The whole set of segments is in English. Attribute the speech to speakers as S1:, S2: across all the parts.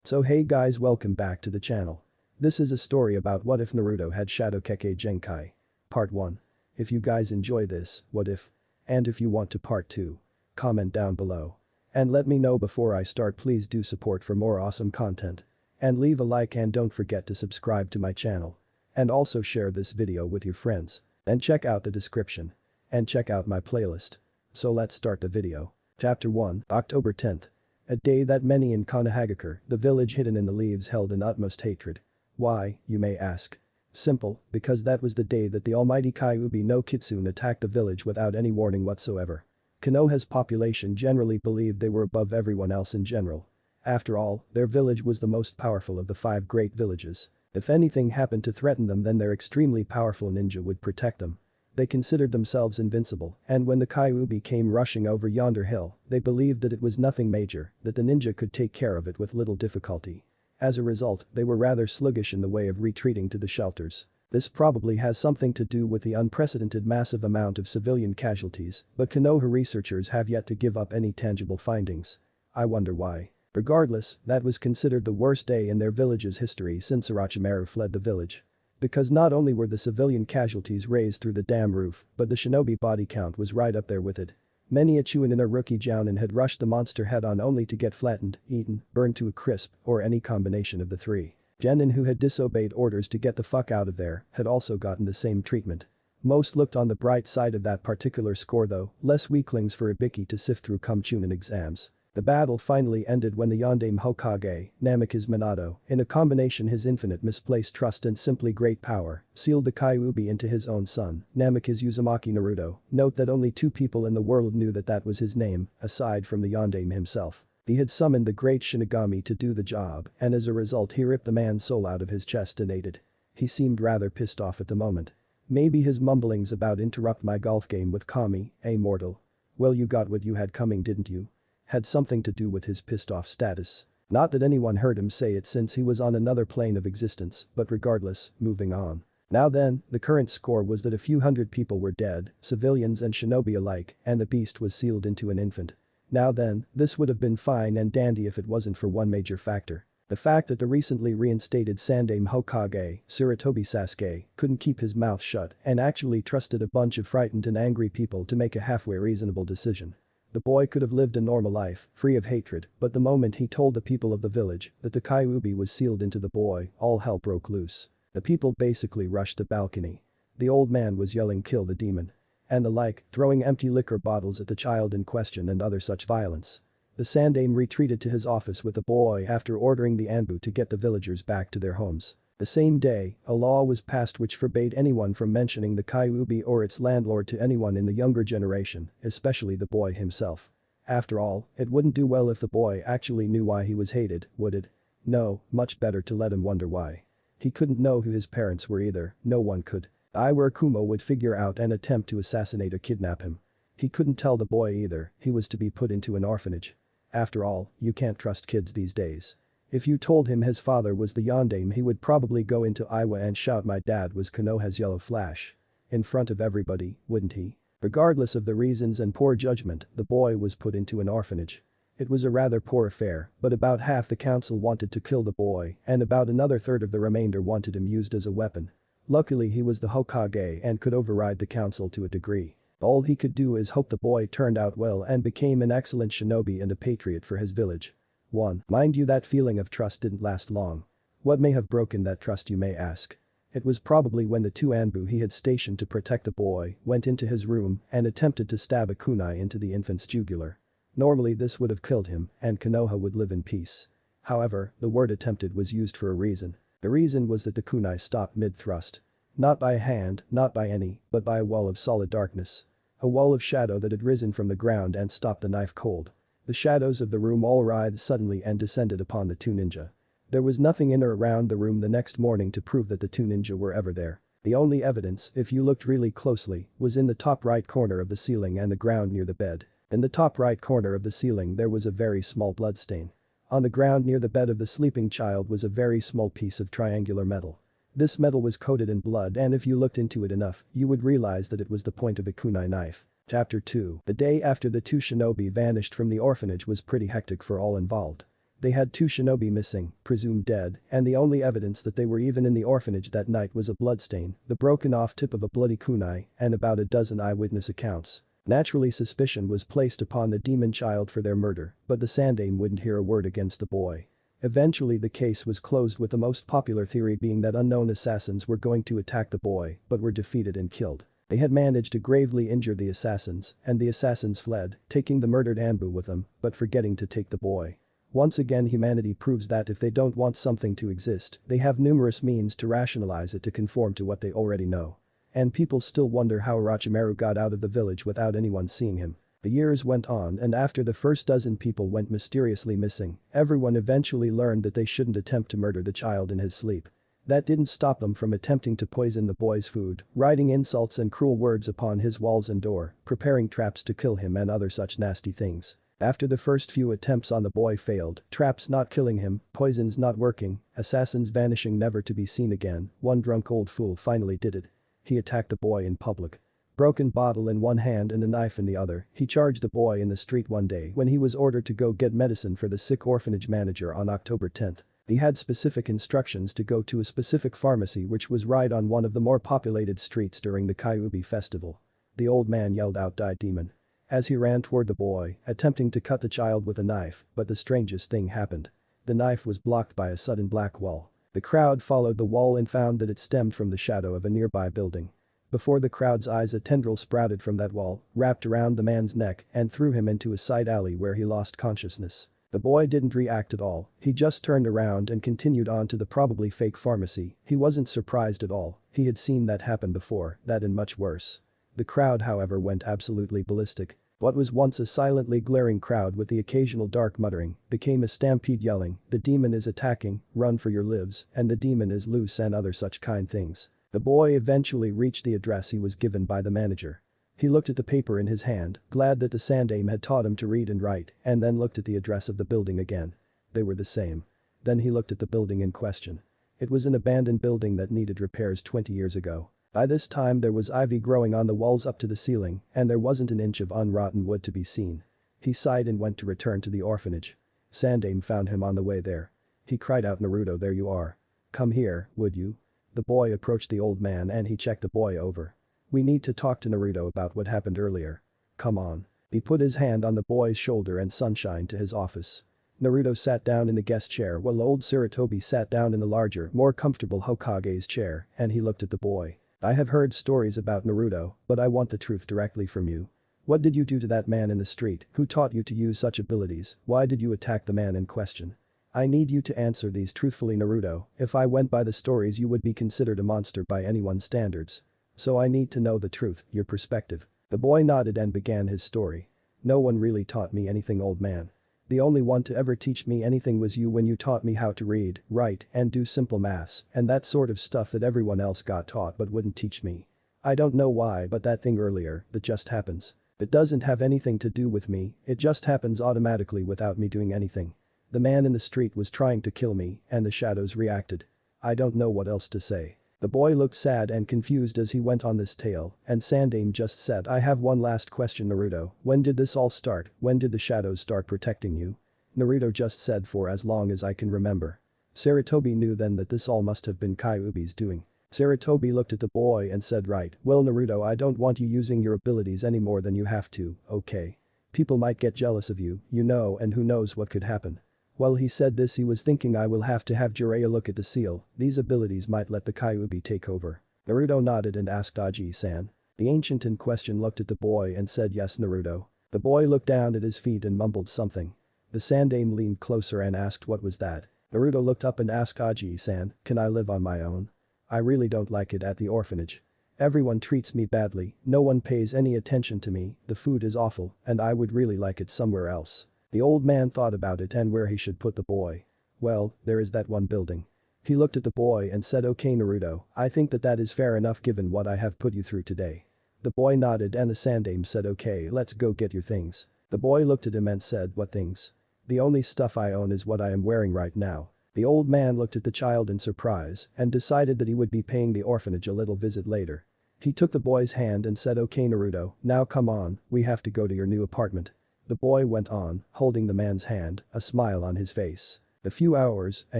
S1: So hey guys, welcome back to the channel. This is a story about what if Naruto had Shadow Kekkei Genkai. Part 1. If you guys enjoy this, what if? And if you want to part 2. Comment down below. And let me know before I start. Please do support for more awesome content. And leave a like and don't forget to subscribe to my channel. And also share this video with your friends. And check out the description. And check out my playlist. So let's start the video. Chapter 1, October 10th. A day that many in Konohagakure, the village hidden in the leaves, held in utmost hatred. Why, you may ask. Simple, because that was the day that the almighty Kyuubi no Kitsune attacked the village without any warning whatsoever. Konoha's population generally believed they were above everyone else in general. After all, their village was the most powerful of the 5 great villages. If anything happened to threaten them, then their extremely powerful ninja would protect them. They considered themselves invincible, and when the Kyuubi came rushing over yonder hill, they believed that it was nothing major, that the ninja could take care of it with little difficulty. As a result, they were rather sluggish in the way of retreating to the shelters. This probably has something to do with the unprecedented massive amount of civilian casualties, but Konoha researchers have yet to give up any tangible findings. I wonder why. Regardless, that was considered the worst day in their village's history since Orochimaru fled the village. Because not only were the civilian casualties raised through the dam roof, but the shinobi body count was right up there with it. Many a Chunin and a rookie jounen had rushed the monster head-on only to get flattened, eaten, burned to a crisp, or any combination of the 3. Genin, who had disobeyed orders to get the fuck out of there, had also gotten the same treatment. Most looked on the bright side of that particular score though, less weaklings for Ibiki to sift through come Chunin exams. The battle finally ended when the Yondaime Hokage, Namikaze Minato, in a combination his infinite misplaced trust and simply great power, sealed the Kyuubi into his own son, Namikaze Uzumaki Naruto. Note that only 2 people in the world knew that that was his name, aside from the Yondaime himself. He had summoned the great Shinigami to do the job, and as a result he ripped the man's soul out of his chest and ate it. He seemed rather pissed off at the moment. Maybe his mumblings about interrupt my golf game with Kami, a mortal. Well, you got what you had coming, didn't you? Had something to do with his pissed off status. Not that anyone heard him say it since he was on another plane of existence, but regardless, moving on. Now then, the current score was that a few hundred people were dead, civilians and shinobi alike, and the beast was sealed into an infant. Now then, this would have been fine and dandy if it wasn't for one major factor. The fact that the recently reinstated Sandaime Hokage, Sarutobi Sasuke, couldn't keep his mouth shut and actually trusted a bunch of frightened and angry people to make a halfway reasonable decision. The boy could have lived a normal life, free of hatred, but the moment he told the people of the village that the Kyuubi was sealed into the boy, all hell broke loose. The people basically rushed the balcony. The old man was yelling "kill the demon" and the like, throwing empty liquor bottles at the child in question and other such violence. The Sandaime retreated to his office with the boy after ordering the Anbu to get the villagers back to their homes. The same day, a law was passed which forbade anyone from mentioning the Kyuubi or its landlord to anyone in the younger generation, especially the boy himself. After all, it wouldn't do well if the boy actually knew why he was hated, would it? No, much better to let him wonder why. He couldn't know who his parents were either, no one could. Iware Kumo would figure out and attempt to assassinate or kidnap him. He couldn't tell the boy either, he was to be put into an orphanage. After all, you can't trust kids these days. If you told him his father was the Yondaime, he would probably go into Iwa and shout "my dad was Konoha's Yellow Flash." In front of everybody, wouldn't he? Regardless of the reasons and poor judgment, the boy was put into an orphanage. It was a rather poor affair, but about half the council wanted to kill the boy and about another third of the remainder wanted him used as a weapon. Luckily he was the Hokage and could override the council to a degree. All he could do is hope the boy turned out well and became an excellent shinobi and a patriot for his village. 1. Mind you, that feeling of trust didn't last long. What may have broken that trust, you may ask? It was probably when the 2 Anbu he had stationed to protect the boy went into his room and attempted to stab a kunai into the infant's jugular. Normally this would have killed him and Konoha would live in peace. However, the word attempted was used for a reason. The reason was that the kunai stopped mid-thrust. Not by a hand, not by any, but by a wall of solid darkness. A wall of shadow that had risen from the ground and stopped the knife cold. The shadows of the room all writhed suddenly and descended upon the 2 ninja. There was nothing in or around the room the next morning to prove that the 2 ninja were ever there. The only evidence, if you looked really closely, was in the top right corner of the ceiling and the ground near the bed. In the top right corner of the ceiling there was a very small bloodstain. On the ground near the bed of the sleeping child was a very small piece of triangular metal. This metal was coated in blood and if you looked into it enough, you would realize that it was the point of a kunai knife. Chapter 2. The day after the 2 shinobi vanished from the orphanage was pretty hectic for all involved. They had 2 shinobi missing, presumed dead, and the only evidence that they were even in the orphanage that night was a bloodstain, the broken off tip of a bloody kunai, and about a dozen eyewitness accounts. Naturally suspicion was placed upon the demon child for their murder, but the Sandaime wouldn't hear a word against the boy. Eventually the case was closed with the most popular theory being that unknown assassins were going to attack the boy but were defeated and killed. They had managed to gravely injure the assassins, and the assassins fled, taking the murdered Anbu with them, but forgetting to take the boy. Once again humanity proves that if they don't want something to exist, they have numerous means to rationalize it to conform to what they already know. And people still wonder how Orochimaru got out of the village without anyone seeing him. The years went on and after the first dozen people went mysteriously missing, everyone eventually learned that they shouldn't attempt to murder the child in his sleep. That didn't stop them from attempting to poison the boy's food, writing insults and cruel words upon his walls and door, preparing traps to kill him and other such nasty things. After the first few attempts on the boy failed, traps not killing him, poisons not working, assassins vanishing never to be seen again, one drunk old fool finally did it. He attacked the boy in public. Broken bottle in one hand and a knife in the other, he charged the boy in the street one day when he was ordered to go get medicine for the sick orphanage manager on October 10th. He had specific instructions to go to a specific pharmacy which was right on one of the more populated streets during the Kyuubi festival. The old man yelled out "Die demon." As he ran toward the boy, attempting to cut the child with a knife, but the strangest thing happened. The knife was blocked by a sudden black wall. The crowd followed the wall and found that it stemmed from the shadow of a nearby building. Before the crowd's eyes a tendril sprouted from that wall, wrapped around the man's neck and threw him into a side alley where he lost consciousness. The boy didn't react at all, he just turned around and continued on to the probably fake pharmacy. He wasn't surprised at all, he had seen that happen before, that and much worse. The crowd however went absolutely ballistic. What was once a silently glaring crowd with the occasional dark muttering became a stampede yelling, "The demon is attacking, run for your lives," and "The demon is loose," and other such kind things. The boy eventually reached the address he was given by the manager. He looked at the paper in his hand, glad that the Sandaime had taught him to read and write, and then looked at the address of the building again. They were the same. Then he looked at the building in question. It was an abandoned building that needed repairs 20 years ago. By this time there was ivy growing on the walls up to the ceiling, and there wasn't an inch of unrotten wood to be seen. He sighed and went to return to the orphanage. Sandaime found him on the way there. He cried out, "Naruto, there you are. Come here, would you?" The boy approached the old man and he checked the boy over. "We need to talk to Naruto about what happened earlier. Come on." He put his hand on the boy's shoulder and sunshine to his office. Naruto sat down in the guest chair while old Sarutobi sat down in the larger, more comfortable Hokage's chair, and he looked at the boy. "I have heard stories about Naruto, but I want the truth directly from you. What did you do to that man in the street? Who taught you to use such abilities? Why did you attack the man in question? I need you to answer these truthfully, Naruto. If I went by the stories you would be considered a monster by anyone's standards. So I need to know the truth, your perspective." The boy nodded and began his story. "No one really taught me anything, old man. The only one to ever teach me anything was you when you taught me how to read, write, and do simple maths and that sort of stuff that everyone else got taught but wouldn't teach me. I don't know why, but that thing earlier, that just happens. It doesn't have anything to do with me, it just happens automatically without me doing anything. The man in the street was trying to kill me and the shadows reacted. I don't know what else to say." The boy looked sad and confused as he went on this tale, and Sandaime just said, "I have one last question, Naruto. When did this all start? When did the shadows start protecting you?" Naruto just said, "For as long as I can remember." Sarutobi knew then that this all must have been Kyuubi's doing. Sarutobi looked at the boy and said, "Right, well Naruto, I don't want you using your abilities any more than you have to, okay? People might get jealous of you, you know, and who knows what could happen." While he said this he was thinking, "I will have to have Jiraiya look at the seal, these abilities might let the Kyuubi take over." Naruto nodded and asked Aji-san. The ancient in question looked at the boy and said, "Yes, Naruto." The boy looked down at his feet and mumbled something. The Sandaime leaned closer and asked, "What was that?" Naruto looked up and asked Aji-san, "Can I live on my own? I really don't like it at the orphanage. Everyone treats me badly, no one pays any attention to me, the food is awful, and I would really like it somewhere else." The old man thought about it and where he should put the boy. "Well, there is that one building." He looked at the boy and said, "Okay Naruto, I think that is fair enough given what I have put you through today." The boy nodded and the Sandaime said, "Okay, let's go get your things." The boy looked at him and said, "What things?" "The only stuff I own is what I am wearing right now." The old man looked at the child in surprise and decided that he would be paying the orphanage a little visit later. He took the boy's hand and said, "Okay Naruto, now come on, we have to go to your new apartment." The boy went on, holding the man's hand, a smile on his face. A few hours, a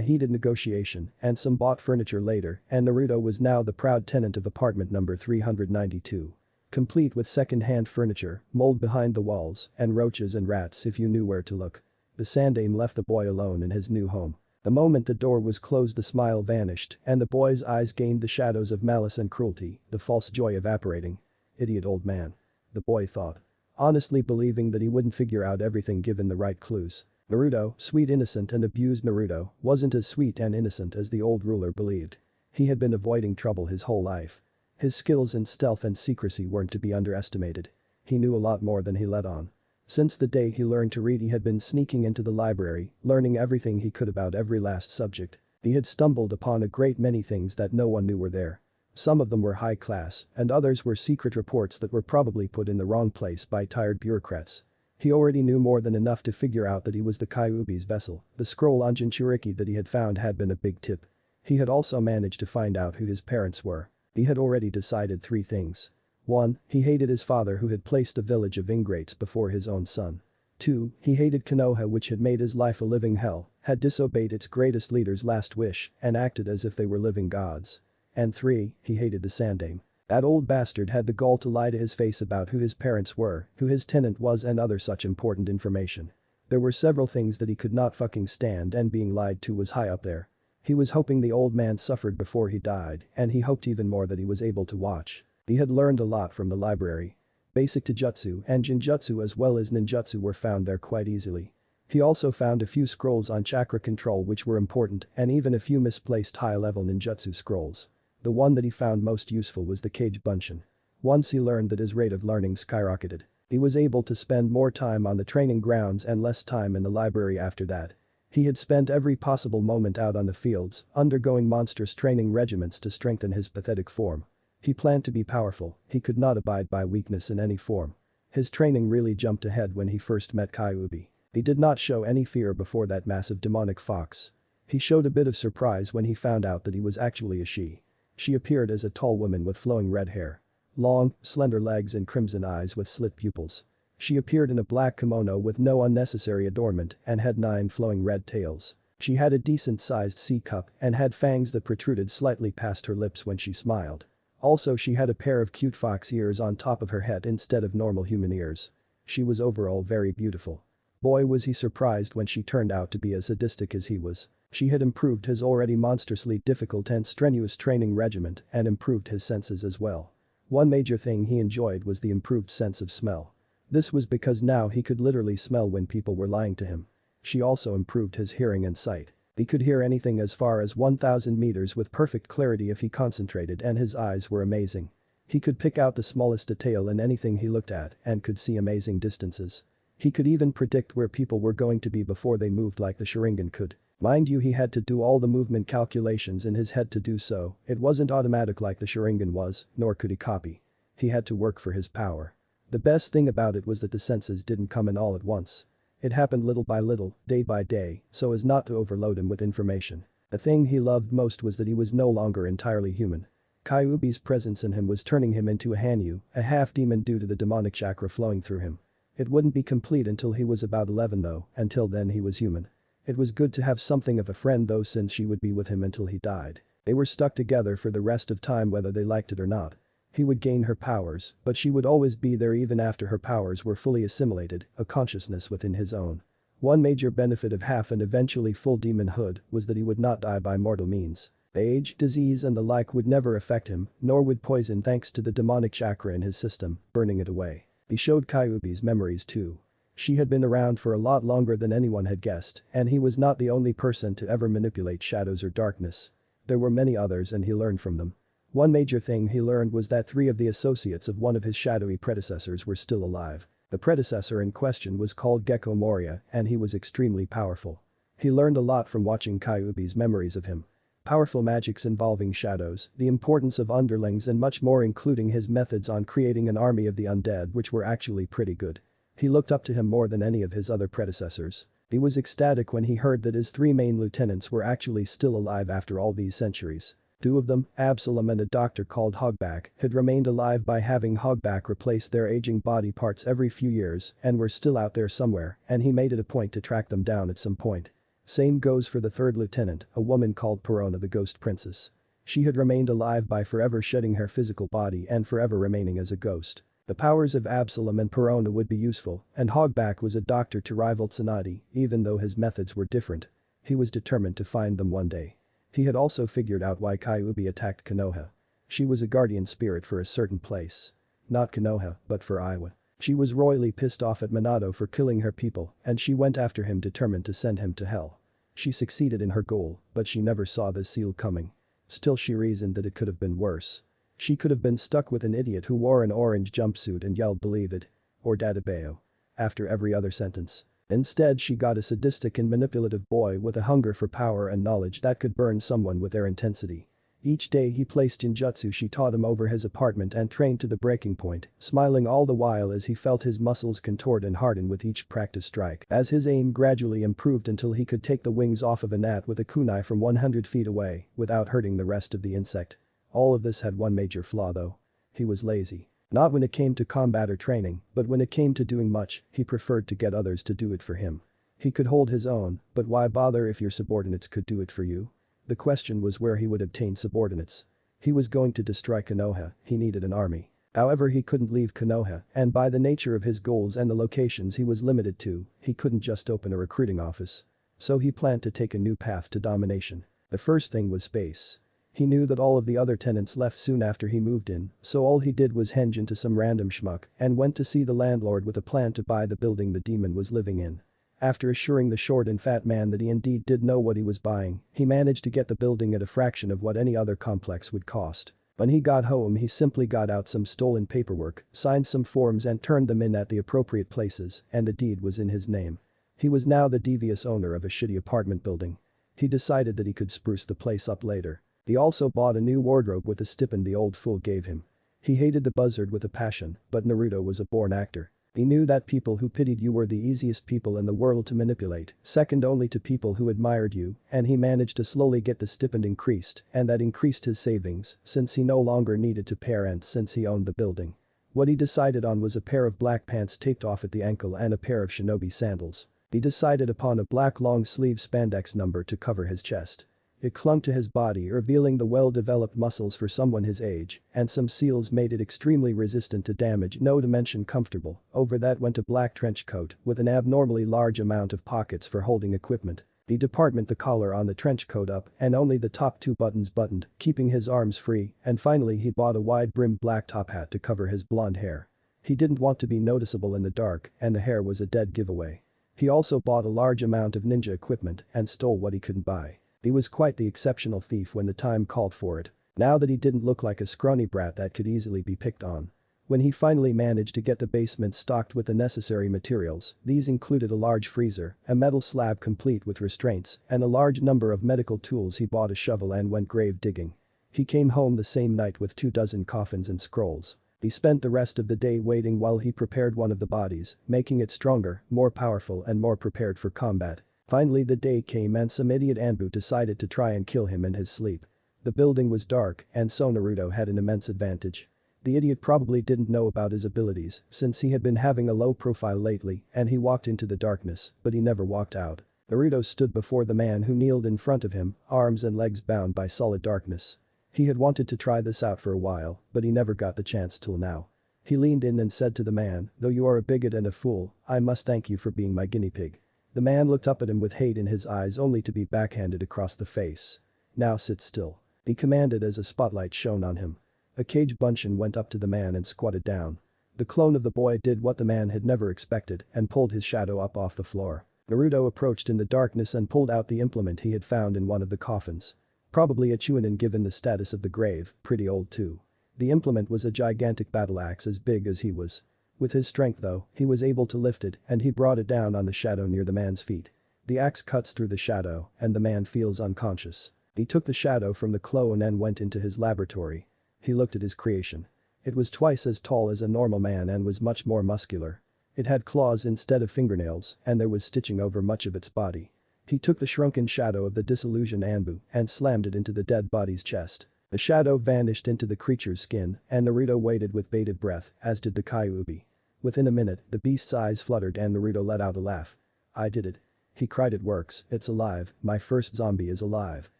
S1: heated negotiation, and some bought furniture later, and Naruto was now the proud tenant of apartment number 392. Complete with second-hand furniture, mold behind the walls, and roaches and rats if you knew where to look. The sandaime left the boy alone in his new home. The moment the door was closed, the smile vanished, and the boy's eyes gained the shadows of malice and cruelty, the false joy evaporating. Idiot old man. The boy thought. Honestly believing that he wouldn't figure out everything given the right clues. Naruto, sweet innocent and abused Naruto, wasn't as sweet and innocent as the old ruler believed. He had been avoiding trouble his whole life. His skills in stealth and secrecy weren't to be underestimated. He knew a lot more than he let on. Since the day he learned to read, he had been sneaking into the library, learning everything he could about every last subject. He had stumbled upon a great many things that no one knew were there. Some of them were high class, and others were secret reports that were probably put in the wrong place by tired bureaucrats. He already knew more than enough to figure out that he was the Kyuubi's vessel. The scroll on Jinchuriki that he had found had been a big tip. He had also managed to find out who his parents were. He had already decided 3 things. 1. He hated his father who had placed a village of ingrates before his own son. 2. He hated Konoha, which had made his life a living hell, had disobeyed its greatest leader's last wish, and acted as if they were living gods. And 3. He hated the sandaime. That old bastard had the gall to lie to his face about who his parents were, who his tenant was, and other such important information. There were several things that he could not fucking stand, and being lied to was high up there. He was hoping the old man suffered before he died, and he hoped even more that he was able to watch. He had learned a lot from the library. Basic taijutsu and jinjutsu as well as ninjutsu were found there quite easily. He also found a few scrolls on chakra control which were important, and even a few misplaced high-level ninjutsu scrolls. The one that he found most useful was the Kage Bunshin. Once he learned that, his rate of learning skyrocketed. He was able to spend more time on the training grounds and less time in the library after that. He had spent every possible moment out on the fields, undergoing monstrous training regimens to strengthen his pathetic form. He planned to be powerful, he could not abide by weakness in any form. His training really jumped ahead when he first met Kyuubi. He did not show any fear before that massive demonic fox. He showed a bit of surprise when he found out that he was actually a she. She appeared as a tall woman with flowing red hair. Long, slender legs and crimson eyes with slit pupils. She appeared in a black kimono with no unnecessary adornment and had 9 flowing red tails. She had a decent-sized C cup and had fangs that protruded slightly past her lips when she smiled. Also, she had a pair of cute fox ears on top of her head instead of normal human ears. She was overall very beautiful. Boy, was he surprised when she turned out to be as sadistic as he was. She had improved his already monstrously difficult and strenuous training regimen and improved his senses as well. One major thing he enjoyed was the improved sense of smell. This was because now he could literally smell when people were lying to him. She also improved his hearing and sight. He could hear anything as far as 1,000 meters with perfect clarity if he concentrated, and his eyes were amazing. He could pick out the smallest detail in anything he looked at and could see amazing distances. He could even predict where people were going to be before they moved like the Sharingan could. Mind you, he had to do all the movement calculations in his head to do so. It wasn't automatic like the Sharingan was, nor could he copy. He had to work for his power. The best thing about it was that the senses didn't come in all at once. It happened little by little, day by day, so as not to overload him with information. The thing he loved most was that he was no longer entirely human. Kyuubi's presence in him was turning him into a Hanyu, a half-demon due to the demonic chakra flowing through him. It wouldn't be complete until he was about 11 though, until then he was human. It was good to have something of a friend though, since she would be with him until he died. They were stuck together for the rest of time whether they liked it or not. He would gain her powers, but she would always be there even after her powers were fully assimilated, a consciousness within his own. One major benefit of half and eventually full demonhood was that he would not die by mortal means. Age, disease and the like would never affect him, nor would poison thanks to the demonic chakra in his system, burning it away. He showed Kyuubi's memories too. She had been around for a lot longer than anyone had guessed, and he was not the only person to ever manipulate shadows or darkness. There were many others and he learned from them. One major thing he learned was that 3 of the associates of one of his shadowy predecessors were still alive. The predecessor in question was called Gecko Moria and he was extremely powerful. He learned a lot from watching Kyuubi's memories of him. Powerful magics involving shadows, the importance of underlings and much more, including his methods on creating an army of the undead which were actually pretty good. He looked up to him more than any of his other predecessors. He was ecstatic when he heard that his 3 main lieutenants were actually still alive after all these centuries. Two of them, Absalom and a doctor called Hogback, had remained alive by having Hogback replace their aging body parts every few years and were still out there somewhere, and he made it a point to track them down at some point. Same goes for the third lieutenant, a woman called Perona the Ghost Princess. She had remained alive by forever shedding her physical body and forever remaining as a ghost. The powers of Absalom and Perona would be useful, and Hogback was a doctor to rival Tsunade, even though his methods were different. He was determined to find them one day. He had also figured out why Kyuubi attacked Konoha. She was a guardian spirit for a certain place. Not Konoha, but for Iwa. She was royally pissed off at Minato for killing her people, and she went after him determined to send him to hell. She succeeded in her goal, but she never saw the seal coming. Still, she reasoned that it could have been worse. She could have been stuck with an idiot who wore an orange jumpsuit and yelled "Believe it" or "Dadabeo" after every other sentence. Instead, she got a sadistic and manipulative boy with a hunger for power and knowledge that could burn someone with their intensity. Each day he placed ninjutsu she taught him over his apartment and trained to the breaking point, smiling all the while as he felt his muscles contort and harden with each practice strike. As his aim gradually improved until he could take the wings off of a gnat with a kunai from 100 feet away without hurting the rest of the insect. All of this had one major flaw though. He was lazy. Not when it came to combat or training, but when it came to doing much, he preferred to get others to do it for him. He could hold his own, but why bother if your subordinates could do it for you? The question was where he would obtain subordinates. He was going to destroy Konoha, he needed an army. However, he couldn't leave Konoha, and by the nature of his goals and the locations he was limited to, he couldn't just open a recruiting office. So he planned to take a new path to domination. The first thing was space. He knew that all of the other tenants left soon after he moved in, so all he did was henge into some random schmuck and went to see the landlord with a plan to buy the building the demon was living in. After assuring the short and fat man that he indeed did know what he was buying, he managed to get the building at a fraction of what any other complex would cost. When he got home, he simply got out some stolen paperwork, signed some forms and turned them in at the appropriate places, and the deed was in his name. He was now the devious owner of a shitty apartment building. He decided that he could spruce the place up later. He also bought a new wardrobe with the stipend the old fool gave him. He hated the buzzard with a passion, but Naruto was a born actor. He knew that people who pitied you were the easiest people in the world to manipulate, second only to people who admired you, and he managed to slowly get the stipend increased, and that increased his savings, since he no longer needed to pay rent since he owned the building. What he decided on was a pair of black pants taped off at the ankle and a pair of shinobi sandals. He decided upon a black long-sleeve spandex number to cover his chest. It clung to his body, revealing the well-developed muscles for someone his age, and some seals made it extremely resistant to damage, no to mention comfortable. Over that went a black trench coat with an abnormally large amount of pockets for holding equipment. The department the collar on the trench coat up and only the top two buttons buttoned, keeping his arms free, and finally he bought a wide-brimmed black top hat to cover his blonde hair. He didn't want to be noticeable in the dark, and the hair was a dead giveaway. He also bought a large amount of ninja equipment and stole what he couldn't buy. He was quite the exceptional thief when the time called for it. Now that he didn't look like a scrawny brat that could easily be picked on. When he finally managed to get the basement stocked with the necessary materials, these included a large freezer, a metal slab complete with restraints, and a large number of medical tools. He bought a shovel and went grave digging. He came home the same night with 24 coffins and scrolls. He spent the rest of the day waiting while he prepared one of the bodies, making it stronger, more powerful and more prepared for combat. Finally the day came and some idiot Anbu decided to try and kill him in his sleep. The building was dark and so Naruto had an immense advantage. The idiot probably didn't know about his abilities since he had been having a low profile lately and he walked into the darkness, but he never walked out. Naruto stood before the man who kneeled in front of him, arms and legs bound by solid darkness. He had wanted to try this out for a while, but he never got the chance till now. He leaned in and said to the man, "Though you are a bigot and a fool, I must thank you for being my guinea pig." The man looked up at him with hate in his eyes only to be backhanded across the face. "Now sit still," he commanded as a spotlight shone on him. A cage bunshin went up to the man and squatted down. The clone of the boy did what the man had never expected and pulled his shadow up off the floor. Naruto approached in the darkness and pulled out the implement he had found in one of the coffins. Probably a jounen given the status of the grave, pretty old too. The implement was a gigantic battle axe as big as he was. With his strength though, he was able to lift it and he brought it down on the shadow near the man's feet. The axe cuts through the shadow and the man feels unconscious. He took the shadow from the clone and went into his laboratory. He looked at his creation. It was twice as tall as a normal man and was much more muscular. It had claws instead of fingernails and there was stitching over much of its body. He took the shrunken shadow of the disillusioned Anbu and slammed it into the dead body's chest. The shadow vanished into the creature's skin and Naruto waited with bated breath, as did the Kyuubi. Within a minute, the beast's eyes fluttered and Naruto let out a laugh. "I did it." He cried, "It works, it's alive, my first zombie is alive."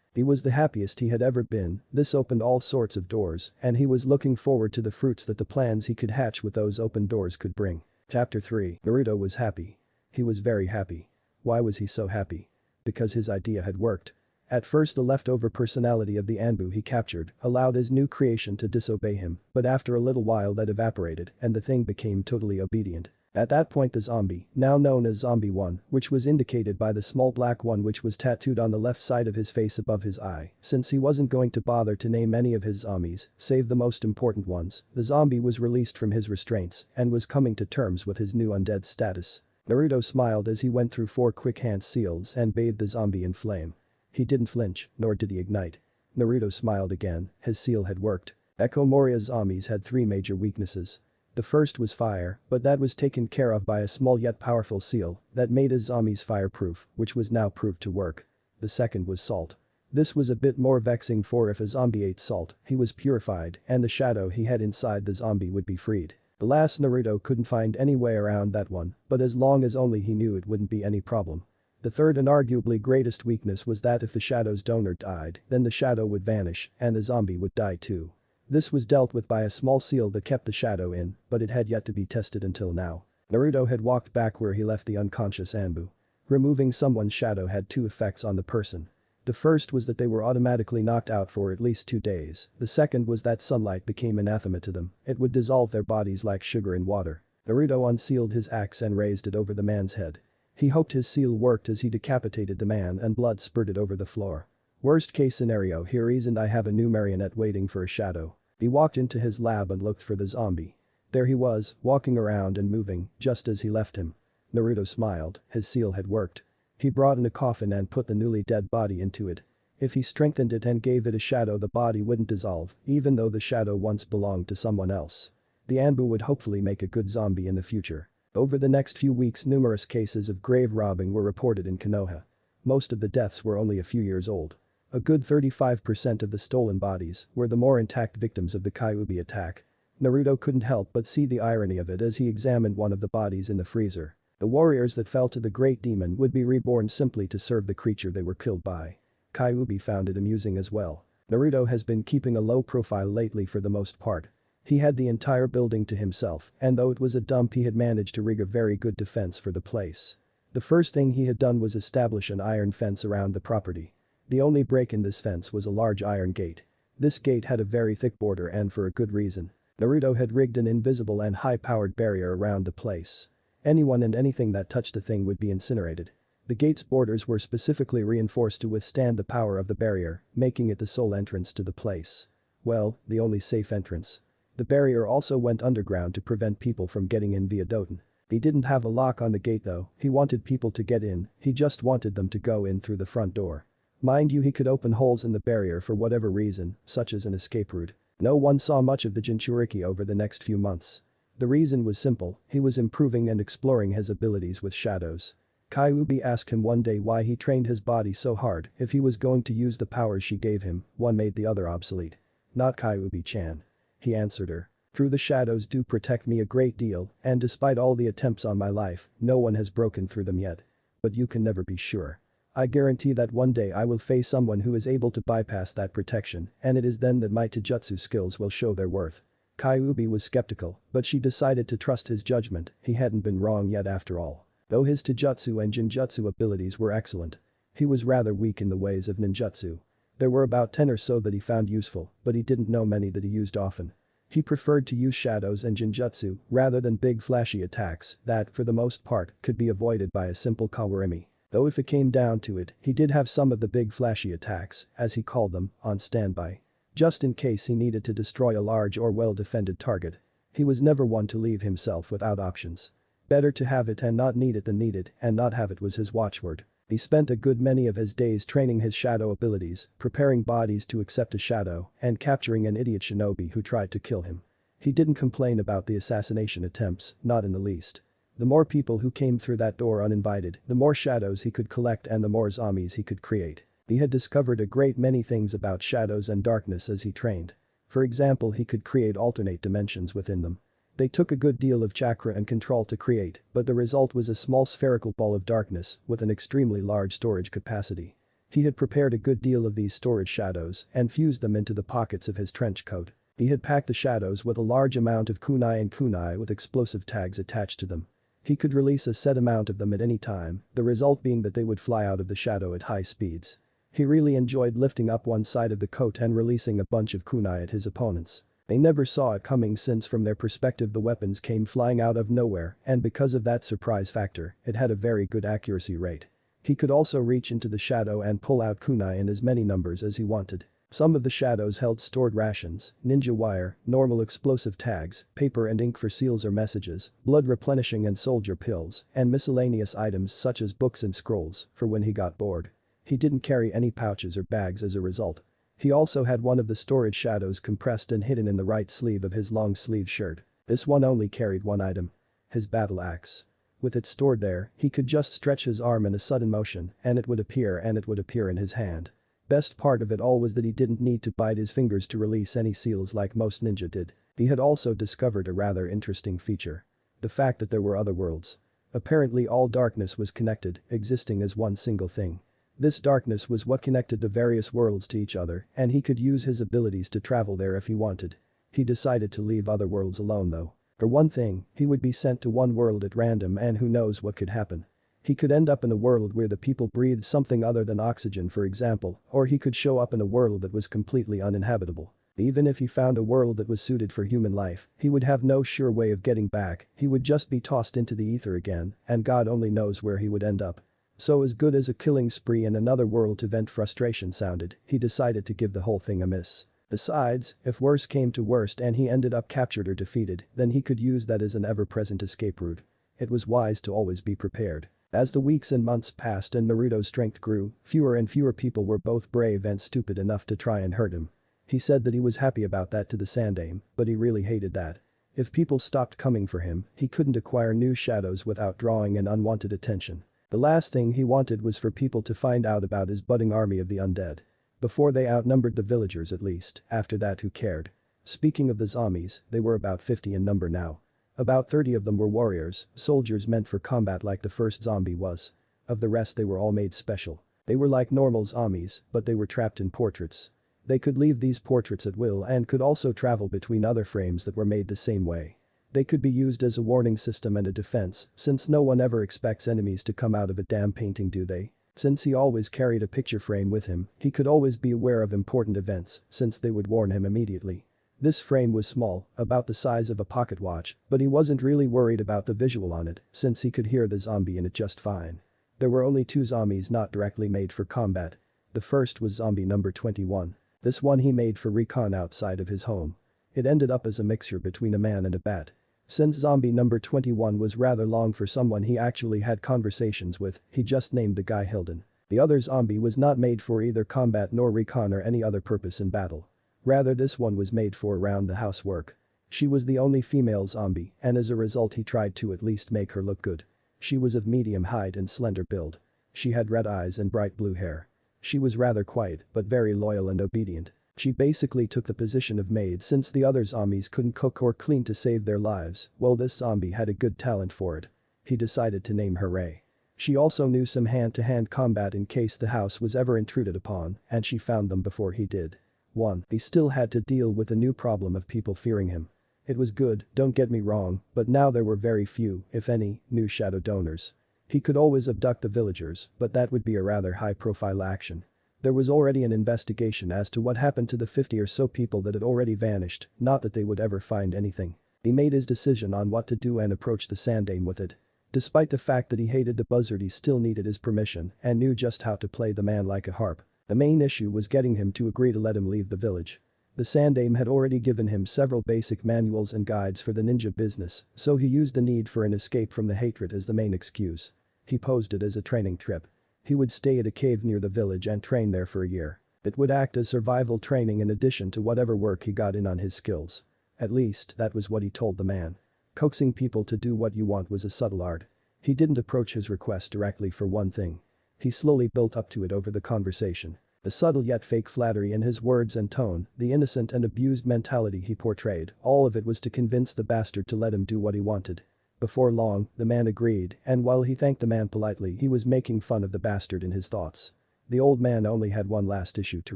S1: He was the happiest he had ever been, this opened all sorts of doors and he was looking forward to the fruits that the plans he could hatch with those open doors could bring. Chapter 3. Naruto was happy. He was very happy. Why was he so happy? Because his idea had worked. At first the leftover personality of the Anbu he captured allowed his new creation to disobey him, but after a little while that evaporated and the thing became totally obedient. At that point the zombie, now known as Zombie 1, which was indicated by the small black one which was tattooed on the left side of his face above his eye, since he wasn't going to bother to name any of his zombies, save the most important ones, the zombie was released from his restraints and was coming to terms with his new undead status. Naruto smiled as he went through 4 quick hand seals and bathed the zombie in flame. He didn't flinch, nor did he ignite. Naruto smiled again, his seal had worked. Echo Moriya's zombies had 3 major weaknesses. The first was fire, but that was taken care of by a small yet powerful seal that made his zombies fireproof, which was now proved to work. The second was salt. This was a bit more vexing for if a zombie ate salt, he was purified and the shadow he had inside the zombie would be freed. Alas, Naruto couldn't find any way around that one, but as long as only he knew it wouldn't be any problem. The third and arguably greatest weakness was that if the shadow's donor died, then the shadow would vanish and the zombie would die too. This was dealt with by a small seal that kept the shadow in, but it had yet to be tested until now. Naruto had walked back where he left the unconscious Anbu. Removing someone's shadow had 2 effects on the person. The first was that they were automatically knocked out for at least 2 days, the second was that sunlight became anathema to them, it would dissolve their bodies like sugar in water. Naruto unsealed his axe and raised it over the man's head. He hoped his seal worked as he decapitated the man and blood spurted over the floor. Worst case scenario, here isn't I have a new marionette waiting for a shadow. He walked into his lab and looked for the zombie. There he was, walking around and moving, just as he left him. Naruto smiled, his seal had worked. He brought in a coffin and put the newly dead body into it. If he strengthened it and gave it a shadow, the body wouldn't dissolve, even though the shadow once belonged to someone else. The Anbu would hopefully make a good zombie in the future. Over the next few weeks numerous cases of grave robbing were reported in Konoha. Most of the deaths were only a few years old. A good 35% of the stolen bodies were the more intact victims of the Kyuubi attack. Naruto couldn't help but see the irony of it as he examined one of the bodies in the freezer. The warriors that fell to the great demon would be reborn simply to serve the creature they were killed by. Kyuubi found it amusing as well. Naruto has been keeping a low profile lately for the most part. He had the entire building to himself, and though it was a dump he had managed to rig a very good defense for the place. The first thing he had done was establish an iron fence around the property. The only break in this fence was a large iron gate. This gate had a very thick border and for a good reason. Naruto had rigged an invisible and high-powered barrier around the place. Anyone and anything that touched the thing would be incinerated. The gate's borders were specifically reinforced to withstand the power of the barrier, making it the sole entrance to the place. Well, the only safe entrance. The barrier also went underground to prevent people from getting in via Doten. He didn't have a lock on the gate though, he wanted people to get in, he just wanted them to go in through the front door. Mind you, he could open holes in the barrier for whatever reason, such as an escape route. No one saw much of the Jinchuriki over the next few months. The reason was simple, he was improving and exploring his abilities with shadows. Kyuubi asked him one day why he trained his body so hard if he was going to use the powers she gave him, one made the other obsolete. Not Kyuubi-chan. He answered her. True, the shadows do protect me a great deal, and despite all the attempts on my life, no one has broken through them yet. But you can never be sure. I guarantee that one day I will face someone who is able to bypass that protection, and it is then that my taijutsu skills will show their worth. Kyuubi was skeptical, but she decided to trust his judgment, he hadn't been wrong yet after all. Though his taijutsu and jinjutsu abilities were excellent. He was rather weak in the ways of ninjutsu. There were about 10 or so that he found useful, but he didn't know many that he used often. He preferred to use shadows and jinjutsu rather than big flashy attacks that, for the most part, could be avoided by a simple kawarimi. Though if it came down to it, he did have some of the big flashy attacks, as he called them, on standby. Just in case he needed to destroy a large or well-defended target. He was never one to leave himself without options. Better to have it and not need it than need it and not have it was his watchword. He spent a good many of his days training his shadow abilities, preparing bodies to accept a shadow, and capturing an idiot shinobi who tried to kill him. He didn't complain about the assassination attempts, not in the least. The more people who came through that door uninvited, the more shadows he could collect and the more zombies he could create. He had discovered a great many things about shadows and darkness as he trained. For example, he could create alternate dimensions within them. They took a good deal of chakra and control to create, but the result was a small spherical ball of darkness with an extremely large storage capacity. He had prepared a good deal of these storage shadows and fused them into the pockets of his trench coat. He had packed the shadows with a large amount of kunai and kunai with explosive tags attached to them. He could release a set amount of them at any time, the result being that they would fly out of the shadow at high speeds. He really enjoyed lifting up one side of the coat and releasing a bunch of kunai at his opponents. They never saw it coming since from their perspective the weapons came flying out of nowhere and because of that surprise factor, it had a very good accuracy rate. He could also reach into the shadow and pull out kunai in as many numbers as he wanted. Some of the shadows held stored rations, ninja wire, normal explosive tags, paper and ink for seals or messages, blood replenishing and soldier pills, and miscellaneous items such as books and scrolls for when he got bored. He didn't carry any pouches or bags as a result. He also had one of the storage shadows compressed and hidden in the right sleeve of his long sleeve shirt. This one only carried one item. His battle axe. With it stored there, he could just stretch his arm in a sudden motion and it would appear in his hand. Best part of it all was that he didn't need to bite his fingers to release any seals like most ninja did. He had also discovered a rather interesting feature. The fact that there were other worlds. Apparently all darkness was connected, existing as one single thing. This darkness was what connected the various worlds to each other and he could use his abilities to travel there if he wanted. He decided to leave other worlds alone though. For one thing, he would be sent to one world at random and who knows what could happen. He could end up in a world where the people breathed something other than oxygen for example, or he could show up in a world that was completely uninhabitable. Even if he found a world that was suited for human life, he would have no sure way of getting back, he would just be tossed into the ether again and God only knows where he would end up. So as good as a killing spree in another world to vent frustration sounded, he decided to give the whole thing a miss. Besides, if worse came to worst and he ended up captured or defeated, then he could use that as an ever-present escape route. It was wise to always be prepared. As the weeks and months passed and Naruto's strength grew, fewer and fewer people were both brave and stupid enough to try and hurt him. He said that he was happy about that to the Sandaime, but he really hated that. If people stopped coming for him, he couldn't acquire new shadows without drawing an unwanted attention. The last thing he wanted was for people to find out about his budding army of the undead. Before they outnumbered the villagers at least, after that who cared. Speaking of the zombies, they were about 50 in number now. About 30 of them were warriors, soldiers meant for combat like the first zombie was. Of the rest they were all made special. They were like normal zombies, but they were trapped in portraits. They could leave these portraits at will and could also travel between other frames that were made the same way. They could be used as a warning system and a defense, since no one ever expects enemies to come out of a damn painting, do they? Since he always carried a picture frame with him, he could always be aware of important events, since they would warn him immediately. This frame was small, about the size of a pocket watch, but he wasn't really worried about the visual on it, since he could hear the zombie in it just fine. There were only 2 zombies not directly made for combat. The first was zombie number 21. This one he made for recon outside of his home. It ended up as a mixture between a man and a bat. Since zombie number 21 was rather long for someone he actually had conversations with, he just named the guy Hilden. The other zombie was not made for either combat nor recon or any other purpose in battle. Rather, this one was made for around the house work. She was the only female zombie and as a result he tried to at least make her look good. She was of medium height and slender build. She had red eyes and bright blue hair. She was rather quiet but very loyal and obedient. She basically took the position of maid since the other zombies couldn't cook or clean to save their lives, well this zombie had a good talent for it. He decided to name her Ray. She also knew some hand-to-hand combat in case the house was ever intruded upon, and she found them before he did. 1. He still had to deal with the new problem of people fearing him. It was good, don't get me wrong, but now there were very few, if any, new shadow donors. He could always abduct the villagers, but that would be a rather high-profile action. There was already an investigation as to what happened to the 50 or so people that had already vanished, not that they would ever find anything. He made his decision on what to do and approached the Sandaime with it. Despite the fact that he hated the buzzard, he still needed his permission and knew just how to play the man like a harp. The main issue was getting him to agree to let him leave the village. The Sandaime had already given him several basic manuals and guides for the ninja business, so he used the need for an escape from the hatred as the main excuse. He posed it as a training trip. He would stay at a cave near the village and train there for a year. It would act as survival training in addition to whatever work he got in on his skills. At least, that was what he told the man. Coaxing people to do what you want was a subtle art. He didn't approach his request directly for one thing. He slowly built up to it over the conversation. The subtle yet fake flattery in his words and tone, the innocent and abused mentality he portrayed, all of it was to convince the bastard to let him do what he wanted. Before long, the man agreed, and while he thanked the man politely, he was making fun of the bastard in his thoughts. The old man only had one last issue to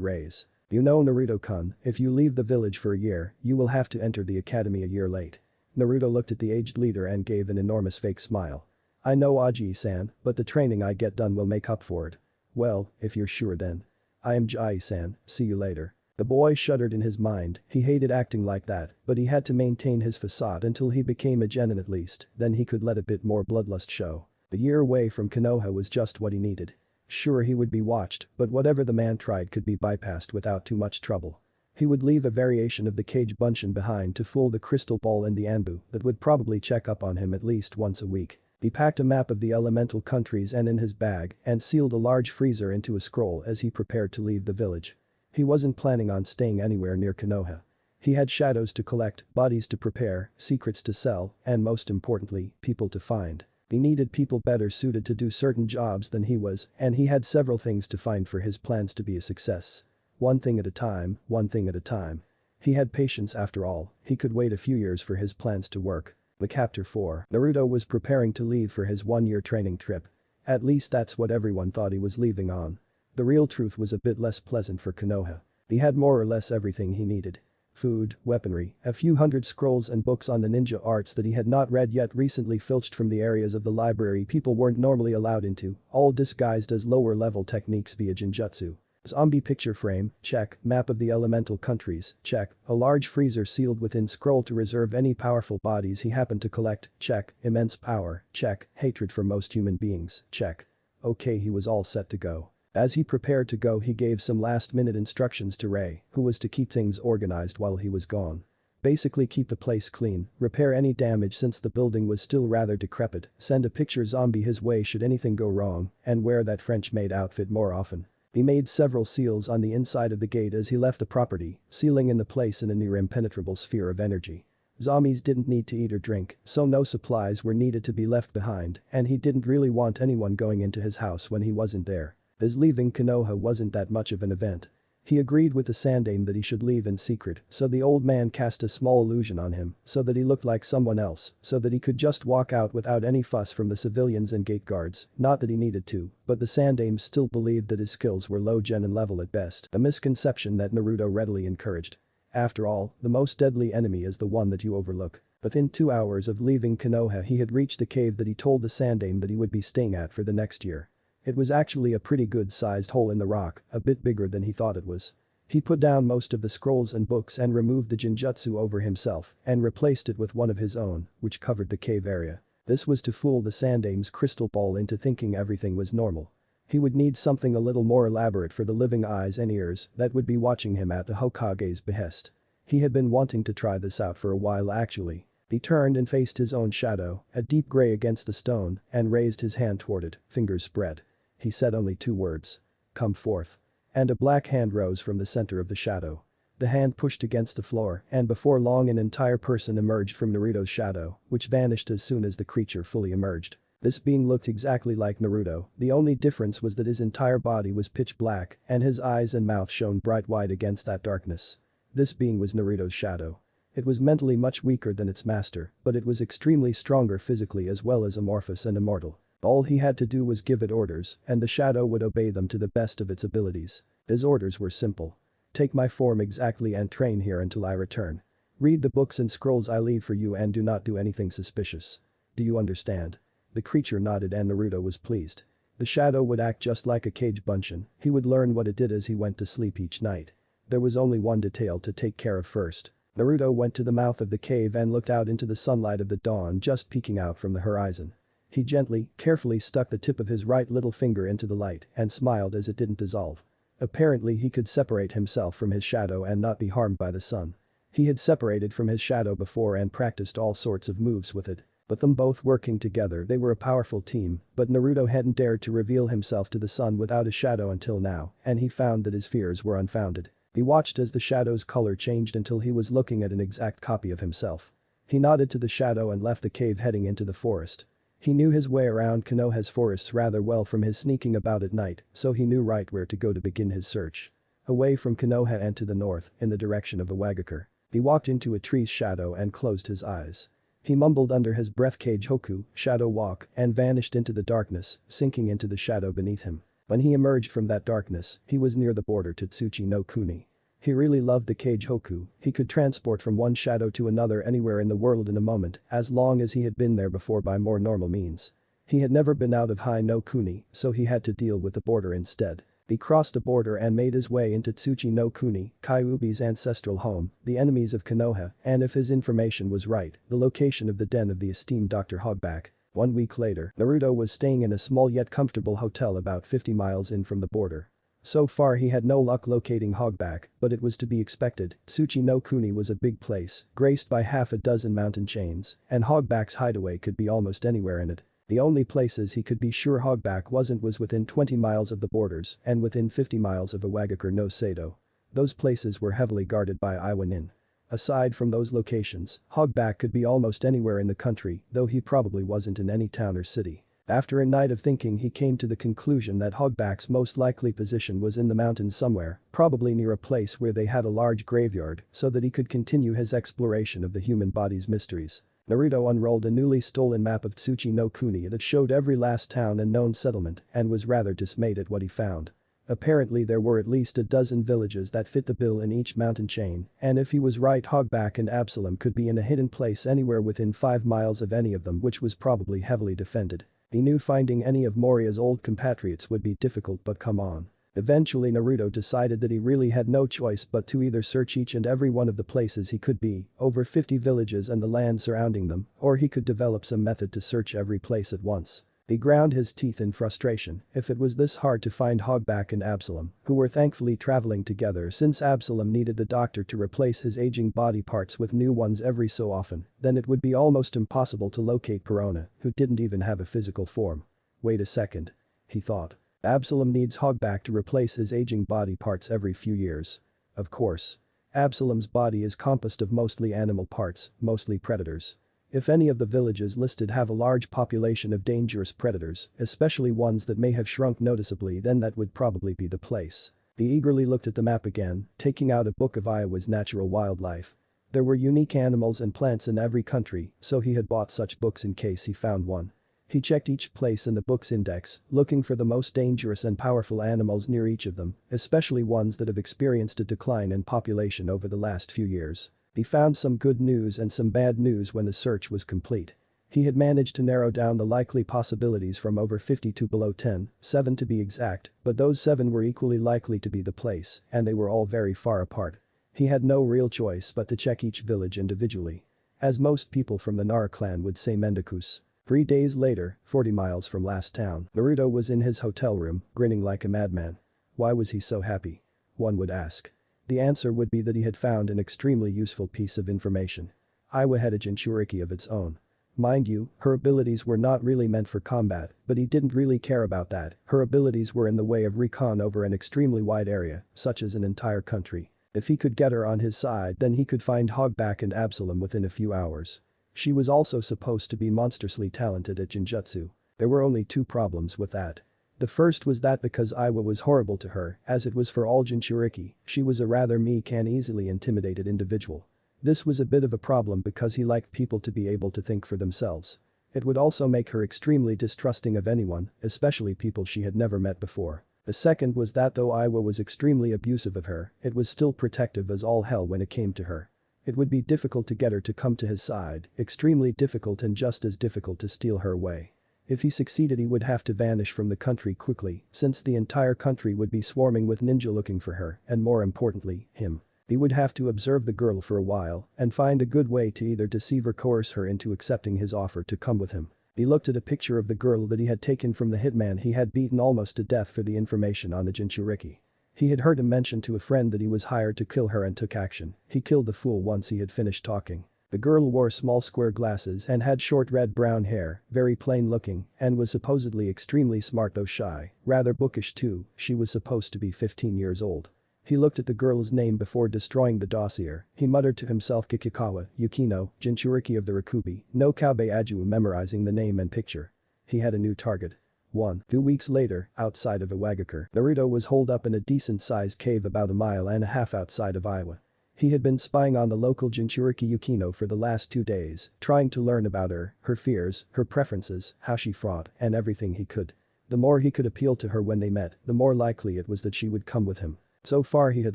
S1: raise. You know, Naruto-kun, if you leave the village for a year, you will have to enter the academy a year late. Naruto looked at the aged leader and gave an enormous fake smile. I know Aji-san, but the training I get done will make up for it. Well, if you're sure then. I am Jai-san, see you later. The boy shuddered in his mind, he hated acting like that, but he had to maintain his facade until he became a genin at least, then he could let a bit more bloodlust show. The year away from Konoha was just what he needed. Sure, he would be watched, but whatever the man tried could be bypassed without too much trouble. He would leave a variation of the cage bunshin behind to fool the crystal ball in the Anbu that would probably check up on him at least once a week. He packed a map of the elemental countries and in his bag and sealed a large freezer into a scroll as he prepared to leave the village. He wasn't planning on staying anywhere near Konoha. He had shadows to collect, bodies to prepare, secrets to sell, and most importantly, people to find. He needed people better suited to do certain jobs than he was, and he had several things to find for his plans to be a success. One thing at a time, one thing at a time. He had patience after all, he could wait a few years for his plans to work. The Chapter 4. Naruto was preparing to leave for his one-year training trip. At least that's what everyone thought he was leaving on. The real truth was a bit less pleasant for Konoha. He had more or less everything he needed. Food, weaponry, a few hundred scrolls and books on the ninja arts that he had not read yet recently filched from the areas of the library people weren't normally allowed into, all disguised as lower-level techniques via genjutsu. Zombie picture frame, check, map of the elemental countries, check, a large freezer sealed within scroll to reserve any powerful bodies he happened to collect, check, immense power, check, hatred for most human beings, check. Okay, he was all set to go. As he prepared to go, he gave some last-minute instructions to Ray, who was to keep things organized while he was gone. Basically keep the place clean, repair any damage since the building was still rather decrepit, send a picture zombie his way should anything go wrong, and wear that French-made outfit more often. He made several seals on the inside of the gate as he left the property, sealing in the place in a near impenetrable sphere of energy. Zombies didn't need to eat or drink, so no supplies were needed to be left behind, and he didn't really want anyone going into his house when he wasn't there. His leaving Konoha wasn't that much of an event. He agreed with the Sandaime that he should leave in secret, so the old man cast a small illusion on him, so that he looked like someone else, so that he could just walk out without any fuss from the civilians and gate guards, not that he needed to, but the Sandaime still believed that his skills were low genin level at best, a misconception that Naruto readily encouraged. After all, the most deadly enemy is the one that you overlook. Within 2 hours of leaving Konoha he had reached the cave that he told the Sandaime that he would be staying at for the next year. It was actually a pretty good-sized hole in the rock, a bit bigger than he thought it was. He put down most of the scrolls and books and removed the genjutsu over himself and replaced it with one of his own, which covered the cave area. This was to fool the Sandaime's crystal ball into thinking everything was normal. He would need something a little more elaborate for the living eyes and ears that would be watching him at the Hokage's behest. He had been wanting to try this out for a while actually. He turned and faced his own shadow, a deep gray against the stone, and raised his hand toward it, fingers spread. He said only 2 words. Come forth. And a black hand rose from the center of the shadow. The hand pushed against the floor and before long an entire person emerged from Naruto's shadow, which vanished as soon as the creature fully emerged. This being looked exactly like Naruto, the only difference was that his entire body was pitch black and his eyes and mouth shone bright white against that darkness. This being was Naruto's shadow. It was mentally much weaker than its master, but it was extremely stronger physically as well as amorphous and immortal. All he had to do was give it orders, and the shadow would obey them to the best of its abilities. His orders were simple. Take my form exactly and train here until I return. Read the books and scrolls I leave for you and do not do anything suspicious. Do you understand? The creature nodded and Naruto was pleased. The shadow would act just like a cage bunshin, he would learn what it did as he went to sleep each night. There was only one detail to take care of first. Naruto went to the mouth of the cave and looked out into the sunlight of the dawn just peeking out from the horizon. He gently, carefully stuck the tip of his right little finger into the light and smiled as it didn't dissolve. Apparently he could separate himself from his shadow and not be harmed by the sun. He had separated from his shadow before and practiced all sorts of moves with it. But them both working together they were a powerful team, but Naruto hadn't dared to reveal himself to the sun without a shadow until now, and he found that his fears were unfounded. He watched as the shadow's color changed until he was looking at an exact copy of himself. He nodded to the shadow and left the cave heading into the forest. He knew his way around Konoha's forests rather well from his sneaking about at night, so he knew right where to go to begin his search. Away from Konoha and to the north, in the direction of Iwagakure. He walked into a tree's shadow and closed his eyes. He mumbled under his breath Kage Hoku, shadow walk, and vanished into the darkness, sinking into the shadow beneath him. When he emerged from that darkness, he was near the border to Tsuchi no Kuni. He really loved the Kage Hoku, he could transport from one shadow to another anywhere in the world in a moment, as long as he had been there before by more normal means. He had never been out of Hai no Kuni, so he had to deal with the border instead. He crossed a border and made his way into Tsuchi no Kuni, Kyuubi's ancestral home, the enemies of Konoha, and if his information was right, the location of the den of the esteemed Dr. Hogback. 1 week later, Naruto was staying in a small yet comfortable hotel about 50 miles in from the border. So far he had no luck locating Hogback, but it was to be expected. Tsuchi no Kuni was a big place, graced by half a dozen mountain chains, and Hogback's hideaway could be almost anywhere in it. The only places he could be sure Hogback wasn't was within 20 miles of the borders and within 50 miles of Iwagakure no Sado. Those places were heavily guarded by Iwanin. Aside from those locations, Hogback could be almost anywhere in the country, though he probably wasn't in any town or city. After a night of thinking he came to the conclusion that Hogback's most likely position was in the mountains somewhere, probably near a place where they had a large graveyard so that he could continue his exploration of the human body's mysteries. Naruto unrolled a newly stolen map of Tsuchi no Kuni that showed every last town and known settlement and was rather dismayed at what he found. Apparently there were at least a dozen villages that fit the bill in each mountain chain, and if he was right Hogback and Absalom could be in a hidden place anywhere within 5 miles of any of them, which was probably heavily defended. He knew finding any of Moriya's old compatriots would be difficult, but come on. Eventually Naruto decided that he really had no choice but to either search each and every one of the places he could be, over 50 villages and the land surrounding them, or he could develop some method to search every place at once. He ground his teeth in frustration. If it was this hard to find Hogback and Absalom, who were thankfully traveling together since Absalom needed the doctor to replace his aging body parts with new ones every so often, then it would be almost impossible to locate Perona, who didn't even have a physical form. Wait a second. He thought. Absalom needs Hogback to replace his aging body parts every few years. Of course. Absalom's body is composed of mostly animal parts, mostly predators. If any of the villages listed have a large population of dangerous predators, especially ones that may have shrunk noticeably, then that would probably be the place. He eagerly looked at the map again, taking out a book of Iowa's natural wildlife. There were unique animals and plants in every country, so he had bought such books in case he found one. He checked each place in the book's index, looking for the most dangerous and powerful animals near each of them, especially ones that have experienced a decline in population over the last few years. He found some good news and some bad news when the search was complete. He had managed to narrow down the likely possibilities from over 50 to below 10, 7 to be exact, but those 7 were equally likely to be the place, and they were all very far apart. He had no real choice but to check each village individually. As most people from the Nara clan would say, Mendakus. 3 days later, 40 miles from last town, Naruto was in his hotel room, grinning like a madman. Why was he so happy? One would ask. The answer would be that he had found an extremely useful piece of information. Iwa had a Jinchuriki of its own. Mind you, her abilities were not really meant for combat, but he didn't really care about that. Her abilities were in the way of recon over an extremely wide area, such as an entire country. If he could get her on his side, then he could find Hogback and Absalom within a few hours. She was also supposed to be monstrously talented at Jinjutsu. There were only 2 problems with that. The first was that because Iwa was horrible to her, as it was for all Jinchuriki, she was a rather meek and easily intimidated individual. This was a bit of a problem because he liked people to be able to think for themselves. It would also make her extremely distrusting of anyone, especially people she had never met before. The second was that though Iwa was extremely abusive of her, it was still protective as all hell when it came to her. It would be difficult to get her to come to his side, extremely difficult, and just as difficult to steal her away. If he succeeded, he would have to vanish from the country quickly, since the entire country would be swarming with ninja looking for her, and more importantly, him. He would have to observe the girl for a while and find a good way to either deceive or coerce her into accepting his offer to come with him. He looked at a picture of the girl that he had taken from the hitman he had beaten almost to death for the information on the Jinchuriki. He had heard him mention to a friend that he was hired to kill her and took action. He killed the fool once he had finished talking. The girl wore small square glasses and had short red-brown hair, very plain looking, and was supposedly extremely smart though shy, rather bookish too. She was supposed to be 15 years old. He looked at the girl's name before destroying the dossier. He muttered to himself Kikikawa, Yukino, Jinchuriki of the Rakubi, no Kabe Aju, memorizing the name and picture. He had a new target. 2 weeks later, outside of Iwagakure, Naruto was holed up in a decent-sized cave about a mile and a half outside of Iwa. He had been spying on the local Jinchuriki Yukino for the last 2 days, trying to learn about her fears, her preferences, how she fought, and everything he could. The more he could appeal to her when they met, the more likely it was that she would come with him. So far he had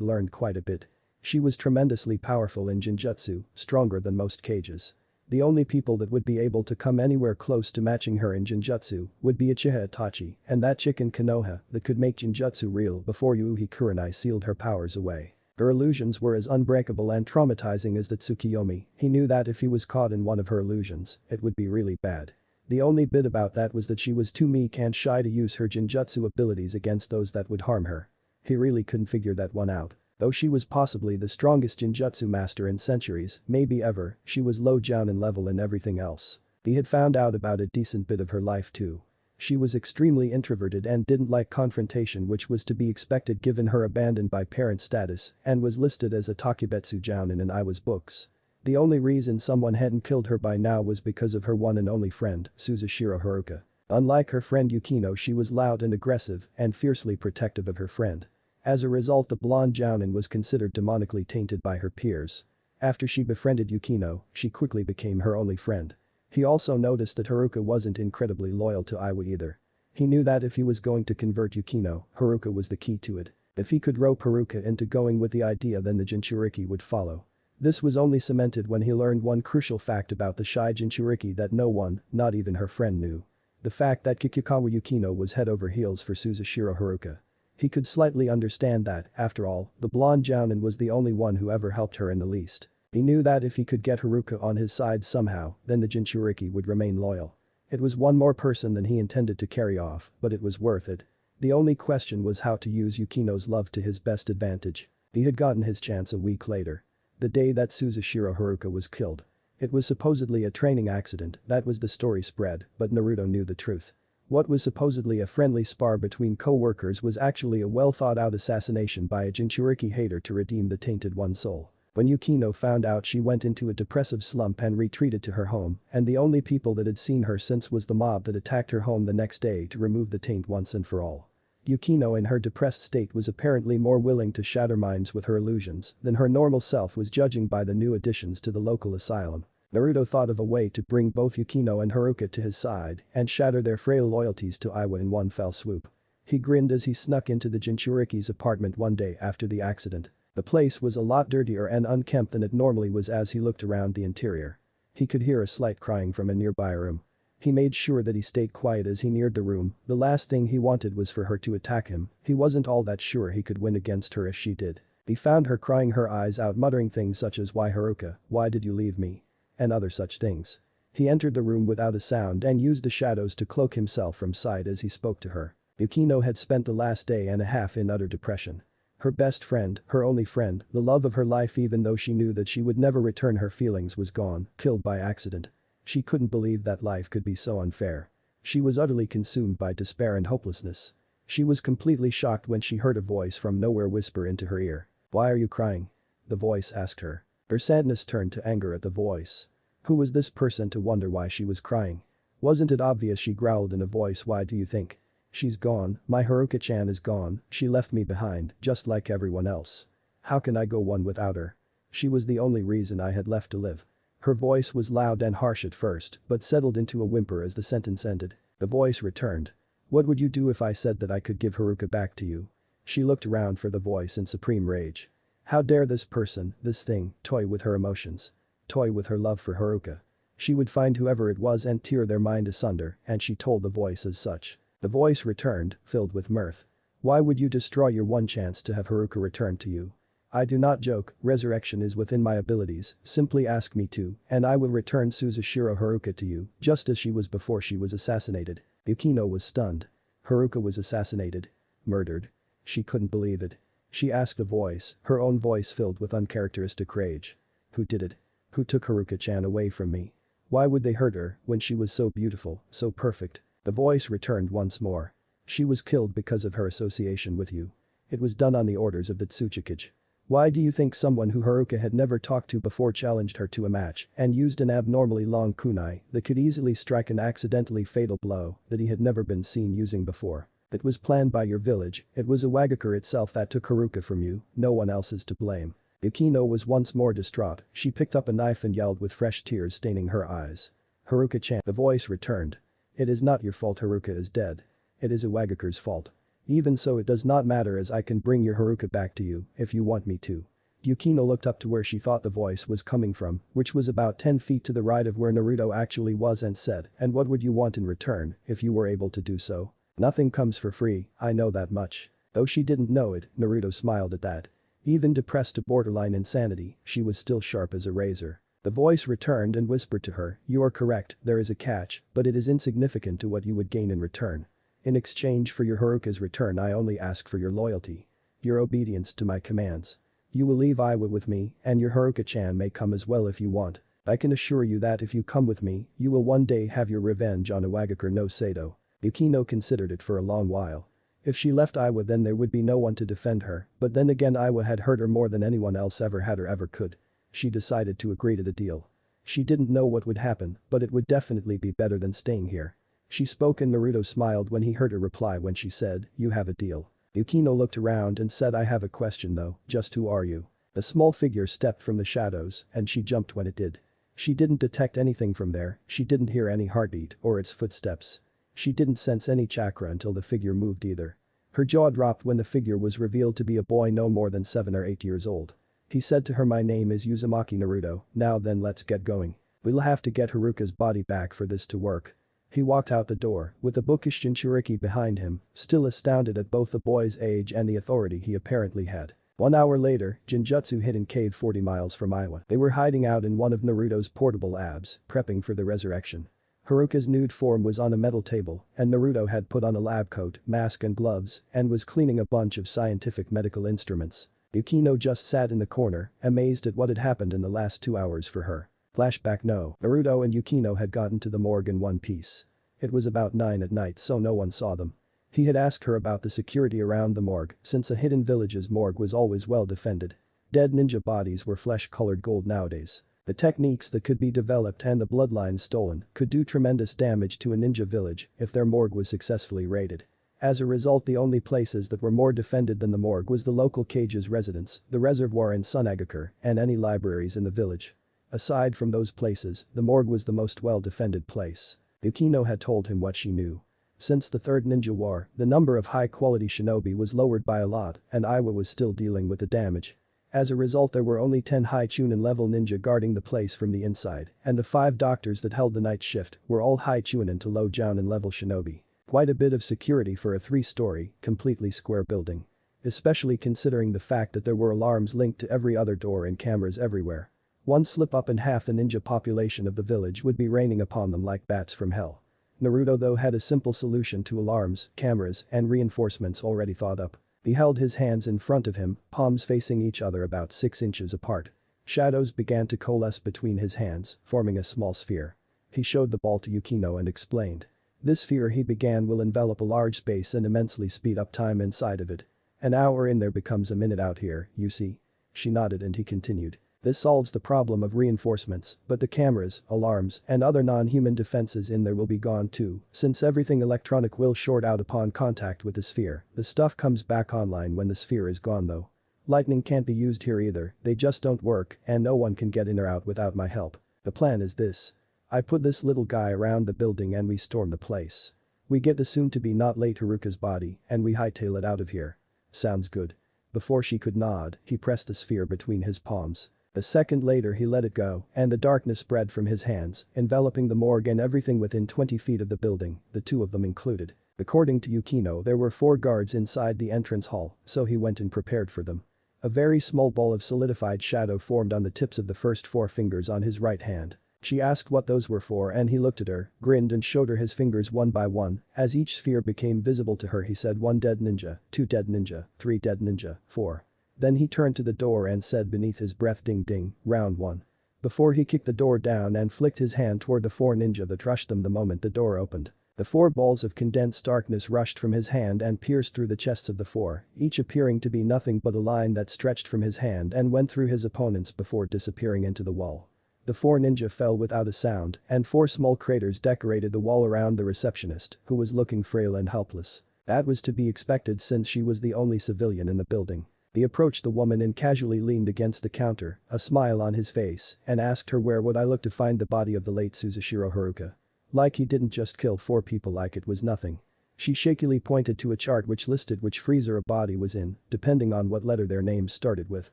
S1: learned quite a bit. She was tremendously powerful in Jinjutsu, stronger than most cages. The only people that would be able to come anywhere close to matching her in Jinjutsu would be Uchiha Itachi and that chick in Konoha that could make Jinjutsu real before Yuuhi Kurenai sealed her powers away. Her illusions were as unbreakable and traumatizing as the Tsukiyomi. He knew that if he was caught in one of her illusions, it would be really bad. The only bit about that was that she was too meek and shy to use her Jinjutsu abilities against those that would harm her. He really couldn't figure that one out. Though she was possibly the strongest Jinjutsu master in centuries, maybe ever, she was low jounen level in everything else. He had found out about a decent bit of her life too. She was extremely introverted and didn't like confrontation, which was to be expected given her abandoned by parent status, and was listed as a Takebetsu jounen in Iwa's books. The only reason someone hadn't killed her by now was because of her one and only friend, Suzushiro Haruka. Unlike her friend Yukino, she was loud and aggressive and fiercely protective of her friend. As a result, the blonde jounen was considered demonically tainted by her peers. After she befriended Yukino, she quickly became her only friend. He also noticed that Haruka wasn't incredibly loyal to Iwa either. He knew that if he was going to convert Yukino, Haruka was the key to it. If he could rope Haruka into going with the idea, then the Jinchuriki would follow. This was only cemented when he learned one crucial fact about the shy Jinchuriki that no one, not even her friend, knew. The fact that Kikikawa Yukino was head over heels for Suzushiro Haruka. He could slightly understand that, after all, the blonde jounen was the only one who ever helped her in the least. He knew that if he could get Haruka on his side somehow, then the Jinchuriki would remain loyal. It was one more person than he intended to carry off, but it was worth it. The only question was how to use Yukino's love to his best advantage. He had gotten his chance a week later. The day that Suzushiro Haruka was killed. It was supposedly a training accident, that was the story spread, but Naruto knew the truth. What was supposedly a friendly spar between co-workers was actually a well-thought-out assassination by a Jinchuriki hater to redeem the tainted one's soul. When Yukino found out, she went into a depressive slump and retreated to her home, and the only people that had seen her since was the mob that attacked her home the next day to remove the taint once and for all. Yukino in her depressed state was apparently more willing to shatter minds with her illusions than her normal self was, judging by the new additions to the local asylum. Naruto thought of a way to bring both Yukino and Haruka to his side and shatter their frail loyalties to Iwa in one fell swoop. He grinned as he snuck into the Jinchuriki's apartment one day after the accident. The place was a lot dirtier and unkempt than it normally was. As he looked around the interior, he could hear a slight crying from a nearby room. He made sure that he stayed quiet as he neared the room. The last thing he wanted was for her to attack him. He wasn't all that sure he could win against her if she did. He found her crying her eyes out, muttering things such as, "Why, Haruka, why did you leave me?" and other such things. He entered the room without a sound and used the shadows to cloak himself from sight as he spoke to her. Yukino had spent the last day and a half in utter depression. Her best friend, her only friend, the love of her life, even though she knew that she would never return her feelings, was gone, killed by accident. She couldn't believe that life could be so unfair. She was utterly consumed by despair and hopelessness. She was completely shocked when she heard a voice from nowhere whisper into her ear. "Why are you crying?" the voice asked her. Her sadness turned to anger at the voice. Who was this person to wonder why she was crying? Wasn't it obvious, she growled in a voice. "Why do you think? She's gone, my Haruka-chan is gone, she left me behind, just like everyone else. How can I go on without her? She was the only reason I had left to live." Her voice was loud and harsh at first, but settled into a whimper as the sentence ended. The voice returned. "What would you do if I said that I could give Haruka back to you?" She looked around for the voice in supreme rage. How dare this person, this thing, toy with her emotions? Toy with her love for Haruka? She would find whoever it was and tear their mind asunder, and she told the voice as such. The voice returned, filled with mirth. "Why would you destroy your one chance to have Haruka returned to you? I do not joke, resurrection is within my abilities, simply ask me to, and I will return Suzushiro Haruka to you, just as she was before she was assassinated." Yukino was stunned. Haruka was assassinated? Murdered? She couldn't believe it. She asked the voice, her own voice filled with uncharacteristic rage. "Who did it? Who took Haruka-chan away from me? Why would they hurt her when she was so beautiful, so perfect?" The voice returned once more. "She was killed because of her association with you. It was done on the orders of the Tsuchikage. Why do you think someone who Haruka had never talked to before challenged her to a match and used an abnormally long kunai that could easily strike an accidentally fatal blow that he had never been seen using before? It was planned by your village, it was Iwagakure itself that took Haruka from you, no one else is to blame. Yukino was once more distraught, she picked up a knife and yelled with fresh tears staining her eyes. Haruka-chan, the voice returned. It is not your fault Haruka is dead. It is Iwagakure's fault. Even so it does not matter as I can bring your Haruka back to you if you want me to. Yukino looked up to where she thought the voice was coming from, which was about 10 feet to the right of where Naruto actually was and said, and what would you want in return if you were able to do so? Nothing comes for free, I know that much. Though she didn't know it, Naruto smiled at that. Even depressed to borderline insanity, she was still sharp as a razor. The voice returned and whispered to her, you are correct, there is a catch, but it is insignificant to what you would gain in return. In exchange for your Haruka's return I only ask for your loyalty. Your obedience to my commands. You will leave Iwa with me, and your Haruka-chan may come as well if you want. I can assure you that if you come with me, you will one day have your revenge on Iwagakure no Sato. Yukino considered it for a long while. If she left Iwa then there would be no one to defend her, but then again Iwa had hurt her more than anyone else ever had or ever could. She decided to agree to the deal. She didn't know what would happen, but it would definitely be better than staying here. She spoke and Naruto smiled when he heard her reply when she said, you have a deal. Yukino looked around and said I have a question though, just who are you? A small figure stepped from the shadows and she jumped when it did. She didn't detect anything from there, she didn't hear any heartbeat or its footsteps. She didn't sense any chakra until the figure moved either. Her jaw dropped when the figure was revealed to be a boy no more than 7 or 8 years old. He said to her my name is Uzumaki Naruto, now then let's get going. We'll have to get Haruka's body back for this to work. He walked out the door, with a bookish Jinchuriki behind him, still astounded at both the boy's age and the authority he apparently had. 1 hour later, Jinjutsu hidden cave 40 miles from Iwa. They were hiding out in one of Naruto's portable labs, prepping for the resurrection. Haruka's nude form was on a metal table, and Naruto had put on a lab coat, mask and gloves, and was cleaning a bunch of scientific medical instruments. Yukino just sat in the corner, amazed at what had happened in the last 2 hours for her. Flashback no, Naruto and Yukino had gotten to the morgue in one piece. It was about 9 at night so no one saw them. He had asked her about the security around the morgue since a hidden village's morgue was always well defended. Dead ninja bodies were flesh-colored gold nowadays. The techniques that could be developed and the bloodlines stolen could do tremendous damage to a ninja village if their morgue was successfully raided. As a result the only places that were more defended than the morgue was the local Kage's residence, the reservoir in Sunagakure, and any libraries in the village. Aside from those places, the morgue was the most well-defended place. Yukino had told him what she knew. Since the Third Ninja War, the number of high-quality shinobi was lowered by a lot and Iwa was still dealing with the damage. As a result there were only 10 high chunin level ninja guarding the place from the inside, and the 5 doctors that held the night shift were all high chunin to low jounen level shinobi. Quite a bit of security for a 3-story, completely square building. Especially considering the fact that there were alarms linked to every other door and cameras everywhere. One slip up and half the ninja population of the village would be raining upon them like bats from hell. Naruto though had a simple solution to alarms, cameras, and reinforcements already thought up. He held his hands in front of him, palms facing each other about 6 inches apart. Shadows began to coalesce between his hands, forming a small sphere. He showed the ball to Yukino and explained. This sphere he began will envelop a large space and immensely speed up time inside of it. An hour in there becomes a minute out here, you see. She nodded and he continued. This solves the problem of reinforcements, but the cameras, alarms, and other non-human defenses in there will be gone too, since everything electronic will short out upon contact with the sphere. The stuff comes back online when the sphere is gone though. Lightning can't be used here either, they just don't work, and no one can get in or out without my help. The plan is this. I put this little guy around the building and we storm the place. We get the soon-to-be not late Haruka's body, and we hightail it out of here. Sounds good. Before she could nod, he pressed the sphere between his palms. A second later he let it go, and the darkness spread from his hands, enveloping the morgue and everything within 20 feet of the building, the 2 of them included. According to Yukino there were 4 guards inside the entrance hall, so he went and prepared for them. A very small ball of solidified shadow formed on the tips of the first 4 fingers on his right hand. She asked what those were for and he looked at her, grinned and showed her his fingers one by one. As each sphere became visible to her he said 1 dead ninja, 2 dead ninja, 3 dead ninja, 4. Then he turned to the door and said beneath his breath ding ding, round 1. Before he kicked the door down and flicked his hand toward the 4 ninja that rushed them the moment the door opened. The 4 balls of condensed darkness rushed from his hand and pierced through the chests of the 4, each appearing to be nothing but a line that stretched from his hand and went through his opponents before disappearing into the wall. The 4 ninja fell without a sound, and 4 small craters decorated the wall around the receptionist, who was looking frail and helpless. That was to be expected since she was the only civilian in the building. He approached the woman and casually leaned against the counter, a smile on his face, and asked her where would I look to find the body of the late Suzushiro Haruka. Like he didn't just kill 4 people like it was nothing. She shakily pointed to a chart which listed which freezer a body was in, depending on what letter their names started with.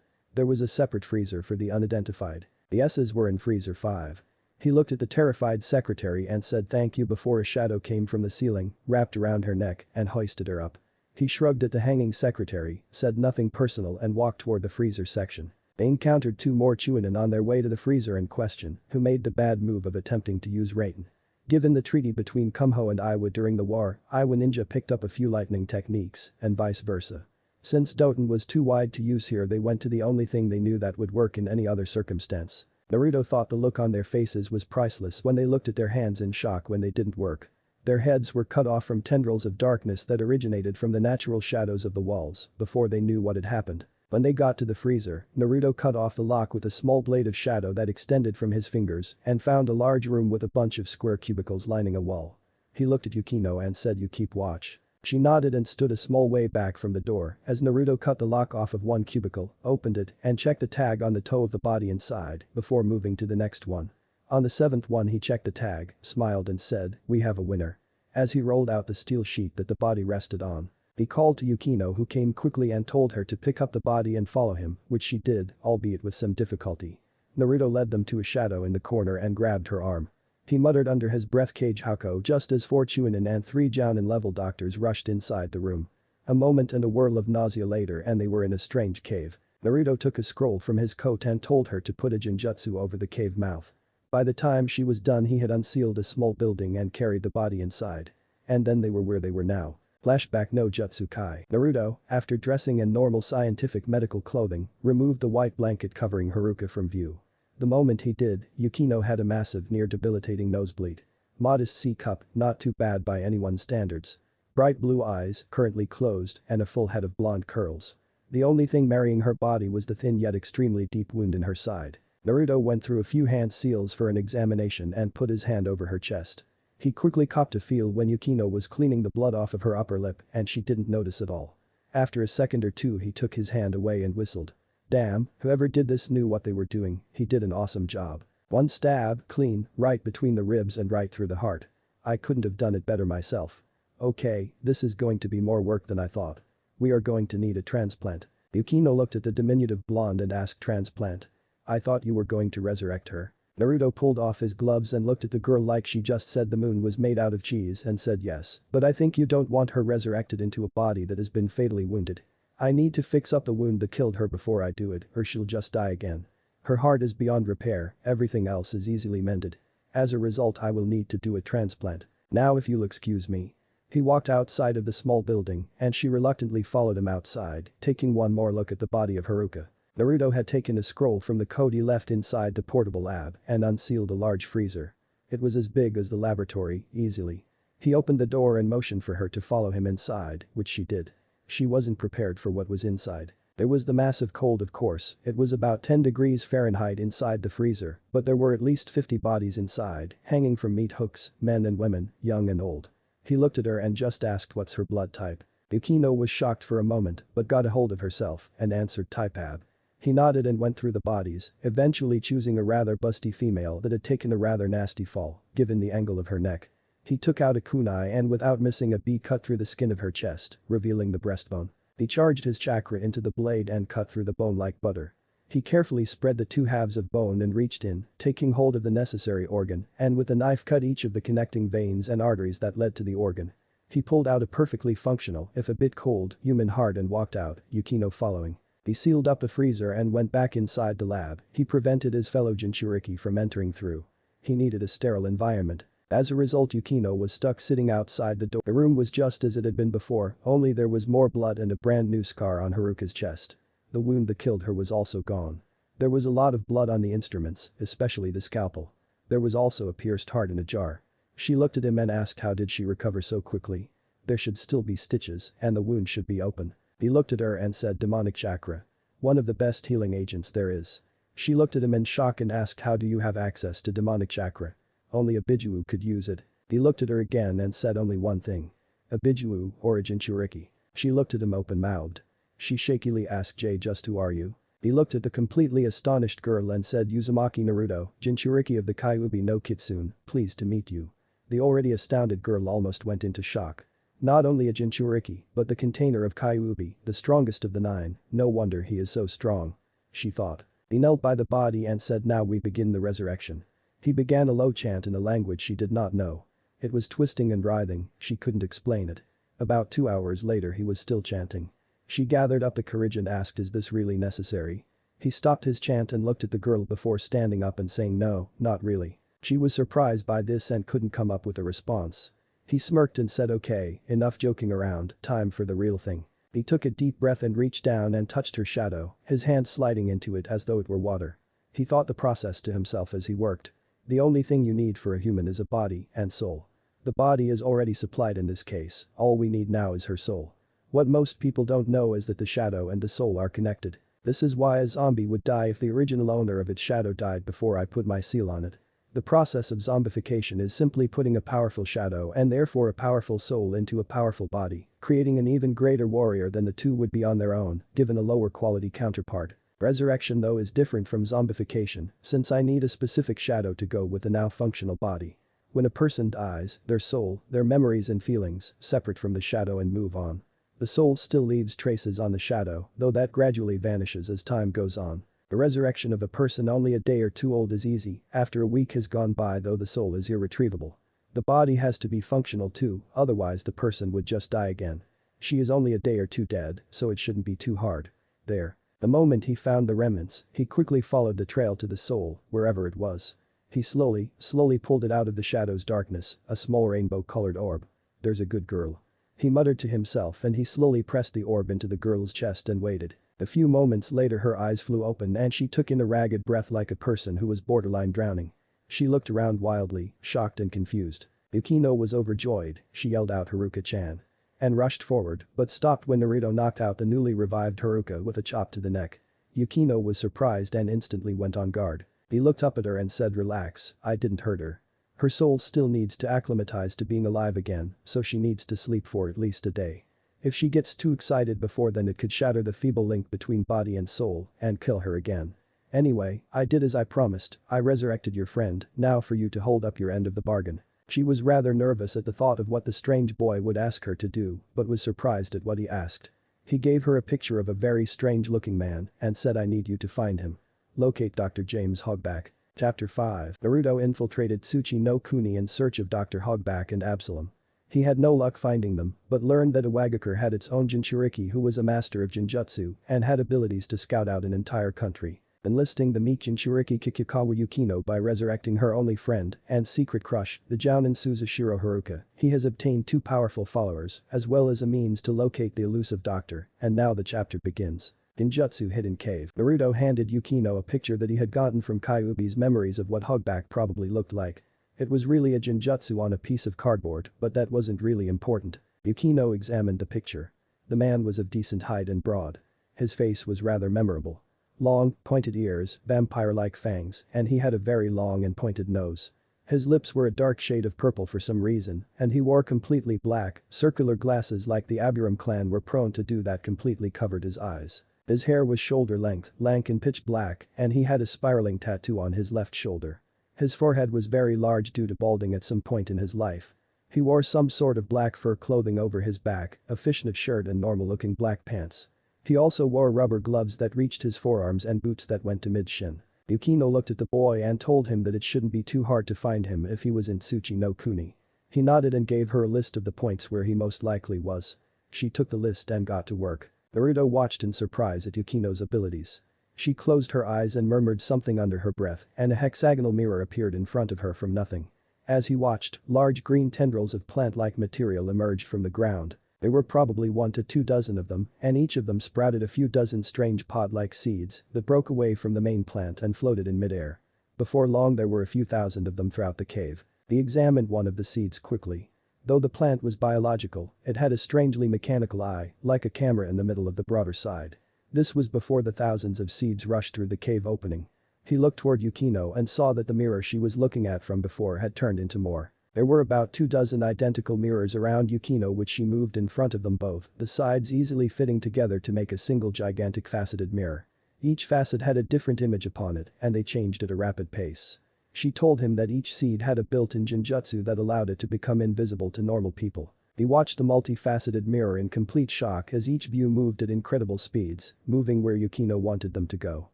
S1: There was a separate freezer for the unidentified. The S's were in freezer 5. He looked at the terrified secretary and said thank you before a shadow came from the ceiling, wrapped around her neck, and hoisted her up. He shrugged at the hanging secretary, said nothing personal and walked toward the freezer section. They encountered 2 more jounen on their way to the freezer in question, who made the bad move of attempting to use Raiden. Given the treaty between Kumho and Iwa during the war, Iwa ninja picked up a few lightning techniques, and vice versa. Since Doten was too wide to use here, they went to the only thing they knew that would work in any other circumstance. Naruto thought the look on their faces was priceless when they looked at their hands in shock when they didn't work. Their heads were cut off from tendrils of darkness that originated from the natural shadows of the walls before they knew what had happened. When they got to the freezer, Naruto cut off the lock with a small blade of shadow that extended from his fingers and found a large room with a bunch of square cubicles lining a wall. He looked at Yukino and said, "You keep watch." She nodded and stood a small way back from the door as Naruto cut the lock off of one cubicle, opened it, and checked the tag on the toe of the body inside before moving to the next one. On the 7th one he checked the tag, smiled and said, "We have a winner." As he rolled out the steel sheet that the body rested on. He called to Yukino, who came quickly and told her to pick up the body and follow him, which she did, albeit with some difficulty. Naruto led them to a shadow in the corner and grabbed her arm. He muttered under his breath Kekkei Genkai just as 4 jounen and 3 jounen level doctors rushed inside the room. A moment and a whirl of nausea later and they were in a strange cave. Naruto took a scroll from his coat and told her to put a genjutsu over the cave mouth. By the time she was done he had unsealed a small building and carried the body inside. And then they were where they were now. Flashback no Jutsu Kai. Naruto, after dressing in normal scientific medical clothing, removed the white blanket covering Haruka from view. The moment he did, Yukino had a massive near debilitating nosebleed. Modest C-cup, not too bad by anyone's standards. Bright blue eyes, currently closed, and a full head of blonde curls. The only thing marrying her body was the thin yet extremely deep wound in her side. Naruto went through a few hand seals for an examination and put his hand over her chest. He quickly copped a feel when Yukino was cleaning the blood off of her upper lip and she didn't notice at all. After a second or two he took his hand away and whistled. Damn, whoever did this knew what they were doing, he did an awesome job. One stab, clean, right between the ribs and right through the heart. I couldn't have done it better myself. Okay, this is going to be more work than I thought. We are going to need a transplant. Yukino looked at the diminutive blonde and asked, transplant? I thought you were going to resurrect her. Naruto pulled off his gloves and looked at the girl like she just said the moon was made out of cheese and said yes, but I think you don't want her resurrected into a body that has been fatally wounded. I need to fix up the wound that killed her before I do it or she'll just die again. Her heart is beyond repair, everything else is easily mended. As a result I will need to do a transplant. Now if you'll excuse me. He walked outside of the small building and she reluctantly followed him outside, taking one more look at the body of Haruka. Naruto had taken a scroll from the code he left inside the portable lab and unsealed a large freezer. It was as big as the laboratory, easily. He opened the door and motioned for her to follow him inside, which she did. She wasn't prepared for what was inside. There was the massive cold of course, it was about 10 degrees Fahrenheit inside the freezer, but there were at least 50 bodies inside, hanging from meat hooks, men and women, young and old. He looked at her and just asked what's her blood type. Yukino was shocked for a moment but got a hold of herself and answered type AB. He nodded and went through the bodies, eventually choosing a rather busty female that had taken a rather nasty fall, given the angle of her neck. He took out a kunai and without missing a beat cut through the skin of her chest, revealing the breastbone. He charged his chakra into the blade and cut through the bone like butter. He carefully spread the 2 halves of bone and reached in, taking hold of the necessary organ, and with a knife cut each of the connecting veins and arteries that led to the organ. He pulled out a perfectly functional, if a bit cold, human heart and walked out, Yukino following. He sealed up the freezer and went back inside the lab. He prevented his fellow Jinchuriki from entering through. He needed a sterile environment. As a result Yukino was stuck sitting outside the door. The room was just as it had been before, only there was more blood and a brand new scar on Haruka's chest. The wound that killed her was also gone. There was a lot of blood on the instruments, especially the scalpel. There was also a pierced heart in a jar. She looked at him and asked how did she recover so quickly. There should still be stitches and the wound should be open. He looked at her and said demonic chakra. One of the best healing agents there is. She looked at him in shock and asked how do you have access to demonic chakra? Only a Biju could use it. He looked at her again and said only one thing. A Biju or a Jinchuriki. She looked at him open-mouthed. She shakily asked Jay just who are you? He looked at the completely astonished girl and said Uzumaki Naruto, Jinchuriki of the Kyuubi no Kitsune, pleased to meet you. The already astounded girl almost went into shock. Not only a Jinchuriki, but the container of Kyuubi, the strongest of the 9, no wonder he is so strong. She thought. He knelt by the body and said now we begin the resurrection. He began a low chant in a language she did not know. It was twisting and writhing, she couldn't explain it. About 2 hours later he was still chanting. She gathered up the courage and asked is this really necessary? He stopped his chant and looked at the girl before standing up and saying no, not really. She was surprised by this and couldn't come up with a response. He smirked and said okay, enough joking around, time for the real thing. He took a deep breath and reached down and touched her shadow, his hand sliding into it as though it were water. He thought the process to himself as he worked. The only thing you need for a human is a body and soul. The body is already supplied in this case, all we need now is her soul. What most people don't know is that the shadow and the soul are connected. This is why a zombie would die if the original owner of its shadow died before I put my seal on it. The process of zombification is simply putting a powerful shadow and therefore a powerful soul into a powerful body, creating an even greater warrior than the two would be on their own, given a lower quality counterpart. Resurrection though is different from zombification, since I need a specific shadow to go with the now functional body. When a person dies, their soul, their memories and feelings, separate from the shadow and move on. The soul still leaves traces on the shadow, though that gradually vanishes as time goes on. The resurrection of a person only a day or two old is easy, after a week has gone by though the soul is irretrievable. The body has to be functional too, otherwise the person would just die again. She is only a day or two dead, so it shouldn't be too hard. There. The moment he found the remnants, he quickly followed the trail to the soul, wherever it was. He slowly pulled it out of the shadow's darkness, a small rainbow-colored orb. There's a good girl. He muttered to himself and he slowly pressed the orb into the girl's chest and waited. A few moments later her eyes flew open and she took in a ragged breath like a person who was borderline drowning. She looked around wildly, shocked and confused. Yukino was overjoyed, she yelled out Haruka-chan. And rushed forward, but stopped when Naruto knocked out the newly revived Haruka with a chop to the neck. Yukino was surprised and instantly went on guard. He looked up at her and said relax, I didn't hurt her. Her soul still needs to acclimatize to being alive again, so she needs to sleep for at least a day. If she gets too excited before then it could shatter the feeble link between body and soul and kill her again. Anyway, I did as I promised, I resurrected your friend, now for you to hold up your end of the bargain. She was rather nervous at the thought of what the strange boy would ask her to do, but was surprised at what he asked. He gave her a picture of a very strange-looking man and said I need you to find him. Locate Dr. James Hogback. Chapter 5 Naruto infiltrated Tsuchi no Kuni in search of Dr. Hogback and Absalom. He had no luck finding them, but learned that Iwagakure had its own Jinchuriki who was a master of Jinjutsu and had abilities to scout out an entire country. Enlisting the meek Jinchuriki Kikikawa Yukino by resurrecting her only friend and secret crush, the jounen Suzashiro Haruka, he has obtained 2 powerful followers as well as a means to locate the elusive doctor, and now the chapter begins. Genjutsu Hidden Cave. Naruto handed Yukino a picture that he had gotten from Kyuubi's memories of what Hogback probably looked like. It was really a Genjutsu on a piece of cardboard, but that wasn't really important. Yukino examined the picture. The man was of decent height and broad. His face was rather memorable. Long, pointed ears, vampire-like fangs, and he had a very long and pointed nose. His lips were a dark shade of purple for some reason, and he wore completely black, circular glasses like the Aburam clan were prone to do that completely covered his eyes. His hair was shoulder length, lank and pitch black, and he had a spiraling tattoo on his left shoulder. His forehead was very large due to balding at some point in his life. He wore some sort of black fur clothing over his back, a fishnet shirt and normal-looking black pants. He also wore rubber gloves that reached his forearms and boots that went to mid-shin. Yukino looked at the boy and told him that it shouldn't be too hard to find him if he was in Tsuchi no Kuni. He nodded and gave her a list of the points where he most likely was. She took the list and got to work. Naruto watched in surprise at Yukino's abilities. She closed her eyes and murmured something under her breath, and a hexagonal mirror appeared in front of her from nothing. As he watched, large green tendrils of plant-like material emerged from the ground. There were probably 1 to 2 dozen of them, and each of them sprouted a few dozen strange pod-like seeds that broke away from the main plant and floated in midair. Before long there were a few thousand of them throughout the cave. He examined one of the seeds quickly. Though the plant was biological, it had a strangely mechanical eye, like a camera in the middle of the broader side. This was before the thousands of seeds rushed through the cave opening. He looked toward Yukino and saw that the mirror she was looking at from before had turned into more. There were about 24 identical mirrors around Yukino which she moved in front of them both, the sides easily fitting together to make a single gigantic faceted mirror. Each facet had a different image upon it and they changed at a rapid pace. She told him that each seed had a built-in genjutsu that allowed it to become invisible to normal people. He watched the multifaceted mirror in complete shock as each view moved at incredible speeds, moving where Yukino wanted them to go.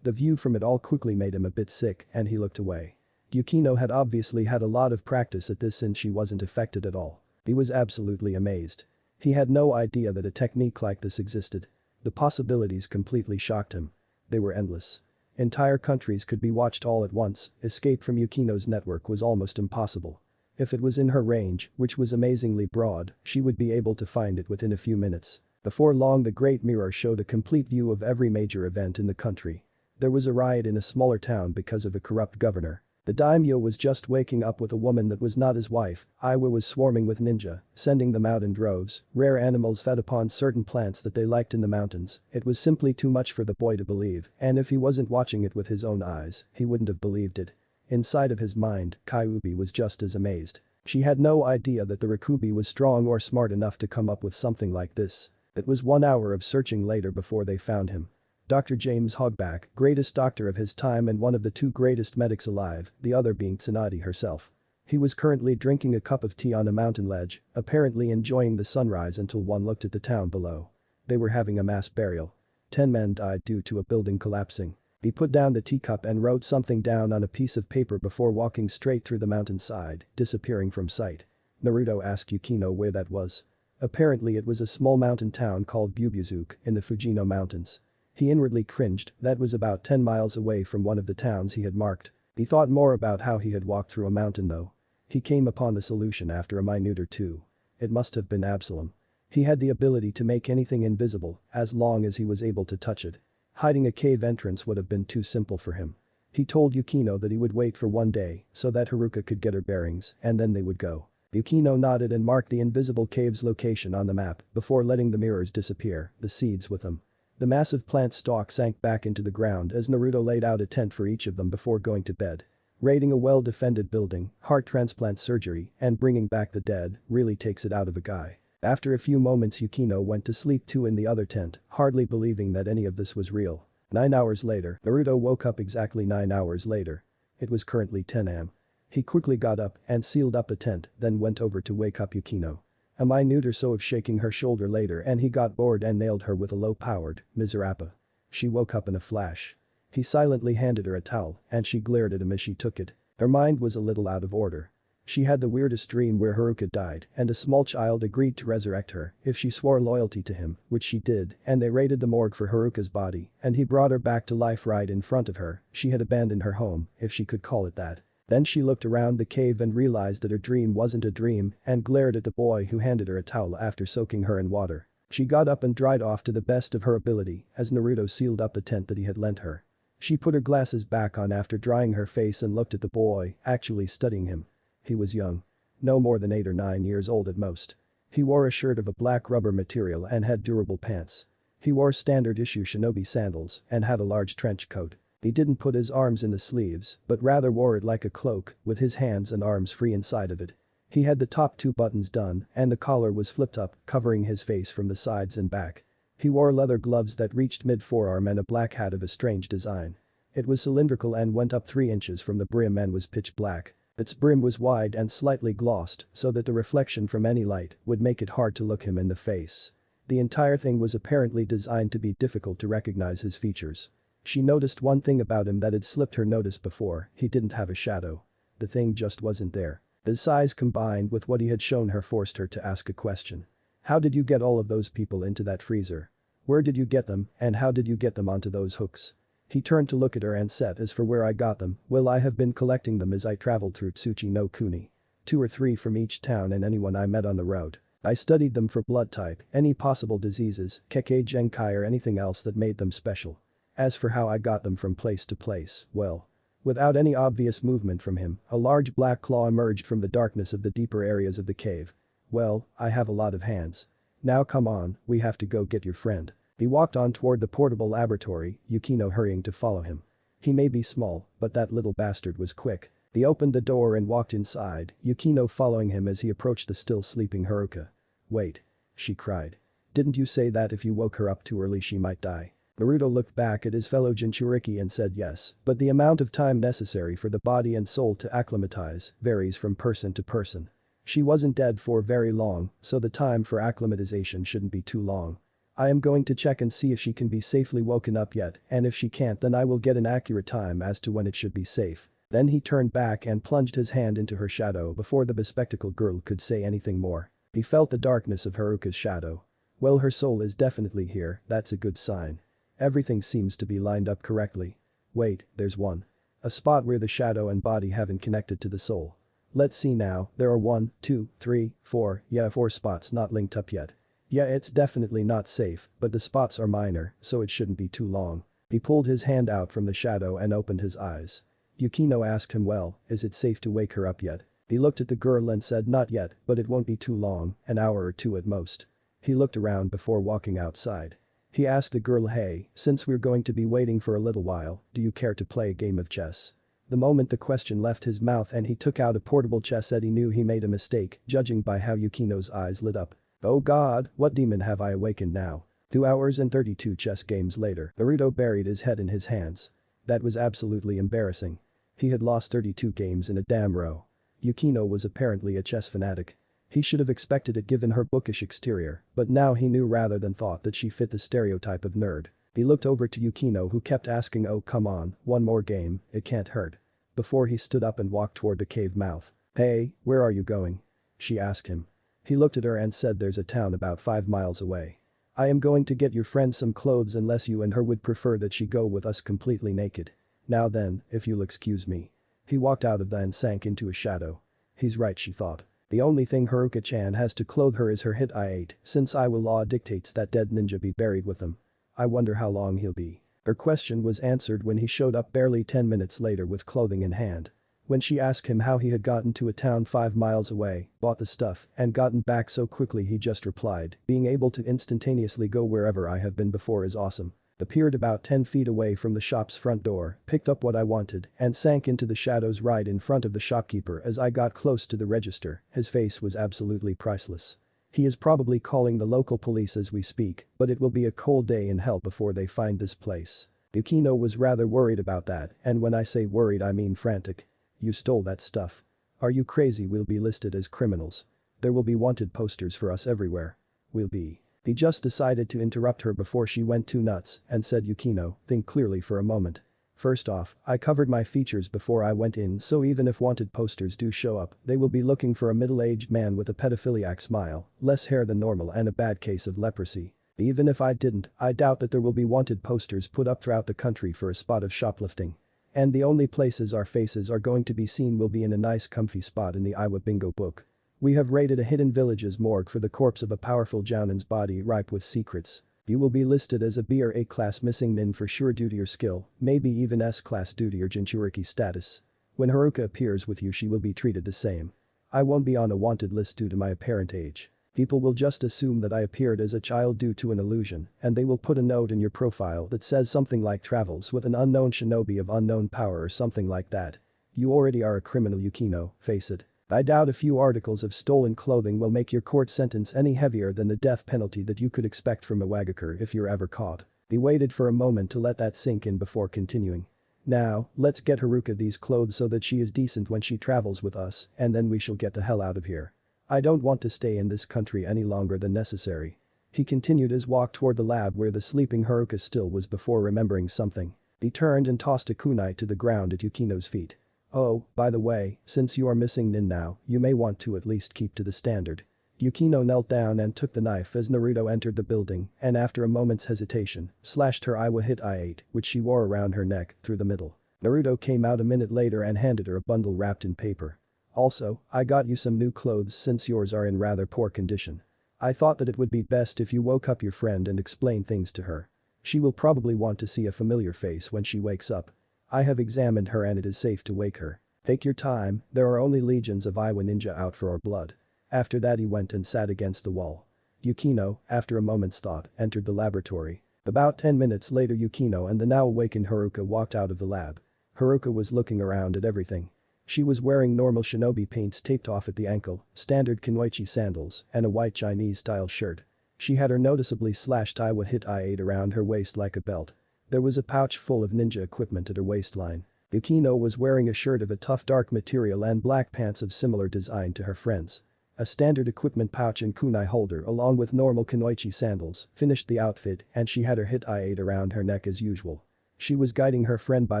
S1: The view from it all quickly made him a bit sick and he looked away. Yukino had obviously had a lot of practice at this since she wasn't affected at all. He was absolutely amazed. He had no idea that a technique like this existed. The possibilities completely shocked him. They were endless. Entire countries could be watched all at once, escape from Yukino's network was almost impossible. If it was in her range, which was amazingly broad, she would be able to find it within a few minutes. Before long the Great Mirror showed a complete view of every major event in the country. There was a riot in a smaller town because of a corrupt governor. The daimyo was just waking up with a woman that was not his wife, Iwa was swarming with ninja, sending them out in droves, rare animals fed upon certain plants that they liked in the mountains, it was simply too much for the boy to believe, and if he wasn't watching it with his own eyes, he wouldn't have believed it. Inside of his mind, Kyuubi was just as amazed. She had no idea that the Rikubi was strong or smart enough to come up with something like this. It was 1 hour of searching later before they found him. Dr. James Hogback, greatest doctor of his time and one of the 2 greatest medics alive, the other being Tsunade herself. He was currently drinking a cup of tea on a mountain ledge, apparently enjoying the sunrise until one looked at the town below. They were having a mass burial. 10 men died due to a building collapsing. He put down the teacup and wrote something down on a piece of paper before walking straight through the mountainside, disappearing from sight. Naruto asked Yukino where that was. Apparently it was a small mountain town called Bubuzuke in the Fujino Mountains. He inwardly cringed, that was about 10 miles away from one of the towns he had marked. He thought more about how he had walked through a mountain though. He came upon the solution after a minute or two. It must have been Absalom. He had the ability to make anything invisible, as long as he was able to touch it. Hiding a cave entrance would have been too simple for him. He told Yukino that he would wait for 1 day so that Haruka could get her bearings and then they would go. Yukino nodded and marked the invisible cave's location on the map before letting the mirrors disappear, the seeds with them. The massive plant stalk sank back into the ground as Naruto laid out a tent for each of them before going to bed. Raiding a well-defended building, heart transplant surgery, and bringing back the dead really takes it out of a guy. After a few moments Yukino went to sleep too in the other tent, hardly believing that any of this was real. 9 hours later, Naruto woke up exactly 9 hours later. It was currently 10 am. He quickly got up and sealed up the tent, then went over to wake up Yukino. A minute or so of shaking her shoulder later and he got bored and nailed her with a low-powered Miserapa. She woke up in a flash. He silently handed her a towel and she glared at him as she took it. Her mind was a little out of order. She had the weirdest dream where Haruka died and a small child agreed to resurrect her if she swore loyalty to him, which she did, and they raided the morgue for Haruka's body and he brought her back to life right in front of her. She had abandoned her home, if she could call it that. Then she looked around the cave and realized that her dream wasn't a dream and glared at the boy who handed her a towel after soaking her in water. She got up and dried off to the best of her ability as Naruto sealed up the tent that he had lent her. She put her glasses back on after drying her face and looked at the boy, actually studying him. He was young. No more than 8 or 9 years old at most. He wore a shirt of a black rubber material and had durable pants. He wore standard issue shinobi sandals and had a large trench coat. He didn't put his arms in the sleeves, but rather wore it like a cloak, with his hands and arms free inside of it. He had the top 2 buttons done and the collar was flipped up, covering his face from the sides and back. He wore leather gloves that reached mid-forearm and a black hat of a strange design. It was cylindrical and went up 3 inches from the brim and was pitch black. Its brim was wide and slightly glossed so that the reflection from any light would make it hard to look him in the face. The entire thing was apparently designed to be difficult to recognize his features. She noticed one thing about him that had slipped her notice before, he didn't have a shadow. The thing just wasn't there. His size combined with what he had shown her forced her to ask a question. How did you get all of those people into that freezer? Where did you get them and how did you get them onto those hooks? He turned to look at her and said, as for where I got them, well I have been collecting them as I traveled through Tsuchi no Kuni. 2 or 3 from each town and anyone I met on the road. I studied them for blood type, any possible diseases, Kekkei Genkai or anything else that made them special. As for how I got them from place to place, well. Without any obvious movement from him, a large black claw emerged from the darkness of the deeper areas of the cave. Well, I have a lot of hands. Now come on, we have to go get your friend. He walked on toward the portable laboratory, Yukino hurrying to follow him. He may be small, but that little bastard was quick. He opened the door and walked inside, Yukino following him as he approached the still sleeping Haruka. Wait. She cried. Didn't you say that if you woke her up too early she might die? Naruto looked back at his fellow Jinchuriki and said yes, but the amount of time necessary for the body and soul to acclimatize varies from person to person. She wasn't dead for very long, so the time for acclimatization shouldn't be too long. I am going to check and see if she can be safely woken up yet, and if she can't then I will get an accurate time as to when it should be safe. Then he turned back and plunged his hand into her shadow before the bespectacled girl could say anything more. He felt the darkness of Haruka's shadow. Well, her soul is definitely here, that's a good sign. Everything seems to be lined up correctly. Wait, there's one. A spot where the shadow and body haven't connected to the soul. Let's see now, there are 1, 2, 3, 4, yeah 4 spots not linked up yet. Yeah, it's definitely not safe, but the spots are minor, so it shouldn't be too long. He pulled his hand out from the shadow and opened his eyes. Yukino asked him, well, is it safe to wake her up yet? He looked at the girl and said not yet, but it won't be too long, an hour or two at most. He looked around before walking outside. He asked the girl, hey, since we're going to be waiting for a little while, do you care to play a game of chess? The moment the question left his mouth and he took out a portable chess set he knew he made a mistake, judging by how Yukino's eyes lit up. Oh god, what demon have I awakened now? 2 hours and 32 chess games later, Naruto buried his head in his hands. That was absolutely embarrassing. He had lost 32 games in a damn row. Yukino was apparently a chess fanatic. He should have expected it given her bookish exterior, but now he knew rather than thought that she fit the stereotype of nerd. He looked over to Yukino who kept asking, oh come on, one more game, it can't hurt. Before he stood up and walked toward the cave mouth. Hey, where are you going? She asked him. He looked at her and said there's a town about 5 miles away. I am going to get your friend some clothes unless you and her would prefer that she go with us completely naked. Now then, if you'll excuse me. He walked out of that and sank into a shadow. He's right, she thought. The only thing Haruka-chan has to clothe her is her hit I-8 since Iowa law dictates that dead ninja be buried with them. I wonder how long he'll be. Her question was answered when he showed up barely 10 minutes later with clothing in hand. When she asked him how he had gotten to a town 5 miles away, bought the stuff, and gotten back so quickly he just replied, being able to instantaneously go wherever I have been before is awesome. Appeared about 10 feet away from the shop's front door, picked up what I wanted, and sank into the shadows right in front of the shopkeeper as I got close to the register. His face was absolutely priceless. He is probably calling the local police as we speak, but it will be a cold day in hell before they find this place. Yukino was rather worried about that, and when I say worried I mean frantic. You stole that stuff. Are you crazy? We'll be listed as criminals. There will be wanted posters for us everywhere. We'll be. He just decided to interrupt her before she went too nuts and said, Yukino, think clearly for a moment. First off, I covered my features before I went in, so even if wanted posters do show up, they will be looking for a middle-aged man with a pedophiliac smile, less hair than normal and a bad case of leprosy. Even if I didn't, I doubt that there will be wanted posters put up throughout the country for a spot of shoplifting. And the only places our faces are going to be seen will be in a nice comfy spot in the Iowa bingo book. We have raided a hidden village's morgue for the corpse of a powerful jounen's body ripe with secrets. You will be listed as a B or A class missing nin for sure due to your skill, maybe even S class due to your Jinchuriki status. When Haruka appears with you she will be treated the same. I won't be on a wanted list due to my apparent age. People will just assume that I appeared as a child due to an illusion, and they will put a note in your profile that says something like travels with an unknown shinobi of unknown power or something like that. You already are a criminal, Yukino, face it. I doubt a few articles of stolen clothing will make your court sentence any heavier than the death penalty that you could expect from a wagakure if you're ever caught. He waited for a moment to let that sink in before continuing. Now, let's get Haruka these clothes so that she is decent when she travels with us, and then we shall get the hell out of here. I don't want to stay in this country any longer than necessary. He continued his walk toward the lab where the sleeping Haruka still was before remembering something. He turned and tossed a kunai to the ground at Yukino's feet. Oh, by the way, since you are missing nin now, you may want to at least keep to the standard. Yukino knelt down and took the knife as Naruto entered the building and after a moment's hesitation, slashed her Iwa hit I-8, which she wore around her neck, through the middle. Naruto came out a minute later and handed her a bundle wrapped in paper. Also, I got you some new clothes since yours are in rather poor condition. I thought that it would be best if you woke up your friend and explained things to her. She will probably want to see a familiar face when she wakes up. I have examined her and it is safe to wake her. Take your time, there are only legions of Iwa ninja out for our blood. After that he went and sat against the wall. Yukino, after a moment's thought, entered the laboratory. About 10 minutes later Yukino and the now awakened Haruka walked out of the lab. Haruka was looking around at everything. She was wearing normal shinobi paints taped off at the ankle, standard kunoichi sandals, and a white Chinese-style shirt. She had her noticeably slashed Iwa hit I-8 around her waist like a belt. There was a pouch full of ninja equipment at her waistline. Yukino was wearing a shirt of a tough dark material and black pants of similar design to her friends. A standard equipment pouch and kunai holder along with normal kunoichi sandals finished the outfit and she had her hit I-8 around her neck as usual. She was guiding her friend by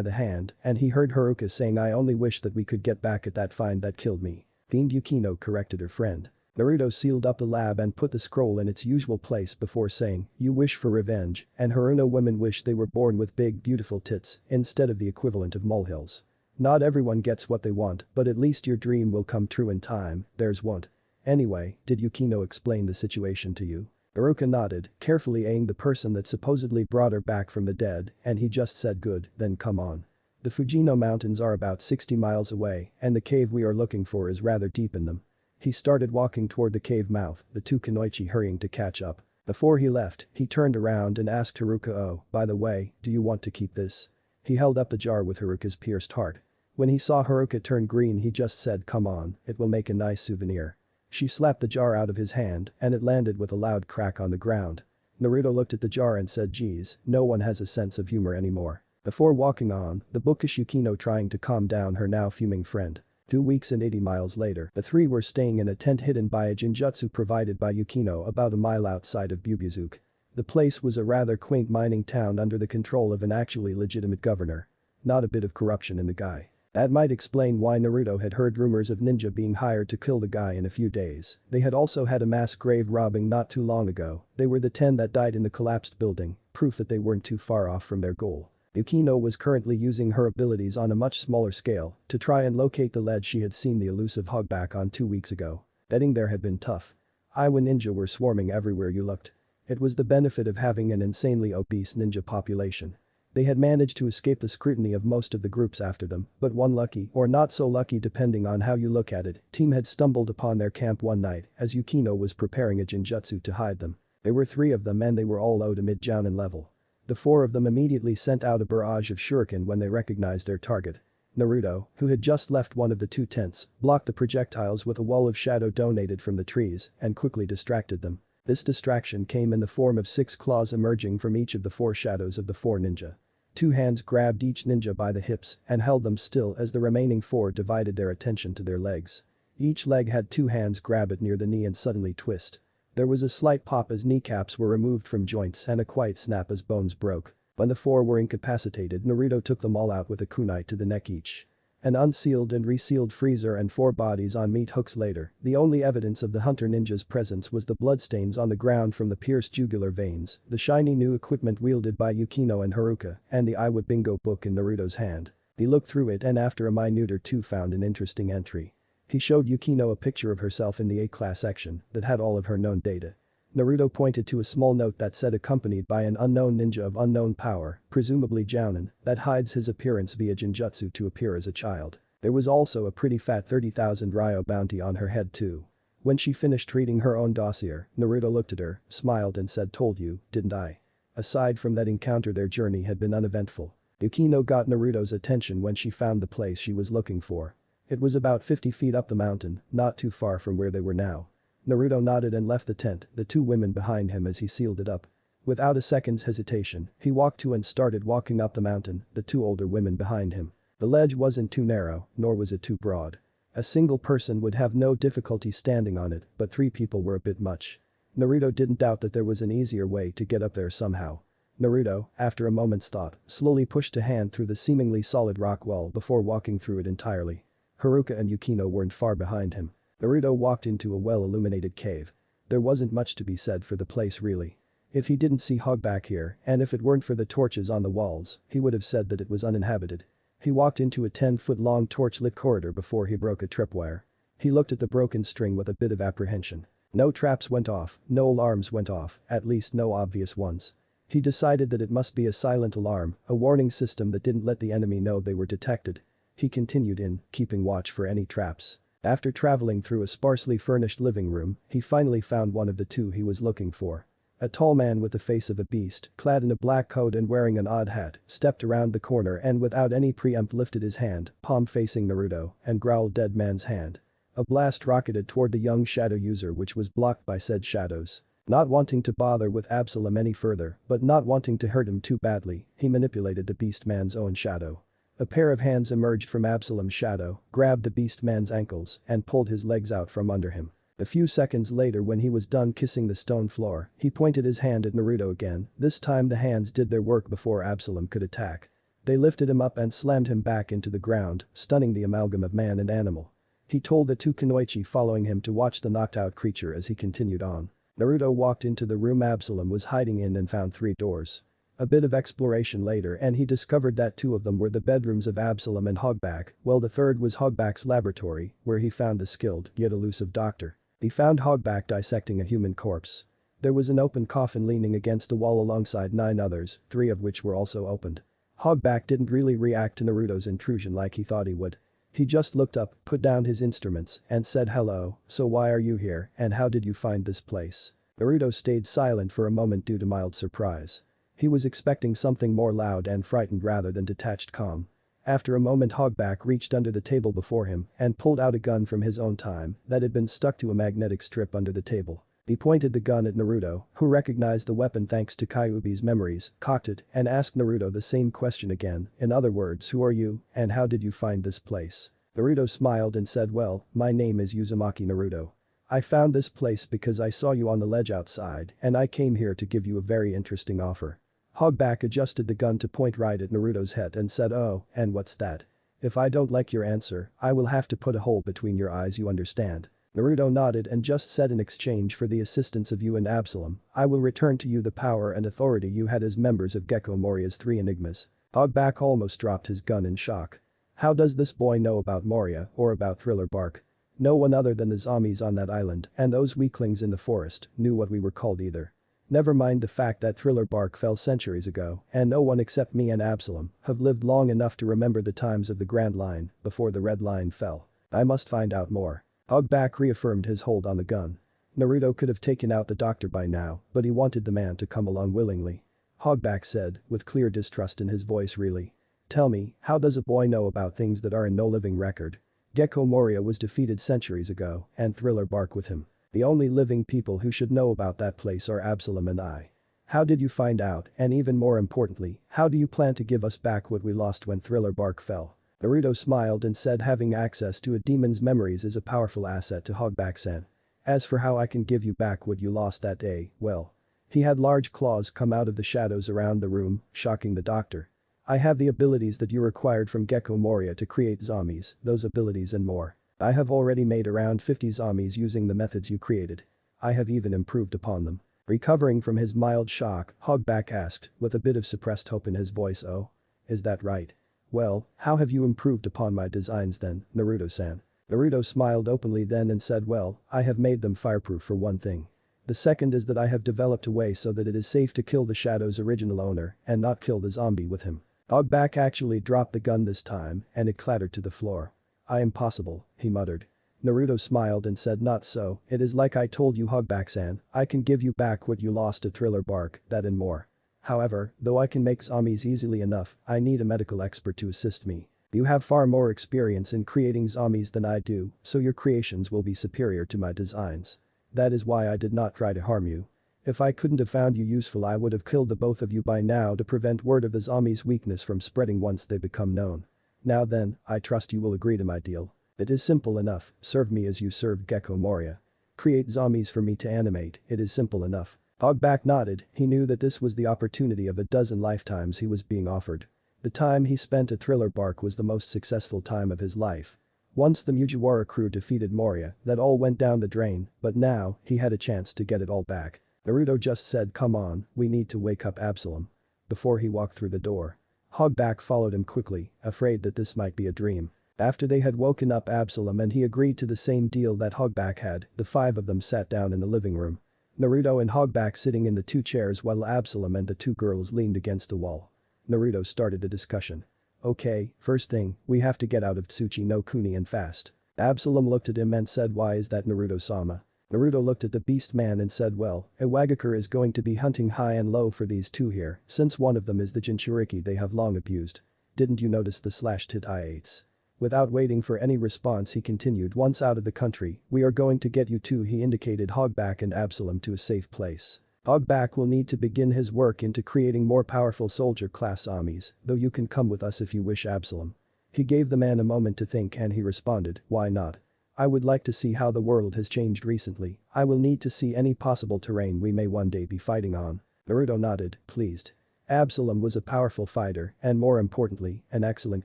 S1: the hand and he heard Haruka saying I only wish that we could get back at that find that killed me. Fiend Yukino corrected her friend. Naruto sealed up the lab and put the scroll in its usual place before saying, you wish for revenge, and Haruno women wish they were born with big beautiful tits instead of the equivalent of molehills. Not everyone gets what they want, but at least your dream will come true in time, theirs won't. Anyway, did Yukino explain the situation to you? Haruka nodded, carefully eyeing the person that supposedly brought her back from the dead, and he just said good, then come on. The Fujino Mountains are about 60 miles away, and the cave we are looking for is rather deep in them. He started walking toward the cave mouth, the two kunoichi hurrying to catch up. Before he left, he turned around and asked Haruka, oh, by the way, do you want to keep this? He held up the jar with Haruka's pierced heart. When he saw Haruka turn green he just said come on, it will make a nice souvenir. She slapped the jar out of his hand and it landed with a loud crack on the ground. Naruto looked at the jar and said geez, no one has a sense of humor anymore. Before walking on, the bookish Yukino trying to calm down her now fuming friend. 2 weeks and 80 miles later, the three were staying in a tent hidden by a jinjutsu provided by Yukino about a mile outside of Bubuzuke. The place was a rather quaint mining town under the control of an actually legitimate governor. Not a bit of corruption in the guy. That might explain why Naruto had heard rumors of ninja being hired to kill the guy in a few days. They had also had a mass grave robbing not too long ago. They were the 10 that died in the collapsed building, proof that they weren't too far off from their goal. Yukino was currently using her abilities on a much smaller scale to try and locate the ledge she had seen the elusive Hogback on 2 weeks ago. Getting there had been tough. Iwa ninja were swarming everywhere you looked. It was the benefit of having an insanely obese ninja population. They had managed to escape the scrutiny of most of the groups after them, but one lucky or not so lucky depending on how you look at it, team had stumbled upon their camp one night as Yukino was preparing a jinjutsu to hide them. There were 3 of them and they were all low to mid-jounen level. The 4 of them immediately sent out a barrage of shuriken when they recognized their target. Naruto, who had just left one of the 2 tents, blocked the projectiles with a wall of shadow donated from the trees and quickly distracted them. This distraction came in the form of 6 claws emerging from each of the 4 shadows of the 4 ninja. 2 hands grabbed each ninja by the hips and held them still as the remaining 4 divided their attention to their legs. Each leg had 2 hands grab it near the knee and suddenly twist. There was a slight pop as kneecaps were removed from joints and a quiet snap as bones broke. When the 4 were incapacitated Naruto took them all out with a kunai to the neck each. An unsealed and resealed freezer and 4 bodies on meat hooks later, the only evidence of the hunter ninja's presence was the bloodstains on the ground from the pierced jugular veins, the shiny new equipment wielded by Yukino and Haruka, and the Iwa bingo book in Naruto's hand. He looked through it and after a minute or 2 found an interesting entry. He showed Yukino a picture of herself in the A-class section that had all of her known data. Naruto pointed to a small note that said accompanied by an unknown ninja of unknown power, presumably jounen, that hides his appearance via jinjutsu to appear as a child. There was also a pretty fat 30,000 ryo bounty on her head too. When she finished reading her own dossier, Naruto looked at her, smiled and said told you, didn't I? Aside from that encounter their journey had been uneventful. Yukino got Naruto's attention when she found the place she was looking for. It was about 50 feet up the mountain, not too far from where they were now. Naruto nodded and left the tent, the 2 women behind him as he sealed it up. Without a second's hesitation, he walked to and started walking up the mountain, the 2 older women behind him. The ledge wasn't too narrow, nor was it too broad. A single person would have no difficulty standing on it, but 3 people were a bit much. Naruto didn't doubt that there was an easier way to get up there somehow. Naruto, after a moment's thought, slowly pushed a hand through the seemingly solid rock wall before walking through it entirely. Haruka and Yukino weren't far behind him. Naruto walked into a well-illuminated cave. There wasn't much to be said for the place really. If he didn't see Hogback here, and if it weren't for the torches on the walls, he would have said that it was uninhabited. He walked into a 10-foot-long torch-lit corridor before he broke a tripwire. He looked at the broken string with a bit of apprehension. No traps went off, no alarms went off, at least no obvious ones. He decided that it must be a silent alarm, a warning system that didn't let the enemy know they were detected. He continued in, keeping watch for any traps. After traveling through a sparsely furnished living room, he finally found one of the two he was looking for. A tall man with the face of a beast, clad in a black coat and wearing an odd hat, stepped around the corner and without any preempt lifted his hand, palm facing Naruto, and growled dead man's hand. A blast rocketed toward the young shadow user which was blocked by said shadows. Not wanting to bother with Absalom any further, but not wanting to hurt him too badly, he manipulated the beast man's own shadow. A pair of hands emerged from Absalom's shadow, grabbed the beast man's ankles, and pulled his legs out from under him. A few seconds later when he was done kissing the stone floor, he pointed his hand at Naruto again, this time the hands did their work before Absalom could attack. They lifted him up and slammed him back into the ground, stunning the amalgam of man and animal. He told the two kunoichi following him to watch the knocked out creature as he continued on. Naruto walked into the room Absalom was hiding in and found 3 doors. A bit of exploration later and he discovered that 2 of them were the bedrooms of Absalom and Hogback, while the third was Hogback's laboratory, where he found the skilled yet elusive doctor. He found Hogback dissecting a human corpse. There was an open coffin leaning against a wall alongside 9 others, 3 of which were also opened. Hogback didn't really react to Naruto's intrusion like he thought he would. He just looked up, put down his instruments, and said hello, so why are you here and how did you find this place? Naruto stayed silent for a moment due to mild surprise. He was expecting something more loud and frightened rather than detached calm. After a moment Hogback reached under the table before him and pulled out a gun from his own time that had been stuck to a magnetic strip under the table. He pointed the gun at Naruto, who recognized the weapon thanks to Kyuubi's memories, cocked it, and asked Naruto the same question again, in other words who are you, and how did you find this place? Naruto smiled and said well, my name is Uzumaki Naruto. I found this place because I saw you on the ledge outside and I came here to give you a very interesting offer. Hogback adjusted the gun to point right at Naruto's head and said oh, and what's that? If I don't like your answer, I will have to put a hole between your eyes you understand. Naruto nodded and just said in exchange for the assistance of you and Absalom, I will return to you the power and authority you had as members of Gekko Moria's 3 enigmas. Hogback almost dropped his gun in shock. How does this boy know about Moria or about Thriller Bark? No one other than the zombies on that island and those weaklings in the forest knew what we were called either. Never mind the fact that Thriller Bark fell centuries ago and no one except me and Absalom have lived long enough to remember the times of the Grand Line before the Red Line fell. I must find out more. Hogback reaffirmed his hold on the gun. Naruto could have taken out the doctor by now, but he wanted the man to come along willingly. Hogback said, with clear distrust in his voice really. Tell me, how does a boy know about things that are in no living record? Gekko Moria was defeated centuries ago and Thriller Bark with him. The only living people who should know about that place are Absalom and I. How did you find out and even more importantly, how do you plan to give us back what we lost when Thriller Bark fell? Naruto smiled and said having access to a demon's memories is a powerful asset to Hogback-san. As for how I can give you back what you lost that day, well. He had large claws come out of the shadows around the room, shocking the doctor. I have the abilities that you required from Gekko Moria to create zombies, those abilities and more. I have already made around 50 zombies using the methods you created. I have even improved upon them. Recovering from his mild shock, Hogback asked, with a bit of suppressed hope in his voice oh? Is that right? Well, how have you improved upon my designs then, Naruto-san? Naruto smiled openly then and said well, I have made them fireproof for one thing. The second is that I have developed a way so that it is safe to kill the Shadow's original owner and not kill the zombie with him. Hogback actually dropped the gun this time and it clattered to the floor. I am possible, he muttered. Naruto smiled and said not so, it is like I told you Hogback-san, I can give you back what you lost to Thriller Bark, that and more. However, though I can make zombies easily enough, I need a medical expert to assist me. You have far more experience in creating zombies than I do, so your creations will be superior to my designs. That is why I did not try to harm you. If I couldn't have found you useful I would have killed the both of you by now to prevent word of the zombies' weakness from spreading once they become known. Now then, I trust you will agree to my deal. It is simple enough, serve me as you served Gekko Moria. Create zombies for me to animate, it is simple enough. Hogback nodded, he knew that this was the opportunity of a dozen lifetimes he was being offered. The time he spent at Thriller Bark was the most successful time of his life. Once the Mugiwara crew defeated Moria, that all went down the drain, but now, he had a chance to get it all back. Naruto just said come on, we need to wake up Absalom. Before he walked through the door. Hogback followed him quickly, afraid that this might be a dream. After they had woken up Absalom and he agreed to the same deal that Hogback had, the 5 of them sat down in the living room. Naruto and Hogback sitting in the two chairs while Absalom and the two girls leaned against the wall. Naruto started the discussion. Okay, first thing, we have to get out of Tsuchi no Kuni and fast. Absalom looked at him and said, why is that, Naruto-sama? Naruto looked at the beast man and said, well, Iwagakure is going to be hunting high and low for these two here since one of them is the Jinchuriki they have long abused. Didn't you notice the slashed hit I-8s? Without waiting for any response he continued, once out of the country, we are going to get you two. He indicated Hogback and Absalom to a safe place. Hogback will need to begin his work into creating more powerful soldier class armies, though you can come with us if you wish, Absalom. He gave the man a moment to think and he responded, why not? I would like to see how the world has changed recently. I will need to see any possible terrain we may one day be fighting on. Naruto nodded, pleased. Absalom was a powerful fighter and, more importantly, an excellent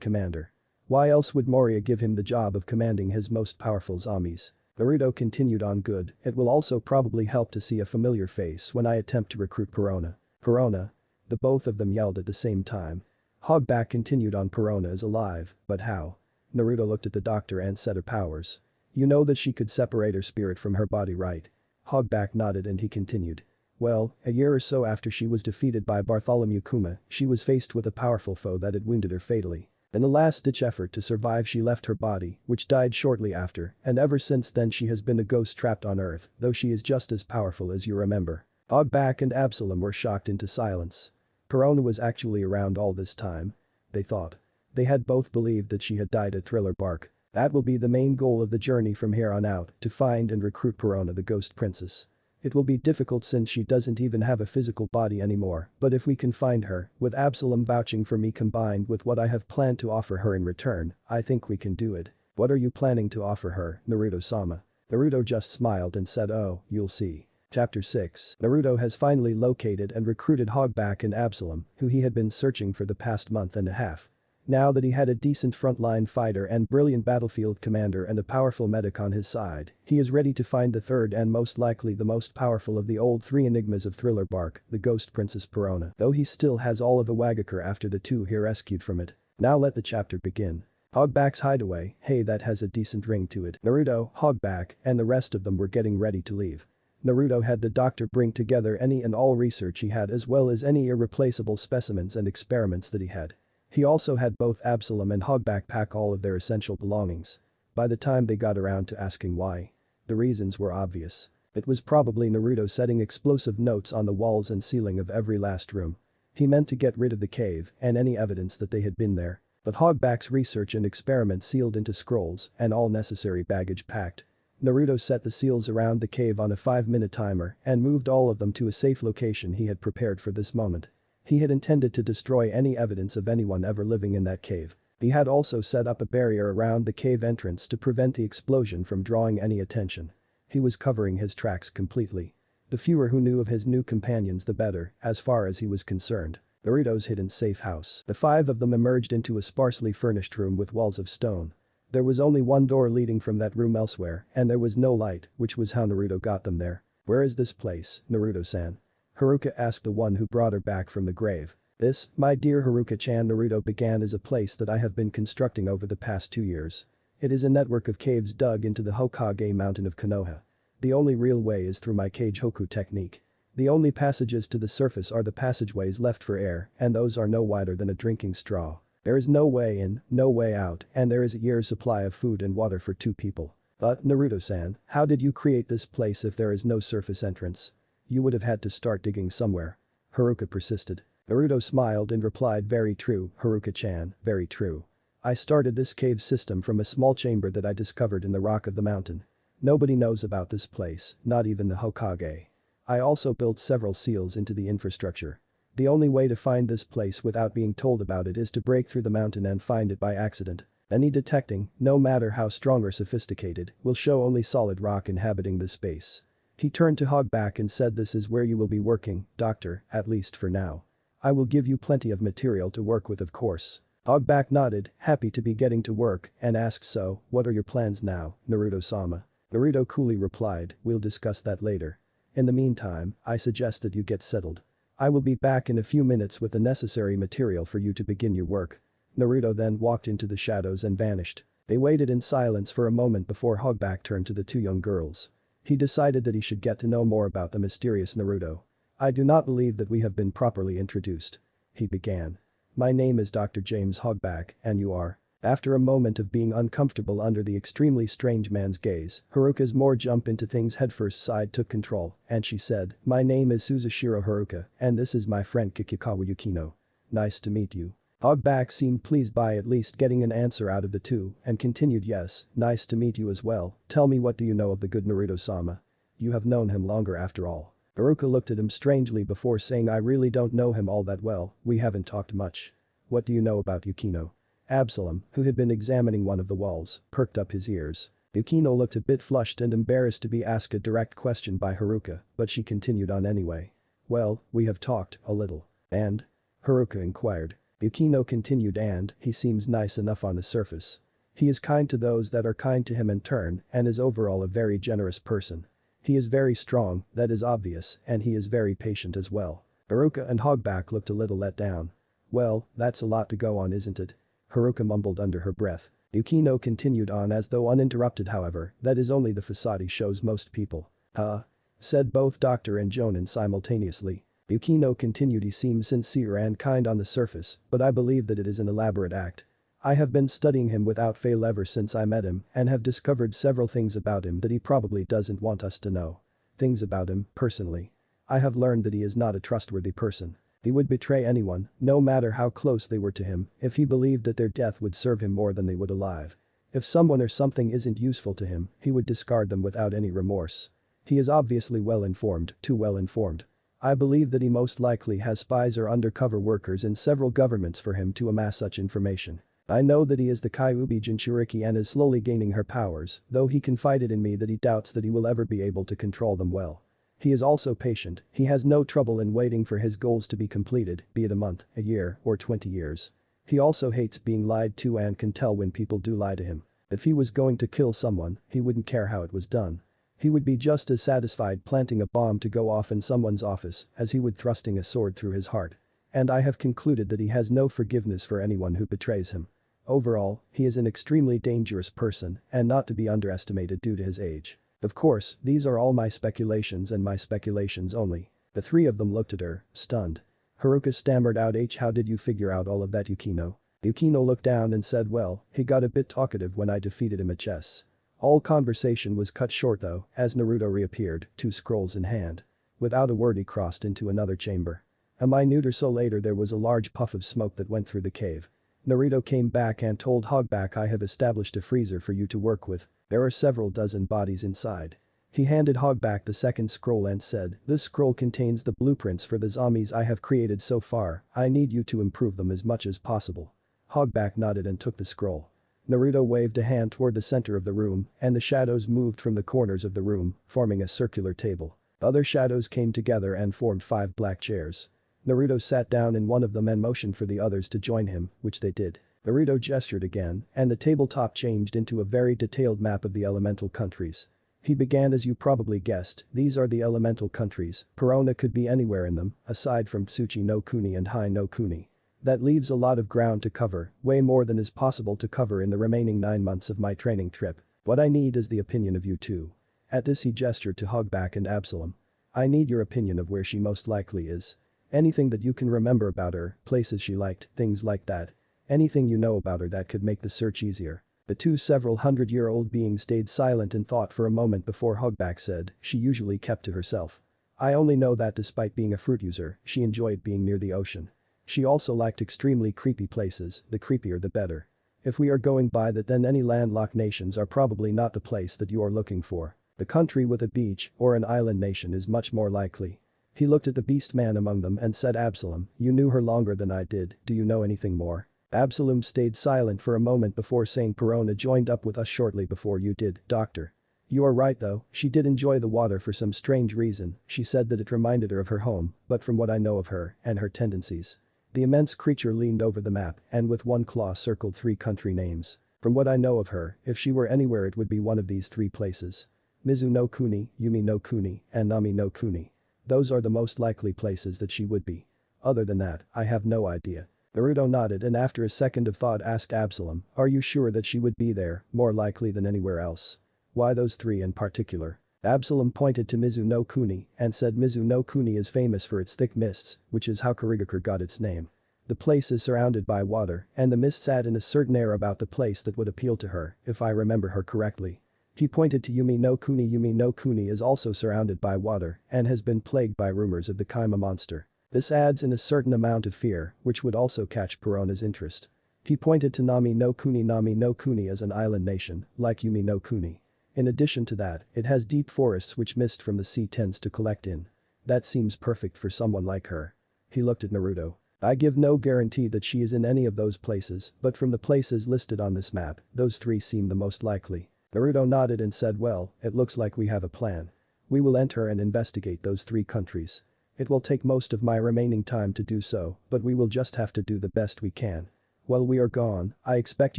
S1: commander. Why else would Moria give him the job of commanding his most powerful armies? Naruto continued on, good, it will also probably help to see a familiar face when I attempt to recruit Perona. Perona? The both of them yelled at the same time. Hogback continued on, Perona is alive, but how? Naruto looked at the doctor and said, her powers. You know that she could separate her spirit from her body, right? Hogback nodded and he continued. Well, a year or so after she was defeated by Bartholomew Kuma, she was faced with a powerful foe that had wounded her fatally. In the last-ditch effort to survive she left her body, which died shortly after, and ever since then she has been a ghost trapped on Earth, though she is just as powerful as you remember. Hogback and Absalom were shocked into silence. Perona was actually around all this time? They thought. They had both believed that she had died at Thriller Bark. That will be the main goal of the journey from here on out, to find and recruit Perona, the ghost princess. It will be difficult since she doesn't even have a physical body anymore, but if we can find her, with Absalom vouching for me combined with what I have planned to offer her in return, I think we can do it. What are you planning to offer her, Naruto-sama? Naruto just smiled and said, oh, you'll see. Chapter 6. Naruto has finally located and recruited Hogback and Absalom, who he had been searching for the past month and a half. Now that he had a decent frontline fighter and brilliant battlefield commander and a powerful medic on his side, he is ready to find the third and most likely the most powerful of the old three enigmas of Thriller Bark, the Ghost Princess Perona, though he still has all of Iwagakure after the two he rescued from it. Now let the chapter begin. Hogback's hideaway, hey, that has a decent ring to it. Naruto, Hogback, and the rest of them were getting ready to leave. Naruto had the doctor bring together any and all research he had as well as any irreplaceable specimens and experiments that he had. He also had both Absalom and Hogback pack all of their essential belongings. By the time they got around to asking why, the reasons were obvious. It was probably Naruto setting explosive notes on the walls and ceiling of every last room. He meant to get rid of the cave and any evidence that they had been there. But Hogback's research and experiments sealed into scrolls and all necessary baggage packed. Naruto set the seals around the cave on a 5-minute timer and moved all of them to a safe location he had prepared for this moment. He had intended to destroy any evidence of anyone ever living in that cave. He had also set up a barrier around the cave entrance to prevent the explosion from drawing any attention. He was covering his tracks completely. The fewer who knew of his new companions the better, as far as he was concerned. Naruto's hidden safe house. The five of them emerged into a sparsely furnished room with walls of stone. There was only one door leading from that room elsewhere, and there was no light, which was how Naruto got them there. Where is this place, Naruto-san? Haruka asked the one who brought her back from the grave. This, my dear Haruka-chan, Naruto began, is a place that I have been constructing over the past 2 years. It is a network of caves dug into the Hokage mountain of Konoha. The only real way is through my Kage Hoku technique. The only passages to the surface are the passageways left for air, and those are no wider than a drinking straw. There is no way in, no way out, and there is a year's supply of food and water for 2 people. But, Naruto-san, how did you create this place if there is no surface entrance? You would have had to start digging somewhere. Haruka persisted. Naruto smiled and replied, very true, Haruka-chan, very true. I started this cave system from a small chamber that I discovered in the rock of the mountain. Nobody knows about this place, not even the Hokage. I also built several seals into the infrastructure. The only way to find this place without being told about it is to break through the mountain and find it by accident. Any detecting, no matter how strong or sophisticated, will show only solid rock inhabiting this space. He turned to Hogback and said, this is where you will be working, doctor, at least for now. I will give you plenty of material to work with, of course. Hogback nodded, happy to be getting to work, and asked, so, what are your plans now, Naruto-sama? Naruto coolly replied, we'll discuss that later. In the meantime, I suggest that you get settled. I will be back in a few minutes with the necessary material for you to begin your work. Naruto then walked into the shadows and vanished. They waited in silence for a moment before Hogback turned to the 2 young girls. He decided that he should get to know more about the mysterious Naruto. I do not believe that we have been properly introduced. He began. My name is Dr. James Hogback, and you are? After a moment of being uncomfortable under the extremely strange man's gaze, Haruka's more jump into things headfirst side took control, and she said, my name is Suzashiro Haruka, and this is my friend Kikikawa Yukino. Nice to meet you. Hogback seemed pleased by at least getting an answer out of the two and continued yes, nice to meet you as well, tell me what do you know of the good Naruto-sama? You have known him longer after all. Haruka looked at him strangely before saying I really don't know him all that well, we haven't talked much. What do you know about Yukino? Absalom, who had been examining one of the walls, perked up his ears. Yukino looked a bit flushed and embarrassed to be asked a direct question by Haruka, but she continued on anyway. Well, we have talked, a little. And? Haruka inquired. Yukino continued and, he seems nice enough on the surface. He is kind to those that are kind to him in turn and is overall a very generous person. He is very strong, that is obvious, and he is very patient as well. Haruka and Hogback looked a little let down. Well, that's a lot to go on isn't it? Haruka mumbled under her breath. Yukino continued on as though uninterrupted however, that is only the facade he shows most people. Huh? Said both doctor and jounen simultaneously. Yukino continued he seems sincere and kind on the surface, but I believe that it is an elaborate act. I have been studying him without fail ever since I met him and have discovered several things about him that he probably doesn't want us to know. Things about him, personally. I have learned that he is not a trustworthy person. He would betray anyone, no matter how close they were to him, if he believed that their death would serve him more than they would alive. If someone or something isn't useful to him, he would discard them without any remorse. He is obviously well informed, too well informed. I believe that he most likely has spies or undercover workers in several governments for him to amass such information. I know that he is the Kyuubi Jinchuriki and is slowly gaining her powers, though he confided in me that he doubts that he will ever be able to control them well. He is also patient, he has no trouble in waiting for his goals to be completed, be it a month, a year, or 20 years. He also hates being lied to and can tell when people do lie to him. If he was going to kill someone, he wouldn't care how it was done. He would be just as satisfied planting a bomb to go off in someone's office as he would thrusting a sword through his heart. And I have concluded that he has no forgiveness for anyone who betrays him. Overall, he is an extremely dangerous person and not to be underestimated due to his age. Of course, these are all my speculations and my speculations only. The three of them looked at her, stunned. Haruka stammered out how did you figure out all of that Yukino? Yukino looked down and said well, he got a bit talkative when I defeated him at chess. All conversation was cut short though, as Naruto reappeared, 2 scrolls in hand. Without a word he crossed into another chamber. A minute or so later there was a large puff of smoke that went through the cave. Naruto came back and told Hogback I have established a freezer for you to work with, there are several dozen bodies inside. He handed Hogback the second scroll and said, this scroll contains the blueprints for the zombies I have created so far, I need you to improve them as much as possible. Hogback nodded and took the scroll. Naruto waved a hand toward the center of the room and the shadows moved from the corners of the room, forming a circular table. Other shadows came together and formed 5 black chairs. Naruto sat down in one of them and motioned for the others to join him, which they did. Naruto gestured again and the tabletop changed into a very detailed map of the elemental countries. He began as you probably guessed, these are the elemental countries, Perona could be anywhere in them, aside from Tsuchi no Kuni and Hai no Kuni. That leaves a lot of ground to cover, way more than is possible to cover in the remaining 9 months of my training trip. What I need is the opinion of you two. At this he gestured to Hogback and Absalom. I need your opinion of where she most likely is. Anything that you can remember about her, places she liked, things like that. Anything you know about her that could make the search easier. The 2 several hundred-year-old beings stayed silent in thought for a moment before Hogback said, she usually kept to herself. I only know that despite being a fruit user, she enjoyed being near the ocean. She also liked extremely creepy places, the creepier the better. If we are going by that then any landlocked nations are probably not the place that you are looking for. The country with a beach or an island nation is much more likely. He looked at the beast man among them and said Absalom, you knew her longer than I did, do you know anything more? Absalom stayed silent for a moment before saying Perona joined up with us shortly before you did, doctor. You are right though, she did enjoy the water for some strange reason, she said that it reminded her of her home, but from what I know of her and her tendencies. The immense creature leaned over the map and with one claw circled 3 country names. From what I know of her, if she were anywhere it would be one of these 3 places. Mizu no Kuni, Yumi no Kuni, and Nami no Kuni. Those are the most likely places that she would be. Other than that, I have no idea. Naruto nodded and after a second of thought asked Absalom, are you sure that she would be there, more likely than anywhere else? Why those 3 in particular? Absalom pointed to Mizu no Kuni and said Mizu no Kuni is famous for its thick mists, which is how Kurigakure got its name. The place is surrounded by water, and the mists add in a certain air about the place that would appeal to her, if I remember her correctly. He pointed to Yumi no Kuni. Yumi no Kuni is also surrounded by water and has been plagued by rumors of the Kaima monster. This adds in a certain amount of fear, which would also catch Perona's interest. He pointed to Nami no Kuni. Nami no Kuni is an island nation, like Yumi no Kuni. In addition to that, it has deep forests which mist from the sea tends to collect in. That seems perfect for someone like her. He looked at Naruto. I give no guarantee that she is in any of those places, but from the places listed on this map, those three seem the most likely. Naruto nodded and said, well, it looks like we have a plan. We will enter and investigate those three countries. It will take most of my remaining time to do so, but we will just have to do the best we can. While we are gone, I expect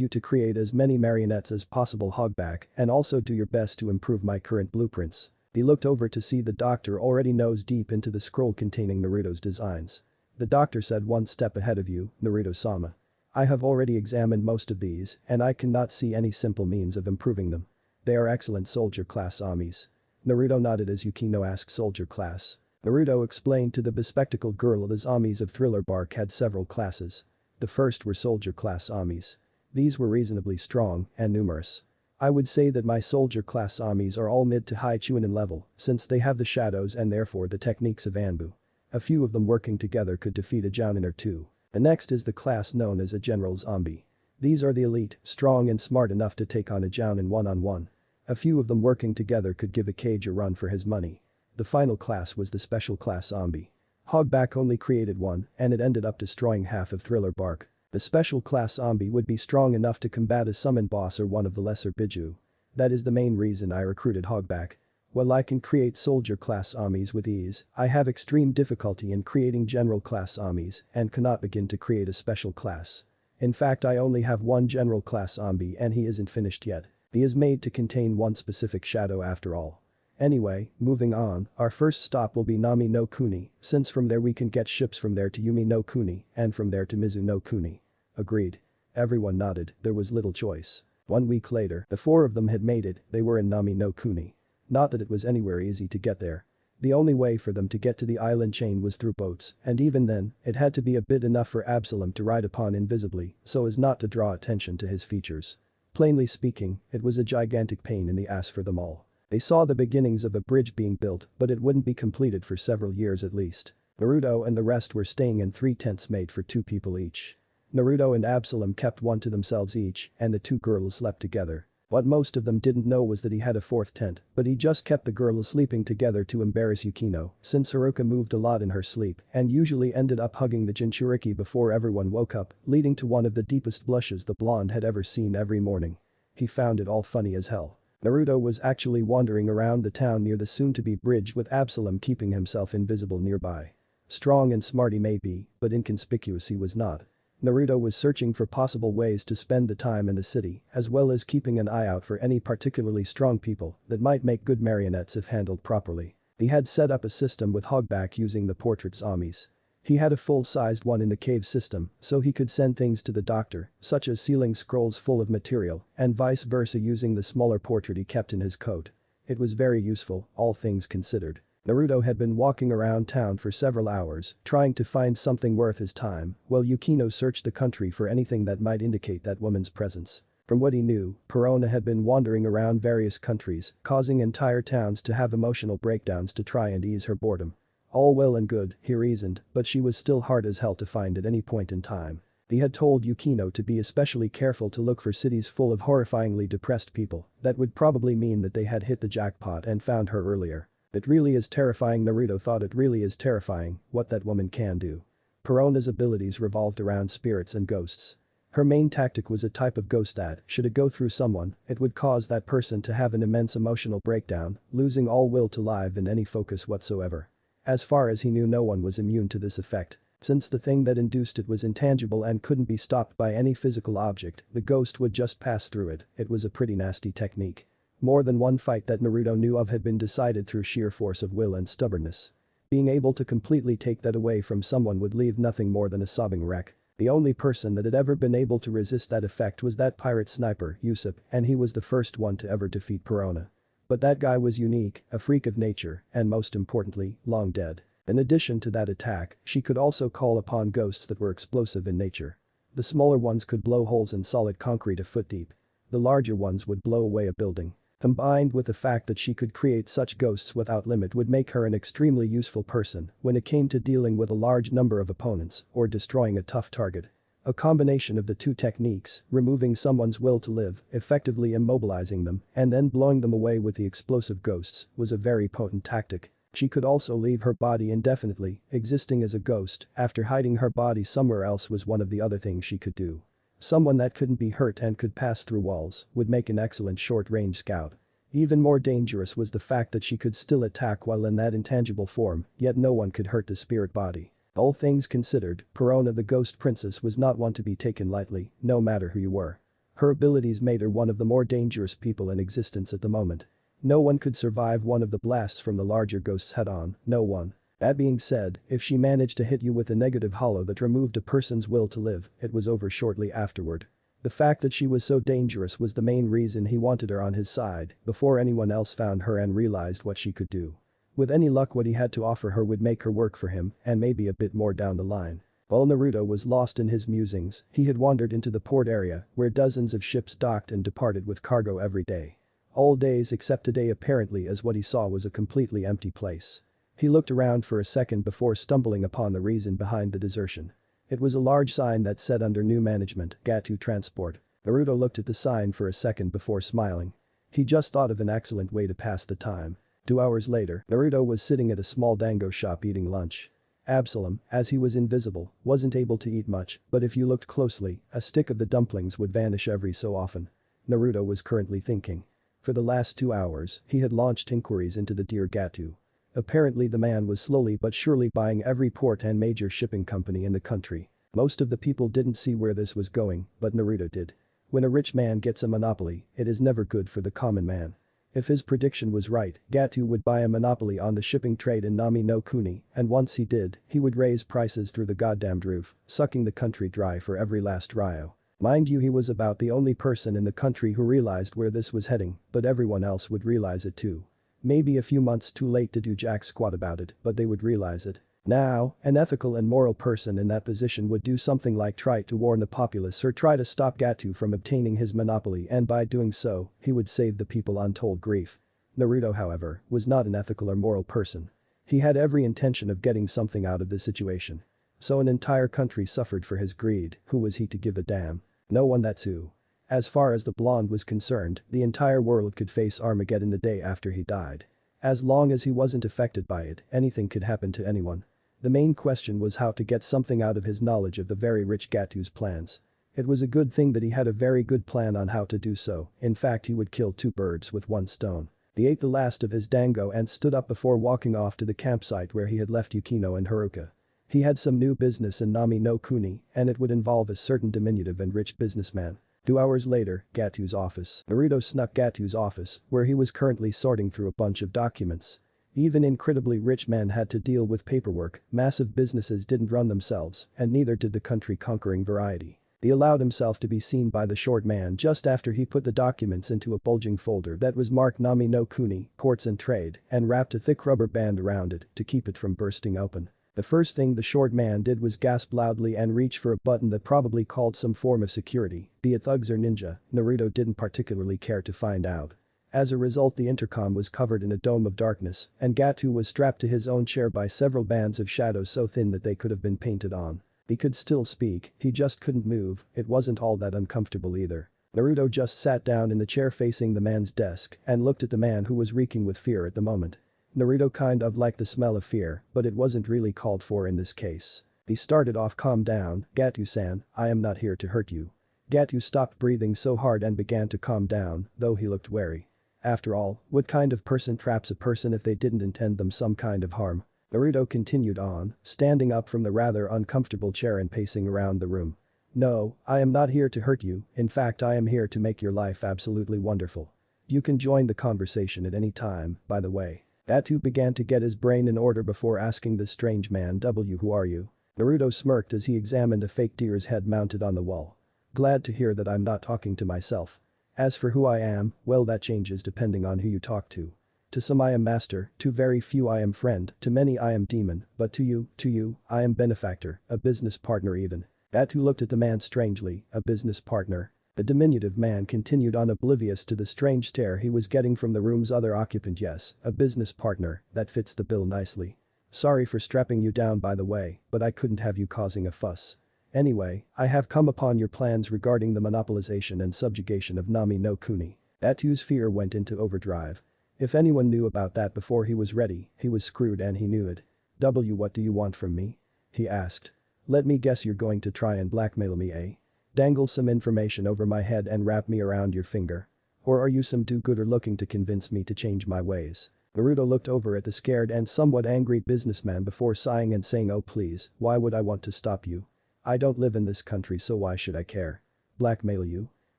S1: you to create as many marionettes as possible, Hogback, and also do your best to improve my current blueprints. He looked over to see the doctor already nose deep into the scroll containing Naruto's designs. The doctor said, one step ahead of you, Naruto-sama. I have already examined most of these, and I cannot see any simple means of improving them. They are excellent soldier class armies. Naruto nodded as Yukino asked soldier class. Naruto explained to the bespectacled girl that his armies of Thriller Bark had several classes. The first were soldier class armies. These were reasonably strong and numerous. I would say that my soldier class armies are all mid to high Chunin level, since they have the shadows and therefore the techniques of Anbu. A few of them working together could defeat a jounen or two. The next is the class known as a general zombie. These are the elite, strong and smart enough to take on a jounen one-on-one. A few of them working together could give a cage a run for his money. The final class was the special class zombie. Hogback only created one, and it ended up destroying half of Thriller Bark. The special class zombie would be strong enough to combat a summon boss or one of the lesser Biju. That is the main reason I recruited Hogback. While I can create soldier class armies with ease, I have extreme difficulty in creating general class armies and cannot begin to create a special class. In fact, I only have one general class zombie and he isn't finished yet. He is made to contain one specific shadow after all. Anyway, moving on, our first stop will be Nami no Kuni, since from there we can get ships from there to Yumi no Kuni and from there to Mizu no Kuni. Agreed. Everyone nodded, there was little choice. 1 week later, the four of them had made it, they were in Nami no Kuni. Not that it was anywhere easy to get there. The only way for them to get to the island chain was through boats, and even then, it had to be a bit enough for Absalom to ride upon invisibly so as not to draw attention to his features. Plainly speaking, it was a gigantic pain in the ass for them all. They saw the beginnings of a bridge being built, but it wouldn't be completed for several years at least. Naruto and the rest were staying in 3 tents made for 2 people each. Naruto and Absalom kept one to themselves each, and the 2 girls slept together. What most of them didn't know was that he had a 4th tent, but he just kept the girls sleeping together to embarrass Yukino, since Haruka moved a lot in her sleep and usually ended up hugging the Jinchuriki before everyone woke up, leading to one of the deepest blushes the blonde had ever seen every morning. He found it all funny as hell. Naruto was actually wandering around the town near the soon-to-be bridge with Absalom keeping himself invisible nearby. Strong and smart he may be, but inconspicuous he was not. Naruto was searching for possible ways to spend the time in the city, as well as keeping an eye out for any particularly strong people that might make good marionettes if handled properly. He had set up a system with Hogback using the portrait's armies. He had a full-sized one in the cave system, so he could send things to the doctor, such as sealing scrolls full of material, and vice versa using the smaller portrait he kept in his coat. It was very useful, all things considered. Naruto had been walking around town for several hours, trying to find something worth his time, while Yukino searched the country for anything that might indicate that woman's presence. From what he knew, Perona had been wandering around various countries, causing entire towns to have emotional breakdowns to try and ease her boredom. All well and good, he reasoned, but she was still hard as hell to find at any point in time. He had told Yukino to be especially careful to look for cities full of horrifyingly depressed people. That would probably mean that they had hit the jackpot and found her earlier. It really is terrifying. Naruto thought it really is terrifying what that woman can do. Perona's abilities revolved around spirits and ghosts. Her main tactic was a type of ghost that, should it go through someone, it would cause that person to have an immense emotional breakdown, losing all will to live and any focus whatsoever. As far as he knew, no one was immune to this effect. Since the thing that induced it was intangible and couldn't be stopped by any physical object, the ghost would just pass through it. It was a pretty nasty technique. More than one fight that Naruto knew of had been decided through sheer force of will and stubbornness. Being able to completely take that away from someone would leave nothing more than a sobbing wreck. The only person that had ever been able to resist that effect was that pirate sniper, Usopp, and he was the first one to ever defeat Perona. But that guy was unique, a freak of nature, and most importantly, long dead. In addition to that attack, she could also call upon ghosts that were explosive in nature. The smaller ones could blow holes in solid concrete a foot deep. The larger ones would blow away a building. Combined with the fact that she could create such ghosts without limit would make her an extremely useful person when it came to dealing with a large number of opponents or destroying a tough target. A combination of the two techniques, removing someone's will to live, effectively immobilizing them, and then blowing them away with the explosive ghosts, was a very potent tactic. She could also leave her body indefinitely, existing as a ghost after hiding her body somewhere else was one of the other things she could do. Someone that couldn't be hurt and could pass through walls would make an excellent short-range scout. Even more dangerous was the fact that she could still attack while in that intangible form, yet no one could hurt the spirit body. All things considered, Perona the Ghost Princess was not one to be taken lightly, no matter who you were. Her abilities made her one of the more dangerous people in existence at the moment. No one could survive one of the blasts from the larger ghosts head-on, no one. That being said, if she managed to hit you with a negative hollow that removed a person's will to live, it was over shortly afterward. The fact that she was so dangerous was the main reason he wanted her on his side before anyone else found her and realized what she could do. With any luck what he had to offer her would make her work for him and maybe a bit more down the line. While Naruto was lost in his musings, he had wandered into the port area where dozens of ships docked and departed with cargo every day. All days except today apparently as what he saw was a completely empty place. He looked around for a second before stumbling upon the reason behind the desertion. It was a large sign that said under new management, Gatu Transport. Naruto looked at the sign for a second before smiling. He just thought of an excellent way to pass the time. 2 hours later, Naruto was sitting at a small dango shop eating lunch. Absalom, as he was invisible, wasn't able to eat much, but if you looked closely, a stick of the dumplings would vanish every so often. Naruto was currently thinking. For the last 2 hours, he had launched inquiries into the dear Gatu. Apparently the man was slowly but surely buying every port and major shipping company in the country. Most of the people didn't see where this was going, but Naruto did. When a rich man gets a monopoly, it is never good for the common man. If his prediction was right, Gatu would buy a monopoly on the shipping trade in Nami no Kuni, and once he did, he would raise prices through the goddamned roof, sucking the country dry for every last ryo. Mind you, he was about the only person in the country who realized where this was heading, but everyone else would realize it too. Maybe a few months too late to do jack squat about it, but they would realize it. Now, an ethical and moral person in that position would do something like try to warn the populace or try to stop Gatu from obtaining his monopoly, and by doing so, he would save the people untold grief. Naruto, however, was not an ethical or moral person. He had every intention of getting something out of the situation. So an entire country suffered for his greed, who was he to give a damn? No one, that's who. As far as the blonde was concerned, the entire world could face Armageddon the day after he died. As long as he wasn't affected by it, anything could happen to anyone. The main question was how to get something out of his knowledge of the very rich Gatu's plans. It was a good thing that he had a very good plan on how to do so, in fact he would kill 2 birds with 1 stone. He ate the last of his dango and stood up before walking off to the campsite where he had left Yukino and Haruka. He had some new business in Nami no Kuni, and it would involve a certain diminutive and rich businessman. 2 hours later, Gatu's office. Naruto snuck Gatu's office, where he was currently sorting through a bunch of documents. Even incredibly rich men had to deal with paperwork, massive businesses didn't run themselves, and neither did the country-conquering variety. He allowed himself to be seen by the short man just after he put the documents into a bulging folder that was marked Nami no Kuni, ports and trade, and wrapped a thick rubber band around it to keep it from bursting open. The first thing the short man did was gasp loudly and reach for a button that probably called some form of security, be it thugs or ninja, Naruto didn't particularly care to find out. As a result, the intercom was covered in a dome of darkness, and Gatu was strapped to his own chair by several bands of shadows so thin that they could have been painted on. He could still speak, he just couldn't move, it wasn't all that uncomfortable either. Naruto just sat down in the chair facing the man's desk and looked at the man who was reeking with fear at the moment. Naruto kind of liked the smell of fear, but it wasn't really called for in this case. He started off, "Calm down, Gatu-san, I am not here to hurt you." Gatu stopped breathing so hard and began to calm down, though he looked wary. After all, what kind of person traps a person if they didn't intend them some kind of harm? Naruto continued on, standing up from the rather uncomfortable chair and pacing around the room. "No, I am not here to hurt you, in fact I am here to make your life absolutely wonderful. You can join the conversation at any time, by the way." Gatu began to get his brain in order before asking the strange man, "Who are you?" Naruto smirked as he examined a fake deer's head mounted on the wall. "Glad to hear that I'm not talking to myself." As for who I am, well that changes depending on who you talk to. To some I am master, to very few I am friend, to many I am demon, but to you, I am benefactor, a business partner even. Atu looked at the man strangely, a business partner. The diminutive man continued on oblivious to the strange stare he was getting from the room's other occupant. Yes, a business partner, that fits the bill nicely. Sorry for strapping you down by the way, but I couldn't have you causing a fuss. Anyway, I have come upon your plans regarding the monopolization and subjugation of Nami no Kuni. Atu's fear went into overdrive. If anyone knew about that before he was ready, he was screwed and he knew it. What do you want from me? He asked. Let me guess you're going to try and blackmail me, eh? Dangle some information over my head and wrap me around your finger? Or are you some do-gooder looking to convince me to change my ways? Naruto looked over at the scared and somewhat angry businessman before sighing and saying, oh please, why would I want to stop you? I don't live in this country so why should I care? Blackmail you?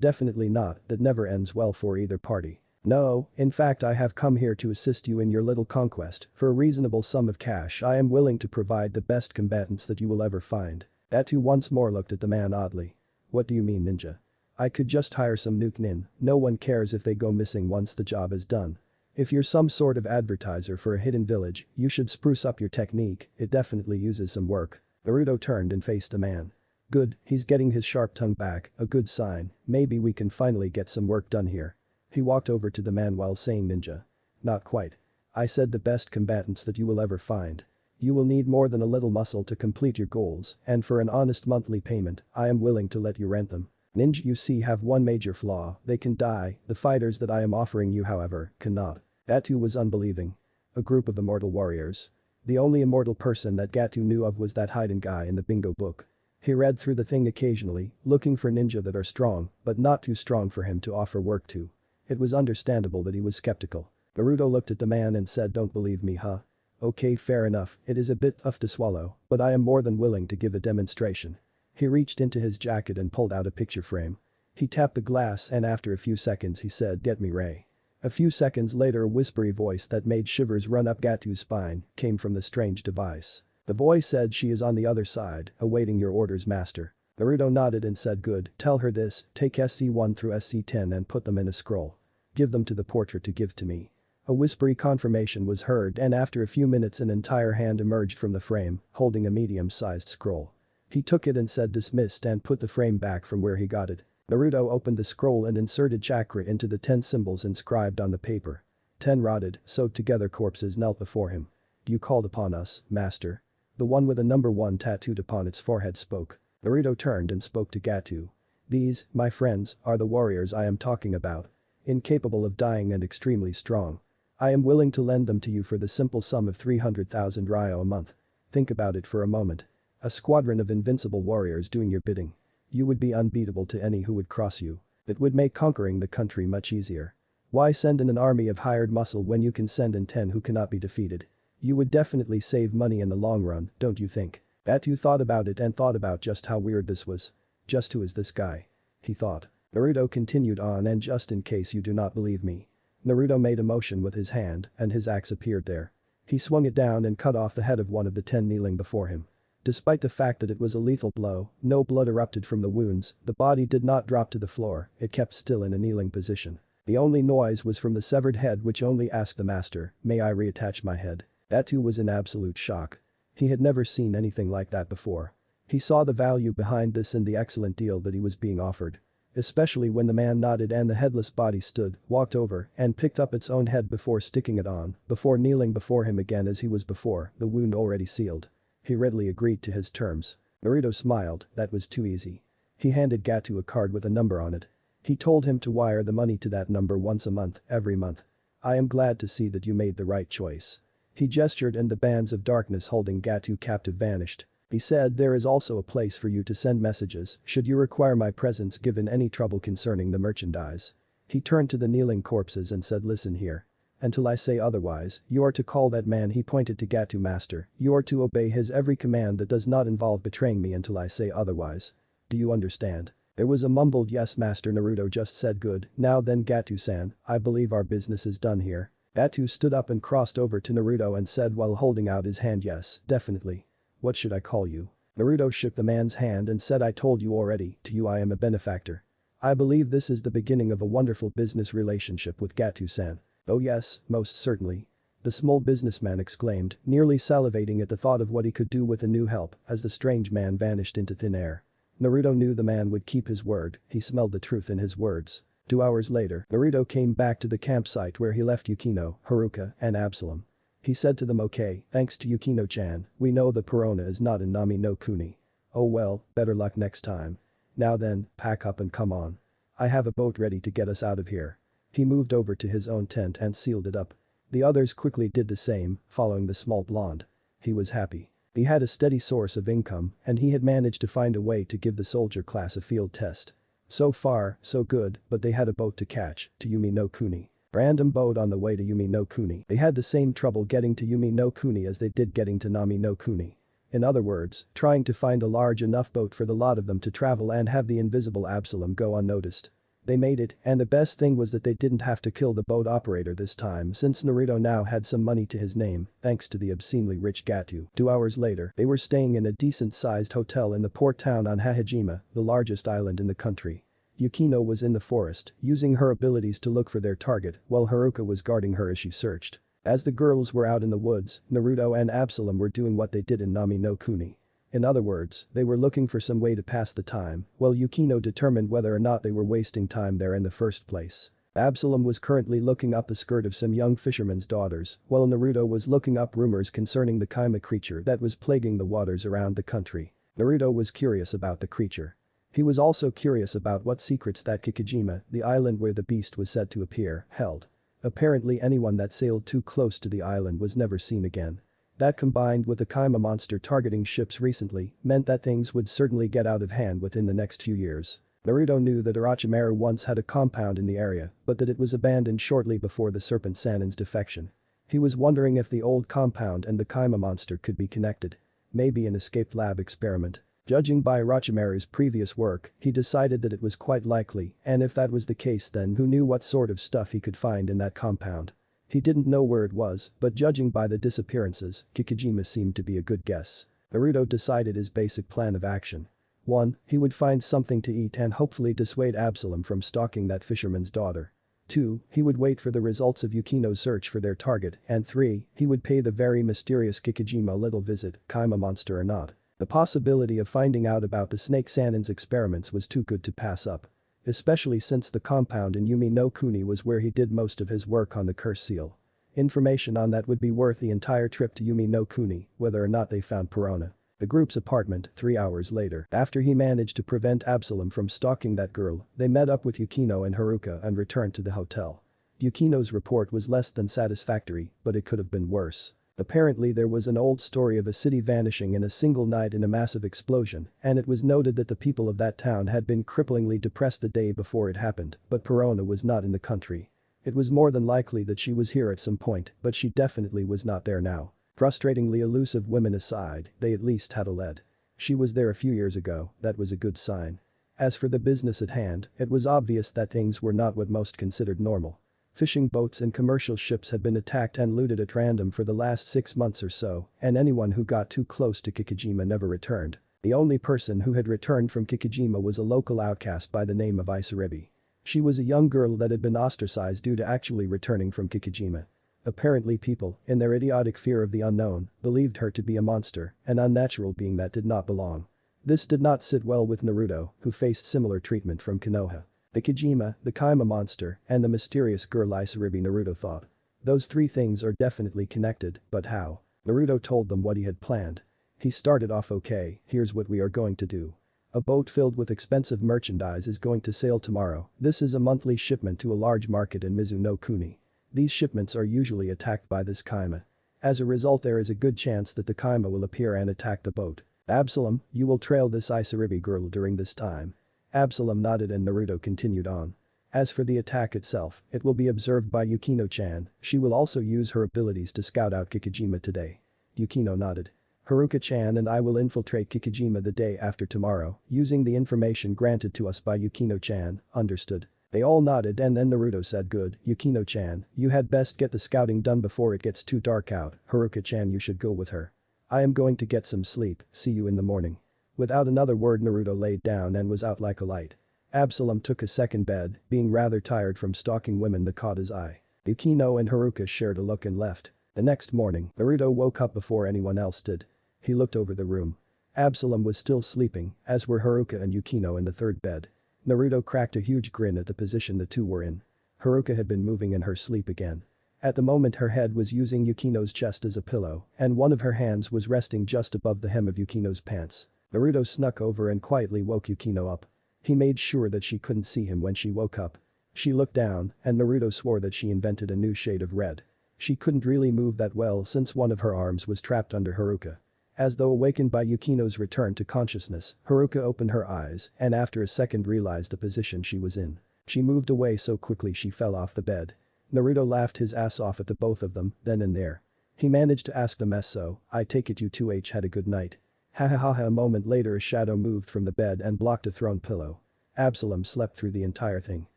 S1: Definitely not, that never ends well for either party. No, in fact I have come here to assist you in your little conquest, for a reasonable sum of cash I am willing to provide the best combatants that you will ever find. Atu once more looked at the man oddly. What do you mean ninja? I could just hire some nuke nin, no one cares if they go missing once the job is done. If you're some sort of advertiser for a hidden village, you should spruce up your technique, it definitely uses some work. Naruto turned and faced the man. Good, he's getting his sharp tongue back, a good sign, maybe we can finally get some work done here. He walked over to the man while saying ninja. Not quite. I said the best combatants that you will ever find. You will need more than a little muscle to complete your goals, and for an honest monthly payment, I am willing to let you rent them. Ninja you see have one major flaw, they can die, the fighters that I am offering you however, cannot. Atu was unbelieving. A group of immortal warriors. The only immortal person that Gatu knew of was that hidden guy in the bingo book. He read through the thing occasionally, looking for ninja that are strong, but not too strong for him to offer work to. It was understandable that he was skeptical. Naruto looked at the man and said, don't believe me, huh? Okay, fair enough, it is a bit tough to swallow, but I am more than willing to give a demonstration. He reached into his jacket and pulled out a picture frame. He tapped the glass and after a few seconds he said, get me Ray. A few seconds later a whispery voice that made shivers run up Gatu's spine came from the strange device. The voice said she is on the other side, awaiting your orders master. Naruto nodded and said good, tell her this, take SC1 through SC10 and put them in a scroll. Give them to the portrait to give to me. A whispery confirmation was heard and after a few minutes an entire hand emerged from the frame, holding a medium-sized scroll. He took it and said dismissed and put the frame back from where he got it. Naruto opened the scroll and inserted chakra into the 10 symbols inscribed on the paper. 10 rotted, sewed together corpses knelt before him. You called upon us, master. The one with a number 1 tattooed upon its forehead spoke. Naruto turned and spoke to Gatu. These, my friends, are the warriors I am talking about. Incapable of dying and extremely strong. I am willing to lend them to you for the simple sum of 300,000 ryo a month. Think about it for a moment. A squadron of invincible warriors doing your bidding. You would be unbeatable to any who would cross you. It would make conquering the country much easier. Why send in an army of hired muscle when you can send in 10 who cannot be defeated? You would definitely save money in the long run, don't you think? Atu thought about it and thought about just how weird this was. Just who is this guy? He thought. Naruto continued on and just in case you do not believe me. Naruto made a motion with his hand and his axe appeared there. He swung it down and cut off the head of one of the 10 kneeling before him. Despite the fact that it was a lethal blow, no blood erupted from the wounds, the body did not drop to the floor, it kept still in a kneeling position. The only noise was from the severed head which only asked the master, may I reattach my head? Atu was in absolute shock. He had never seen anything like that before. He saw the value behind this and the excellent deal that he was being offered. Especially when the man nodded and the headless body stood, walked over, and picked up its own head before sticking it on, before kneeling before him again as he was before, the wound already sealed. He readily agreed to his terms. Naruto smiled, that was too easy. He handed Gatu a card with a number on it. He told him to wire the money to that number once a month, every month. I am glad to see that you made the right choice. He gestured and the bands of darkness holding Gatu captive vanished. He said there is also a place for you to send messages should you require my presence given any trouble concerning the merchandise. He turned to the kneeling corpses and said listen here. Until I say otherwise, you are to call that man he pointed to Gatu master, you are to obey his every command that does not involve betraying me until I say otherwise. Do you understand? There was a mumbled yes master. Naruto just said good, now then Gatu-san, I believe our business is done here. Gatu stood up and crossed over to Naruto and said while holding out his hand yes, definitely. What should I call you? Naruto shook the man's hand and said I told you already, to you I am a benefactor. I believe this is the beginning of a wonderful business relationship with Gato-san. Oh yes, most certainly. The small businessman exclaimed, nearly salivating at the thought of what he could do with a new help as the strange man vanished into thin air. Naruto knew the man would keep his word, he smelled the truth in his words. 2 hours later, Naruto came back to the campsite where he left Yukino, Haruka, and Absalom. He said to them, okay, thanks to Yukino-chan, we know that Perona is not in Nami no Kuni. Oh well, better luck next time. Now then, pack up and come on. I have a boat ready to get us out of here. He moved over to his own tent and sealed it up. The others quickly did the same, following the small blonde. He was happy. He had a steady source of income and he had managed to find a way to give the soldier class a field test. So far, so good, but they had a boat to catch, to Yumi no Kuni. Random boat on the way to Yumi no Kuni. They had the same trouble getting to Yumi no Kuni as they did getting to Nami no Kuni. In other words, trying to find a large enough boat for the lot of them to travel and have the invisible Absalom go unnoticed. They made it, and the best thing was that they didn't have to kill the boat operator this time since Naruto now had some money to his name, thanks to the obscenely rich Gato. 2 hours later, they were staying in a decent-sized hotel in the port town on Hahijima, the largest island in the country. Yukino was in the forest, using her abilities to look for their target, while Haruka was guarding her as she searched. As the girls were out in the woods, Naruto and Absalom were doing what they did in Nami no Kuni. In other words, they were looking for some way to pass the time, while Yukino determined whether or not they were wasting time there in the first place. Absalom was currently looking up the skirt of some young fishermen's daughters, while Naruto was looking up rumors concerning the Kaima creature that was plaguing the waters around the country. Naruto was curious about the creature. He was also curious about what secrets that Kekkei, the island where the beast was said to appear, held. Apparently anyone that sailed too close to the island was never seen again. That combined with the Kaima monster targeting ships recently meant that things would certainly get out of hand within the next few years. Naruto knew that Orochimaru once had a compound in the area, but that it was abandoned shortly before the Serpent Sannin's defection. He was wondering if the old compound and the Kaima monster could be connected. Maybe an escaped lab experiment. Judging by Orochimaru's previous work, he decided that it was quite likely, and if that was the case then who knew what sort of stuff he could find in that compound. He didn't know where it was, but judging by the disappearances, Kekkei seemed to be a good guess. Naruto decided his basic plan of action. 1. He would find something to eat and hopefully dissuade Absalom from stalking that fisherman's daughter. 2. He would wait for the results of Yukino's search for their target, and 3. He would pay the very mysterious Kekkei a little visit, Kaima monster or not. The possibility of finding out about the Snake Sannin's experiments was too good to pass up. Especially since the compound in Yumi no Kuni was where he did most of his work on the curse seal. Information on that would be worth the entire trip to Yumi no Kuni, whether or not they found Perona. The group's apartment, 3 hours later. After he managed to prevent Absalom from stalking that girl, they met up with Yukino and Haruka and returned to the hotel. Yukino's report was less than satisfactory, but it could have been worse. Apparently there was an old story of a city vanishing in a single night in a massive explosion, and it was noted that the people of that town had been cripplingly depressed the day before it happened, but Perona was not in the country. It was more than likely that she was here at some point, but she definitely was not there now. Frustratingly elusive women aside, they at least had a lead. She was there a few years ago, that was a good sign. As for the business at hand, it was obvious that things were not what most considered normal. Fishing boats and commercial ships had been attacked and looted at random for the last 6 months or so, and anyone who got too close to Kekkei never returned. The only person who had returned from Kekkei was a local outcast by the name of Isaribi. She was a young girl that had been ostracized due to actually returning from Kekkei. Apparently people, in their idiotic fear of the unknown, believed her to be a monster, an unnatural being that did not belong. This did not sit well with Naruto, who faced similar treatment from Konoha. The Kekkei, the Kaima monster, and the mysterious girl Isaribi, Naruto thought. Those 3 things are definitely connected, but how? Naruto told them what he had planned. He started off, okay, here's what we are going to do. A boat filled with expensive merchandise is going to sail tomorrow. This is a monthly shipment to a large market in Mizu no Kuni. These shipments are usually attacked by this Kaima. As a result there is a good chance that the Kaima will appear and attack the boat. Absalom, you will trail this Isaribi girl during this time. Absalom nodded and Naruto continued on. As for the attack itself, it will be observed by Yukino-chan, she will also use her abilities to scout out Kekkei today. Yukino nodded. Haruka-chan and I will infiltrate Kekkei the day after tomorrow, using the information granted to us by Yukino-chan, understood. They all nodded and then Naruto said, good, Yukino-chan, you had best get the scouting done before it gets too dark out, Haruka-chan you should go with her. I am going to get some sleep, see you in the morning. Without another word Naruto laid down and was out like a light. Absalom took a second bed, being rather tired from stalking women that caught his eye. Yukino and Haruka shared a look and left. The next morning, Naruto woke up before anyone else did. He looked over the room. Absalom was still sleeping, as were Haruka and Yukino in the third bed. Naruto cracked a huge grin at the position the two were in. Haruka had been moving in her sleep again. At the moment her head was using Yukino's chest as a pillow, and one of her hands was resting just above the hem of Yukino's pants. Naruto snuck over and quietly woke Yukino up. He made sure that she couldn't see him when she woke up. She looked down, and Naruto swore that she invented a new shade of red. She couldn't really move that well since one of her arms was trapped under Haruka. As though awakened by Yukino's return to consciousness, Haruka opened her eyes and after a second realized the position she was in. She moved away so quickly she fell off the bed. Naruto laughed his ass off at the both of them, then and there. He managed to ask them, "So, I take it you 2H had a good night." Ha ha ha ha. A moment later a shadow moved from the bed and blocked a thrown pillow. Absalom slept through the entire thing.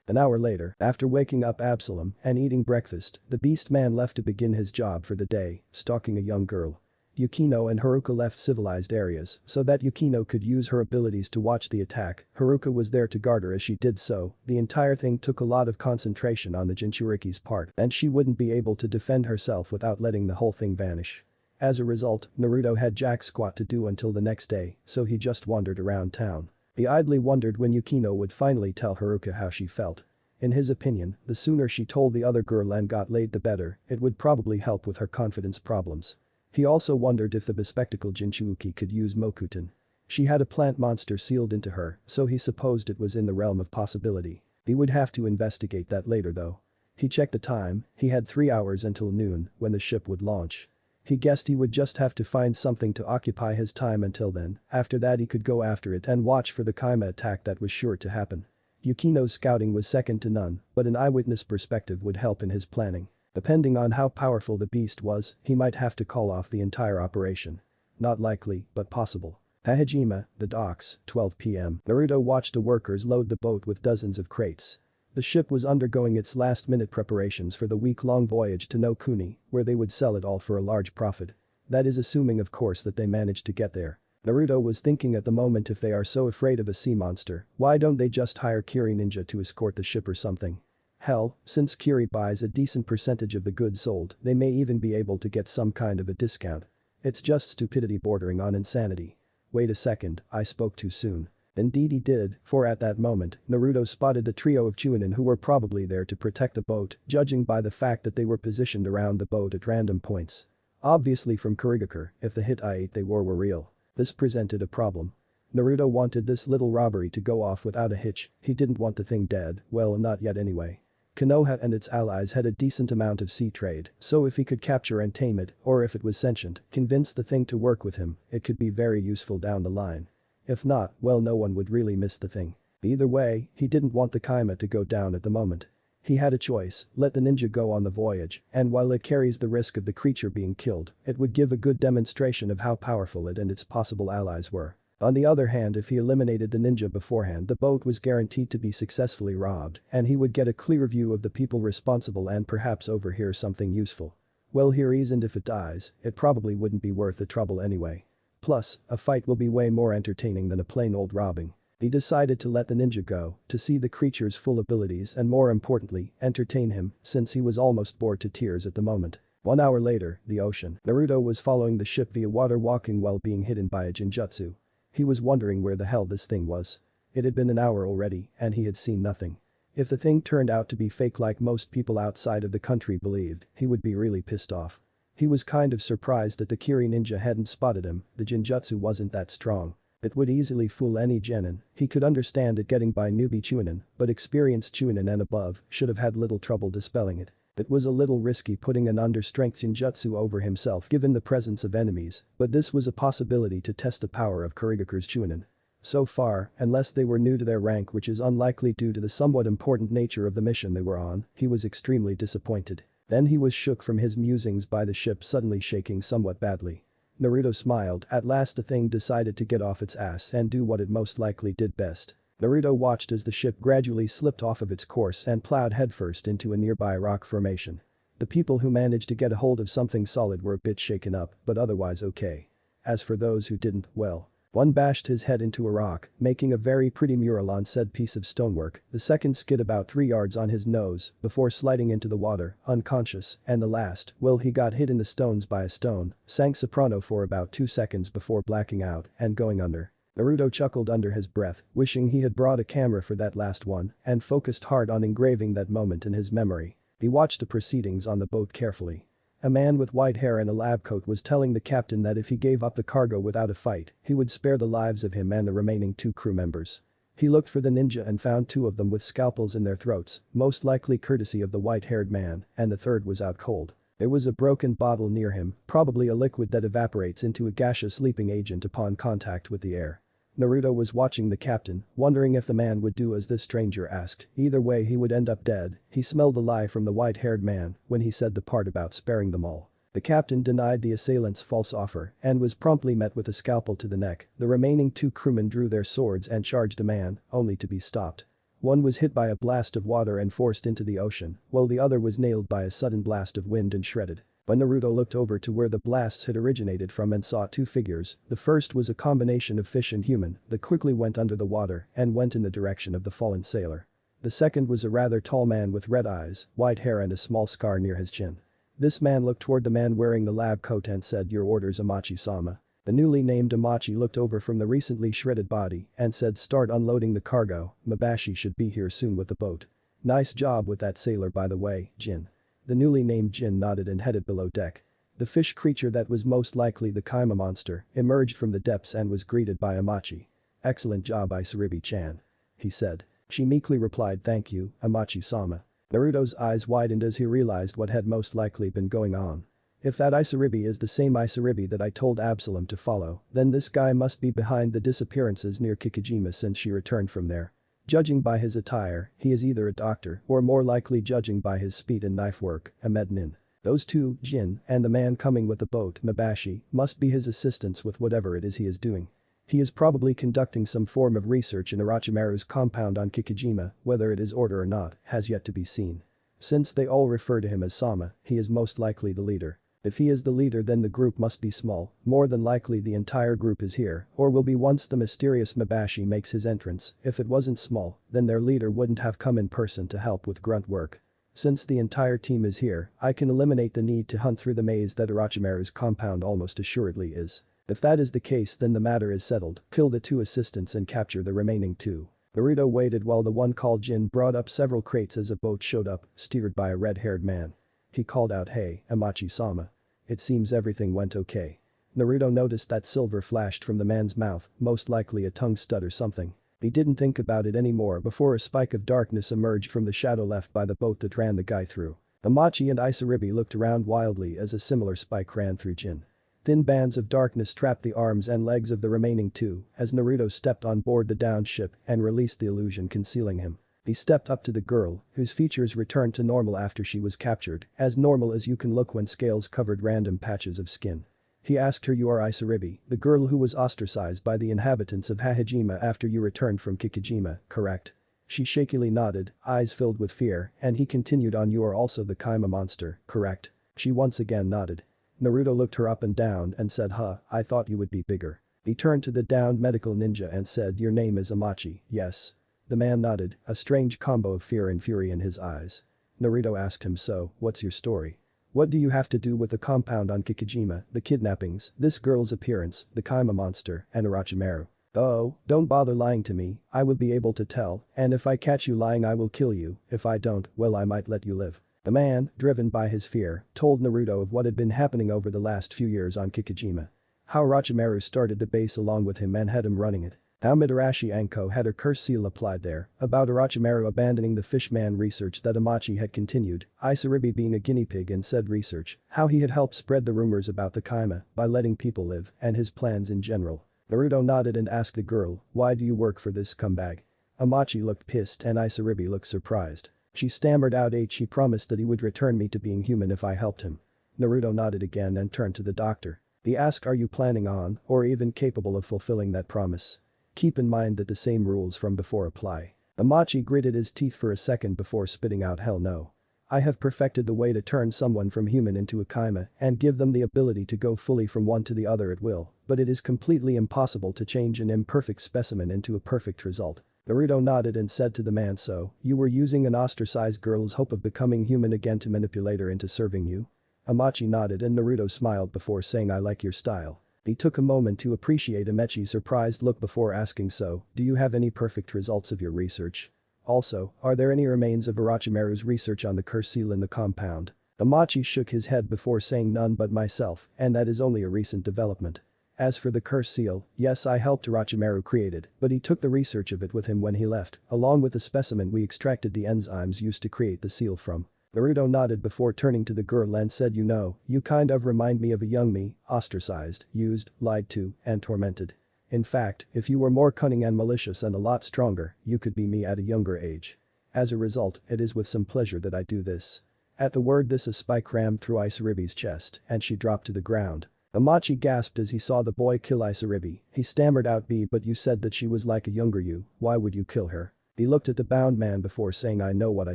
S1: An hour later, after waking up Absalom and eating breakfast, the beast man left to begin his job for the day, stalking a young girl. Yukino and Haruka left civilized areas so that Yukino could use her abilities to watch the attack. Haruka was there to guard her as she did so. The entire thing took a lot of concentration on the Jinchuriki's part and she wouldn't be able to defend herself without letting the whole thing vanish. As a result, Naruto had jack squat to do until the next day, so he just wandered around town. He idly wondered when Yukino would finally tell Haruka how she felt. In his opinion, the sooner she told the other girl and got laid the better, it would probably help with her confidence problems. He also wondered if the bespectacled Jinchuriki could use Mokuton. She had a plant monster sealed into her, so he supposed it was in the realm of possibility. He would have to investigate that later though. He checked the time, he had 3 hours until noon, when the ship would launch. He guessed he would just have to find something to occupy his time until then, after that he could go after it and watch for the Kaima attack that was sure to happen. Yukino's scouting was second to none, but an eyewitness perspective would help in his planning. Depending on how powerful the beast was, he might have to call off the entire operation. Not likely, but possible. Hajime, the docks, 12 p.m. Naruto watched the workers load the boat with dozens of crates. The ship was undergoing its last-minute preparations for the week-long voyage to No Kuni, where they would sell it all for a large profit. That is assuming of course that they managed to get there. Naruto was thinking at the moment, if they are so afraid of a sea monster, why don't they just hire Kiri Ninja to escort the ship or something? Hell, since Kiri buys a decent percentage of the goods sold, they may even be able to get some kind of a discount. It's just stupidity bordering on insanity. Wait a second, I spoke too soon. Indeed he did, for at that moment, Naruto spotted the trio of jounen who were probably there to protect the boat, judging by the fact that they were positioned around the boat at random points. Obviously from Kurigakure, if the hit they wore were real. This presented a problem. Naruto wanted this little robbery to go off without a hitch, he didn't want the thing dead, well not yet anyway. Konoha and its allies had a decent amount of sea trade, so if he could capture and tame it, or if it was sentient, convince the thing to work with him, it could be very useful down the line. If not, well no one would really miss the thing. Either way, he didn't want the Kaima to go down at the moment. He had a choice, let the ninja go on the voyage, and while it carries the risk of the creature being killed, it would give a good demonstration of how powerful it and its possible allies were. On the other hand, if he eliminated the ninja beforehand, the boat was guaranteed to be successfully robbed, and he would get a clear view of the people responsible and perhaps overhear something useful. Well he reasoned if it dies, it probably wouldn't be worth the trouble anyway. Plus, a fight will be way more entertaining than a plain old robbing. He decided to let the ninja go, to see the creature's full abilities and more importantly, entertain him, since he was almost bored to tears at the moment. 1 hour later, the ocean. Naruto was following the ship via water walking while being hidden by a genjutsu. He was wondering where the hell this thing was. It had been an hour already, and he had seen nothing. If the thing turned out to be fake like most people outside of the country believed, he would be really pissed off. He was kind of surprised that the Kiri ninja hadn't spotted him, the genjutsu wasn't that strong. It would easily fool any genin, he could understand it getting by newbie chunin, but experienced chunin and above should have had little trouble dispelling it. It was a little risky putting an understrength genjutsu over himself given the presence of enemies, but this was a possibility to test the power of Kurigakure's chunin. So far, unless they were new to their rank, which is unlikely due to the somewhat important nature of the mission they were on, he was extremely disappointed. Then he was shook from his musings by the ship suddenly shaking somewhat badly. Naruto smiled, at last the thing decided to get off its ass and do what it most likely did best. Naruto watched as the ship gradually slipped off of its course and plowed headfirst into a nearby rock formation. The people who managed to get a hold of something solid were a bit shaken up, but otherwise okay. As for those who didn't, well. One bashed his head into a rock, making a very pretty mural on said piece of stonework, the second skid about 3 yards on his nose before sliding into the water, unconscious, and the last, well he got hit in the stones by a stone, sank soprano for about 2 seconds before blacking out and going under. Naruto chuckled under his breath, wishing he had brought a camera for that last one, and focused hard on engraving that moment in his memory. He watched the proceedings on the boat carefully. A man with white hair and a lab coat was telling the captain that if he gave up the cargo without a fight, he would spare the lives of him and the remaining 2 crew members. He looked for the ninja and found 2 of them with scalpels in their throats, most likely courtesy of the white-haired man, and the third was out cold. There was a broken bottle near him, probably a liquid that evaporates into a gaseous sleeping agent upon contact with the air. Naruto was watching the captain, wondering if the man would do as this stranger asked, either way he would end up dead. He smelled a lie from the white-haired man when he said the part about sparing them all. The captain denied the assailant's false offer and was promptly met with a scalpel to the neck. The remaining 2 crewmen drew their swords and charged the man, only to be stopped. One was hit by a blast of water and forced into the ocean, while the other was nailed by a sudden blast of wind and shredded. When Naruto looked over to where the blasts had originated from and saw 2 figures, the first was a combination of fish and human that quickly went under the water and went in the direction of the fallen sailor. The second was a rather tall man with red eyes, white hair and a small scar near his chin. This man looked toward the man wearing the lab coat and said, "Your orders, Amachi-sama." The newly named Amachi looked over from the recently shredded body and said, "Start unloading the cargo, Mabashi should be here soon with the boat." "Nice job with that sailor by the way, Jin." The newly named Jin nodded and headed below deck. The fish creature that was most likely the Kaima monster emerged from the depths and was greeted by Amachi. "Excellent job Isaribi-chan," he said. She meekly replied, "Thank you, Amachi-sama." Naruto's eyes widened as he realized what had most likely been going on. If that Isaribi is the same Isaribi that I told Absalom to follow, then this guy must be behind the disappearances near Kikijima since she returned from there. Judging by his attire, he is either a doctor or more likely judging by his speed and knife work, a mednin. Those 2, Jin and the man coming with the boat, Mabashi, must be his assistants with whatever it is he is doing. He is probably conducting some form of research in Orochimaru's compound on Kikijima, whether it is order or not, has yet to be seen. Since they all refer to him as Sama, he is most likely the leader. If he is the leader then the group must be small, more than likely the entire group is here, or will be once the mysterious Mabashi makes his entrance. If it wasn't small, then their leader wouldn't have come in person to help with grunt work. Since the entire team is here, I can eliminate the need to hunt through the maze that Orochimaru's compound almost assuredly is. If that is the case then the matter is settled, kill the 2 assistants and capture the remaining 2. Naruto waited while the one called Jin brought up several crates as a boat showed up, steered by a red-haired man. He called out, "Hey, Amachi-sama. It seems everything went okay." Naruto noticed that silver flashed from the man's mouth, most likely a tongue stud or something. He didn't think about it anymore before a spike of darkness emerged from the shadow left by the boat that ran the guy through. Amachi and Isaribi looked around wildly as a similar spike ran through Jin. Thin bands of darkness trapped the arms and legs of the remaining 2 as Naruto stepped on board the downed ship and released the illusion concealing him. He stepped up to the girl, whose features returned to normal after she was captured, as normal as you can look when scales covered random patches of skin. He asked her, "You are Isaribi, the girl who was ostracized by the inhabitants of Hahijima after you returned from Kikijima, correct?" She shakily nodded, eyes filled with fear, and he continued on, "You are also the Kaima monster, correct?" She once again nodded. Naruto looked her up and down and said, I thought you would be bigger." He turned to the downed medical ninja and said, "Your name is Amachi, yes?" The man nodded, a strange combo of fear and fury in his eyes. Naruto asked him, "So, what's your story? What do you have to do with the compound on Kikijima, the kidnappings, this girl's appearance, the Kaima monster, and Orochimaru?" "Oh, don't bother lying to me, I will be able to tell, and if I catch you lying I will kill you, if I don't, well I might let you live." The man, driven by his fear, told Naruto of what had been happening over the last few years on Kikijima. How Orochimaru started the base along with him and had him running it. How Madarashi Anko had her curse seal applied there, about Orochimaru abandoning the fishman research that Amachi had continued, Isaribi being a guinea pig in said research, how he had helped spread the rumors about the Kaima by letting people live, and his plans in general. Naruto nodded and asked the girl, "Why do you work for this scumbag?" Amachi looked pissed and Isaribi looked surprised. She stammered out, he promised that he would return me to being human if I helped him." Naruto nodded again and turned to the doctor. He asked, "Are you planning on, or even capable of fulfilling that promise? Keep in mind that the same rules from before apply." Amachi gritted his teeth for a second before spitting out, "Hell no. I have perfected the way to turn someone from human into a Kaima and give them the ability to go fully from one to the other at will. but it is completely impossible to change an imperfect specimen into a perfect result. Naruto nodded and said to the man, so, you were using an ostracized girl's hope of becoming human again to manipulate her into serving you? Itachi nodded and Naruto smiled before saying I like your style. He took a moment to appreciate Itachi's surprised look before asking, so, do you have any perfect results of your research? Also, are there any remains of Orochimaru's research on the curse seal in the compound? Itachi shook his head before saying none but myself, and that is only a recent development. As for the curse seal, yes, I helped Orochimaru create it, but he took the research of it with him when he left, along with the specimen we extracted the enzymes used to create the seal from. Naruto nodded before turning to the girl and said, you know, you kind of remind me of a young me, ostracized, used, lied to, and tormented. In fact, if you were more cunning and malicious and a lot stronger, you could be me at a younger age. As a result, it is with some pleasure that I do this. At the word this a spike rammed through Isaribi's chest, and she dropped to the ground. Itachi gasped as he saw the boy kill Isaribi. He stammered out, but you said that she was like a younger you, why would you kill her? He looked at the bound man before saying I know what I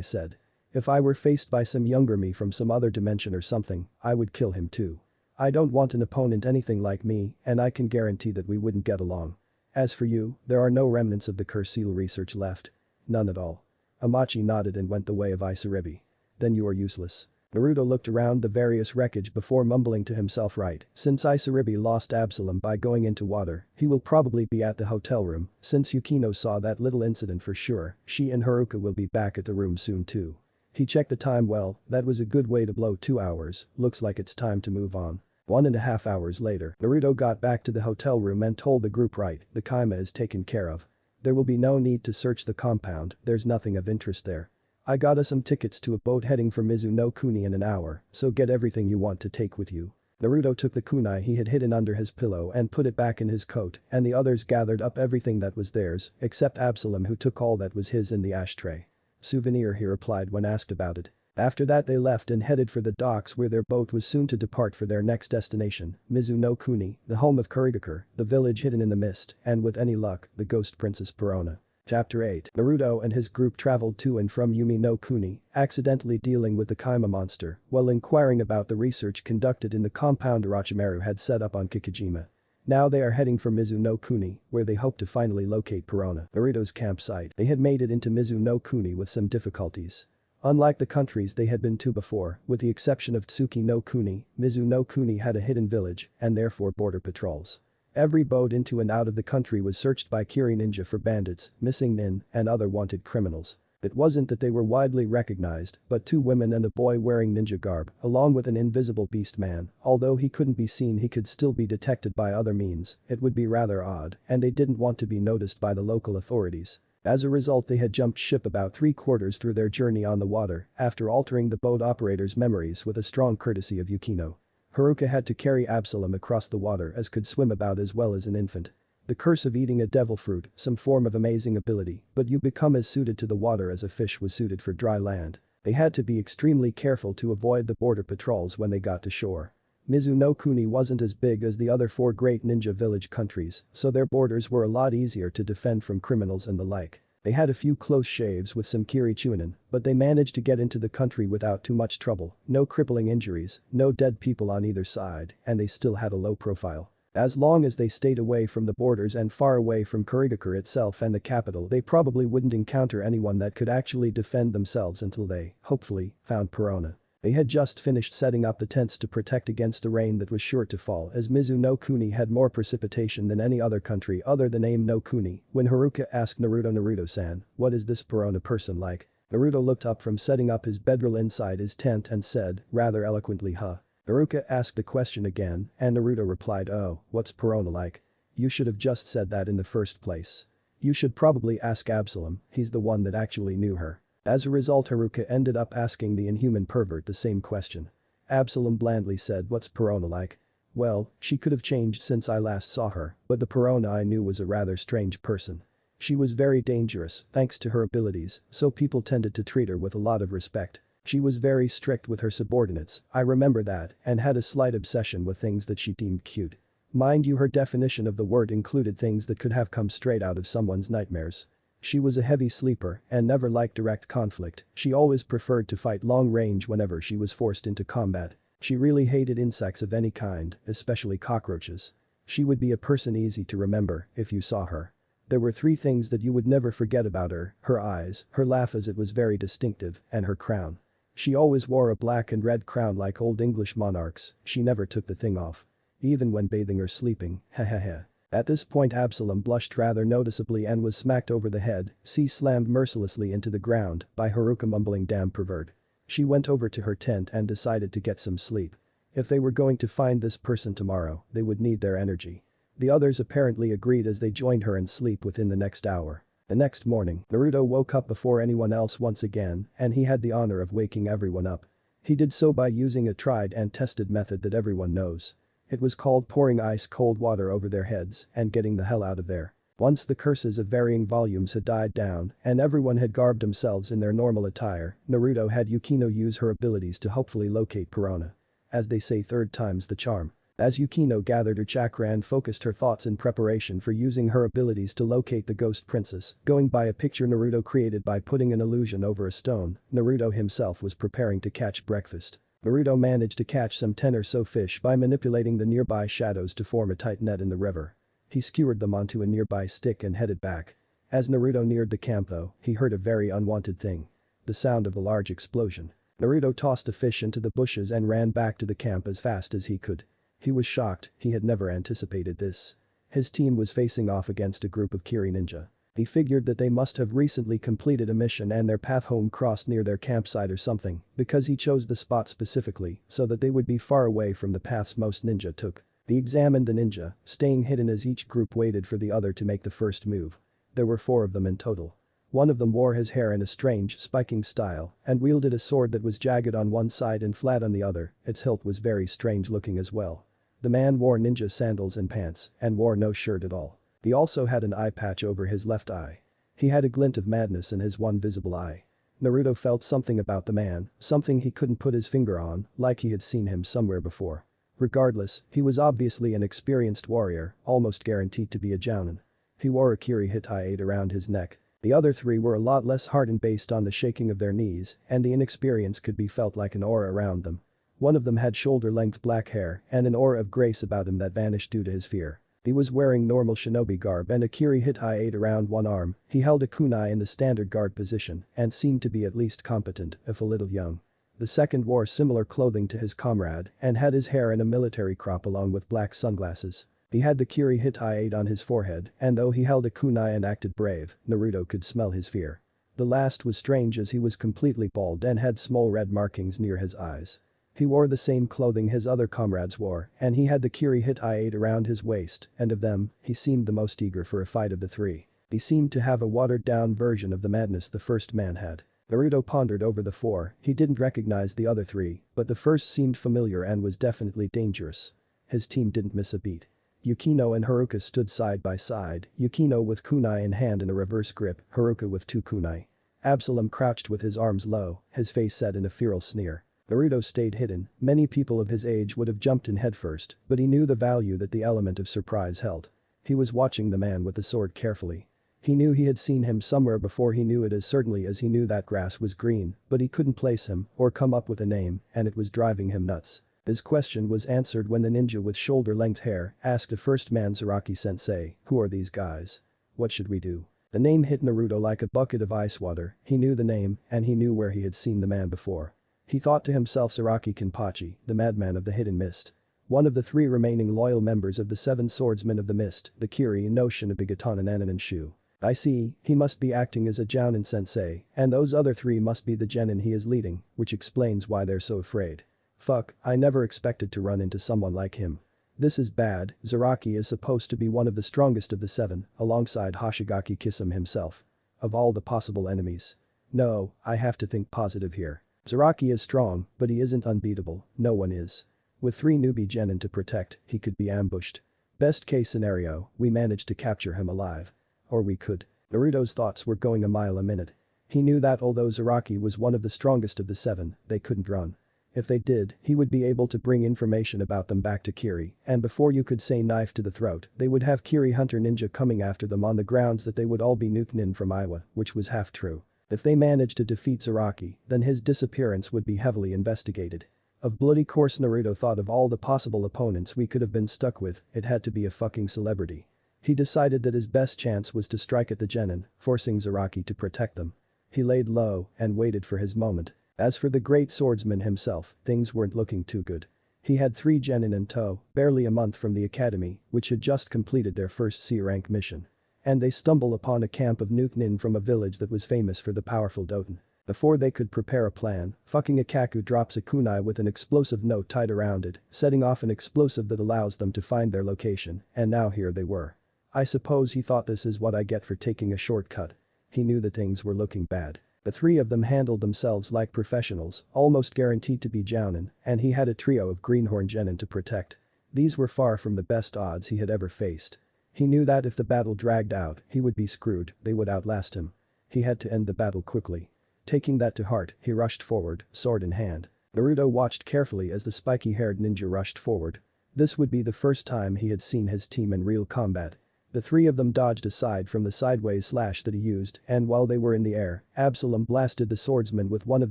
S1: said. If I were faced by some younger me from some other dimension or something, I would kill him too. I don't want an opponent anything like me, and I can guarantee that we wouldn't get along. As for you, there are no remnants of the curse seal research left. None at all. Itachi nodded and went the way of Isaribi. Then you are useless. Naruto looked around the various wreckage before mumbling to himself, right, since Isaribi lost Absalom by going into water, he will probably be at the hotel room, since Yukino saw that little incident for sure, she and Haruka will be back at the room soon too. He checked the time, well, that was a good way to blow 2 hours, looks like it's time to move on. 1.5 hours later, Naruto got back to the hotel room and told the group, right, the Kaima is taken care of. There will be no need to search the compound, there's nothing of interest there. I got us some tickets to a boat heading for Mizuno-Kuni in an hour, so get everything you want to take with you. Naruto took the kunai he had hidden under his pillow and put it back in his coat, and the others gathered up everything that was theirs, except Absalom, who took all that was his in the ashtray. Souvenir, he replied when asked about it. After that they left and headed for the docks where their boat was soon to depart for their next destination, Mizuno-Kuni, the home of Kurigakure, the village hidden in the mist, and with any luck, the ghost princess Perona. Chapter 8. Naruto and his group traveled to and from Yumi no Kuni, accidentally dealing with the Kaima monster, while inquiring about the research conducted in the compound Orochimaru had set up on Kikijima. Now they are heading for Mizuno-Kuni, where they hope to finally locate Perona, Naruto's campsite. They had made it into Mizuno-Kuni with some difficulties. Unlike the countries they had been to before, with the exception of Tsuki no Kuni, Mizuno-Kuni had a hidden village, and therefore border patrols. Every boat into and out of the country was searched by Kiri ninja for bandits, missing nin, and other wanted criminals. It wasn't that they were widely recognized, but 2 women and a boy wearing ninja garb, along with an invisible beast man, although he couldn't be seen he could still be detected by other means, it would be rather odd, and they didn't want to be noticed by the local authorities. As a result they had jumped ship about 3/4 through their journey on the water, after altering the boat operator's memories with a strong courtesy of Yukino. Haruka had to carry Absalom across the water as could swim about as well as an infant. The curse of eating a devil fruit, some form of amazing ability, but you become as suited to the water as a fish was suited for dry land. They had to be extremely careful to avoid the border patrols when they got to shore. Mizuno-Kuni wasn't as big as the other 4 great ninja village countries, so their borders were a lot easier to defend from criminals and the like. They had a few close shaves with some Kiri Chunin, but they managed to get into the country without too much trouble, no crippling injuries, no dead people on either side, and they still had a low profile. As long as they stayed away from the borders and far away from Kurigakure itself and the capital, they probably wouldn't encounter anyone that could actually defend themselves until they, hopefully, found Perona. They had just finished setting up the tents to protect against the rain that was sure to fall, as Mizuno-Kuni had more precipitation than any other country other than Aim no Kuni, when Haruka asked Naruto-san, what is this Perona person like? Naruto looked up from setting up his bedroll inside his tent and said, rather eloquently, huh? Haruka asked the question again, and Naruto replied, oh, what's Perona like? You should have just said that in the first place. You should probably ask Absalom, he's the one that actually knew her. As a result Haruka ended up asking the inhuman pervert the same question. Absalom blandly said, what's Perona like? Well, she could have changed since I last saw her, but the Perona I knew was a rather strange person. She was very dangerous, thanks to her abilities, so people tended to treat her with a lot of respect. She was very strict with her subordinates, I remember that, and had a slight obsession with things that she deemed cute. Mind you, her definition of the word included things that could have come straight out of someone's nightmares. She was a heavy sleeper and never liked direct conflict, she always preferred to fight long range whenever she was forced into combat. She really hated insects of any kind, especially cockroaches. She would be a person easy to remember if you saw her. There were 3 things that you would never forget about her eyes, her laugh as it was very distinctive, and her crown. She always wore a black and red crown like old English monarchs, she never took the thing off. Even when bathing or sleeping, hehehe. At this point Absalom blushed rather noticeably and was smacked over the head, slammed mercilessly into the ground by Haruka mumbling damn pervert. She went over to her tent and decided to get some sleep. If they were going to find this person tomorrow, they would need their energy. The others apparently agreed as they joined her in sleep within the next hour. The next morning, Naruto woke up before anyone else once again, and he had the honor of waking everyone up. He did so by using a tried and tested method that everyone knows. It was called pouring ice cold water over their heads and getting the hell out of there. Once the curses of varying volumes had died down and everyone had garbed themselves in their normal attire, Naruto had Yukino use her abilities to hopefully locate Perona. As they say, 3rd time's the charm. As Yukino gathered her chakra and focused her thoughts in preparation for using her abilities to locate the ghost princess, going by a picture Naruto created by putting an illusion over a stone, Naruto himself was preparing to catch breakfast. Naruto managed to catch some 10 or so fish by manipulating the nearby shadows to form a tight net in the river. He skewered them onto a nearby stick and headed back. As Naruto neared the camp though, he heard a very unwanted thing. The sound of a large explosion. Naruto tossed the fish into the bushes and ran back to the camp as fast as he could. He was shocked, he had never anticipated this. His team was facing off against a group of Kiri ninja. He figured that they must have recently completed a mission and their path home crossed near their campsite or something, because he chose the spot specifically so that they would be far away from the paths most ninja took. He examined the ninja, staying hidden as each group waited for the other to make the first move. There were 4 of them in total. One of them wore his hair in a strange, spiking style and wielded a sword that was jagged on one side and flat on the other, its hilt was very strange looking as well. The man wore ninja sandals and pants and wore no shirt at all. He also had an eye patch over his left eye. He had a glint of madness in his one visible eye. Naruto felt something about the man, something he couldn't put his finger on, like he had seen him somewhere before. Regardless, he was obviously an experienced warrior, almost guaranteed to be a jounen. He wore a Kiri Hitai around his neck. The other 3 were a lot less hardened based on the shaking of their knees, and the inexperience could be felt like an aura around them. One of them had shoulder-length black hair and an aura of grace about him that vanished due to his fear. He was wearing normal shinobi garb and a Kiri Hitai around one arm, he held a kunai in the standard guard position and seemed to be at least competent, if a little young. The second wore similar clothing to his comrade and had his hair in a military crop along with black sunglasses. He had the Kiri Hitai on his forehead and though he held a kunai and acted brave, Naruto could smell his fear. The last was strange as he was completely bald and had small red markings near his eyes. He wore the same clothing his other comrades wore and he had the Kiri Hitai around his waist and of them, he seemed the most eager for a fight of the 3. He seemed to have a watered-down version of the madness the first man had. Naruto pondered over the 4, he didn't recognize the other 3, but the first seemed familiar and was definitely dangerous. His team didn't miss a beat. Yukino and Haruka stood side by side, Yukino with kunai in hand in a reverse grip, Haruka with 2 kunai. Absalom crouched with his arms low, his face set in a feral sneer. Naruto stayed hidden, many people of his age would have jumped in headfirst, but he knew the value that the element of surprise held. He was watching the man with the sword carefully. He knew he had seen him somewhere before, he knew it as certainly as he knew that grass was green, but he couldn't place him or come up with a name and it was driving him nuts. His question was answered when the ninja with shoulder-length hair asked a first man, Zaraki-sensei, who are these guys? What should we do? The name hit Naruto like a bucket of ice water, he knew the name and he knew where he had seen the man before. He thought to himself, Zaraki Kenpachi, the madman of the hidden mist. One of the 3 remaining loyal members of the 7 swordsmen of the mist, the Kiri no Shinobi Nanan Shu. I see, he must be acting as a jounen sensei, and those other 3 must be the genin he is leading, which explains why they're so afraid. Fuck, I never expected to run into someone like him. This is bad, Zaraki is supposed to be one of the strongest of the 7, alongside Hoshigaki Kisame himself. Of all the possible enemies. No, I have to think positive here. Zaraki is strong, but he isn't unbeatable, no one is. With 3 newbie genin to protect, he could be ambushed. Best case scenario, we manage to capture him alive. Or we could. Naruto's thoughts were going a mile a minute. He knew that although Zaraki was one of the strongest of the 7, they couldn't run. If they did, he would be able to bring information about them back to Kiri, and before you could say knife to the throat, they would have Kiri Hunter Ninja coming after them on the grounds that they would all be Nukenin from Iowa, which was half true. If they managed to defeat Zaraki, then his disappearance would be heavily investigated. Of bloody course Naruto thought of all the possible opponents we could have been stuck with, it had to be a fucking celebrity. He decided that his best chance was to strike at the genin, forcing Zaraki to protect them. He laid low and waited for his moment. As for the great swordsman himself, things weren't looking too good. He had 3 genin in tow, barely a month from the academy, which had just completed their first C-rank mission. And they stumble upon a camp of Nukenin from a village that was famous for the powerful Doton. Before they could prepare a plan, fucking Ikaku drops a kunai with an explosive note tied around it, setting off an explosive that allows them to find their location, and now here they were. I suppose he thought this is what I get for taking a shortcut. He knew that things were looking bad. The 3 of them handled themselves like professionals, almost guaranteed to be jounen, and he had a trio of greenhorn genin to protect. These were far from the best odds he had ever faced. He knew that if the battle dragged out, he would be screwed, they would outlast him. He had to end the battle quickly. Taking that to heart, he rushed forward, sword in hand. Naruto watched carefully as the spiky-haired ninja rushed forward. This would be the first time he had seen his team in real combat. The 3 of them dodged aside from the sideways slash that he used, and while they were in the air, Absalom blasted the swordsman with one of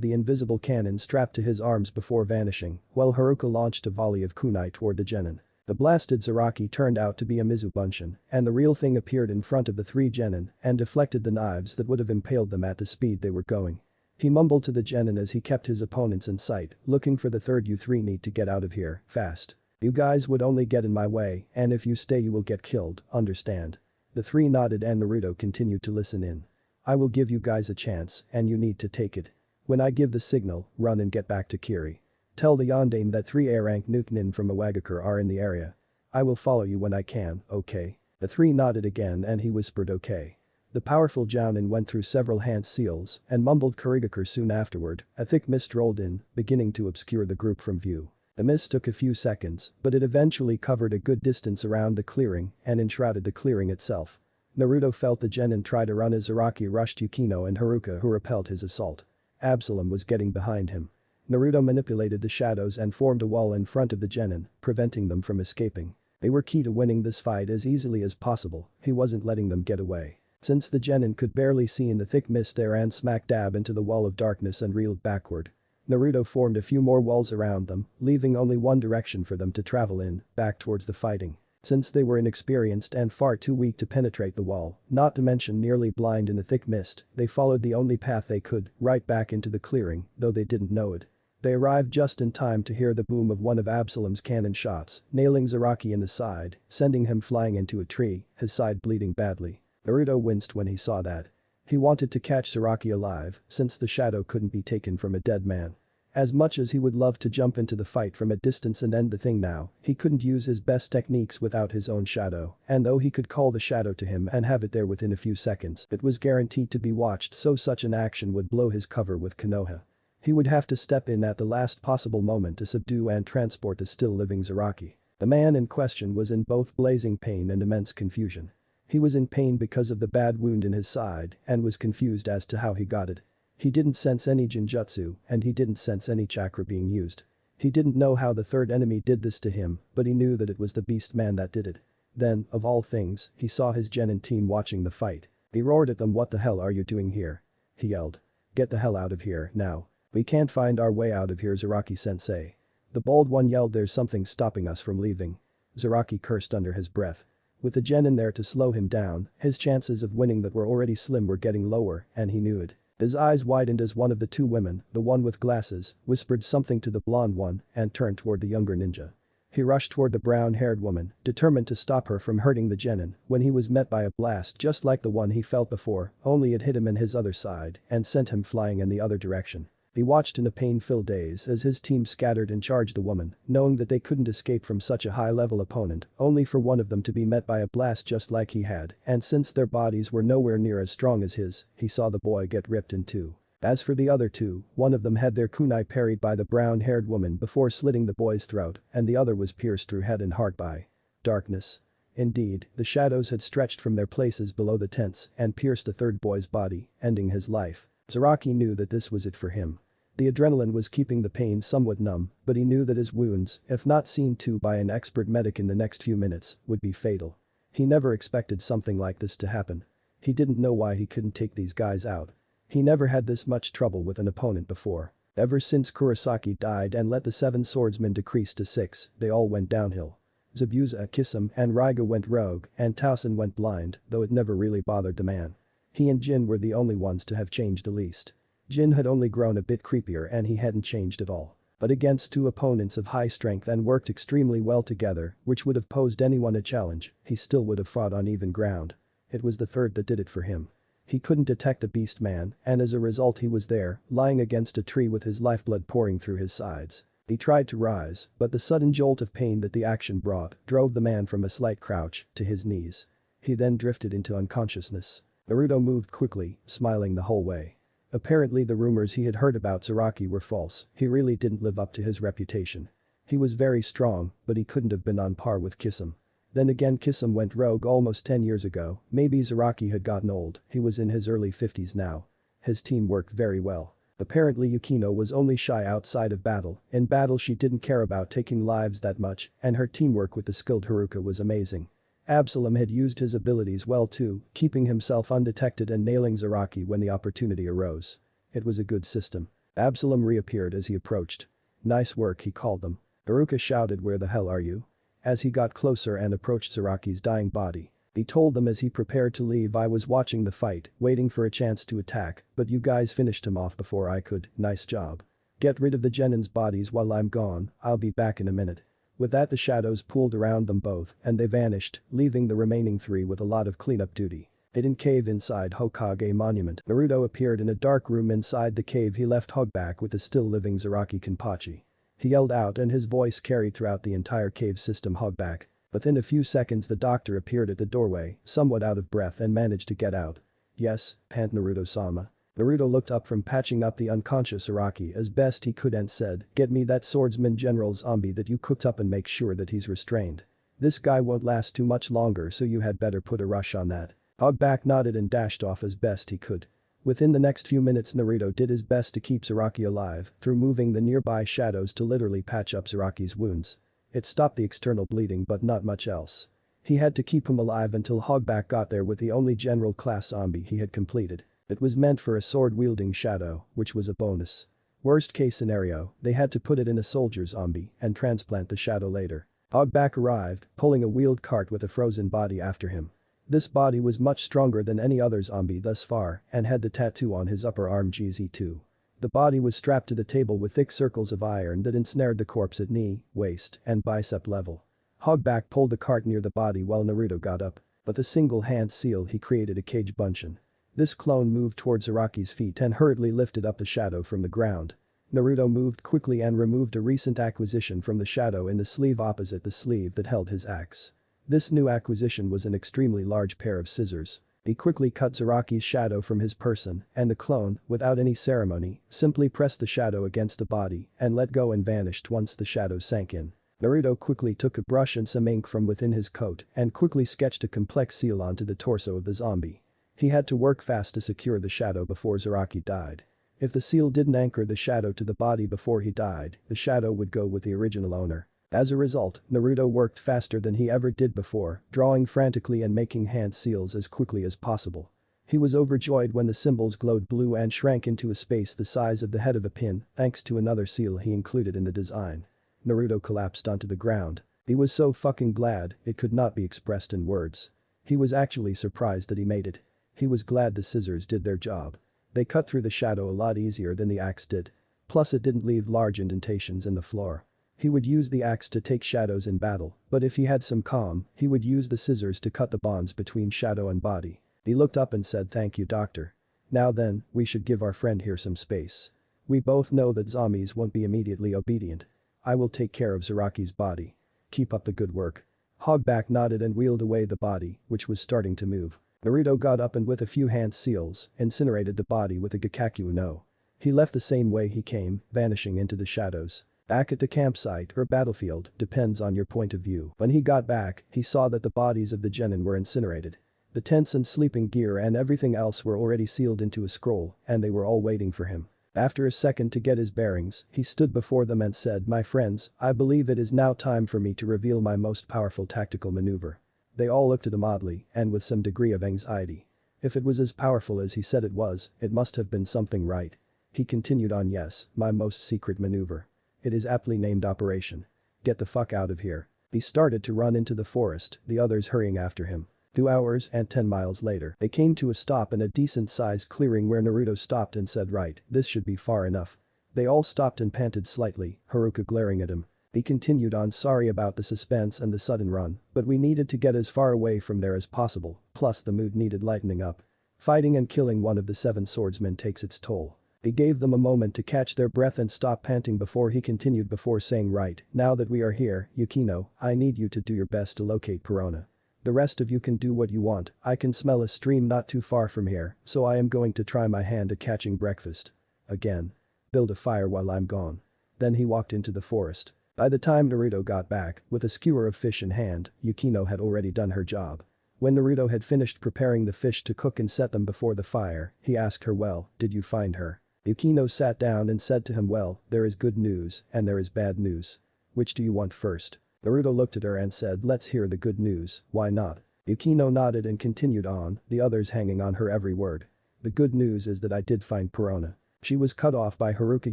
S1: the invisible cannons strapped to his arms before vanishing, while Haruka launched a volley of kunai toward the genin. The blasted Zaraki turned out to be a Mizubunshin, and the real thing appeared in front of the 3 genin and deflected the knives that would have impaled them at the speed they were going. He mumbled to the genin as he kept his opponents in sight, looking for the third. You 3 need to get out of here, fast. You guys would only get in my way, and if you stay you will get killed, understand? The 3 nodded and Naruto continued to listen in. I will give you guys a chance, and you need to take it. When I give the signal, run and get back to Kiri. Tell the yondaime that 3 A-rank Nukenin from Iwagakure are in the area. I will follow you when I can, okay? The 3 nodded again and he whispered okay. The powerful jounen went through several hand seals and mumbled Kurigakure soon afterward. A thick mist rolled in, beginning to obscure the group from view. The mist took a few seconds, but it eventually covered a good distance around the clearing and enshrouded the clearing itself. Naruto felt the genin try to run as Zaraki rushed Yukino and Haruka who repelled his assault. Absalom was getting behind him. Naruto manipulated the shadows and formed a wall in front of the genin, preventing them from escaping. They were key to winning this fight as easily as possible, he wasn't letting them get away. Since the genin could barely see in the thick mist they ran smack dab into the wall of darkness and reeled backward. Naruto formed a few more walls around them, leaving only one direction for them to travel in, back towards the fighting. Since they were inexperienced and far too weak to penetrate the wall, not to mention nearly blind in the thick mist, they followed the only path they could, right back into the clearing, though they didn't know it. They arrived just in time to hear the boom of one of Absalom's cannon shots, nailing Zaraki in the side, sending him flying into a tree, his side bleeding badly. Naruto winced when he saw that. He wanted to catch Zaraki alive, since the shadow couldn't be taken from a dead man. As much as he would love to jump into the fight from a distance and end the thing now, he couldn't use his best techniques without his own shadow, and though he could call the shadow to him and have it there within a few seconds, it was guaranteed to be watched, so such an action would blow his cover with Konoha. He would have to step in at the last possible moment to subdue and transport the still-living Zaraki. The man in question was in both blazing pain and immense confusion. He was in pain because of the bad wound in his side and was confused as to how he got it. He didn't sense any genjutsu and he didn't sense any chakra being used. He didn't know how the third enemy did this to him, but he knew that it was the beast man that did it. Then, of all things, he saw his genin team watching the fight. He roared at them. What the hell are you doing here? He yelled. Get the hell out of here, now. We can't find our way out of here, Zaraki-sensei. The bald one yelled. There's something stopping us from leaving. Zaraki cursed under his breath. With the genin there to slow him down, his chances of winning that were already slim were getting lower, and he knew it. His eyes widened as one of the 2 women, the one with glasses, whispered something to the blonde one and turned toward the younger ninja. He rushed toward the brown-haired woman, determined to stop her from hurting the genin, when he was met by a blast just like the one he felt before, only it hit him in his other side and sent him flying in the other direction. He watched in a pain-filled daze as his team scattered and charged the woman, knowing that they couldn't escape from such a high-level opponent, only for one of them to be met by a blast just like he had, and since their bodies were nowhere near as strong as his, he saw the boy get ripped in 2. As for the other 2, one of them had their kunai parried by the brown-haired woman before slitting the boy's throat, and the other was pierced through head and heart by darkness. Indeed, the shadows had stretched from their places below the tents and pierced the third boy's body, ending his life. Zaraki knew that this was it for him. The adrenaline was keeping the pain somewhat numb, but he knew that his wounds, if not seen to by an expert medic in the next few minutes, would be fatal. He never expected something like this to happen. He didn't know why he couldn't take these guys out. He never had this much trouble with an opponent before. Ever since Kurosaki died and let the 7 swordsmen decrease to 6, they all went downhill. Zabuza, Kisame, and Raiga went rogue, and Tausen went blind, though it never really bothered the man. He and Jin were the only ones to have changed the least. Jin had only grown a bit creepier and he hadn't changed at all. But against 2 opponents of high strength and worked extremely well together, which would have posed anyone a challenge, he still would have fought on even ground. It was the third that did it for him. He couldn't detect the beast man, and as a result he was there, lying against a tree with his lifeblood pouring through his sides. He tried to rise, but the sudden jolt of pain that the action brought drove the man from a slight crouch to his knees. He then drifted into unconsciousness. Naruto moved quickly, smiling the whole way. Apparently the rumors he had heard about Zaraki were false, he really didn't live up to his reputation. He was very strong, but he couldn't have been on par with Kisame. Then again Kisame went rogue almost 10 years ago, maybe Zaraki had gotten old, he was in his early 50s now. His team worked very well. Apparently Yukino was only shy outside of battle, in battle she didn't care about taking lives that much, and her teamwork with the skilled Haruka was amazing. Absalom had used his abilities well too, keeping himself undetected and nailing Zaraki when the opportunity arose. It was a good system. Absalom reappeared as he approached. "Nice work," he called them. Haruka shouted, "Where the hell are you?" As he got closer and approached Zaraki's dying body. He told them as he prepared to leave, "I was watching the fight, waiting for a chance to attack, but you guys finished him off before I could, nice job. Get rid of the genins' bodies while I'm gone, I'll be back in a minute." With that the shadows pooled around them both and they vanished, leaving the remaining 3 with a lot of cleanup duty. Hidden cave inside Hokage Monument. Naruto appeared in a dark room inside the cave. He left Hogback with the still living Zaraki Kenpachi. He yelled out and his voice carried throughout the entire cave system. "Hogback." Within a few seconds the doctor appeared at the doorway, somewhat out of breath and managed to get out. "Yes, pant Naruto-sama." Naruto looked up from patching up the unconscious Araki as best he could and said, "Get me that swordsman general zombie that you cooked up and make sure that he's restrained. This guy won't last too much longer, so you had better put a rush on that." Hogback nodded and dashed off as best he could. Within the next few minutes Naruto did his best to keep Zaraki alive through moving the nearby shadows to literally patch up Zaraki's wounds. It stopped the external bleeding but not much else. He had to keep him alive until Hogback got there with the only general class zombie he had completed. It was meant for a sword-wielding shadow, which was a bonus. Worst case scenario, they had to put it in a soldier zombie and transplant the shadow later. Hogback arrived, pulling a wheeled cart with a frozen body after him. This body was much stronger than any other zombie thus far and had the tattoo on his upper arm GZ2. The body was strapped to the table with thick circles of iron that ensnared the corpse at knee, waist, and bicep level. Hogback pulled the cart near the body while Naruto got up, but the single hand seal he created a cage buncheon. This clone moved towards Zaraki's feet and hurriedly lifted up the shadow from the ground. Naruto moved quickly and removed a recent acquisition from the shadow in the sleeve opposite the sleeve that held his axe. This new acquisition was an extremely large pair of scissors. He quickly cut Zaraki's shadow from his person, and the clone, without any ceremony, simply pressed the shadow against the body and let go and vanished once the shadow sank in. Naruto quickly took a brush and some ink from within his coat and quickly sketched a complex seal onto the torso of the zombie. He had to work fast to secure the shadow before Zaraki died. If the seal didn't anchor the shadow to the body before he died, the shadow would go with the original owner. As a result, Naruto worked faster than he ever did before, drawing frantically and making hand seals as quickly as possible. He was overjoyed when the symbols glowed blue and shrank into a space the size of the head of a pin thanks to another seal he included in the design. Naruto collapsed onto the ground. He was so fucking glad, it could not be expressed in words. He was actually surprised that he made it. He was glad the scissors did their job. They cut through the shadow a lot easier than the axe did. Plus it didn't leave large indentations in the floor. He would use the axe to take shadows in battle, but if he had some calm, he would use the scissors to cut the bonds between shadow and body. He looked up and said, "Thank you, doctor. Now then, we should give our friend here some space. We both know that zombies won't be immediately obedient. I will take care of Zaraki's body. Keep up the good work." Hogback nodded and wheeled away the body, which was starting to move. Naruto got up and with a few hand seals, incinerated the body with a Gakkaku no. He left the same way he came, vanishing into the shadows. Back at the campsite or battlefield, depends on your point of view. When he got back, he saw that the bodies of the genin were incinerated. The tents and sleeping gear and everything else were already sealed into a scroll, and they were all waiting for him. After a second to get his bearings, he stood before them and said, "My friends, I believe it is now time for me to reveal my most powerful tactical maneuver." They all looked at him oddly and with some degree of anxiety. If it was as powerful as he said it was, it must have been something right. He continued on. Yes, my most secret maneuver. It is aptly named Operation. Get the fuck out of here. He started to run into the forest, the others hurrying after him. 2 hours and 10 miles later, they came to a stop in a decent-sized clearing where Naruto stopped and said, right, this should be far enough. They all stopped and panted slightly, Haruka glaring at him. He continued on. Sorry about the suspense and the sudden run, but we needed to get as far away from there as possible, plus the mood needed lightening up. Fighting and killing one of the 7 swordsmen takes its toll. He gave them a moment to catch their breath and stop panting before he continued before saying, right, now that we are here, Yukino, I need you to do your best to locate Perona. The rest of you can do what you want. I can smell a stream not too far from here, so I am going to try my hand at catching breakfast. Again. Build a fire while I'm gone. Then he walked into the forest. By the time Naruto got back, with a skewer of fish in hand, Yukino had already done her job. When Naruto had finished preparing the fish to cook and set them before the fire, he asked her, well, did you find her? Yukino sat down and said to him, well, there is good news and there is bad news. Which do you want first? Naruto looked at her and said, let's hear the good news, why not? Yukino nodded and continued on, the others hanging on her every word. The good news is that I did find Perona. She was cut off by Haruka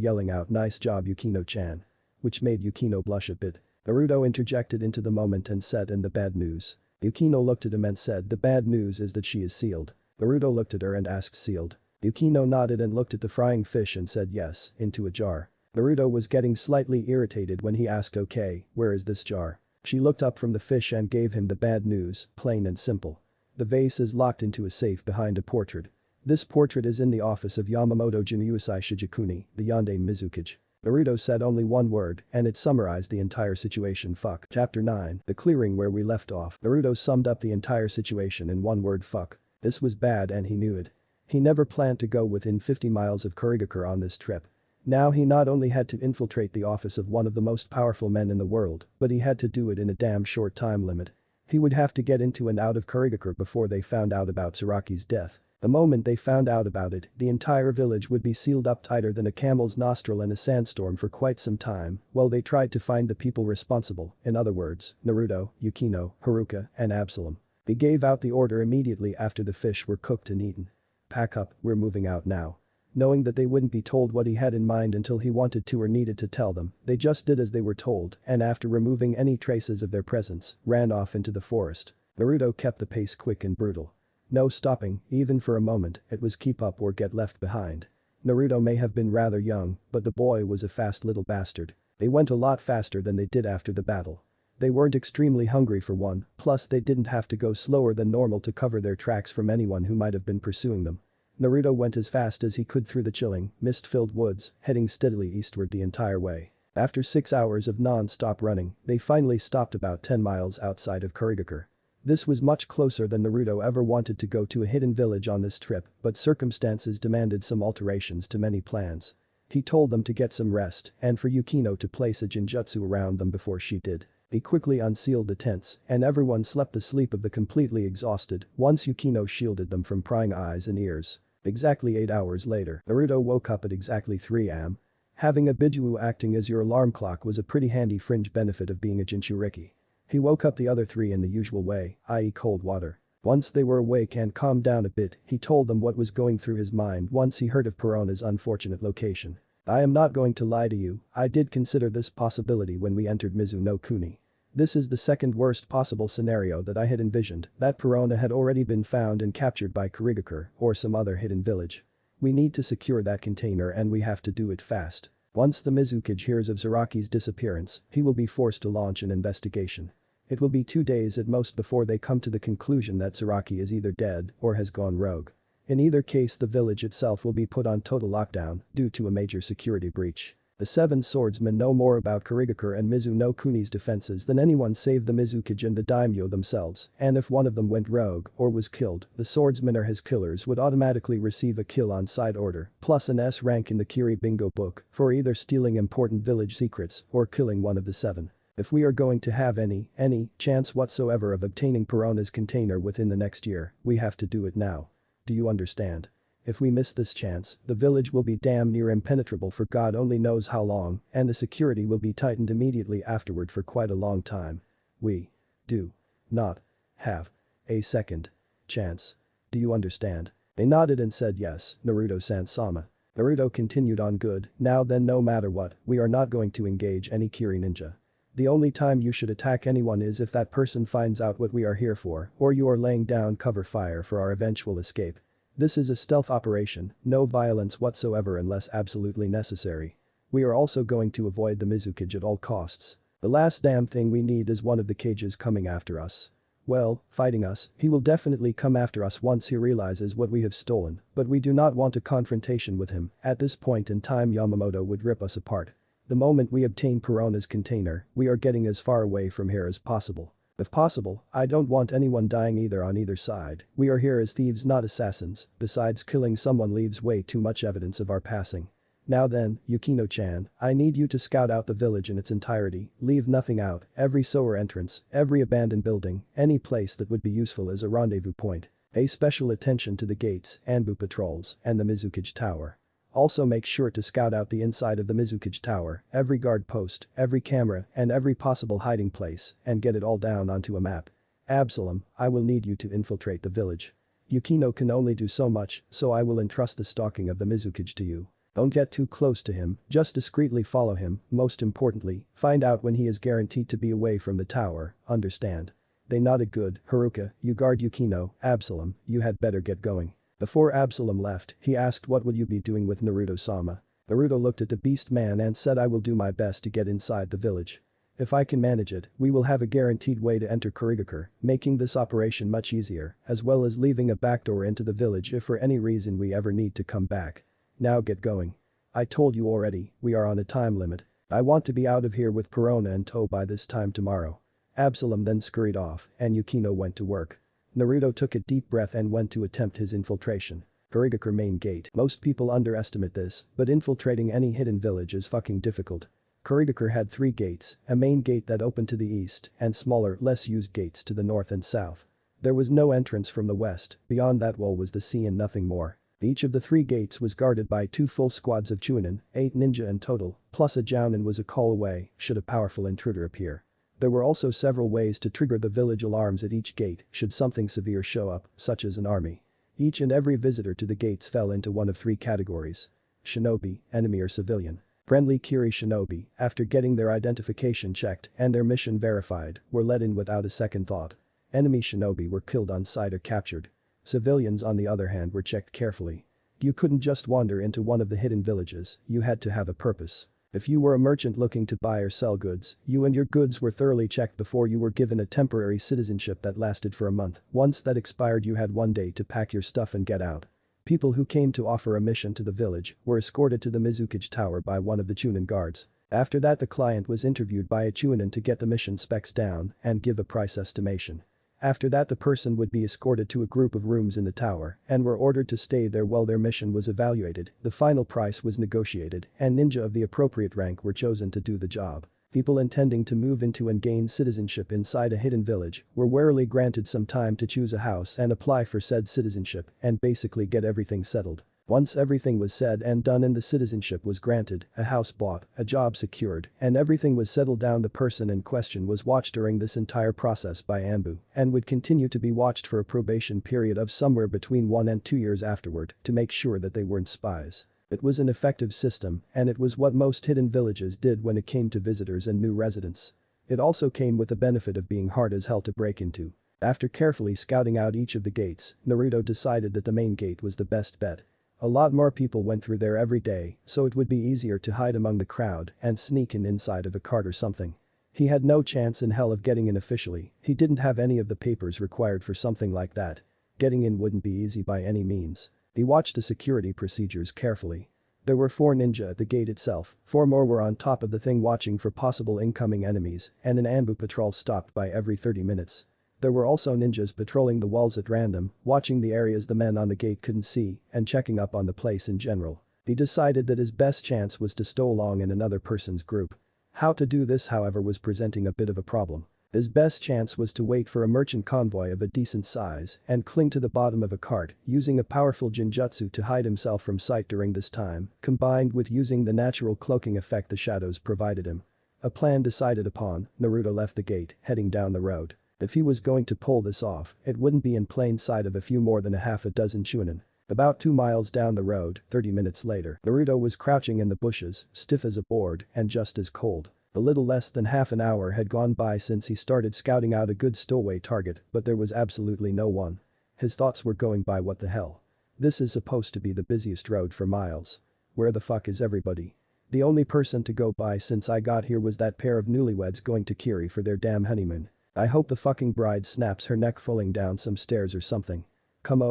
S1: yelling out, nice job Yukino-chan. Which made Yukino blush a bit. Naruto interjected into the moment and said, and the bad news? Yukino looked at him and said, the bad news is that she is sealed. Naruto looked at her and asked, sealed? Yukino nodded and looked at the frying fish and said yes, into a jar. Naruto was getting slightly irritated when he asked, okay, where is this jar? She looked up from the fish and gave him the bad news, plain and simple. The vase is locked into a safe behind a portrait. This portrait is in the office of Yamamoto Juniusai Shijikuni, the Yonde Mizukage. Naruto said only one word, and it summarized the entire situation. Fuck. Chapter 9, the clearing where we left off. Naruto summed up the entire situation in one word, fuck. This was bad and he knew it. He never planned to go within 50 miles of Kurigakure on this trip. Now he not only had to infiltrate the office of one of the most powerful men in the world, but he had to do it in a damn short time limit. He would have to get into and out of Kurigakure before they found out about Saraki's death. The moment they found out about it, the entire village would be sealed up tighter than a camel's nostril in a sandstorm for quite some time while they tried to find the people responsible, in other words, Naruto, Yukino, Haruka, and Absalom. He gave out the order immediately after the fish were cooked and eaten. Pack up, we're moving out now. Knowing that they wouldn't be told what he had in mind until he wanted to or needed to tell them, they just did as they were told and after removing any traces of their presence, ran off into the forest. Naruto kept the pace quick and brutal. No stopping, even for a moment, it was keep up or get left behind. Naruto may have been rather young, but the boy was a fast little bastard. They went a lot faster than they did after the battle. They weren't extremely hungry for one, plus they didn't have to go slower than normal to cover their tracks from anyone who might have been pursuing them. Naruto went as fast as he could through the chilling, mist-filled woods, heading steadily eastward the entire way. After 6 hours of non-stop running, they finally stopped about 10 miles outside of Kurigakure. This was much closer than Naruto ever wanted to go to a hidden village on this trip, but circumstances demanded some alterations to many plans. He told them to get some rest and for Yukino to place a genjutsu around them before she did. He quickly unsealed the tents and everyone slept the sleep of the completely exhausted once Yukino shielded them from prying eyes and ears. Exactly 8 hours later, Naruto woke up at exactly 3 am. Having a Biju acting as your alarm clock was a pretty handy fringe benefit of being a Jinchuriki. He woke up the other 3 in the usual way, i.e. cold water. Once they were awake and calmed down a bit, he told them what was going through his mind once he heard of Perona's unfortunate location. I am not going to lie to you, I did consider this possibility when we entered Mizu no Kuni. This is the second worst possible scenario that I had envisioned, that Perona had already been found and captured by Kurigakure or some other hidden village. We need to secure that container and we have to do it fast. Once the Mizukage hears of Zaraki's disappearance, he will be forced to launch an investigation. It will be 2 days at most before they come to the conclusion that Zaraki is either dead or has gone rogue. In either case the village itself will be put on total lockdown due to a major security breach. The 7 swordsmen know more about Kurigakure and Mizu no Kuni's defenses than anyone save the Mizukage and the daimyo themselves, and if one of them went rogue or was killed, the swordsmen or his killers would automatically receive a kill on side order, plus an S rank in the Kiri bingo book for either stealing important village secrets or killing one of the 7. If we are going to have any chance whatsoever of obtaining Perona's container within the next year, we have to do it now. Do you understand? If we miss this chance, the village will be damn near impenetrable for God only knows how long, and the security will be tightened immediately afterward for quite a long time. We do not have a second chance. Do you understand? They nodded and said yes, Naruto-san sama. Naruto continued on. Good, now then, no matter what, we are not going to engage any Kiri ninja. The only time you should attack anyone is if that person finds out what we are here for, or you are laying down cover fire for our eventual escape. This is a stealth operation, no violence whatsoever unless absolutely necessary. We are also going to avoid the Mizukage at all costs. The last damn thing we need is one of the cages coming after us. Well, fighting us, he will definitely come after us once he realizes what we have stolen, but we do not want a confrontation with him. At this point in time Yamamoto would rip us apart. The moment we obtain Perona's container, we are getting as far away from here as possible. If possible, I don't want anyone dying either on either side. We are here as thieves, not assassins. Besides, killing someone leaves way too much evidence of our passing. Now then, Yukino-chan, I need you to scout out the village in its entirety, leave nothing out, every sewer entrance, every abandoned building, any place that would be useful as a rendezvous point. Pay special attention to the gates, Anbu patrols, and the Mizukage Tower. Also make sure to scout out the inside of the Mizukage Tower, every guard post, every camera, and every possible hiding place, and get it all down onto a map. Absalom, I will need you to infiltrate the village. Yukino can only do so much, so I will entrust the stalking of the Mizukage to you. Don't get too close to him, just discreetly follow him, most importantly, find out when he is guaranteed to be away from the tower, understand? They nodded. Good, Haruka, you guard Yukino, Absalom, you had better get going. Before Absalom left, he asked what will you be doing with Naruto-sama. Naruto looked at the beast man and said I will do my best to get inside the village. If I can manage it, we will have a guaranteed way to enter Kurigakure, making this operation much easier, as well as leaving a backdoor into the village if for any reason we ever need to come back. Now get going. I told you already, we are on a time limit. I want to be out of here with Perona and tow by this time tomorrow. Absalom then scurried off, and Yukino went to work. Naruto took a deep breath and went to attempt his infiltration. Kurigakure main gate. Most people underestimate this, but infiltrating any hidden village is fucking difficult. Kurigakure had 3 gates, a main gate that opened to the east, and smaller, less used gates to the north and south. There was no entrance from the west, beyond that wall was the sea and nothing more. Each of the 3 gates was guarded by 2 full squads of jounen, 8 ninja in total, plus a jounen was a call away, should a powerful intruder appear. There were also several ways to trigger the village alarms at each gate should something severe show up, such as an army. Each and every visitor to the gates fell into one of 3 categories. Shinobi, enemy or civilian. Friendly Kiri shinobi, after getting their identification checked and their mission verified, were let in without a second thought. Enemy shinobi were killed on sight or captured. Civilians on the other hand were checked carefully. You couldn't just wander into one of the hidden villages, you had to have a purpose. If you were a merchant looking to buy or sell goods, you and your goods were thoroughly checked before you were given a temporary citizenship that lasted for a month. Once that expired you had 1 day to pack your stuff and get out. People who came to offer a mission to the village were escorted to the Mizukage Tower by one of the jounen guards. After that the client was interviewed by a jounen to get the mission specs down and give a price estimation. After that the person would be escorted to a group of rooms in the tower and were ordered to stay there while their mission was evaluated, the final price was negotiated, and ninja of the appropriate rank were chosen to do the job. People intending to move into and gain citizenship inside a hidden village were warily granted some time to choose a house and apply for said citizenship and basically get everything settled. Once everything was said and done and the citizenship was granted, a house bought, a job secured, and everything was settled down, the person in question was watched during this entire process by Anbu and would continue to be watched for a probation period of somewhere between 1 and 2 years afterward to make sure that they weren't spies. It was an effective system and it was what most hidden villages did when it came to visitors and new residents. It also came with the benefit of being hard as hell to break into. After carefully scouting out each of the gates, Naruto decided that the main gate was the best bet. A lot more people went through there every day, so it would be easier to hide among the crowd and sneak in inside of a cart or something. He had no chance in hell of getting in officially, he didn't have any of the papers required for something like that. Getting in wouldn't be easy by any means. He watched the security procedures carefully. There were 4 ninja at the gate itself, 4 more were on top of the thing watching for possible incoming enemies, and an Anbu patrol stopped by every 30 minutes. There were also ninjas patrolling the walls at random, watching the areas the men on the gate couldn't see, and checking up on the place in general. He decided that his best chance was to stow along in another person's group. How to do this however was presenting a bit of a problem. His best chance was to wait for a merchant convoy of a decent size and cling to the bottom of a cart, using a powerful genjutsu to hide himself from sight during this time, combined with using the natural cloaking effect the shadows provided him. A plan decided upon, Naruto left the gate, heading down the road. If he was going to pull this off, it wouldn't be in plain sight of a few more than a half a dozen jounen. About 2 miles down the road, 30 minutes later, Naruto was crouching in the bushes, stiff as a board and just as cold. A little less than half an hour had gone by since he started scouting out a good stowaway target, but there was absolutely no one. His thoughts were going by what the hell. This is supposed to be the busiest road for miles. Where the fuck is everybody? The only person to go by since I got here was that pair of newlyweds going to Kiri for their damn honeymoon. I hope the fucking bride snaps her neck falling down some stairs or something. Come n.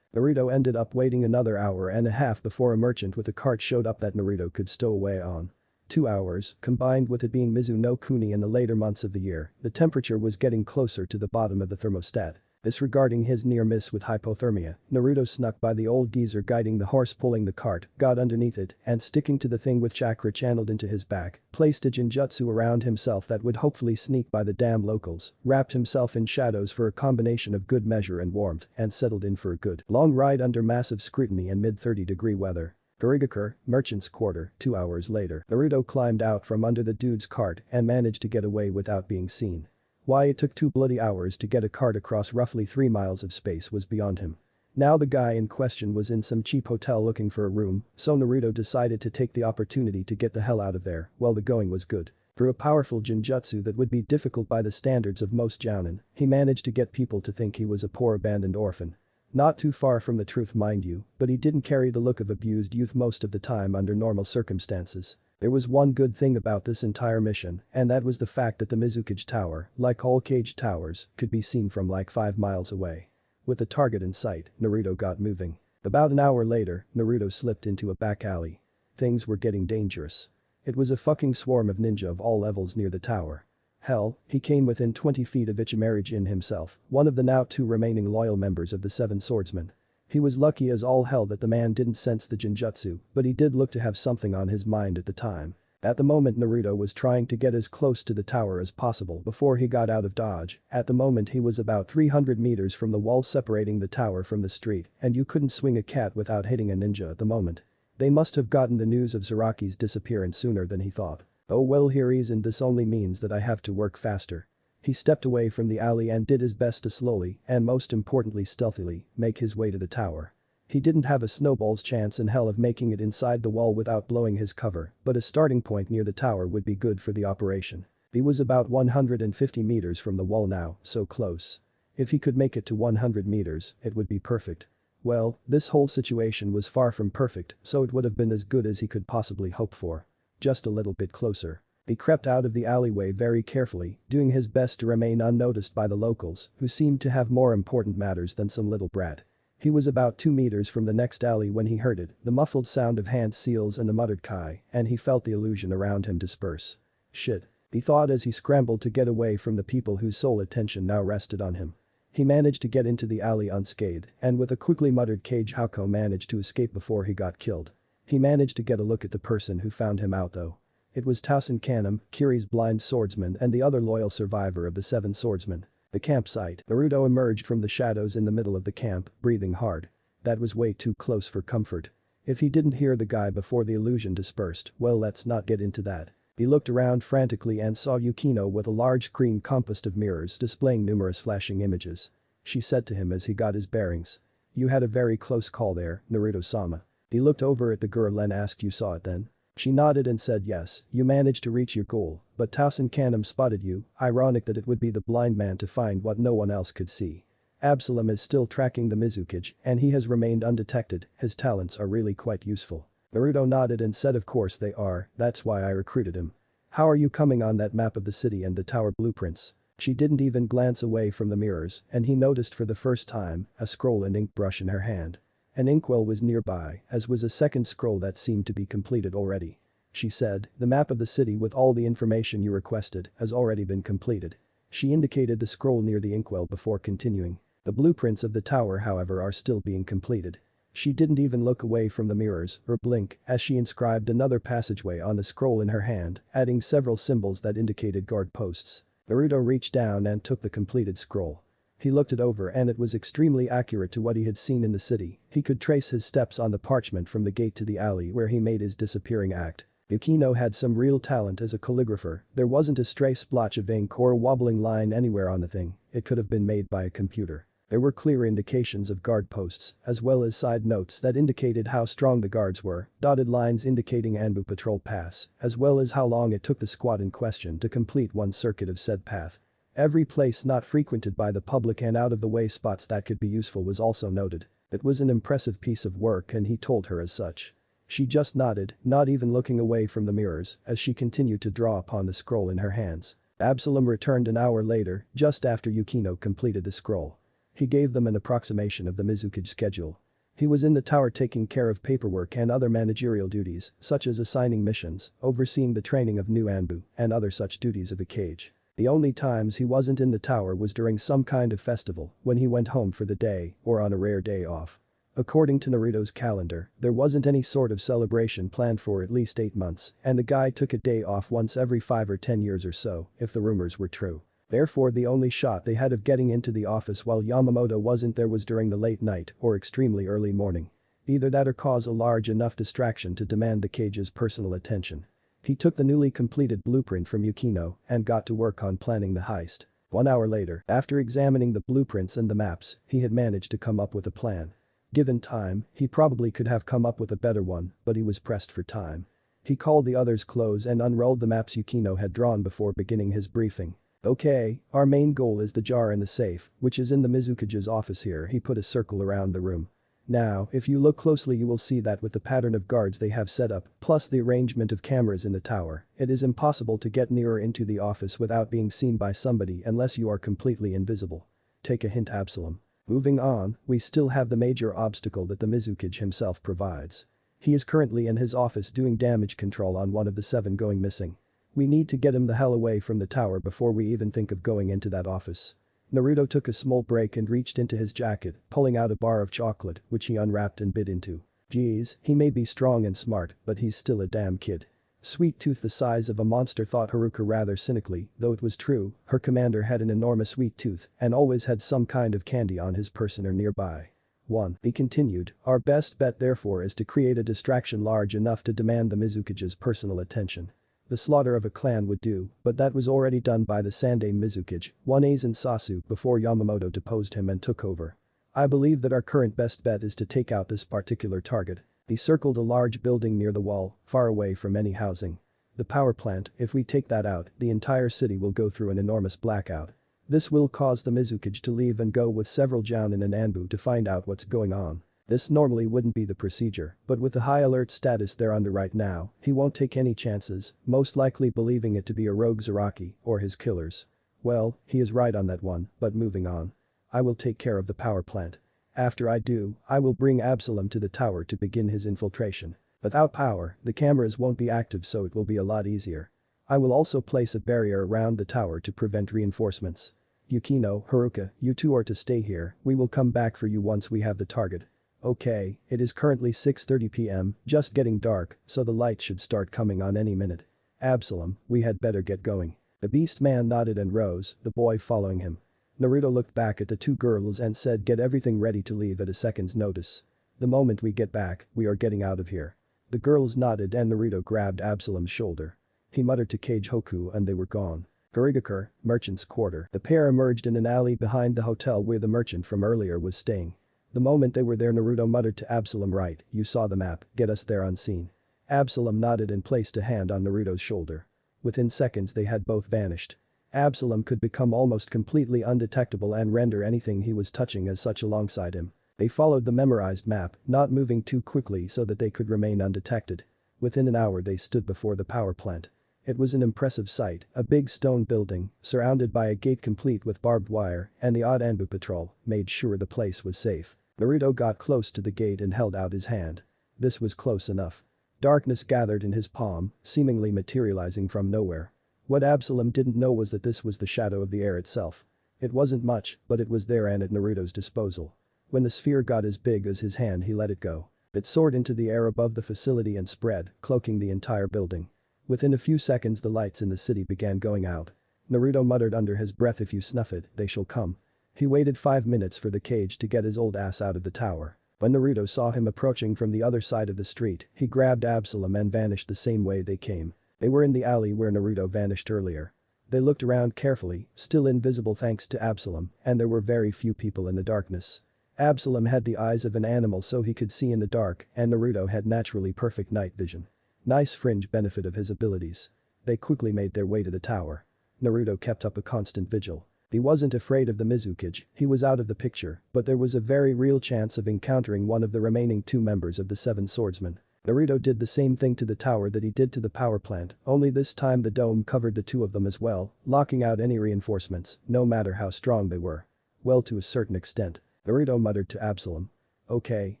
S1: Naruto ended up waiting another hour and a half before a merchant with a cart showed up that Naruto could stow away on. 2 hours, combined with it being Mizu no Kuni in the later months of the year, the temperature was getting closer to the bottom of the thermostat. Disregarding his near miss with hypothermia, Naruto snuck by the old geezer guiding the horse pulling the cart, got underneath it, and sticking to the thing with chakra channeled into his back, placed a genjutsu around himself that would hopefully sneak by the damn locals, wrapped himself in shadows for a combination of good measure and warmth, and settled in for a good long ride under massive scrutiny and mid-30-degree weather. Kurigakure, Merchant's Quarter, 2 hours later, Naruto climbed out from under the dude's cart and managed to get away without being seen. Why it took 2 bloody hours to get a cart across roughly 3 miles of space was beyond him. Now the guy in question was in some cheap hotel looking for a room, so Naruto decided to take the opportunity to get the hell out of there while the going was good. Through a powerful genjutsu that would be difficult by the standards of most jounen, he managed to get people to think he was a poor abandoned orphan. Not too far from the truth mind you, but he didn't carry the look of abused youth most of the time under normal circumstances. There was one good thing about this entire mission, and that was the fact that the Mizukage Tower, like all cage towers, could be seen from like 5 miles away. With the target in sight, Naruto got moving. About an hour later, Naruto slipped into a back alley. Things were getting dangerous. It was a fucking swarm of ninja of all levels near the tower. Hell, he came within 20 feet of Ichimariji himself, one of the now 2 remaining loyal members of the 7 swordsmen. He was lucky as all hell that the man didn't sense the genjutsu, but he did look to have something on his mind at the time. At the moment Naruto was trying to get as close to the tower as possible before he got out of dodge. At the moment he was about 300 meters from the wall separating the tower from the street, and you couldn't swing a cat without hitting a ninja at the moment. They must have gotten the news of Zaraki's disappearance sooner than he thought. Oh well, here he is, and this only means that I have to work faster. He stepped away from the alley and did his best to slowly, and most importantly stealthily, make his way to the tower. He didn't have a snowball's chance in hell of making it inside the wall without blowing his cover, but a starting point near the tower would be good for the operation. He was about 150 meters from the wall now, so close. If he could make it to 100 meters, it would be perfect. Well, this whole situation was far from perfect, so it would have been as good as he could possibly hope for. Just a little bit closer. He crept out of the alleyway very carefully, doing his best to remain unnoticed by the locals, who seemed to have more important matters than some little brat. He was about 2 meters from the next alley when he heard it, the muffled sound of hand seals and a muttered kai, and he felt the illusion around him disperse. Shit. He thought as he scrambled to get away from the people whose sole attention now rested on him. He managed to get into the alley unscathed, and with a quickly muttered Kekkei Genkai managed to escape before he got killed. He managed to get a look at the person who found him out though. It was Tausen Kanam, Kiri's blind swordsman and the other loyal survivor of the 7 swordsmen. The campsite. Naruto emerged from the shadows in the middle of the camp, breathing hard. That was way too close for comfort. If he didn't hear the guy before the illusion dispersed, well, let's not get into that. He looked around frantically and saw Yukino with a large screen composed of mirrors displaying numerous flashing images. She said to him as he got his bearings. "You had a very close call there, Naruto-sama." He looked over at the girl and asked, "You saw it then?" She nodded and said yes, you managed to reach your goal, but Tausen Kanam spotted you, ironic that it would be the blind man to find what no one else could see. Absalom is still tracking the Mizukage, and he has remained undetected, his talents are really quite useful. Naruto nodded and said of course they are, that's why I recruited him. How are you coming on that map of the city and the tower blueprints? She didn't even glance away from the mirrors, and he noticed for the first time, a scroll and ink brush in her hand. An inkwell was nearby, as was a second scroll that seemed to be completed already. She said, the map of the city with all the information you requested has already been completed. She indicated the scroll near the inkwell before continuing. The blueprints of the tower however are still being completed. She didn't even look away from the mirrors or blink as she inscribed another passageway on the scroll in her hand, adding several symbols that indicated guard posts. Naruto reached down and took the completed scroll. He looked it over and it was extremely accurate to what he had seen in the city. He could trace his steps on the parchment from the gate to the alley where he made his disappearing act. Yukino had some real talent as a calligrapher, there wasn't a stray splotch of ink or a wobbling line anywhere on the thing, it could have been made by a computer. There were clear indications of guard posts, as well as side notes that indicated how strong the guards were, dotted lines indicating Anbu patrol paths, as well as how long it took the squad in question to complete one circuit of said path. Every place not frequented by the public and out-of-the-way spots that could be useful was also noted. It was an impressive piece of work and he told her as such. She just nodded, not even looking away from the mirrors, as she continued to draw upon the scroll in her hands. Absalom returned an hour later, just after Yukino completed the scroll. He gave them an approximation of the Mizukage schedule. He was in the tower taking care of paperwork and other managerial duties, such as assigning missions, overseeing the training of new Anbu, and other such duties of a cage. The only times he wasn't in the tower was during some kind of festival, when he went home for the day, or on a rare day off. According to Naruto's calendar, there wasn't any sort of celebration planned for at least 8 months, and the guy took a day off once every 5 or 10 years or so, if the rumors were true. Therefore the only shot they had of getting into the office while Yamamoto wasn't there was during the late night or extremely early morning. Either that or cause a large enough distraction to demand the cage's personal attention. He took the newly completed blueprint from Yukino and got to work on planning the heist. 1 hour later, after examining the blueprints and the maps, he had managed to come up with a plan. Given time, he probably could have come up with a better one, but he was pressed for time. He called the others close and unrolled the maps Yukino had drawn before beginning his briefing. Okay, our main goal is the jar in the safe, which is in the Mizukage's office here. He put a circle around the room. Now, if you look closely you will see that with the pattern of guards they have set up, plus the arrangement of cameras in the tower, it is impossible to get nearer into the office without being seen by somebody unless you are completely invisible. Take a hint, Absalom. Moving on, we still have the major obstacle that the Mizukage himself provides. He is currently in his office doing damage control on one of the 7 going missing. We need to get him the hell away from the tower before we even think of going into that office. Naruto took a small break and reached into his jacket, pulling out a bar of chocolate, which he unwrapped and bit into. Geez, he may be strong and smart, but he's still a damn kid. Sweet tooth the size of a monster, thought Haruka rather cynically, though it was true, her commander had an enormous sweet tooth and always had some kind of candy on his person or nearby. 1. He continued, our best bet therefore is to create a distraction large enough to demand the Mizukage's personal attention. The slaughter of a clan would do, but that was already done by the Sandai Mizukage, one Aizen Sasu, before Yamamoto deposed him and took over. I believe that our current best bet is to take out this particular target. He circled a large building near the wall, far away from any housing. The power plant, if we take that out, the entire city will go through an enormous blackout. This will cause the Mizukage to leave and go with several jounen and Anbu to find out what's going on. This normally wouldn't be the procedure, but with the high alert status they're under right now, he won't take any chances, most likely believing it to be a rogue Zaraki or his killers. Well, he is right on that one, but moving on. I will take care of the power plant. After I do, I will bring Absalom to the tower to begin his infiltration. Without power, the cameras won't be active, so it will be a lot easier. I will also place a barrier around the tower to prevent reinforcements. Yukino, Haruka, you two are to stay here, we will come back for you once we have the target. Okay, it is currently 6:30 p.m, just getting dark, so the lights should start coming on any minute. Absalom, we had better get going. The beast man nodded and rose, the boy following him. Naruto looked back at the 2 girls and said, get everything ready to leave at a second's notice. The moment we get back, we are getting out of here. The girls nodded and Naruto grabbed Absalom's shoulder. He muttered to Kage Hoku and they were gone. Gurigakure, merchant's quarter. The pair emerged in an alley behind the hotel where the merchant from earlier was staying. The moment they were there, Naruto muttered to Absalom, right, you saw the map, get us there unseen. Absalom nodded and placed a hand on Naruto's shoulder. Within seconds they had both vanished. Absalom could become almost completely undetectable and render anything he was touching as such alongside him. They followed the memorized map, not moving too quickly so that they could remain undetected. Within an hour they stood before the power plant. It was an impressive sight, a big stone building, surrounded by a gate complete with barbed wire, and the odd Anbu patrol made sure the place was safe. Naruto got close to the gate and held out his hand. This was close enough. Darkness gathered in his palm, seemingly materializing from nowhere. What Absalom didn't know was that this was the shadow of the air itself. It wasn't much, but it was there and at Naruto's disposal. When the sphere got as big as his hand he let it go. It soared into the air above the facility and spread, cloaking the entire building. Within a few seconds the lights in the city began going out. Naruto muttered under his breath, if you snuff it, they shall come. He waited 5 minutes for the cage to get his old ass out of the tower. When Naruto saw him approaching from the other side of the street, he grabbed Absalom and vanished the same way they came. They were in the alley where Naruto vanished earlier. They looked around carefully, still invisible thanks to Absalom, and there were very few people in the darkness. Absalom had the eyes of an animal so he could see in the dark, and Naruto had naturally perfect night vision. Nice fringe benefit of his abilities. They quickly made their way to the tower. Naruto kept up a constant vigil. He wasn't afraid of the Mizukage, he was out of the picture, but there was a very real chance of encountering one of the remaining 2 members of the 7 swordsmen. Naruto did the same thing to the tower that he did to the power plant, only this time the dome covered the 2 of them as well, locking out any reinforcements, no matter how strong they were. Well, to a certain extent. Naruto muttered to Absalom. Okay,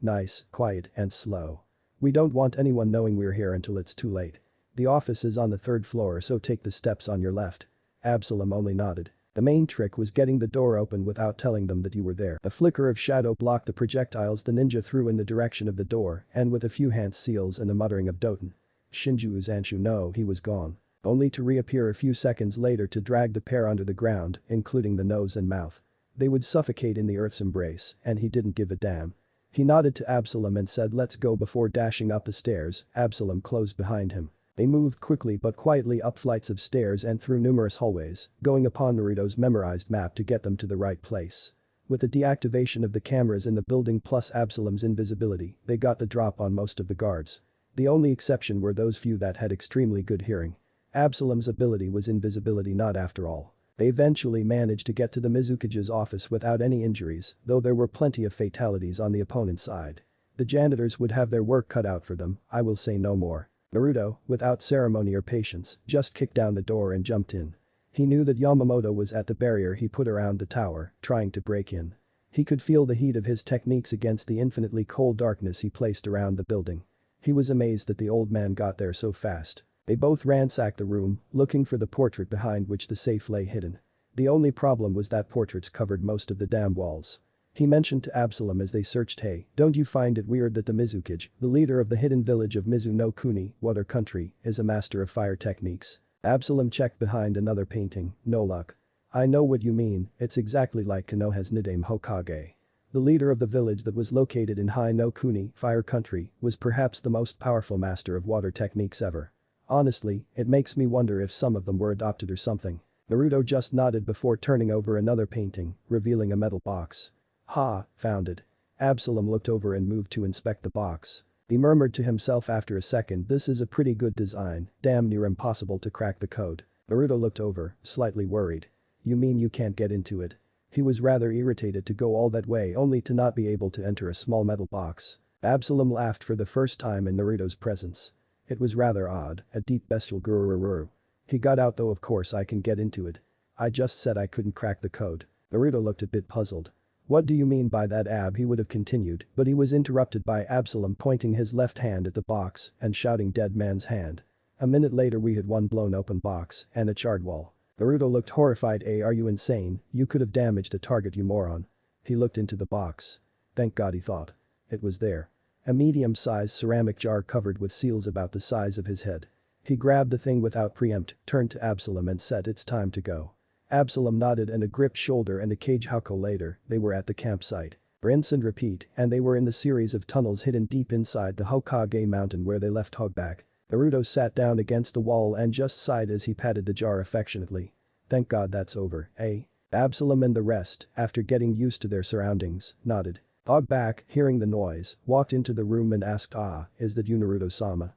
S1: nice, quiet, and slow. We don't want anyone knowing we're here until it's too late. The office is on the 3rd floor, so take the steps on your left. Absalom only nodded. The main trick was getting the door open without telling them that you were there. A flicker of shadow blocked the projectiles the ninja threw in the direction of the door, and with a few hand seals and a muttering of Doten. Shinju Uzanshu no, he was gone. Only to reappear a few seconds later to drag the pair under the ground, including the nose and mouth. They would suffocate in the earth's embrace, and he didn't give a damn. He nodded to Absalom and said let's go before dashing up the stairs. Absalom closed behind him. They moved quickly but quietly up flights of stairs and through numerous hallways, going upon Naruto's memorized map to get them to the right place. With the deactivation of the cameras in the building plus Absalom's invisibility, they got the drop on most of the guards. The only exception were those few that had extremely good hearing. Absalom's ability was invisibility not after all. They eventually managed to get to the Mizukage's office without any injuries, though there were plenty of fatalities on the opponent's side. The janitors would have their work cut out for them, I will say no more. Naruto, without ceremony or patience, just kicked down the door and jumped in. He knew that Yamamoto was at the barrier he put around the tower, trying to break in. He could feel the heat of his techniques against the infinitely cold darkness he placed around the building. He was amazed that the old man got there so fast. They both ransacked the room, looking for the portrait behind which the safe lay hidden. The only problem was that portraits covered most of the damn walls. He mentioned to Absalom as they searched, hey, don't you find it weird that the Mizukage, the leader of the hidden village of Mizu no Kuni, water country, is a master of fire techniques? Absalom checked behind another painting, no luck. I know what you mean, it's exactly like Konoha's Nidaime Hokage. The leader of the village that was located in Hai no Kuni, fire country, was perhaps the most powerful master of water techniques ever. Honestly, it makes me wonder if some of them were adopted or something. Naruto just nodded before turning over another painting, revealing a metal box. Ha, found it. Absalom looked over and moved to inspect the box. He murmured to himself after a second, this is a pretty good design, damn near impossible to crack the code. Naruto looked over, slightly worried. You mean you can't get into it? He was rather irritated to go all that way only to not be able to enter a small metal box. Absalom laughed for the first time in Naruto's presence. It was rather odd, a deep bestial gurururu. He got out though, of course I can get into it. I just said I couldn't crack the code. Naruto looked a bit puzzled. What do you mean by that, Ab? He would have continued, but he was interrupted by Absalom pointing his left hand at the box and shouting dead man's hand. A minute later we had one blown open box and a charred wall. Naruto looked horrified. Are you insane? You could have damaged a target, you moron. He looked into the box. Thank God, he thought. It was there. A medium-sized ceramic jar covered with seals about the size of his head. He grabbed the thing without preempt, turned to Absalom and said it's time to go. Absalom nodded and a gripped shoulder and a cage. Hako later, they were at the campsite. Rinse and repeat, and they were in the series of tunnels hidden deep inside the Hokage mountain where they left Hogback. Naruto sat down against the wall and just sighed as he patted the jar affectionately. Thank God that's over, eh? Absalom and the rest, after getting used to their surroundings, nodded. Hogback, hearing the noise, walked into the room and asked, is that you, Naruto-sama?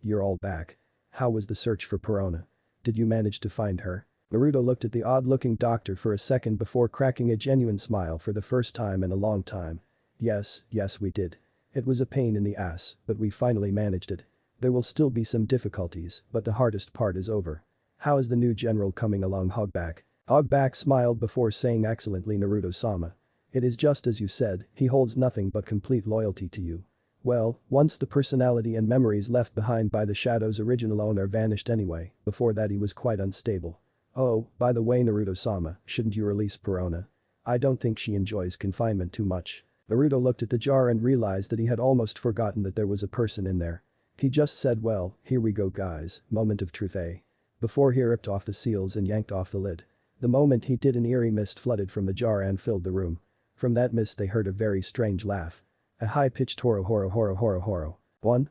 S1: You're all back. How was the search for Perona? Did you manage to find her? Naruto looked at the odd-looking doctor for a second before cracking a genuine smile for the first time in a long time. Yes, we did. It was a pain in the ass, but we finally managed it. There will still be some difficulties, but the hardest part is over. How is the new general coming along, Hogback? Hogback smiled before saying, excellently, Naruto-sama. It is just as you said, he holds nothing but complete loyalty to you. Well, once the personality and memories left behind by the Shadow's original owner vanished anyway, before that he was quite unstable. Oh, by the way, Naruto-sama, shouldn't you release Perona? I don't think she enjoys confinement too much. Naruto looked at the jar and realized that he had almost forgotten that there was a person in there. He just said, well, here we go guys, moment of truth, eh? Before he ripped off the seals and yanked off the lid. The moment he did, an eerie mist flooded from the jar and filled the room. From that mist they heard a very strange laugh. A high-pitched horo horo horo horo horo.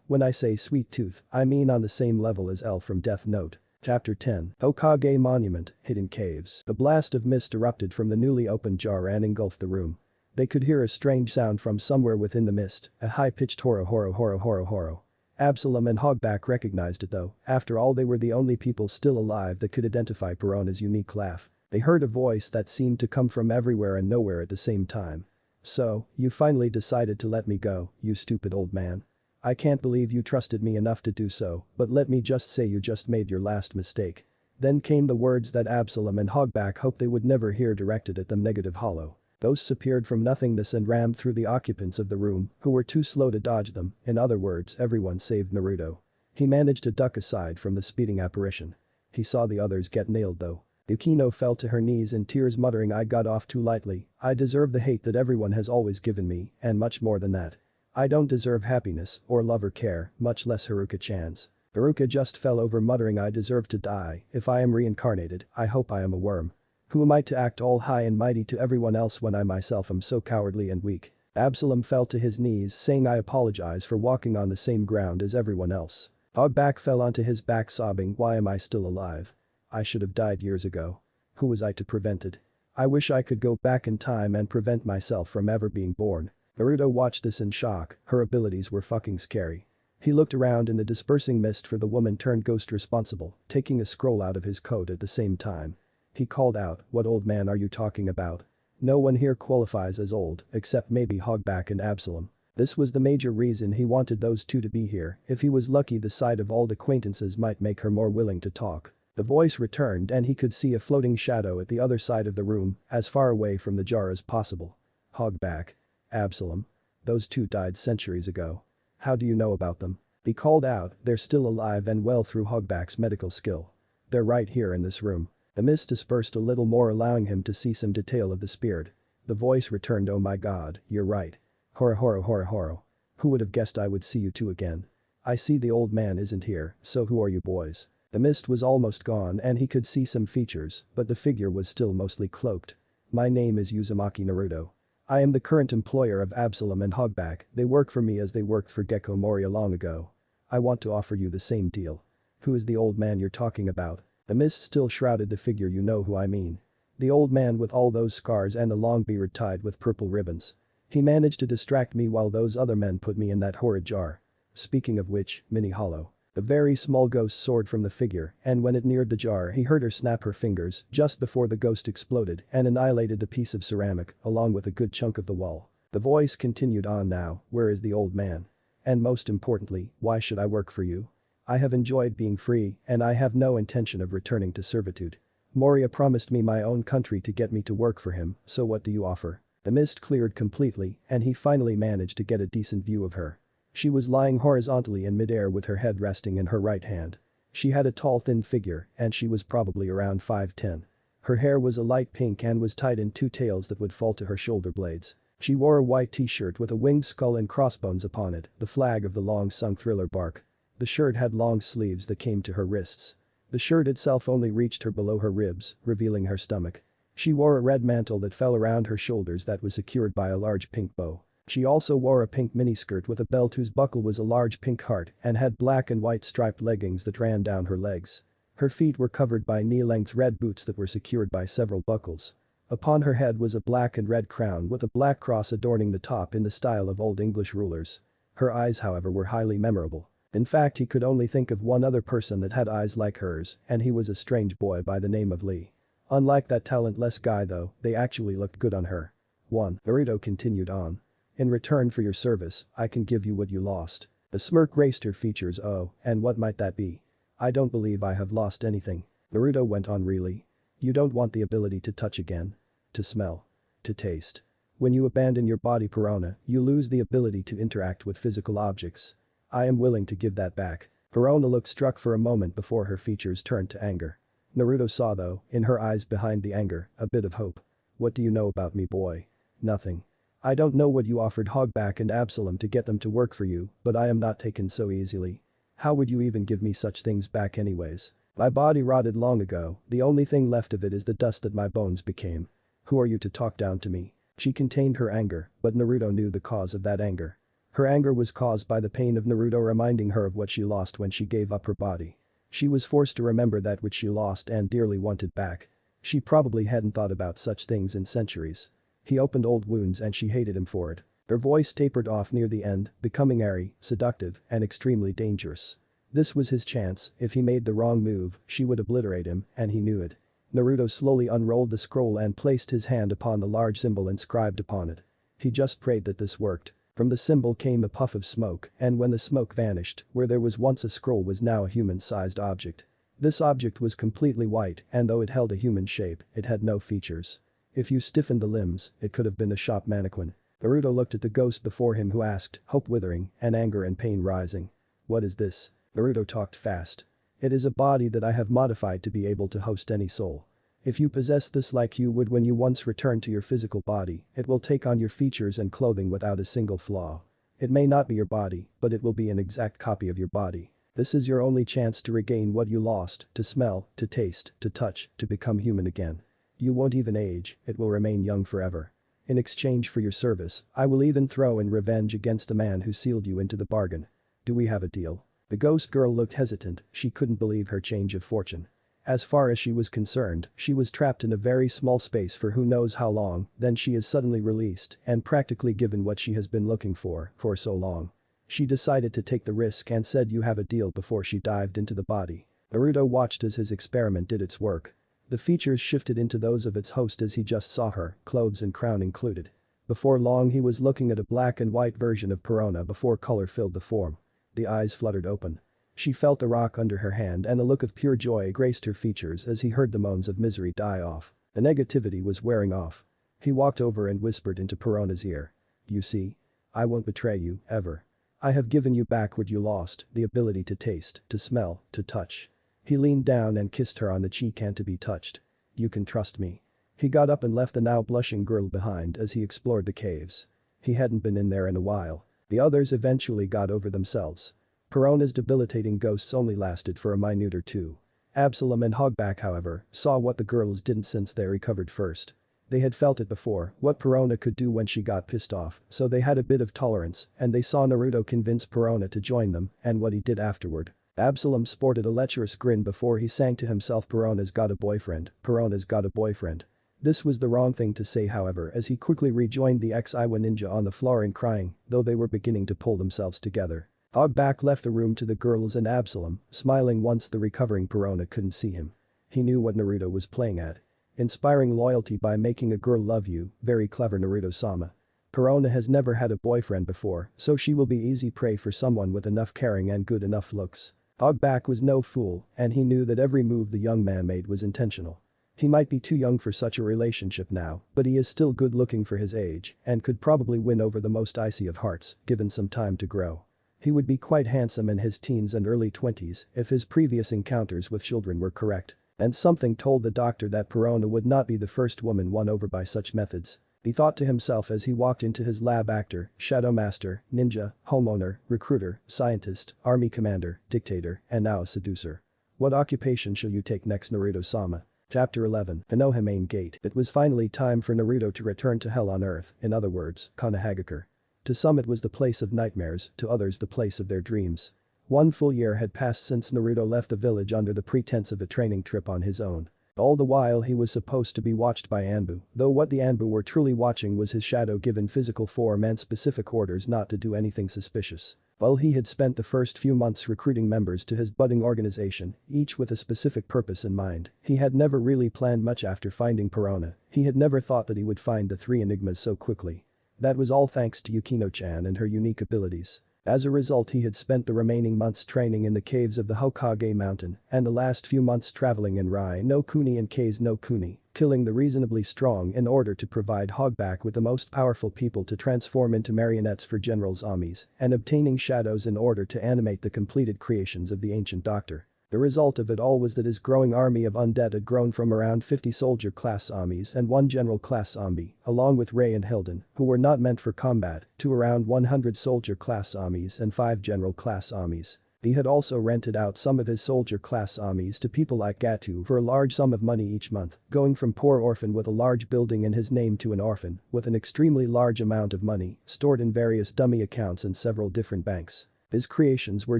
S1: When I say sweet tooth, I mean on the same level as L from Death Note. Chapter 10. Hokage Monument, Hidden Caves. A blast of mist erupted from the newly opened jar and engulfed the room. They could hear a strange sound from somewhere within the mist, a high-pitched horo horo horo horo horo. Absalom and Hogback recognized it though, after all they were the only people still alive that could identify Perona's unique laugh. They heard a voice that seemed to come from everywhere and nowhere at the same time. "So, you finally decided to let me go, you stupid old man. I can't believe you trusted me enough to do so, but let me just say you just made your last mistake." Then came the words that Absalom and Hogback hoped they would never hear directed at them. Negative hollow. Ghosts appeared from nothingness and rammed through the occupants of the room, who were too slow to dodge them, in other words everyone save Naruto. He managed to duck aside from the speeding apparition. He saw the others get nailed though. Yukino fell to her knees in tears muttering, "I got off too lightly, I deserve the hate that everyone has always given me, and much more than that. I don't deserve happiness, or love or care, much less Haruka-chan's." Haruka just fell over muttering, "I deserve to die, if I am reincarnated, I hope I am a worm. Who am I to act all high and mighty to everyone else when I myself am so cowardly and weak?" Absalom fell to his knees saying, "I apologize for walking on the same ground as everyone else." Hogback fell onto his back sobbing, "Why am I still alive? I should have died years ago. Who was I to prevent it? I wish I could go back in time and prevent myself from ever being born." Naruto watched this in shock, her abilities were fucking scary. He looked around in the dispersing mist for the woman turned ghost responsible, taking a scroll out of his coat at the same time. He called out, "What old man are you talking about? No one here qualifies as old, except maybe Hogback and Absalom." This was the major reason he wanted those two to be here. If he was lucky, the sight of old acquaintances might make her more willing to talk. The voice returned and he could see a floating shadow at the other side of the room, as far away from the jar as possible. "Hogback. Absalom. Those two died centuries ago. How do you know about them?" He called out, "They're still alive and well through Hogback's medical skill. They're right here in this room." The mist dispersed a little more, allowing him to see some detail of the spirit. The voice returned, "Oh my god, you're right. Horo horo horo horo. Who would have guessed I would see you two again? I see the old man isn't here, so who are you boys?" The mist was almost gone and he could see some features, but the figure was still mostly cloaked. "My name is Uzumaki Naruto. I am the current employer of Absalom and Hogback. They work for me as they worked for Gekko Moria long ago. I want to offer you the same deal." "Who is the old man you're talking about?" The mist still shrouded the figure. "You know who I mean. The old man with all those scars and the long beard tied with purple ribbons. He managed to distract me while those other men put me in that horrid jar. Speaking of which, Mini Hollow." The very small ghost soared from the figure, and when it neared the jar he heard her snap her fingers just before the ghost exploded and annihilated the piece of ceramic along with a good chunk of the wall. The voice continued on now, "Where is the old man? And most importantly, why should I work for you? I have enjoyed being free and I have no intention of returning to servitude. Moria promised me my own country to get me to work for him, so what do you offer?" The mist cleared completely and he finally managed to get a decent view of her. She was lying horizontally in midair with her head resting in her right hand. She had a tall thin figure and she was probably around 5'10". Her hair was a light pink and was tied in two tails that would fall to her shoulder blades. She wore a white t-shirt with a winged skull and crossbones upon it, the flag of the Long Sung Thriller bark. The shirt had long sleeves that came to her wrists. The shirt itself only reached her below her ribs, revealing her stomach. She wore a red mantle that fell around her shoulders that was secured by a large pink bow. She also wore a pink miniskirt with a belt whose buckle was a large pink heart and had black and white striped leggings that ran down her legs. Her feet were covered by knee-length red boots that were secured by several buckles. Upon her head was a black and red crown with a black cross adorning the top in the style of Old English rulers. Her eyes, however, were highly memorable. In fact, he could only think of one other person that had eyes like hers, and he was a strange boy by the name of Lee. Unlike that talentless guy though, they actually looked good on her. 1. Naruto continued on. "In return for your service, I can give you what you lost." A smirk graced her features. "Oh, and what might that be?" "I don't believe I have lost anything." Naruto went on. "Really? You don't want the ability to touch again? To smell? To taste? When you abandon your body Perona, you lose the ability to interact with physical objects. I am willing to give that back." Perona looked struck for a moment before her features turned to anger. Naruto saw though, in her eyes behind the anger, a bit of hope. "What do you know about me, boy?" "Nothing. I don't know what you offered Hogback and Absalom to get them to work for you, but I am not taken so easily. How would you even give me such things back anyways? My body rotted long ago, the only thing left of it is the dust that my bones became. Who are you to talk down to me?" She contained her anger, but Naruto knew the cause of that anger. Her anger was caused by the pain of Naruto reminding her of what she lost when she gave up her body. She was forced to remember that which she lost and dearly wanted back. She probably hadn't thought about such things in centuries. He opened old wounds and she hated him for it. Her voice tapered off near the end, becoming airy, seductive, and extremely dangerous. This was his chance. If he made the wrong move, she would obliterate him, and he knew it. Naruto slowly unrolled the scroll and placed his hand upon the large symbol inscribed upon it. He just prayed that this worked. From the symbol came a puff of smoke, and when the smoke vanished, where there was once a scroll was now a human-sized object. This object was completely white, and though it held a human shape, it had no features. If you stiffened the limbs, it could have been a shop mannequin. Naruto looked at the ghost before him who asked, hope withering, and anger and pain rising. What is this? Naruto talked fast. It is a body that I have modified to be able to host any soul. If you possess this like you would when you once return to your physical body, it will take on your features and clothing without a single flaw. It may not be your body, but it will be an exact copy of your body. This is your only chance to regain what you lost, to smell, to taste, to touch, to become human again. You won't even age, it will remain young forever. In exchange for your service, I will even throw in revenge against the man who sealed you into the bargain. Do we have a deal? The ghost girl looked hesitant, she couldn't believe her change of fortune. As far as she was concerned, she was trapped in a very small space for who knows how long, then she is suddenly released and practically given what she has been looking for so long. She decided to take the risk and said you have a deal before she dived into the body. Naruto watched as his experiment did its work. The features shifted into those of its host as he just saw her, clothes and crown included. Before long he was looking at a black and white version of Perona before color filled the form. The eyes fluttered open. She felt the rock under her hand and a look of pure joy graced her features as he heard the moans of misery die off. The negativity was wearing off. He walked over and whispered into Perona's ear. You see? I won't betray you, ever. I have given you back what you lost, the ability to taste, to smell, to touch. He leaned down and kissed her on the cheek and to be touched. You can trust me. He got up and left the now blushing girl behind as he explored the caves. He hadn't been in there in a while. The others eventually got over themselves. Perona's debilitating ghosts only lasted for a minute or two. Absalom and Hogback, however, saw what the girls didn't since they recovered first. They had felt it before, what Perona could do when she got pissed off, so they had a bit of tolerance, and they saw Naruto convince Perona to join them and what he did afterward. Absalom sported a lecherous grin before he sang to himself, Perona's got a boyfriend, Perona's got a boyfriend. This was the wrong thing to say, however, as he quickly rejoined the ex-Iwa ninja on the floor and crying, though they were beginning to pull themselves together. Hogback left the room to the girls and Absalom, smiling once the recovering Perona couldn't see him. He knew what Naruto was playing at. Inspiring loyalty by making a girl love you, very clever Naruto-sama. Perona has never had a boyfriend before, so she will be easy prey for someone with enough caring and good enough looks. Hogback was no fool, and he knew that every move the young man made was intentional. He might be too young for such a relationship now, but he is still good looking for his age and could probably win over the most icy of hearts, given some time to grow. He would be quite handsome in his teens and early 20s if his previous encounters with children were correct. And something told the doctor that Perona would not be the first woman won over by such methods. He thought to himself as he walked into his lab: actor, shadow master, ninja, homeowner, recruiter, scientist, army commander, dictator, and now a seducer. What occupation shall you take next, Naruto-sama? Chapter 11, Konohamain Gate. It was finally time for Naruto to return to Hell on Earth, in other words, Konohagakure. To some it was the place of nightmares, to others the place of their dreams. 1 full year had passed since Naruto left the village under the pretense of a training trip on his own. All the while he was supposed to be watched by Anbu, though what the Anbu were truly watching was his shadow given physical form and specific orders not to do anything suspicious. While he had spent the first few months recruiting members to his budding organization, each with a specific purpose in mind, he had never really planned much after finding Perona. He had never thought that he would find the 3 enigmas so quickly. That was all thanks to Yukino-chan and her unique abilities. As a result, he had spent the remaining months training in the caves of the Hokage mountain and the last few months traveling in Rai no Kuni and Kei's no Kuni, killing the reasonably strong in order to provide Hogback with the most powerful people to transform into marionettes for General's armies, and obtaining shadows in order to animate the completed creations of the ancient doctor. The result of it all was that his growing army of undead had grown from around 50 soldier-class armies and 1 general-class zombie, along with Rei and Hilden, who were not meant for combat, to around 100 soldier-class armies and 5 general-class armies. He had also rented out some of his soldier-class armies to people like Gatu for a large sum of money each month, going from poor orphan with a large building in his name to an orphan with an extremely large amount of money stored in various dummy accounts in several different banks. His creations were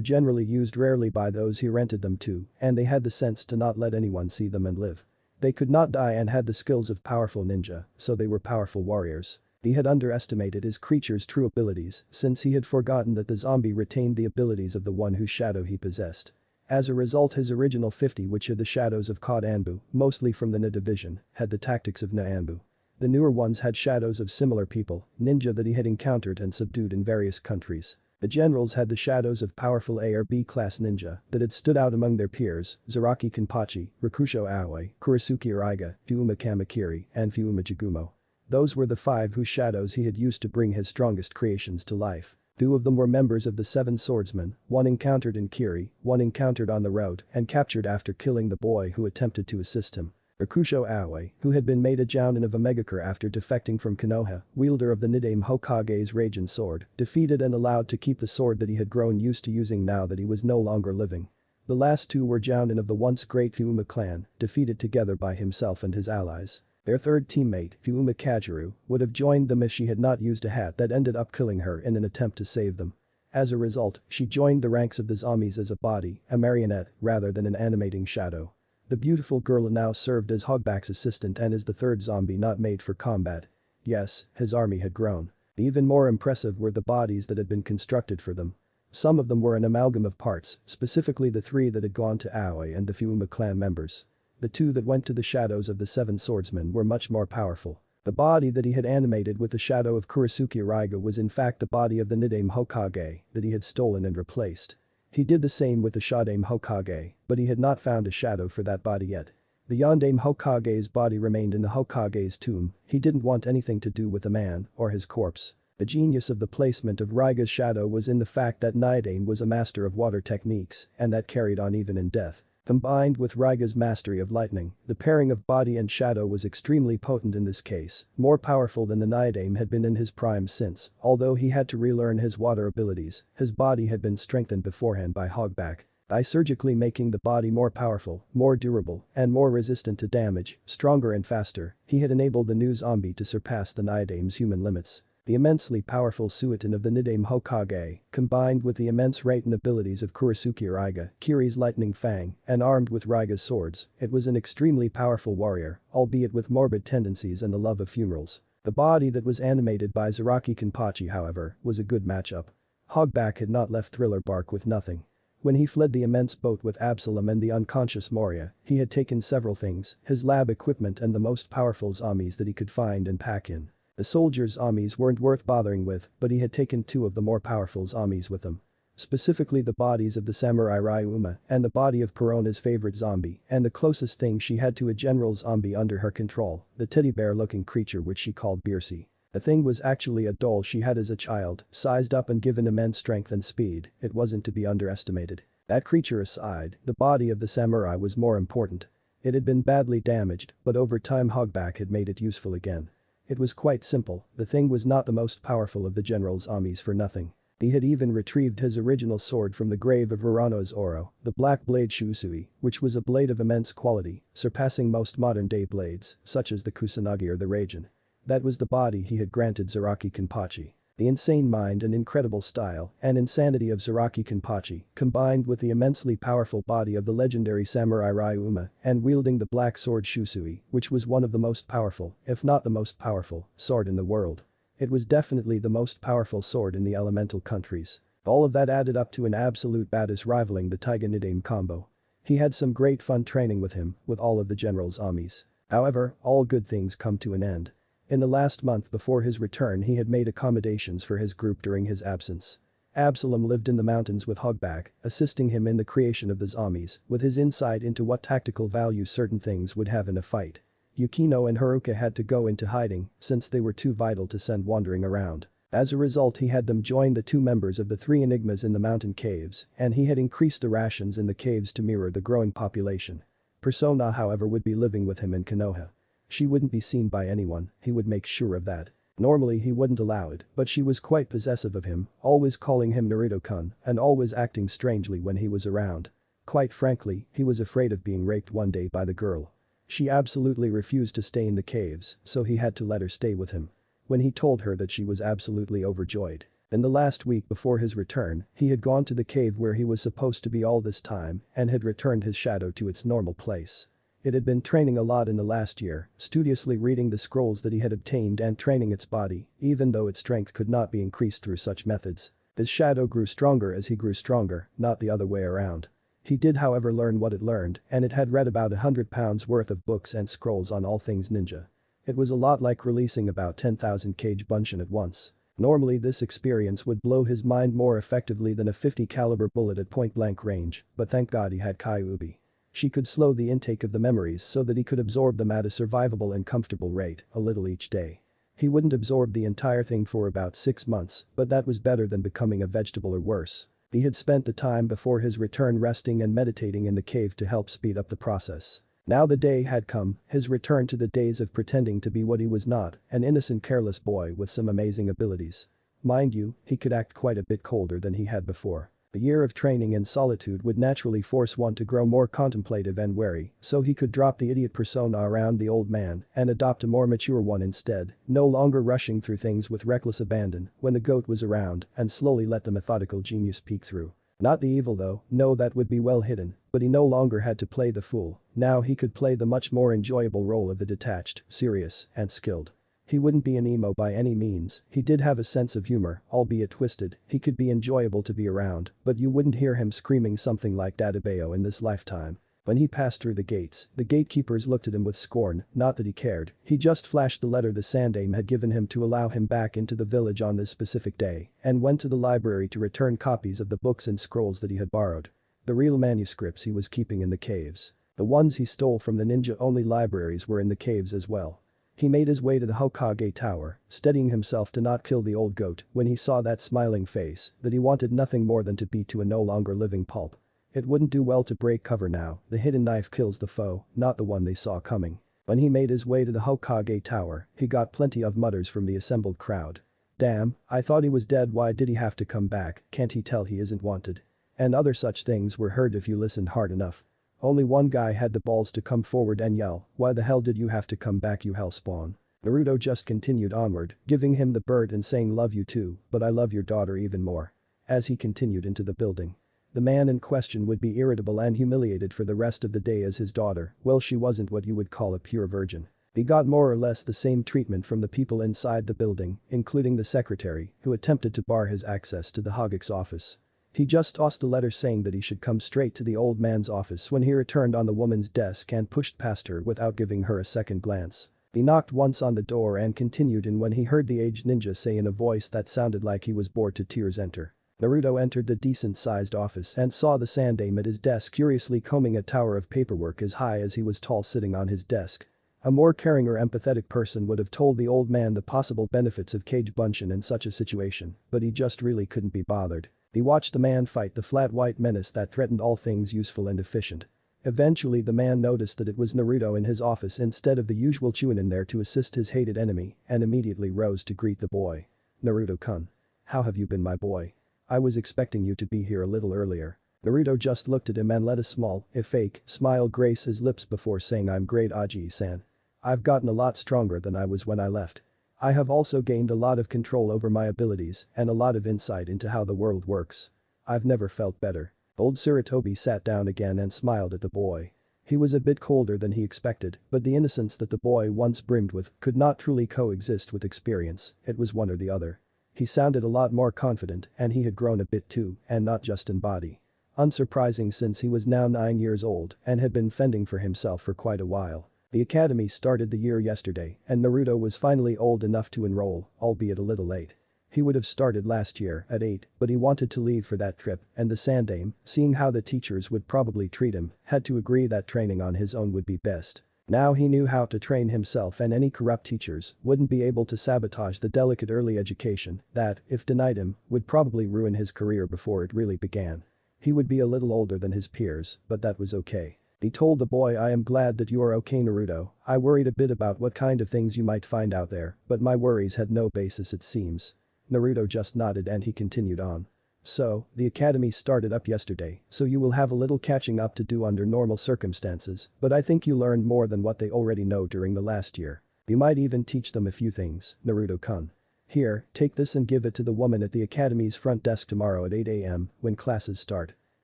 S1: generally used rarely by those he rented them to, and they had the sense to not let anyone see them and live. They could not die and had the skills of powerful ninja, so they were powerful warriors. He had underestimated his creature's true abilities since he had forgotten that the zombie retained the abilities of the one whose shadow he possessed. As a result, his original 50, which had the shadows of Cod Anbu, mostly from the Na division, had the tactics of Na Anbu. The newer ones had shadows of similar people, ninja that he had encountered and subdued in various countries. The generals had the shadows of powerful A or B class ninja that had stood out among their peers: Zaraki Kenpachi, Rakusho Aoi, Kurisuke Uraiga, Fiuma Kamakiri, and Fiuma Jigumo. Those were the 5 whose shadows he had used to bring his strongest creations to life. 2 of them were members of the 7 swordsmen, one encountered in Kiri, one encountered on the road and captured after killing the boy who attempted to assist him. Rakusho Aoi, who had been made a jounen of a megakure after defecting from Konoha, wielder of the Nidaime Hokage's Raijin sword, defeated and allowed to keep the sword that he had grown used to using now that he was no longer living. The last 2 were jounen of the once great Fiuma clan, defeated together by himself and his allies. Their third teammate, Fiuma Kajiru, would have joined them if she had not used a hat that ended up killing her in an attempt to save them. As a result, she joined the ranks of the zombies as a body, a marionette, rather than an animating shadow. The beautiful girl now served as Hogback's assistant and is the 3rd zombie not made for combat. Yes, his army had grown. Even more impressive were the bodies that had been constructed for them. Some of them were an amalgam of parts, specifically the 3 that had gone to Aoi and the Fiuma clan members. The 2 that went to the shadows of the 7 swordsmen were much more powerful. The body that he had animated with the shadow of Kurisuke Uraiga was in fact the body of the Nidaime Hokage that he had stolen and replaced. He did the same with the Shodaime Hokage, but he had not found a shadow for that body yet. The Yondaime Hokage's body remained in the Hokage's tomb. He didn't want anything to do with the man or his corpse. The genius of the placement of Raiga's shadow was in the fact that Nidaime was a master of water techniques and that carried on even in death. Combined with Raiga's mastery of lightning, the pairing of body and shadow was extremely potent in this case, more powerful than the Nidaime had been in his prime since, although he had to relearn his water abilities, his body had been strengthened beforehand by Hogback. By surgically making the body more powerful, more durable, and more resistant to damage, stronger and faster, he had enabled the new zombie to surpass the Nidaime's human limits. The immensely powerful Suiton of the Nidaime Hokage, combined with the immense Raiten abilities of Kurisuke Uraiga, Kiri's lightning fang, and armed with Raiga's swords, it was an extremely powerful warrior, albeit with morbid tendencies and the love of funerals. The body that was animated by Zaraki Kenpachi, however, was a good matchup. Hogback had not left Thriller Bark with nothing. When he fled the immense boat with Absalom and the unconscious Moria, he had taken several things: his lab equipment and the most powerful zombies that he could find and pack in. The soldiers' zombies weren't worth bothering with, but he had taken 2 of the more powerful zombies with him. Specifically the bodies of the samurai Ryuma and the body of Perona's favorite zombie and the closest thing she had to a general zombie under her control, the teddy bear looking creature which she called Birsi. The thing was actually a doll she had as a child, sized up and given immense strength and speed. It wasn't to be underestimated. That creature aside, the body of the samurai was more important. It had been badly damaged, but over time Hogback had made it useful again. It was quite simple, the thing was not the most powerful of the general's armies for nothing. He had even retrieved his original sword from the grave of Urano's Oro, the Black Blade Shusui, which was a blade of immense quality, surpassing most modern-day blades, such as the Kusanagi or the Raijin. That was the body he had granted Zaraki Kenpachi. The insane mind and incredible style and insanity of Zaraki Kenpachi, combined with the immensely powerful body of the legendary samurai Ryuma and wielding the black sword Shusui, which was one of the most powerful, if not the most powerful, sword in the world. It was definitely the most powerful sword in the elemental countries. All of that added up to an absolute badass rivaling the Taiga Nidaime combo. He had some great fun training with him, with all of the general's armies. However, all good things come to an end. In the last month before his return he had made accommodations for his group during his absence. Absalom lived in the mountains with Hogback, assisting him in the creation of the zombies, with his insight into what tactical value certain things would have in a fight. Yukino and Haruka had to go into hiding since they were too vital to send wandering around. As a result he had them join the 2 members of the 3 enigmas in the mountain caves, and he had increased the rations in the caves to mirror the growing population. Persona, however, would be living with him in Konoha. She wouldn't be seen by anyone, he would make sure of that. Normally he wouldn't allow it, but she was quite possessive of him, always calling him Naruto-kun and always acting strangely when he was around. Quite frankly, he was afraid of being raped one day by the girl. She absolutely refused to stay in the caves, so he had to let her stay with him. When he told her that, she was absolutely overjoyed. In the last week before his return, he had gone to the cave where he was supposed to be all this time and had returned his shadow to its normal place. It had been training a lot in the last year, studiously reading the scrolls that he had obtained and training its body, even though its strength could not be increased through such methods. His shadow grew stronger as he grew stronger, not the other way around. He did however learn what it learned, and it had read about £100 worth of books and scrolls on all things ninja. It was a lot like releasing about 10,000 kage bunshin at once. Normally this experience would blow his mind more effectively than a 50 caliber bullet at point-blank range, but thank God he had Kyuubi. She could slow the intake of the memories so that he could absorb them at a survivable and comfortable rate, a little each day. He wouldn't absorb the entire thing for about 6 months, but that was better than becoming a vegetable or worse. He had spent the time before his return resting and meditating in the cave to help speed up the process. Now the day had come, his return to the days of pretending to be what he was not, an innocent careless boy with some amazing abilities. Mind you, he could act quite a bit colder than he had before. A year of training in solitude would naturally force one to grow more contemplative and wary, so he could drop the idiot persona around the old man and adopt a more mature one instead, no longer rushing through things with reckless abandon when the goat was around and slowly let the methodical genius peek through. Not the evil though, no, that would be well hidden, but he no longer had to play the fool, now he could play the much more enjoyable role of the detached, serious, and skilled. He wouldn't be an emo by any means, he did have a sense of humor, albeit twisted, he could be enjoyable to be around, but you wouldn't hear him screaming something like Dadabeo in this lifetime. When he passed through the gates, the gatekeepers looked at him with scorn, not that he cared, he just flashed the letter the Sandaime had given him to allow him back into the village on this specific day, and went to the library to return copies of the books and scrolls that he had borrowed. The real manuscripts he was keeping in the caves. The ones he stole from the ninja-only libraries were in the caves as well. He made his way to the Hokage tower, steadying himself to not kill the old goat when he saw that smiling face that he wanted nothing more than to beat to a no longer living pulp. It wouldn't do well to break cover now, the hidden knife kills the foe, not the one they saw coming. When he made his way to the Hokage tower, he got plenty of mutters from the assembled crowd. Damn, I thought he was dead, why did he have to come back, can't he tell he isn't wanted? And other such things were heard if you listened hard enough. Only one guy had the balls to come forward and yell, why the hell did you have to come back, you hellspawn? Naruto just continued onward, giving him the bird and saying love you too, but I love your daughter even more. As he continued into the building. The man in question would be irritable and humiliated for the rest of the day as his daughter, well, she wasn't what you would call a pure virgin. He got more or less the same treatment from the people inside the building, including the secretary, who attempted to bar his access to the Hogake's office. He just tossed a letter saying that he should come straight to the old man's office when he returned on the woman's desk and pushed past her without giving her a second glance. He knocked once on the door and continued in when he heard the aged ninja say in a voice that sounded like he was bored to tears, enter. Naruto entered the decent-sized office and saw the Sandaime at his desk curiously combing a tower of paperwork as high as he was tall sitting on his desk. A more caring or empathetic person would have told the old man the possible benefits of kage bunshin in such a situation, but he just really couldn't be bothered. He watched the man fight the flat white menace that threatened all things useful and efficient. Eventually the man noticed that it was Naruto in his office instead of the usual Chunin there to assist his hated enemy and immediately rose to greet the boy. Naruto-kun. How have you been, my boy? I was expecting you to be here a little earlier. Naruto just looked at him and let a small, if fake, smile grace his lips before saying, I'm great, Aji-san. I've gotten a lot stronger than I was when I left. I have also gained a lot of control over my abilities and a lot of insight into how the world works. I've never felt better. Old Sarutobi sat down again and smiled at the boy. He was a bit colder than he expected, but the innocence that the boy once brimmed with could not truly coexist with experience, it was one or the other. He sounded a lot more confident and he had grown a bit too, and not just in body. Unsurprising since he was now 9 years old and had been fending for himself for quite a while. The academy started the year yesterday and Naruto was finally old enough to enroll, albeit a little late. He would have started last year at 8, but he wanted to leave for that trip and the Sandaime, seeing how the teachers would probably treat him, had to agree that training on his own would be best. Now he knew how to train himself and any corrupt teachers wouldn't be able to sabotage the delicate early education that, if denied him, would probably ruin his career before it really began. He would be a little older than his peers, but that was okay. He told the boy, I am glad that you are okay, Naruto. I worried a bit about what kind of things you might find out there, but my worries had no basis it seems. Naruto just nodded and he continued on. So, the academy started up yesterday, so you will have a little catching up to do under normal circumstances, but I think you learned more than what they already know during the last year. You might even teach them a few things, Naruto-kun. "Here, take this and give it to the woman at the academy's front desk tomorrow at 8 a.m. when classes start.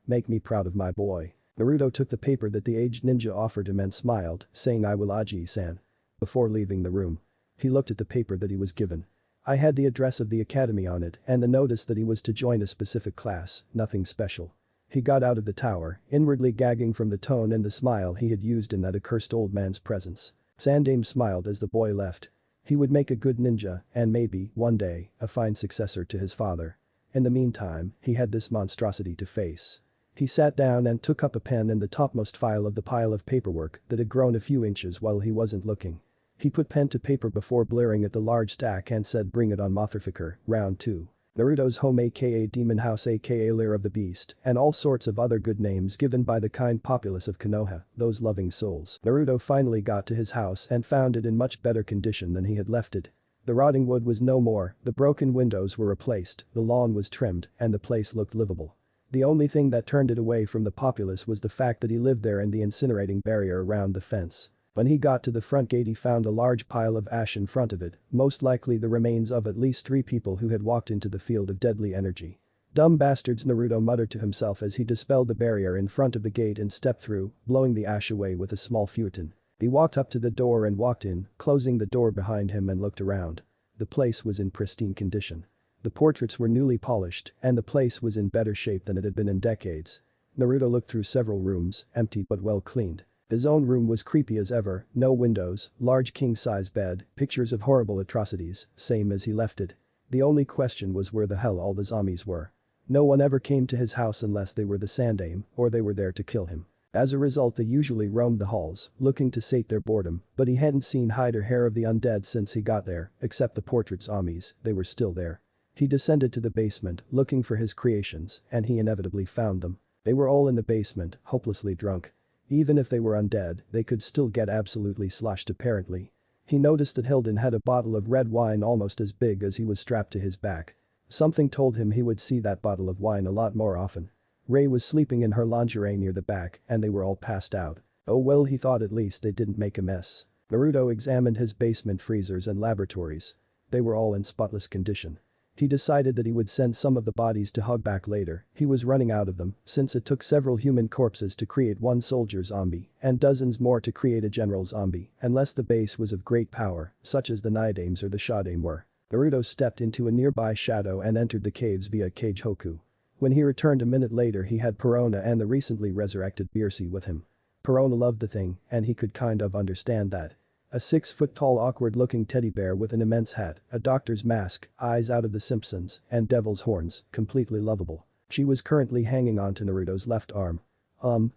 S1: Make me proud of my boy." Naruto took the paper that the aged ninja offered him and smiled, saying "I will Aji-san." Before leaving the room. He looked at the paper that he was given. I had the address of the academy on it and the notice that he was to join a specific class, nothing special. He got out of the tower, inwardly gagging from the tone and the smile he had used in that accursed old man's presence. Sandaime smiled as the boy left. He would make a good ninja and maybe, one day, a fine successor to his father. In the meantime, he had this monstrosity to face. He sat down and took up a pen in the topmost file of the pile of paperwork that had grown a few inches while he wasn't looking. He put pen to paper before blaring at the large stack and said, "Bring it on, motherfucker, round 2. Naruto's home aka Demon House aka Lair of the Beast and all sorts of other good names given by the kind populace of Konoha, those loving souls. Naruto finally got to his house and found it in much better condition than he had left it. The rotting wood was no more, the broken windows were replaced, the lawn was trimmed, and the place looked livable. The only thing that turned it away from the populace was the fact that he lived there and the incinerating barrier around the fence. When he got to the front gate he found a large pile of ash in front of it, most likely the remains of at least 3 people who had walked into the field of deadly energy. "Dumb bastards," Naruto muttered to himself as he dispelled the barrier in front of the gate and stepped through, blowing the ash away with a small futon. He walked up to the door and walked in, closing the door behind him and looked around. The place was in pristine condition. The portraits were newly polished and the place was in better shape than it had been in decades. Naruto looked through several rooms, empty but well cleaned. His own room was creepy as ever, no windows, large king-size bed, pictures of horrible atrocities, same as he left it. The only question was where the hell all the zombies were. No one ever came to his house unless they were the Sandaime or they were there to kill him. As a result they usually roamed the halls, looking to sate their boredom, but he hadn't seen hide or hair of the undead since he got there, except the portrait zombies, they were still there. He descended to the basement, looking for his creations, and he inevitably found them. They were all in the basement, hopelessly drunk. Even if they were undead, they could still get absolutely sloshed apparently. He noticed that Hilden had a bottle of red wine almost as big as he was strapped to his back. Something told him he would see that bottle of wine a lot more often. Ray was sleeping in her lingerie near the back and they were all passed out. Oh well, he thought, at least they didn't make a mess. Naruto examined his basement freezers and laboratories. They were all in spotless condition. He decided that he would send some of the bodies to Hogback later, he was running out of them since it took several human corpses to create one soldier zombie and dozens more to create a general zombie unless the base was of great power, such as the Nidaimes or the Shodaime were. Naruto stepped into a nearby shadow and entered the caves via Cage Hoku. When he returned a minute later he had Perona and the recently resurrected Beersi with him. Perona loved the thing and he could kind of understand that. A 6-foot-tall awkward-looking teddy bear with an immense hat, a doctor's mask, eyes out of The Simpsons, and devil's horns, completely lovable. She was currently hanging onto Naruto's left arm.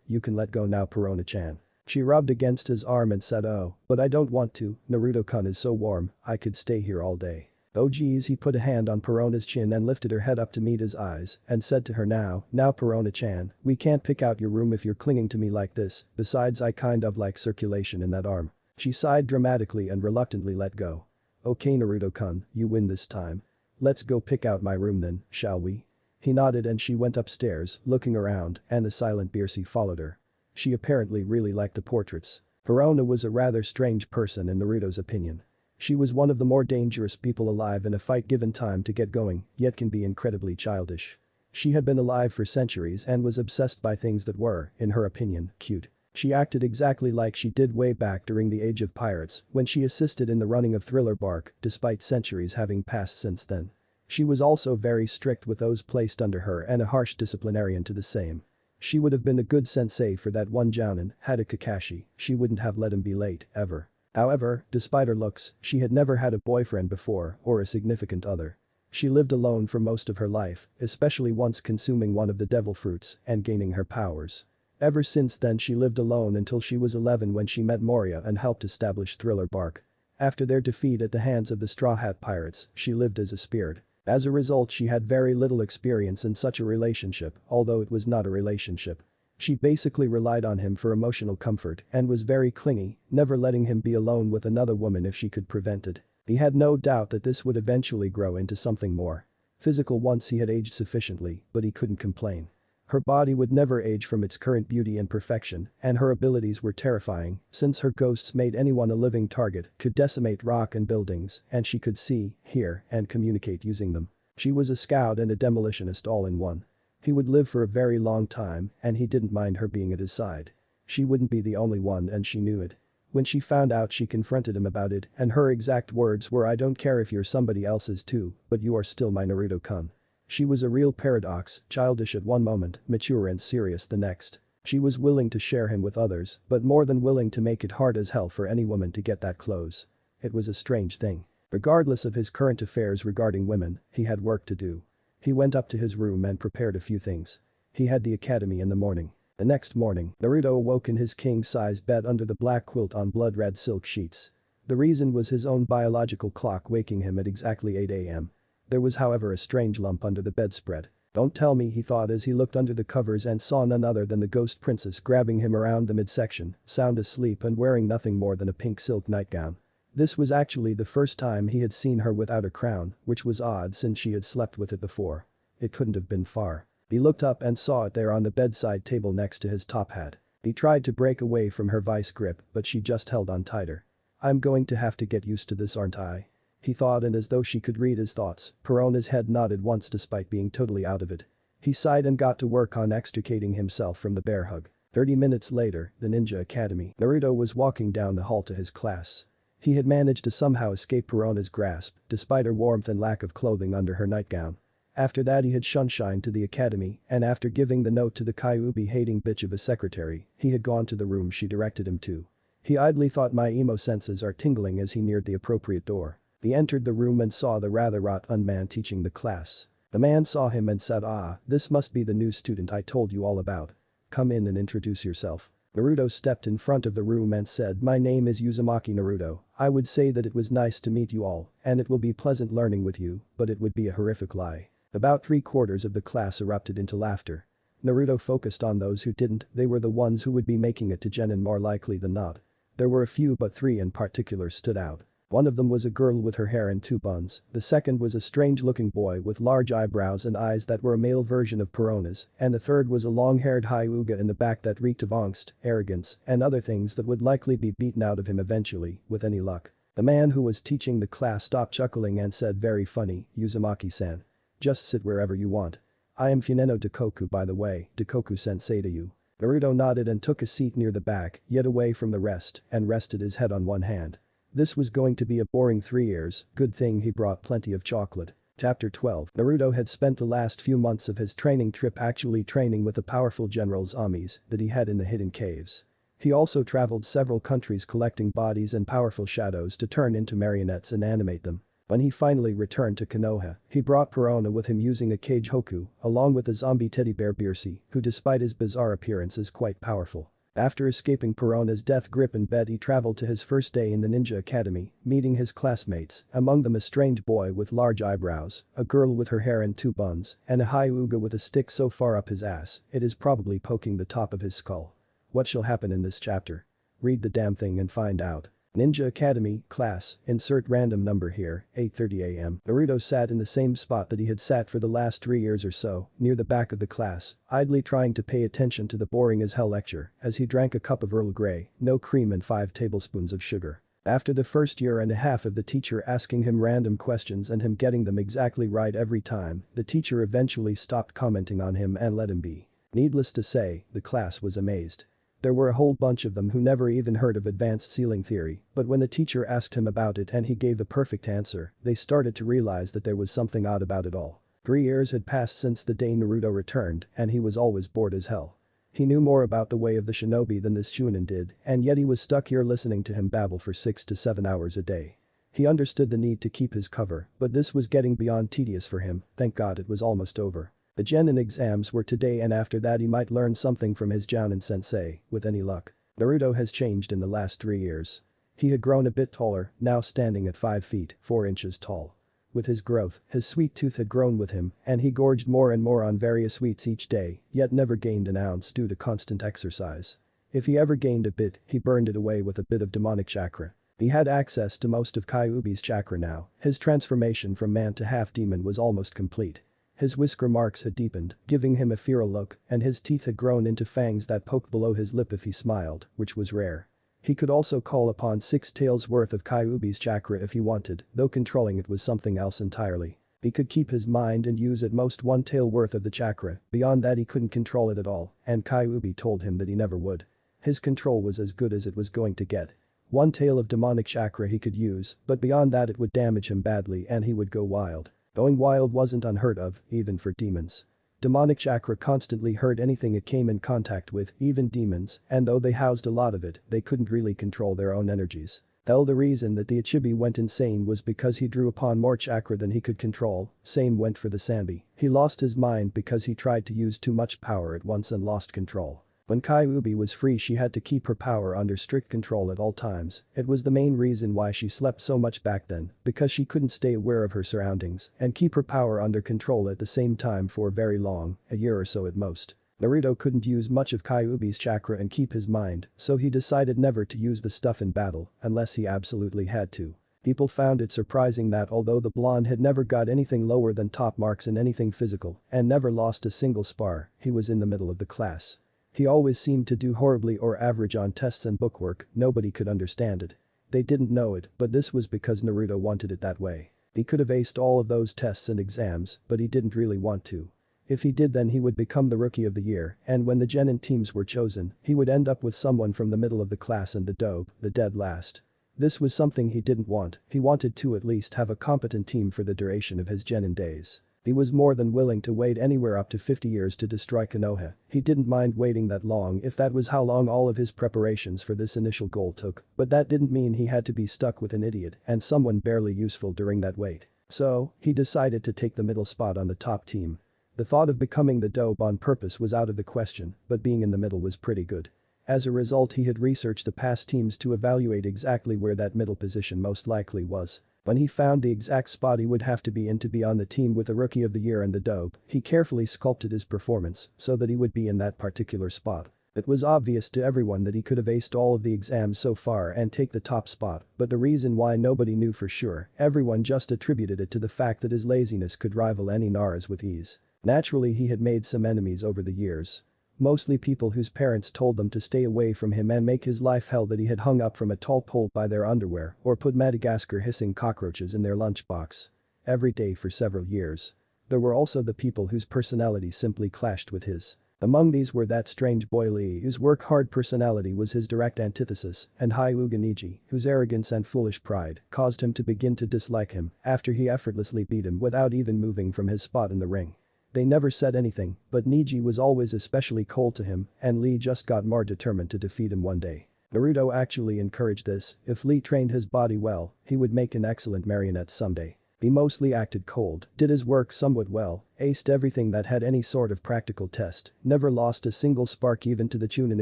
S1: You can let go now, Perona-chan." She rubbed against his arm and said, "Oh, but I don't want to, Naruto-kun is so warm, I could stay here all day." "Oh geez," he put a hand on Perona's chin and lifted her head up to meet his eyes and said to her, Now Perona-chan, we can't pick out your room if you're clinging to me like this, besides I kind of like circulation in that arm." She sighed dramatically and reluctantly let go. "Okay Naruto-kun, you win this time. Let's go pick out my room then, shall we?" He nodded and she went upstairs, looking around, and the silent Beersi followed her. She apparently really liked the portraits. Perona was a rather strange person in Naruto's opinion. She was one of the more dangerous people alive in a fight given time to get going, yet can be incredibly childish. She had been alive for centuries and was obsessed by things that were, in her opinion, cute. She acted exactly like she did way back during the Age of Pirates when she assisted in the running of Thriller Bark despite centuries having passed since then. She was also very strict with those placed under her and a harsh disciplinarian to the same. She would have been a good sensei for that one jounen, had a Kakashi, she wouldn't have let him be late, ever. However, despite her looks, she had never had a boyfriend before or a significant other. She lived alone for most of her life, especially once consuming one of the devil fruits and gaining her powers. Ever since then she lived alone until she was 11 when she met Moria and helped establish Thriller Bark. After their defeat at the hands of the Straw Hat Pirates, she lived as a spirit. As a result she had very little experience in such a relationship, although it was not a relationship. She basically relied on him for emotional comfort and was very clingy, never letting him be alone with another woman if she could prevent it. He had no doubt that this would eventually grow into something more physical once he had aged sufficiently, but he couldn't complain. Her body would never age from its current beauty and perfection, and her abilities were terrifying, since her ghosts made anyone a living target, could decimate rock and buildings, and she could see, hear, and communicate using them. She was a scout and a demolitionist all in one. He would live for a very long time, and he didn't mind her being at his side. She wouldn't be the only one and she knew it. When she found out, she confronted him about it, and her exact words were, "I don't care if you're somebody else's too, but you are still my Naruto-kun." She was a real paradox, childish at one moment, mature and serious the next. She was willing to share him with others, but more than willing to make it hard as hell for any woman to get that close. It was a strange thing. Regardless of his current affairs regarding women, he had work to do. He went up to his room and prepared a few things. He had the academy in the morning. The next morning, Naruto awoke in his king-sized bed under the black quilt on blood-red silk sheets. The reason was his own biological clock waking him at exactly 8 a.m. There was however a strange lump under the bedspread. Don't tell me, he thought as he looked under the covers and saw none other than the ghost princess grabbing him around the midsection, sound asleep and wearing nothing more than a pink silk nightgown. This was actually the first time he had seen her without a crown, which was odd since she had slept with it before. It couldn't have been far. He looked up and saw it there on the bedside table next to his top hat. He tried to break away from her vice grip, but she just held on tighter. "I'm going to have to get used to this, aren't I?" he thought, and as though she could read his thoughts, Perona's head nodded once despite being totally out of it. He sighed and got to work on extricating himself from the bear hug. 30 minutes later, the Ninja Academy. Naruto was walking down the hall to his class. He had managed to somehow escape Perona's grasp, despite her warmth and lack of clothing under her nightgown. After that he had shunshined to the academy, and after giving the note to the Kyuubi-hating bitch of a secretary, he had gone to the room she directed him to. He idly thought, my emo senses are tingling, as he neared the appropriate door. He entered the room and saw the rather rotund man teaching the class. The man saw him and said, "Ah, this must be the new student I told you all about. Come in and introduce yourself." Naruto stepped in front of the room and said, "My name is Uzumaki Naruto. I would say that it was nice to meet you all, and it will be pleasant learning with you, but it would be a horrific lie." About 3/4 of the class erupted into laughter. Naruto focused on those who didn't, they were the ones who would be making it to Genin more likely than not. There were a few, but 3 in particular stood out. One of them was a girl with her hair in 2 buns, the second was a strange-looking boy with large eyebrows and eyes that were a male version of Perona's, and the third was a long-haired Hyuga in the back that reeked of angst, arrogance, and other things that would likely be beaten out of him eventually, with any luck. The man who was teaching the class stopped chuckling and said, "Very funny, Uzumaki-san. Just sit wherever you want. I am Funeno Dakoku, by the way, Dakoku-sensei to you." Naruto nodded and took a seat near the back, yet away from the rest, and rested his head on one hand. This was going to be a boring 3 years, good thing he brought plenty of chocolate. Chapter 12. Naruto had spent the last few months of his training trip actually training with the powerful general's armies that he had in the hidden caves. He also traveled several countries collecting bodies and powerful shadows to turn into marionettes and animate them. When he finally returned to Konoha, he brought Perona with him using a cage hoku, along with a zombie teddy bear Beersi, who despite his bizarre appearance is quite powerful. After escaping Perona's death grip in bed, he traveled to his first day in the Ninja Academy, meeting his classmates, among them a strange boy with large eyebrows, a girl with her hair in 2 buns, and a Hyuga with a stick so far up his ass, it is probably poking the top of his skull. What shall happen in this chapter? Read the damn thing and find out. Ninja Academy, class, insert random number here, 8:30 a.m. Naruto sat in the same spot that he had sat for the last 3 years or so, near the back of the class, idly trying to pay attention to the boring as hell lecture, as he drank a cup of Earl Grey, no cream and 5 tablespoons of sugar. After the first year and a half of the teacher asking him random questions and him getting them exactly right every time, the teacher eventually stopped commenting on him and let him be. Needless to say, the class was amazed. There were a whole bunch of them who never even heard of advanced ceiling theory, but when the teacher asked him about it and he gave the perfect answer, they started to realize that there was something odd about it all. 3 years had passed since the day Naruto returned, and he was always bored as hell. He knew more about the way of the shinobi than this jounen did, and yet he was stuck here listening to him babble for 6 to 7 hours a day. He understood the need to keep his cover, but this was getting beyond tedious for him, thank God it was almost over. The Genin exams were today, and after that he might learn something from his jounen sensei, with any luck. Naruto has changed in the last 3 years. He had grown a bit taller, now standing at 5 feet, 4 inches tall. With his growth, his sweet tooth had grown with him, and he gorged more and more on various sweets each day, yet never gained an ounce due to constant exercise. If he ever gained a bit, he burned it away with a bit of demonic chakra. He had access to most of Kyuubi's chakra now, his transformation from man to half-demon was almost complete. His whisker marks had deepened, giving him a feral look, and his teeth had grown into fangs that poked below his lip if he smiled, which was rare. He could also call upon 6 taels worth of Kyuubi's chakra if he wanted, though controlling it was something else entirely. He could keep his mind and use at most 1 tael worth of the chakra, beyond that he couldn't control it at all, and Kyuubi told him that he never would. His control was as good as it was going to get. 1 tael of demonic chakra he could use, but beyond that it would damage him badly and he would go wild. Going wild wasn't unheard of, even for demons. Demonic chakra constantly hurt anything it came in contact with, even demons, and though they housed a lot of it, they couldn't really control their own energies. The reason that the Ichibi went insane was because he drew upon more chakra than he could control, same went for the Sanbi. He lost his mind because he tried to use too much power at once and lost control. When Kyuubi was free she had to keep her power under strict control at all times. It was the main reason why she slept so much back then, because she couldn't stay aware of her surroundings and keep her power under control at the same time for very long, a year or so at most. Naruto couldn't use much of Kyuubi's chakra and keep his mind, so he decided never to use the stuff in battle, unless he absolutely had to. People found it surprising that although the blonde had never got anything lower than top marks in anything physical and never lost a single spar, he was in the middle of the class. He always seemed to do horribly or average on tests and bookwork, nobody could understand it. They didn't know it, but this was because Naruto wanted it that way. He could have aced all of those tests and exams, but he didn't really want to. If he did then he would become the rookie of the year, and when the genin teams were chosen, he would end up with someone from the middle of the class and the dope, the dead last. This was something he didn't want, he wanted to at least have a competent team for the duration of his genin days. He was more than willing to wait anywhere up to 50 years to destroy Konoha. He didn't mind waiting that long if that was how long all of his preparations for this initial goal took, but that didn't mean he had to be stuck with an idiot and someone barely useful during that wait. So, he decided to take the middle spot on the top team. The thought of becoming the dope on purpose was out of the question, but being in the middle was pretty good. As a result he had researched the past teams to evaluate exactly where that middle position most likely was. When he found the exact spot he would have to be in to be on the team with the rookie of the year and the dope, he carefully sculpted his performance so that he would be in that particular spot. It was obvious to everyone that he could have aced all of the exams so far and take the top spot, but the reason why nobody knew for sure, everyone just attributed it to the fact that his laziness could rival any Nara's with ease. Naturally he had made some enemies over the years. Mostly people whose parents told them to stay away from him and make his life hell that he had hung up from a tall pole by their underwear or put Madagascar hissing cockroaches in their lunchbox. Every day for several years. There were also the people whose personalities simply clashed with his. Among these were that strange boy Lee whose work-hard personality was his direct antithesis, and Hyuga Neji, whose arrogance and foolish pride caused him to begin to dislike him after he effortlessly beat him without even moving from his spot in the ring. They never said anything, but Neji was always especially cold to him, and Lee just got more determined to defeat him one day. Naruto actually encouraged this, if Lee trained his body well, he would make an excellent marionette someday. He mostly acted cold, did his work somewhat well, aced everything that had any sort of practical test, never lost a single spark even to the jounen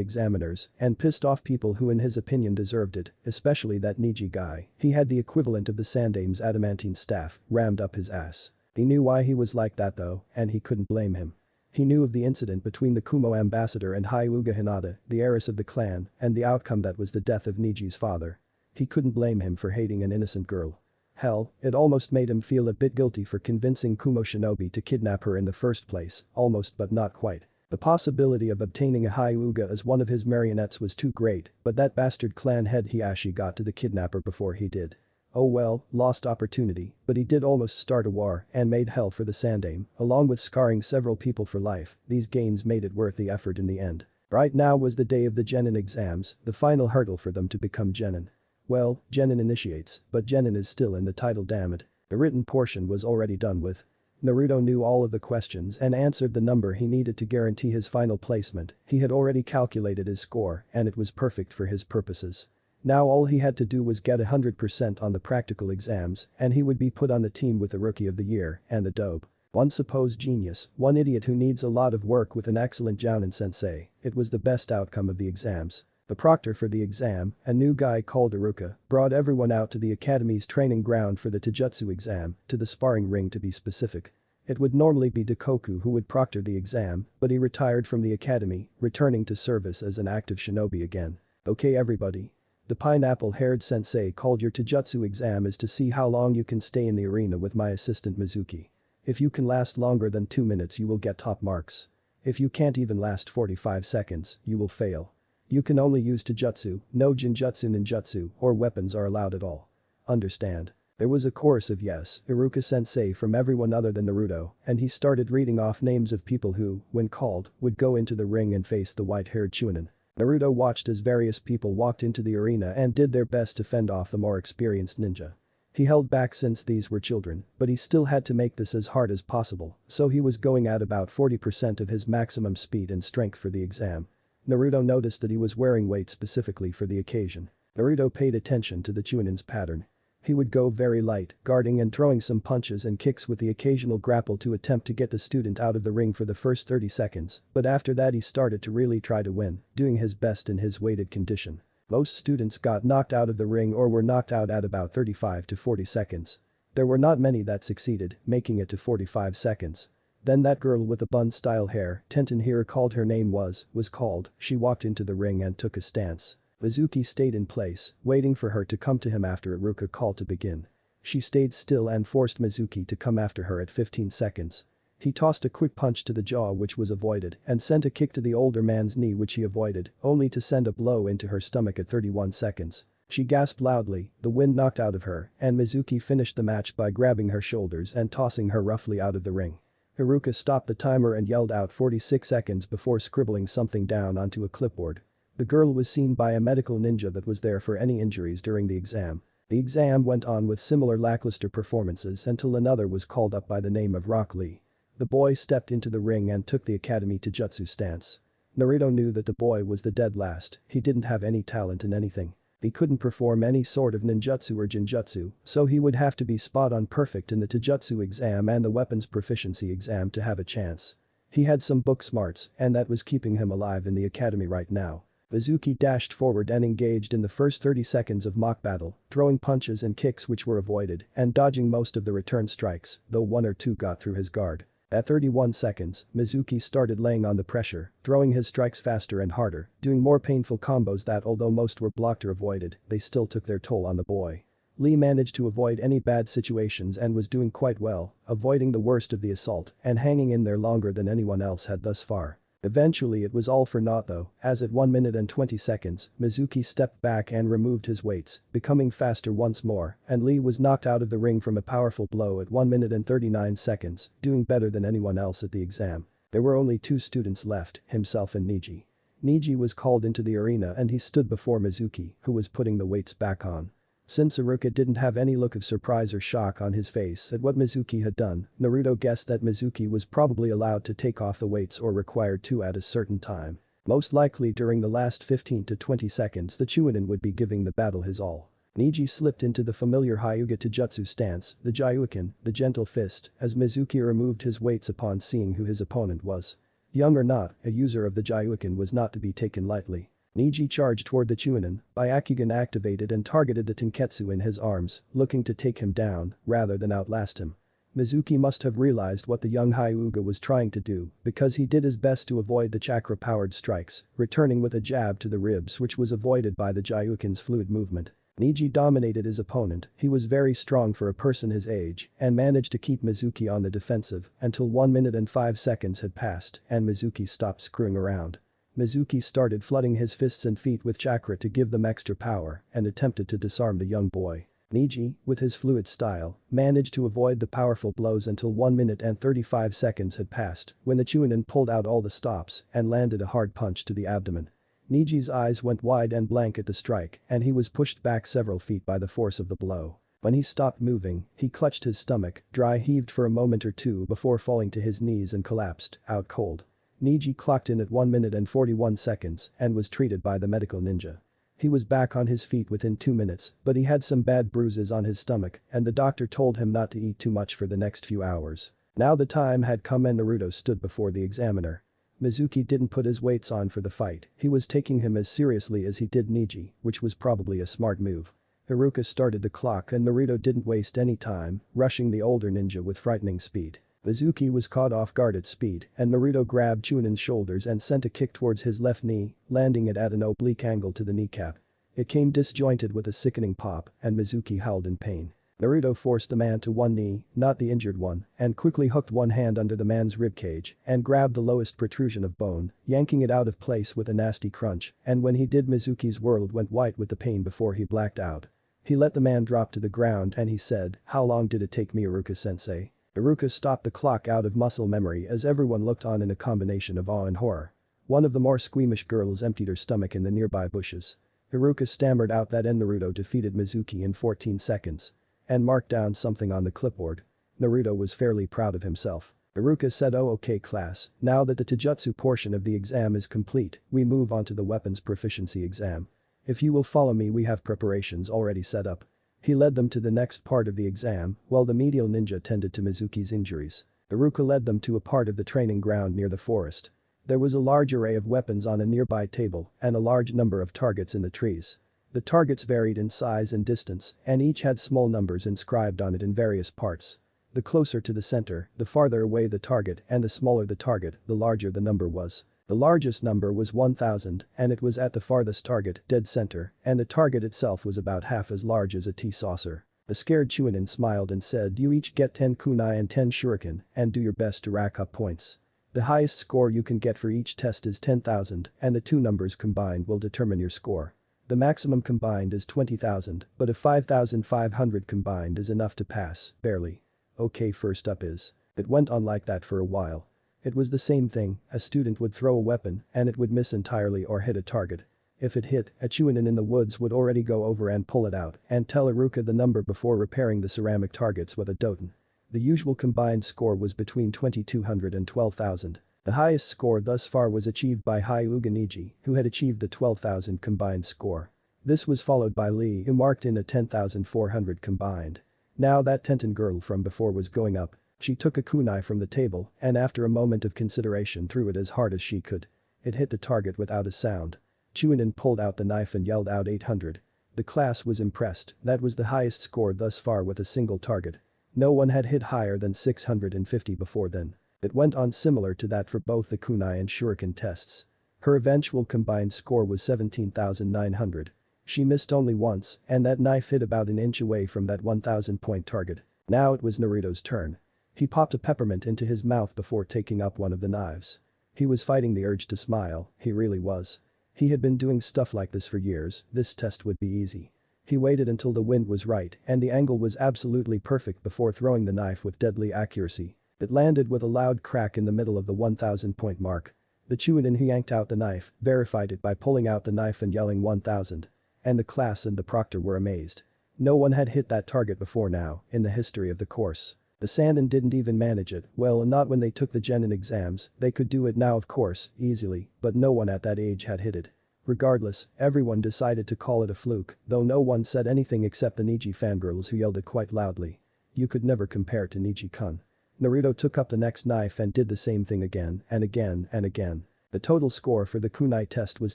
S1: examiners, and pissed off people who in his opinion deserved it, especially that Neji guy. He had the equivalent of the Sandame's adamantine staff rammed up his ass. He knew why he was like that though, and he couldn't blame him. He knew of the incident between the Kumo ambassador and Hyuga Hinata, the heiress of the clan, and the outcome that was the death of Neji's father. He couldn't blame him for hating an innocent girl. Hell, it almost made him feel a bit guilty for convincing Kumo Shinobi to kidnap her in the first place, almost but not quite. The possibility of obtaining a Hyuga as one of his marionettes was too great, but that bastard clan head Hiashi got to the kidnapper before he did. Oh well, lost opportunity, but he did almost start a war and made hell for the Sandame, along with scarring several people for life. These gains made it worth the effort in the end. Right now was the day of the genin exams, the final hurdle for them to become genin. Well, genin initiates, but genin is still in the title, damn it. The written portion was already done with. Naruto knew all of the questions and answered the number he needed to guarantee his final placement. He had already calculated his score and it was perfect for his purposes. Now all he had to do was get 100% on the practical exams and he would be put on the team with the rookie of the year and the dope. One supposed genius, one idiot who needs a lot of work with an excellent jounen sensei, it was the best outcome of the exams. The proctor for the exam, a new guy called Iruka, brought everyone out to the academy's training ground for the Taijutsu exam, to the sparring ring to be specific. It would normally be Dakoku who would proctor the exam, but he retired from the academy, returning to service as an active shinobi again. Okay everybody. The pineapple-haired sensei called your Taijutsu exam is to see how long you can stay in the arena with my assistant Mizuki. If you can last longer than 2 minutes you will get top marks. If you can't even last 45 seconds, you will fail. You can only use taijutsu, no genjutsu ninjutsu, or weapons are allowed at all. Understand? There was a chorus of yes, Iruka-sensei from everyone other than Naruto, and he started reading off names of people who, when called, would go into the ring and face the white-haired Chunin. Naruto watched as various people walked into the arena and did their best to fend off the more experienced ninja. He held back since these were children, but he still had to make this as hard as possible, so he was going at about 40% of his maximum speed and strength for the exam. Naruto noticed that he was wearing weight specifically for the occasion. Naruto paid attention to the Chunin's pattern. He would go very light, guarding and throwing some punches and kicks with the occasional grapple to attempt to get the student out of the ring for the first 30 seconds, but after that he started to really try to win, doing his best in his weighted condition. Most students got knocked out of the ring or were knocked out at about 35 to 40 seconds. There were not many that succeeded, making it to 45 seconds. Then that girl with the bun-style hair, Tenten here called her name was called, she walked into the ring and took a stance. Mizuki stayed in place, waiting for her to come to him after Iruka called to begin. She stayed still and forced Mizuki to come after her at 15 seconds. He tossed a quick punch to the jaw which was avoided and sent a kick to the older man's knee which he avoided, only to send a blow into her stomach at 31 seconds. She gasped loudly, the wind knocked out of her, and Mizuki finished the match by grabbing her shoulders and tossing her roughly out of the ring. Iruka stopped the timer and yelled out 46 seconds before scribbling something down onto a clipboard. The girl was seen by a medical ninja that was there for any injuries during the exam. The exam went on with similar lackluster performances until another was called up by the name of Rock Lee. The boy stepped into the ring and took the academy taijutsu stance. Naruto knew that the boy was the dead last, he didn't have any talent in anything. He couldn't perform any sort of ninjutsu or genjutsu, so he would have to be spot-on perfect in the taijutsu exam and the weapons proficiency exam to have a chance. He had some book smarts, and that was keeping him alive in the academy right now. Mizuki dashed forward and engaged in the first 30 seconds of mock battle, throwing punches and kicks which were avoided and dodging most of the return strikes, though one or two got through his guard. At 31 seconds, Mizuki started laying on the pressure, throwing his strikes faster and harder, doing more painful combos that although most were blocked or avoided, they still took their toll on the boy. Lee managed to avoid any bad situations and was doing quite well, avoiding the worst of the assault and hanging in there longer than anyone else had thus far. Eventually it was all for naught though, as at 1 minute and 20 seconds, Mizuki stepped back and removed his weights, becoming faster once more, and Lee was knocked out of the ring from a powerful blow at 1 minute and 39 seconds, doing better than anyone else at the exam. There were only 2 students left, himself and Niji. Niji was called into the arena and he stood before Mizuki, who was putting the weights back on. Since Iruka didn't have any look of surprise or shock on his face at what Mizuki had done, Naruto guessed that Mizuki was probably allowed to take off the weights or required to at a certain time. Most likely during the last 15 to 20 seconds the Chunin would be giving the battle his all. Niji slipped into the familiar Hyuga Taijutsu stance, the Jyuken, the gentle fist, as Mizuki removed his weights upon seeing who his opponent was. Young or not, a user of the Jyuken was not to be taken lightly. Niji charged toward the Chunin, Byakugan activated and targeted the Tenketsu in his arms, looking to take him down, rather than outlast him. Mizuki must have realized what the young Hyuga was trying to do, because he did his best to avoid the chakra-powered strikes, returning with a jab to the ribs which was avoided by the Jyuken's fluid movement. Niji dominated his opponent, he was very strong for a person his age, and managed to keep Mizuki on the defensive until 1 minute and 5 seconds had passed and Mizuki stopped screwing around. Mizuki started flooding his fists and feet with chakra to give them extra power and attempted to disarm the young boy. Niji, with his fluid style, managed to avoid the powerful blows until 1 minute and 35 seconds had passed when the Chunin pulled out all the stops and landed a hard punch to the abdomen. Niji's eyes went wide and blank at the strike and he was pushed back several feet by the force of the blow. When he stopped moving, he clutched his stomach, dry heaved for a moment or two before falling to his knees and collapsed, out cold. Niji clocked in at 1 minute and 41 seconds and was treated by the medical ninja. He was back on his feet within 2 minutes, but he had some bad bruises on his stomach and the doctor told him not to eat too much for the next few hours. Now the time had come and Naruto stood before the examiner. Mizuki didn't put his weights on for the fight, he was taking him as seriously as he did Niji, which was probably a smart move. Iruka started the clock and Naruto didn't waste any time, rushing the older ninja with frightening speed. Mizuki was caught off guard at speed and Naruto grabbed Chunin's shoulders and sent a kick towards his left knee, landing it at an oblique angle to the kneecap. It came disjointed with a sickening pop and Mizuki howled in pain. Naruto forced the man to one knee, not the injured one, and quickly hooked one hand under the man's ribcage and grabbed the lowest protrusion of bone, yanking it out of place with a nasty crunch, and when he did Mizuki's world went white with the pain before he blacked out. He let the man drop to the ground and he said, "How long did it take me, Iruka-sensei?" Iruka stopped the clock out of muscle memory as everyone looked on in a combination of awe and horror. One of the more squeamish girls emptied her stomach in the nearby bushes. Iruka stammered out that Naruto defeated Mizuki in 14 seconds. And marked down something on the clipboard. Naruto was fairly proud of himself. Iruka said, "Oh okay class, now that the taijutsu portion of the exam is complete, we move on to the weapons proficiency exam. If you will follow me, we have preparations already set up." He led them to the next part of the exam while the medial ninja tended to Mizuki's injuries. Iruka led them to a part of the training ground near the forest. There was a large array of weapons on a nearby table and a large number of targets in the trees. The targets varied in size and distance and each had small numbers inscribed on it in various parts. The closer to the center, the farther away the target and the smaller the target, the larger the number was. The largest number was 1000 and it was at the farthest target, dead center, and the target itself was about half as large as a tea saucer. A scared Chunin smiled and said, "You each get 10 kunai and 10 shuriken and do your best to rack up points. The highest score you can get for each test is 10,000 and the two numbers combined will determine your score. The maximum combined is 20,000, but if 5,500 combined is enough to pass, barely. Okay, first up is." It went on like that for a while. It was the same thing, a student would throw a weapon and it would miss entirely or hit a target. If it hit, a Chunin in the woods would already go over and pull it out and tell Iruka the number before repairing the ceramic targets with a doten. The usual combined score was between 2,200 and 12,000. The highest score thus far was achieved by Hyuga Niji, who had achieved the 12,000 combined score. This was followed by Lee, who marked in a 10,400 combined. Now that Tenten girl from before was going up. She took a kunai from the table and after a moment of consideration threw it as hard as she could. It hit the target without a sound. Chunin pulled out the knife and yelled out 800. The class was impressed, that was the highest score thus far with a single target. No one had hit higher than 650 before then. It went on similar to that for both the kunai and shuriken tests. Her eventual combined score was 17,900. She missed only once and that knife hit about an inch away from that 1,000-point target. Now it was Naruto's turn. He popped a peppermint into his mouth before taking up one of the knives. He was fighting the urge to smile, he really was. He had been doing stuff like this for years, this test would be easy. He waited until the wind was right and the angle was absolutely perfect before throwing the knife with deadly accuracy. It landed with a loud crack in the middle of the 1,000-point mark. The Chunin who yanked out the knife verified it by pulling out the knife and yelling 1,000. And the class and the proctor were amazed. No one had hit that target before now, in the history of the course. The Sannin didn't even manage it, well not when they took the genin exams, they could do it now of course, easily, but no one at that age had hit it. Regardless, everyone decided to call it a fluke, though no one said anything except the Niji fangirls who yelled it quite loudly. You could never compare to Niji-kun. Naruto took up the next knife and did the same thing again and again and again. The total score for the kunai test was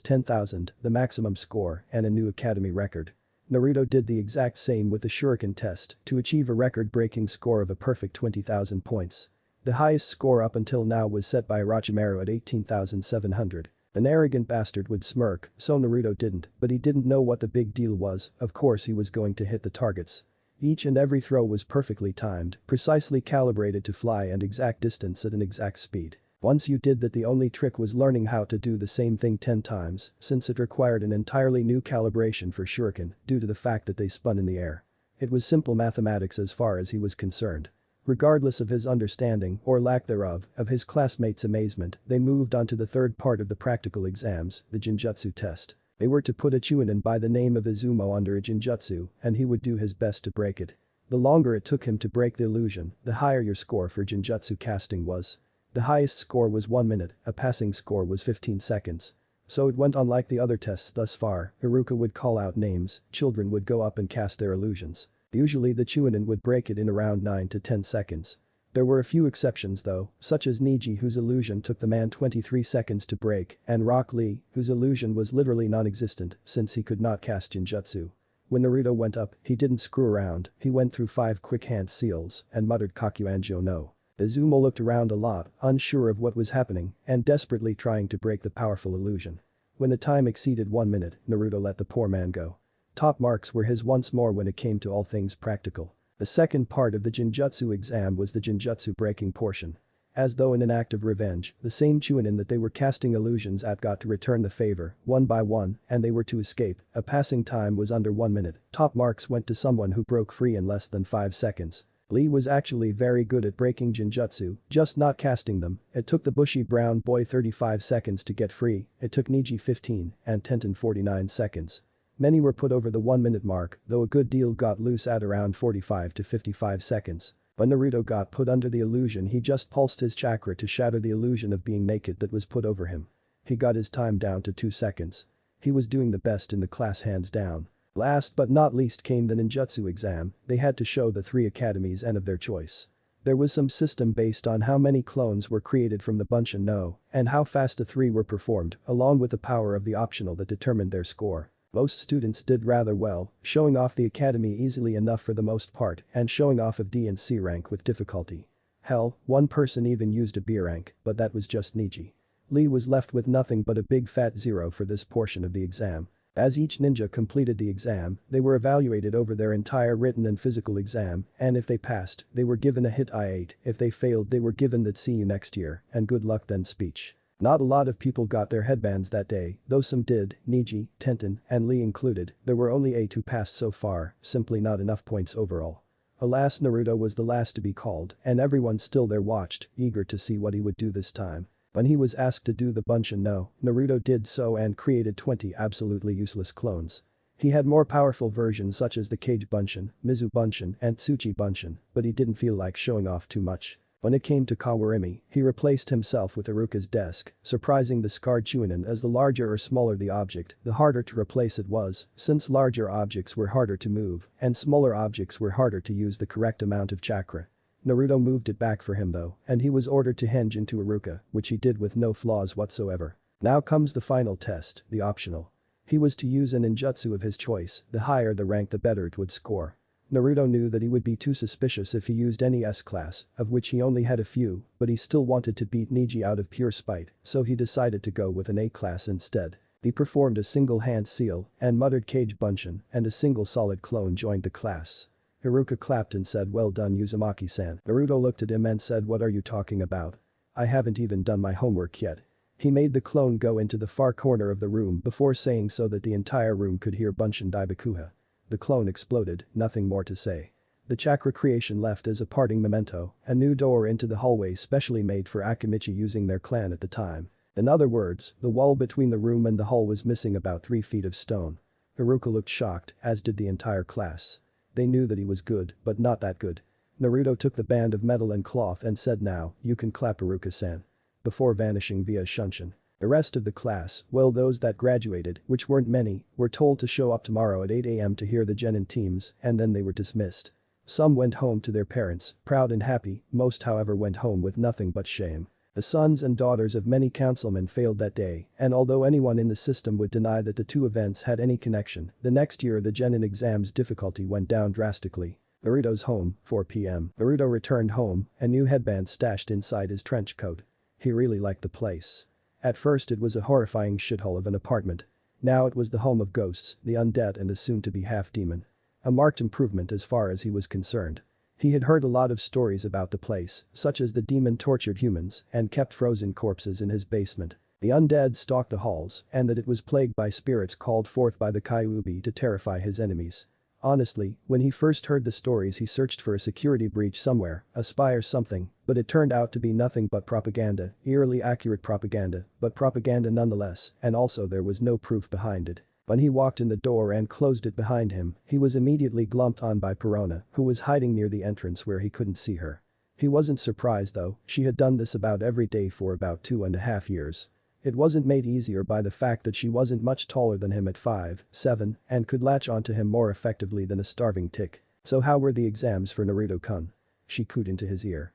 S1: 10,000, the maximum score, and a new academy record. Naruto did the exact same with the shuriken test to achieve a record-breaking score of a perfect 20,000 points. The highest score up until now was set by Orochimaru at 18,700. An arrogant bastard would smirk, so Naruto didn't, but he didn't know what the big deal was, of course he was going to hit the targets. Each and every throw was perfectly timed, precisely calibrated to fly and exact distance at an exact speed. Once you did that, the only trick was learning how to do the same thing 10 times, since it required an entirely new calibration for shuriken due to the fact that they spun in the air. It was simple mathematics as far as he was concerned. Regardless of his understanding, or lack thereof, of his classmates' amazement, they moved on to the third part of the practical exams, the Jinjutsu test. They were to put a Chunin by the name of Izumo under a Jinjutsu and he would do his best to break it. The longer it took him to break the illusion, the higher your score for Jinjutsu casting was. The highest score was 1 minute, a passing score was 15 seconds. So it went on like the other tests thus far, Iruka would call out names, children would go up and cast their illusions. Usually the Chunin would break it in around 9 to 10 seconds. There were a few exceptions though, such as Niji whose illusion took the man 23 seconds to break and Rock Lee, whose illusion was literally non-existent since he could not cast Jinjutsu. When Naruto went up, he didn't screw around, he went through 5 quick hand seals and muttered Kakuanjo no. Izumo looked around a lot, unsure of what was happening and desperately trying to break the powerful illusion. When the time exceeded 1 minute, Naruto let the poor man go. Top marks were his once more when it came to all things practical. The second part of the Genjutsu exam was the Genjutsu breaking portion. As though in an act of revenge, the same Chunin that they were casting illusions at got to return the favor, one by one, and they were to escape. A passing time was under 1 minute. Top marks went to someone who broke free in less than 5 seconds. Lee was actually very good at breaking Genjutsu, just not casting them. It took the bushy brown boy 35 seconds to get free, it took Neji 15, and Tenten 49 seconds. Many were put over the 1 minute mark, though a good deal got loose at around 45 to 55 seconds. When Naruto got put under the illusion, he just pulsed his chakra to shatter the illusion of being naked that was put over him. He got his time down to 2 seconds. He was doing the best in the class hands down. Last but not least came the ninjutsu exam. They had to show the 3 academies and of their choice. There was some system based on how many clones were created from the Bunshin no, and how fast the 3 were performed, along with the power of the optional that determined their score. Most students did rather well, showing off the academy easily enough for the most part and showing off of D and C rank with difficulty. Hell, one person even used a B rank, but that was just Neji. Lee was left with nothing but a big fat 0 for this portion of the exam. As each ninja completed the exam, they were evaluated over their entire written and physical exam, and if they passed, they were given a hit I-8, if they failed they were given that see you next year, and good luck then speech. Not a lot of people got their headbands that day, though some did, Neji, Tenten, and Lee included. There were only 8 who passed so far, simply not enough points overall. Alas, Naruto was the last to be called, and everyone still there watched, eager to see what he would do this time. When he was asked to do the Bunshin no, Naruto did so and created 20 absolutely useless clones. He had more powerful versions such as the Kage Bunshin, Mizu Bunshin, and Tsuchi Bunshin, but he didn't feel like showing off too much. When it came to Kawarimi, he replaced himself with Iruka's desk, surprising the scarred Chunin as the larger or smaller the object, the harder to replace it was, since larger objects were harder to move, and smaller objects were harder to use the correct amount of chakra. Naruto moved it back for him though, and he was ordered to henge into Iruka, which he did with no flaws whatsoever. Now comes the final test, the optional. He was to use an ninjutsu of his choice, the higher the rank the better it would score. Naruto knew that he would be too suspicious if he used any S-class, of which he only had a few, but he still wanted to beat Neji out of pure spite, so he decided to go with an A-class instead. He performed a single hand seal and muttered Kage Bunshin, and a single solid clone joined the class. Iruka clapped and said, "Well done Uzumaki-san." Naruto looked at him and said, "What are you talking about? I haven't even done my homework yet." He made the clone go into the far corner of the room before saying so that the entire room could hear Bunshin Daibakuha. The clone exploded, nothing more to say. The chakra creation left as a parting memento, a new door into the hallway specially made for Akimichi using their clan at the time. In other words, the wall between the room and the hall was missing about 3 feet of stone. Iruka looked shocked, as did the entire class. They knew that he was good, but not that good. Naruto took the band of metal and cloth and said, "Now, you can clap Iruka-san." Before vanishing via shunshin. The rest of the class, well those that graduated, which weren't many, were told to show up tomorrow at 8 AM to hear the genin teams, and then they were dismissed. Some went home to their parents, proud and happy, most however went home with nothing but shame. The sons and daughters of many councilmen failed that day, and although anyone in the system would deny that the two events had any connection, the next year the genin exam's difficulty went down drastically. Naruto's home, 4 PM. Naruto returned home, a new headband stashed inside his trench coat. He really liked the place. At first it was a horrifying shithole of an apartment. Now it was the home of ghosts, the undead and a soon-to-be half-demon. A marked improvement as far as he was concerned. He had heard a lot of stories about the place, such as the demon tortured humans and kept frozen corpses in his basement. The undead stalked the halls, and that it was plagued by spirits called forth by the Kyuubi to terrify his enemies. Honestly, when he first heard the stories he searched for a security breach somewhere, a spy or something, but it turned out to be nothing but propaganda, eerily accurate propaganda, but propaganda nonetheless, and also there was no proof behind it. When he walked in the door and closed it behind him, he was immediately glumped on by Perona, who was hiding near the entrance where he couldn't see her. He wasn't surprised though, she had done this about every day for about 2.5 years. It wasn't made easier by the fact that she wasn't much taller than him at 5'7", and could latch onto him more effectively than a starving tick. "So how were the exams for Naruto-kun?" She cooed into his ear.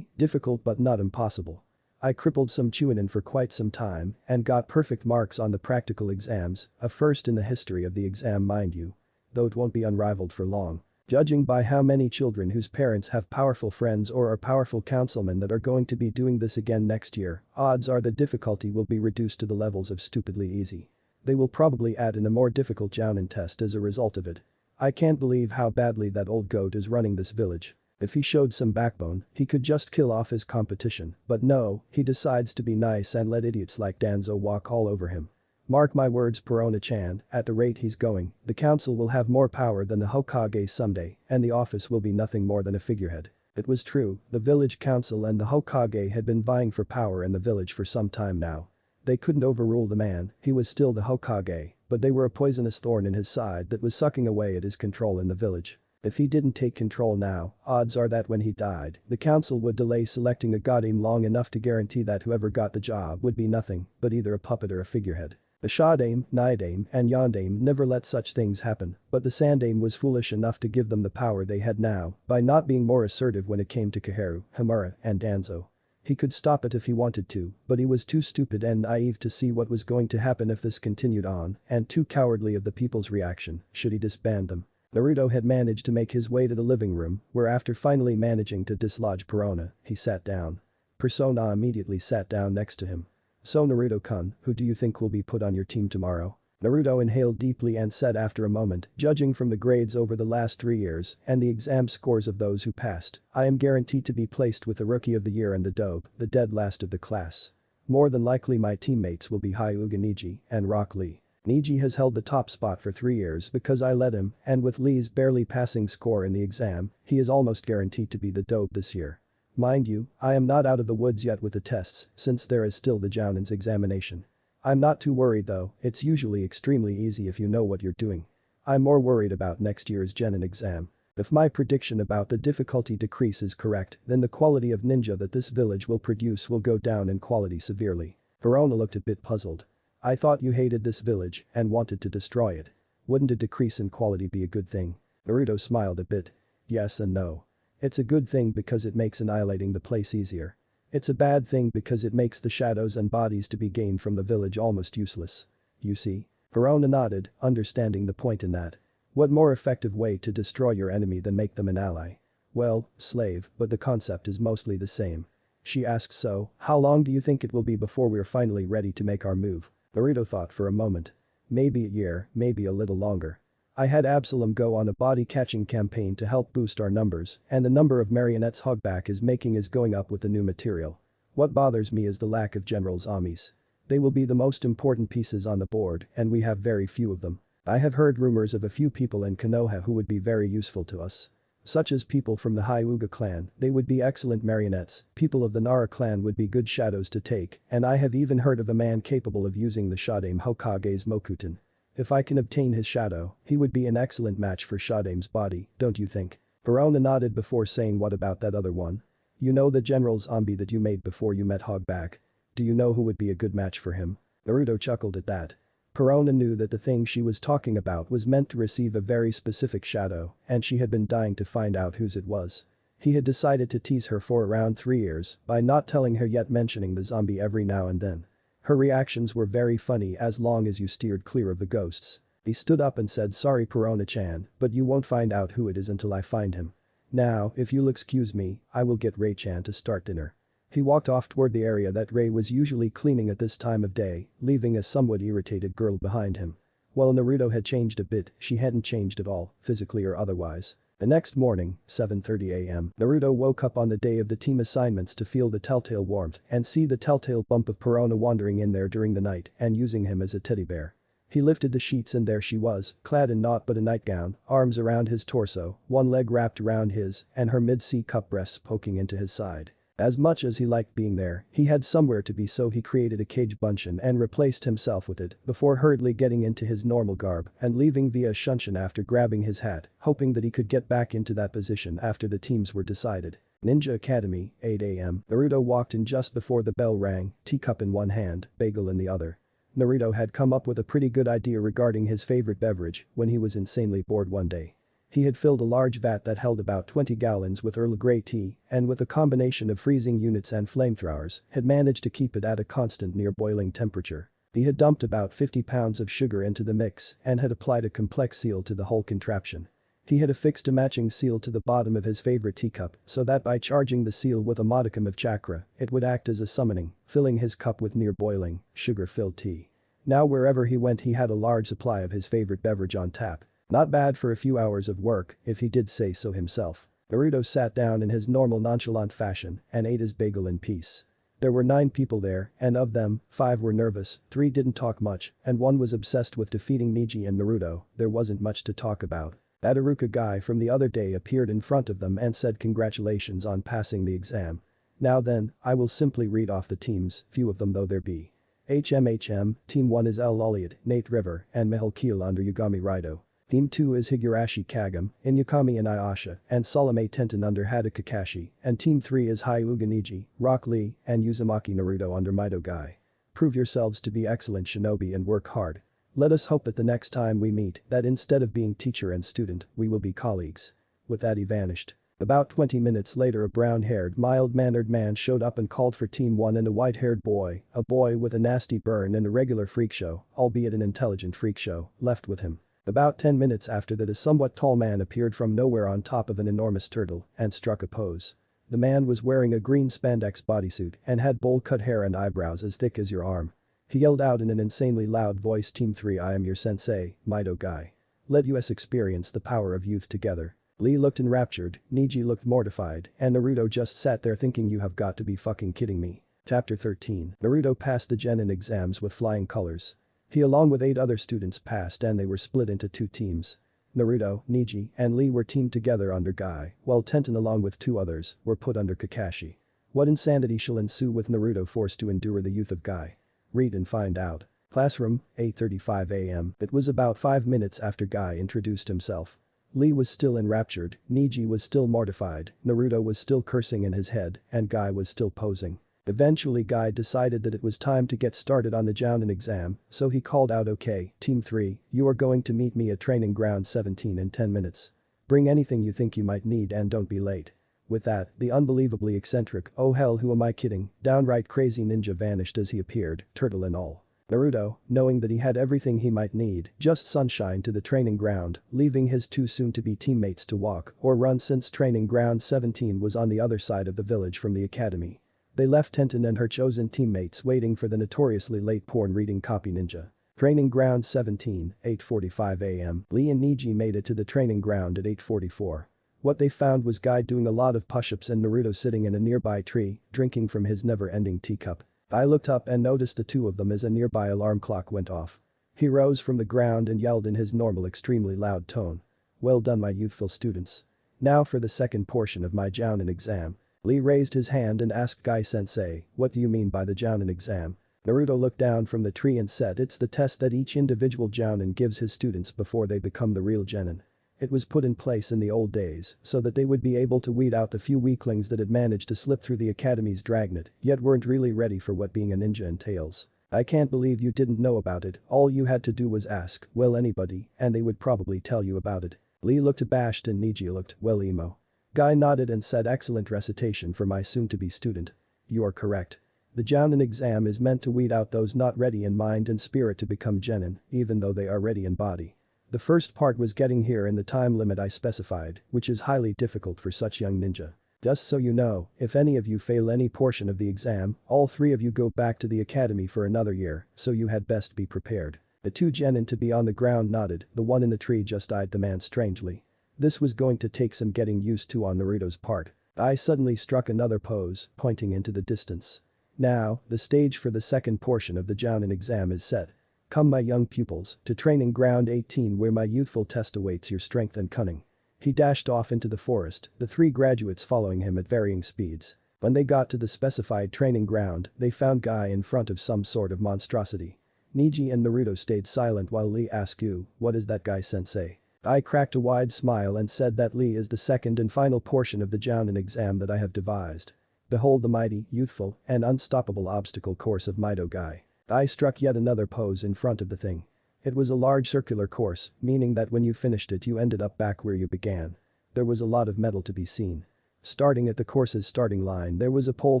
S1: Difficult but not impossible. I crippled some Chunin for quite some time and got perfect marks on the practical exams, a first in the history of the exam mind you. Though it won't be unrivaled for long. Judging by how many children whose parents have powerful friends or are powerful councilmen that are going to be doing this again next year, odds are the difficulty will be reduced to the levels of stupidly easy. They will probably add in a more difficult jounen test as a result of it. I can't believe how badly that old goat is running this village. If he showed some backbone, he could just kill off his competition, but no, he decides to be nice and let idiots like Danzo walk all over him. Mark my words, Perona-chan, at the rate he's going, the council will have more power than the Hokage someday, and the office will be nothing more than a figurehead. It was true, the village council and the Hokage had been vying for power in the village for some time now. They couldn't overrule the man, he was still the Hokage, but they were a poisonous thorn in his side that was sucking away at his control in the village. If he didn't take control now, odds are that when he died, the council would delay selecting a godame long enough to guarantee that whoever got the job would be nothing but either a puppet or a figurehead. The Shadame, Nidame, and Yondame never let such things happen, but the Sandame was foolish enough to give them the power they had now by not being more assertive when it came to Kaharu, Hamura, and Danzo. He could stop it if he wanted to, but he was too stupid and naive to see what was going to happen if this continued on, and too cowardly of the people's reaction should he disband them. Naruto had managed to make his way to the living room, where after finally managing to dislodge Perona, he sat down. Persona immediately sat down next to him. "So Naruto-kun, who do you think will be put on your team tomorrow?" Naruto inhaled deeply and said after a moment, "Judging from the grades over the last 3 years and the exam scores of those who passed, I am guaranteed to be placed with the Rookie of the Year and the dope, the dead last of the class. More than likely my teammates will be Hyuga Neji and Rock Lee. Neji has held the top spot for 3 years because I led him, and with Lee's barely passing score in the exam, he is almost guaranteed to be the dope this year. Mind you, I am not out of the woods yet with the tests since there is still the jounen's examination. I'm not too worried though, it's usually extremely easy if you know what you're doing. I'm more worried about next year's genin exam. If my prediction about the difficulty decrease is correct, then the quality of ninja that this village will produce will go down in quality severely." Perona looked a bit puzzled. "I thought you hated this village and wanted to destroy it. Wouldn't a decrease in quality be a good thing?" Naruto smiled a bit. "Yes and no. It's a good thing because it makes annihilating the place easier. It's a bad thing because it makes the shadows and bodies to be gained from the village almost useless. You see?" Perona nodded, understanding the point in that. "What more effective way to destroy your enemy than make them an ally?" "Well, slave, but the concept is mostly the same." She asked, "So, how long do you think it will be before we're finally ready to make our move?" Naruto thought for a moment. "Maybe a year, maybe a little longer. I had Absalom go on a body-catching campaign to help boost our numbers, and the number of marionettes Hogback is making is going up with the new material. What bothers me is the lack of generals' armies. They will be the most important pieces on the board, and we have very few of them. I have heard rumors of a few people in Konoha who would be very useful to us. Such as people from the Hyuga clan, they would be excellent marionettes, people of the Nara clan would be good shadows to take, and I have even heard of a man capable of using the Shadame Hokage's Mokuton. If I can obtain his shadow, he would be an excellent match for Shadame's body, don't you think?" Perona nodded before saying, "What about that other one? You know the general's zombie that you made before you met Hogback? Do you know who would be a good match for him?" Naruto chuckled at that. Perona knew that the thing she was talking about was meant to receive a very specific shadow, and she had been dying to find out whose it was. He had decided to tease her for around 3 years by not telling her yet mentioning the zombie every now and then. Her reactions were very funny as long as you steered clear of the ghosts. He stood up and said, "Sorry Perona-chan, but you won't find out who it is until I find him. Now, if you'll excuse me, I will get Ray-chan to start dinner." He walked off toward the area that Ray was usually cleaning at this time of day, leaving a somewhat irritated girl behind him. While Naruto had changed a bit, she hadn't changed at all, physically or otherwise. The next morning, 7:30 a.m., Naruto woke up on the day of the team assignments to feel the telltale warmth and see the telltale bump of Perona wandering in there during the night and using him as a teddy bear. He lifted the sheets and there she was, clad in naught but a nightgown, arms around his torso, one leg wrapped around his, and her mid-C cup breasts poking into his side. As much as he liked being there, he had somewhere to be, so he created a cage bunchen and replaced himself with it before hurriedly getting into his normal garb and leaving via shunshin after grabbing his hat, hoping that he could get back into that position after the teams were decided. Ninja Academy, 8 a.m. Naruto walked in just before the bell rang, teacup in one hand, bagel in the other. Naruto had come up with a pretty good idea regarding his favorite beverage when he was insanely bored one day. He had filled a large vat that held about 20 gallons with Earl Grey tea and with a combination of freezing units and flamethrowers had managed to keep it at a constant near boiling temperature. He had dumped about 50 pounds of sugar into the mix and had applied a complex seal to the whole contraption. He had affixed a matching seal to the bottom of his favorite teacup so that by charging the seal with a modicum of chakra, it would act as a summoning, filling his cup with near boiling, sugar-filled tea. Now wherever he went he had a large supply of his favorite beverage on tap. Not bad for a few hours of work, if he did say so himself. Naruto sat down in his normal nonchalant fashion and ate his bagel in peace. There were 9 people there, and of them, 5 were nervous, 3 didn't talk much, and 1 was obsessed with defeating Neji and Naruto. There wasn't much to talk about. That Iruka guy from the other day appeared in front of them and said congratulations on passing the exam. Now then, I will simply read off the teams, few of them though there be. Team 1 is L. Lolliot, Nate River, and Mihal Keel under Yagami Raido. Team 2 is Higurashi Kagam, Inuyukami and Ayasha, and Salome Tenten under Hada Kakashi, and Team 3 is Hyuga Neji, Rock Lee, and Uzumaki Naruto under Mido Guy. Prove yourselves to be excellent shinobi and work hard. Let us hope that the next time we meet, that instead of being teacher and student, we will be colleagues. With that he vanished. About 20 minutes later a brown-haired, mild-mannered man showed up and called for Team 1 and a white-haired boy, a boy with a nasty burn and a regular freak show, albeit an intelligent freak show, left with him. About 10 minutes after that a somewhat tall man appeared from nowhere on top of an enormous turtle and struck a pose. The man was wearing a green spandex bodysuit and had bowl-cut hair and eyebrows as thick as your arm. He yelled out in an insanely loud voice, Team 3 I am your sensei, Mido Guy. Let us experience the power of youth together. Lee looked enraptured, Neji looked mortified, and Naruto just sat there thinking you have got to be fucking kidding me. Chapter 13. Naruto passed the Genin exams with flying colors. He along with 8 other students passed and they were split into 2 teams. Naruto, Neji, and Lee were teamed together under Guy, while Tenten along with 2 others were put under Kakashi. What insanity shall ensue with Naruto forced to endure the youth of Guy? Read and find out. Classroom, 8:35 am. It was about 5 minutes after Guy introduced himself. Lee was still enraptured, Neji was still mortified, Naruto was still cursing in his head, and Guy was still posing. Eventually Guy decided that it was time to get started on the jounen exam, so he called out okay, Team 3, you are going to meet me at training ground 17 in 10 minutes. Bring anything you think you might need and don't be late. With that, the unbelievably eccentric, oh hell who am I kidding, downright crazy ninja vanished as he appeared, turtle and all. Naruto, knowing that he had everything he might need, just sunshine to the training ground, leaving his 2 soon-to-be teammates to walk or run since training ground 17 was on the other side of the village from the academy. They left Tenten and her chosen teammates waiting for the notoriously late porn reading copy ninja. Training ground 17, 8:45 am. Lee and Neji made it to the training ground at 8:44. What they found was Guy doing a lot of push-ups and Naruto sitting in a nearby tree, drinking from his never-ending teacup. I looked up and noticed the 2 of them as a nearby alarm clock went off. He rose from the ground and yelled in his normal extremely loud tone. Well done my youthful students. Now for the second portion of my jounen exam. Lee raised his hand and asked Guy-sensei, what do you mean by the jounen exam? Naruto looked down from the tree and said it's the test that each individual jounen gives his students before they become the real genin. It was put in place in the old days so that they would be able to weed out the few weaklings that had managed to slip through the academy's dragnet yet weren't really ready for what being a ninja entails. I can't believe you didn't know about it, all you had to do was ask, well anybody, and they would probably tell you about it. Lee looked abashed and Neji looked, well emo. Guy nodded and said excellent recitation for my soon-to-be student. You are correct. The jounen exam is meant to weed out those not ready in mind and spirit to become genin, even though they are ready in body. The first part was getting here in the time limit I specified, which is highly difficult for such young ninja. Just so you know, if any of you fail any portion of the exam, all 3 of you go back to the academy for another year, so you had best be prepared. The 2 genin to be on the ground nodded, the one in the tree just eyed the man strangely. This was going to take some getting used to on Naruto's part. I suddenly struck another pose, pointing into the distance. Now, the stage for the second portion of the jounen exam is set. Come my young pupils, to training ground 18 where my youthful test awaits your strength and cunning. He dashed off into the forest, the 3 graduates following him at varying speeds. When they got to the specified training ground, they found Guy in front of some sort of monstrosity. Neji and Naruto stayed silent while Lee asked you, what is that Guy-sensei? I cracked a wide smile and said that Lee is the second and final portion of the jounen exam that I have devised. Behold the mighty, youthful, and unstoppable obstacle course of Mido Guy. I struck yet another pose in front of the thing. It was a large circular course, meaning that when you finished it you ended up back where you began. There was a lot of metal to be seen. Starting at the course's starting line there was a pole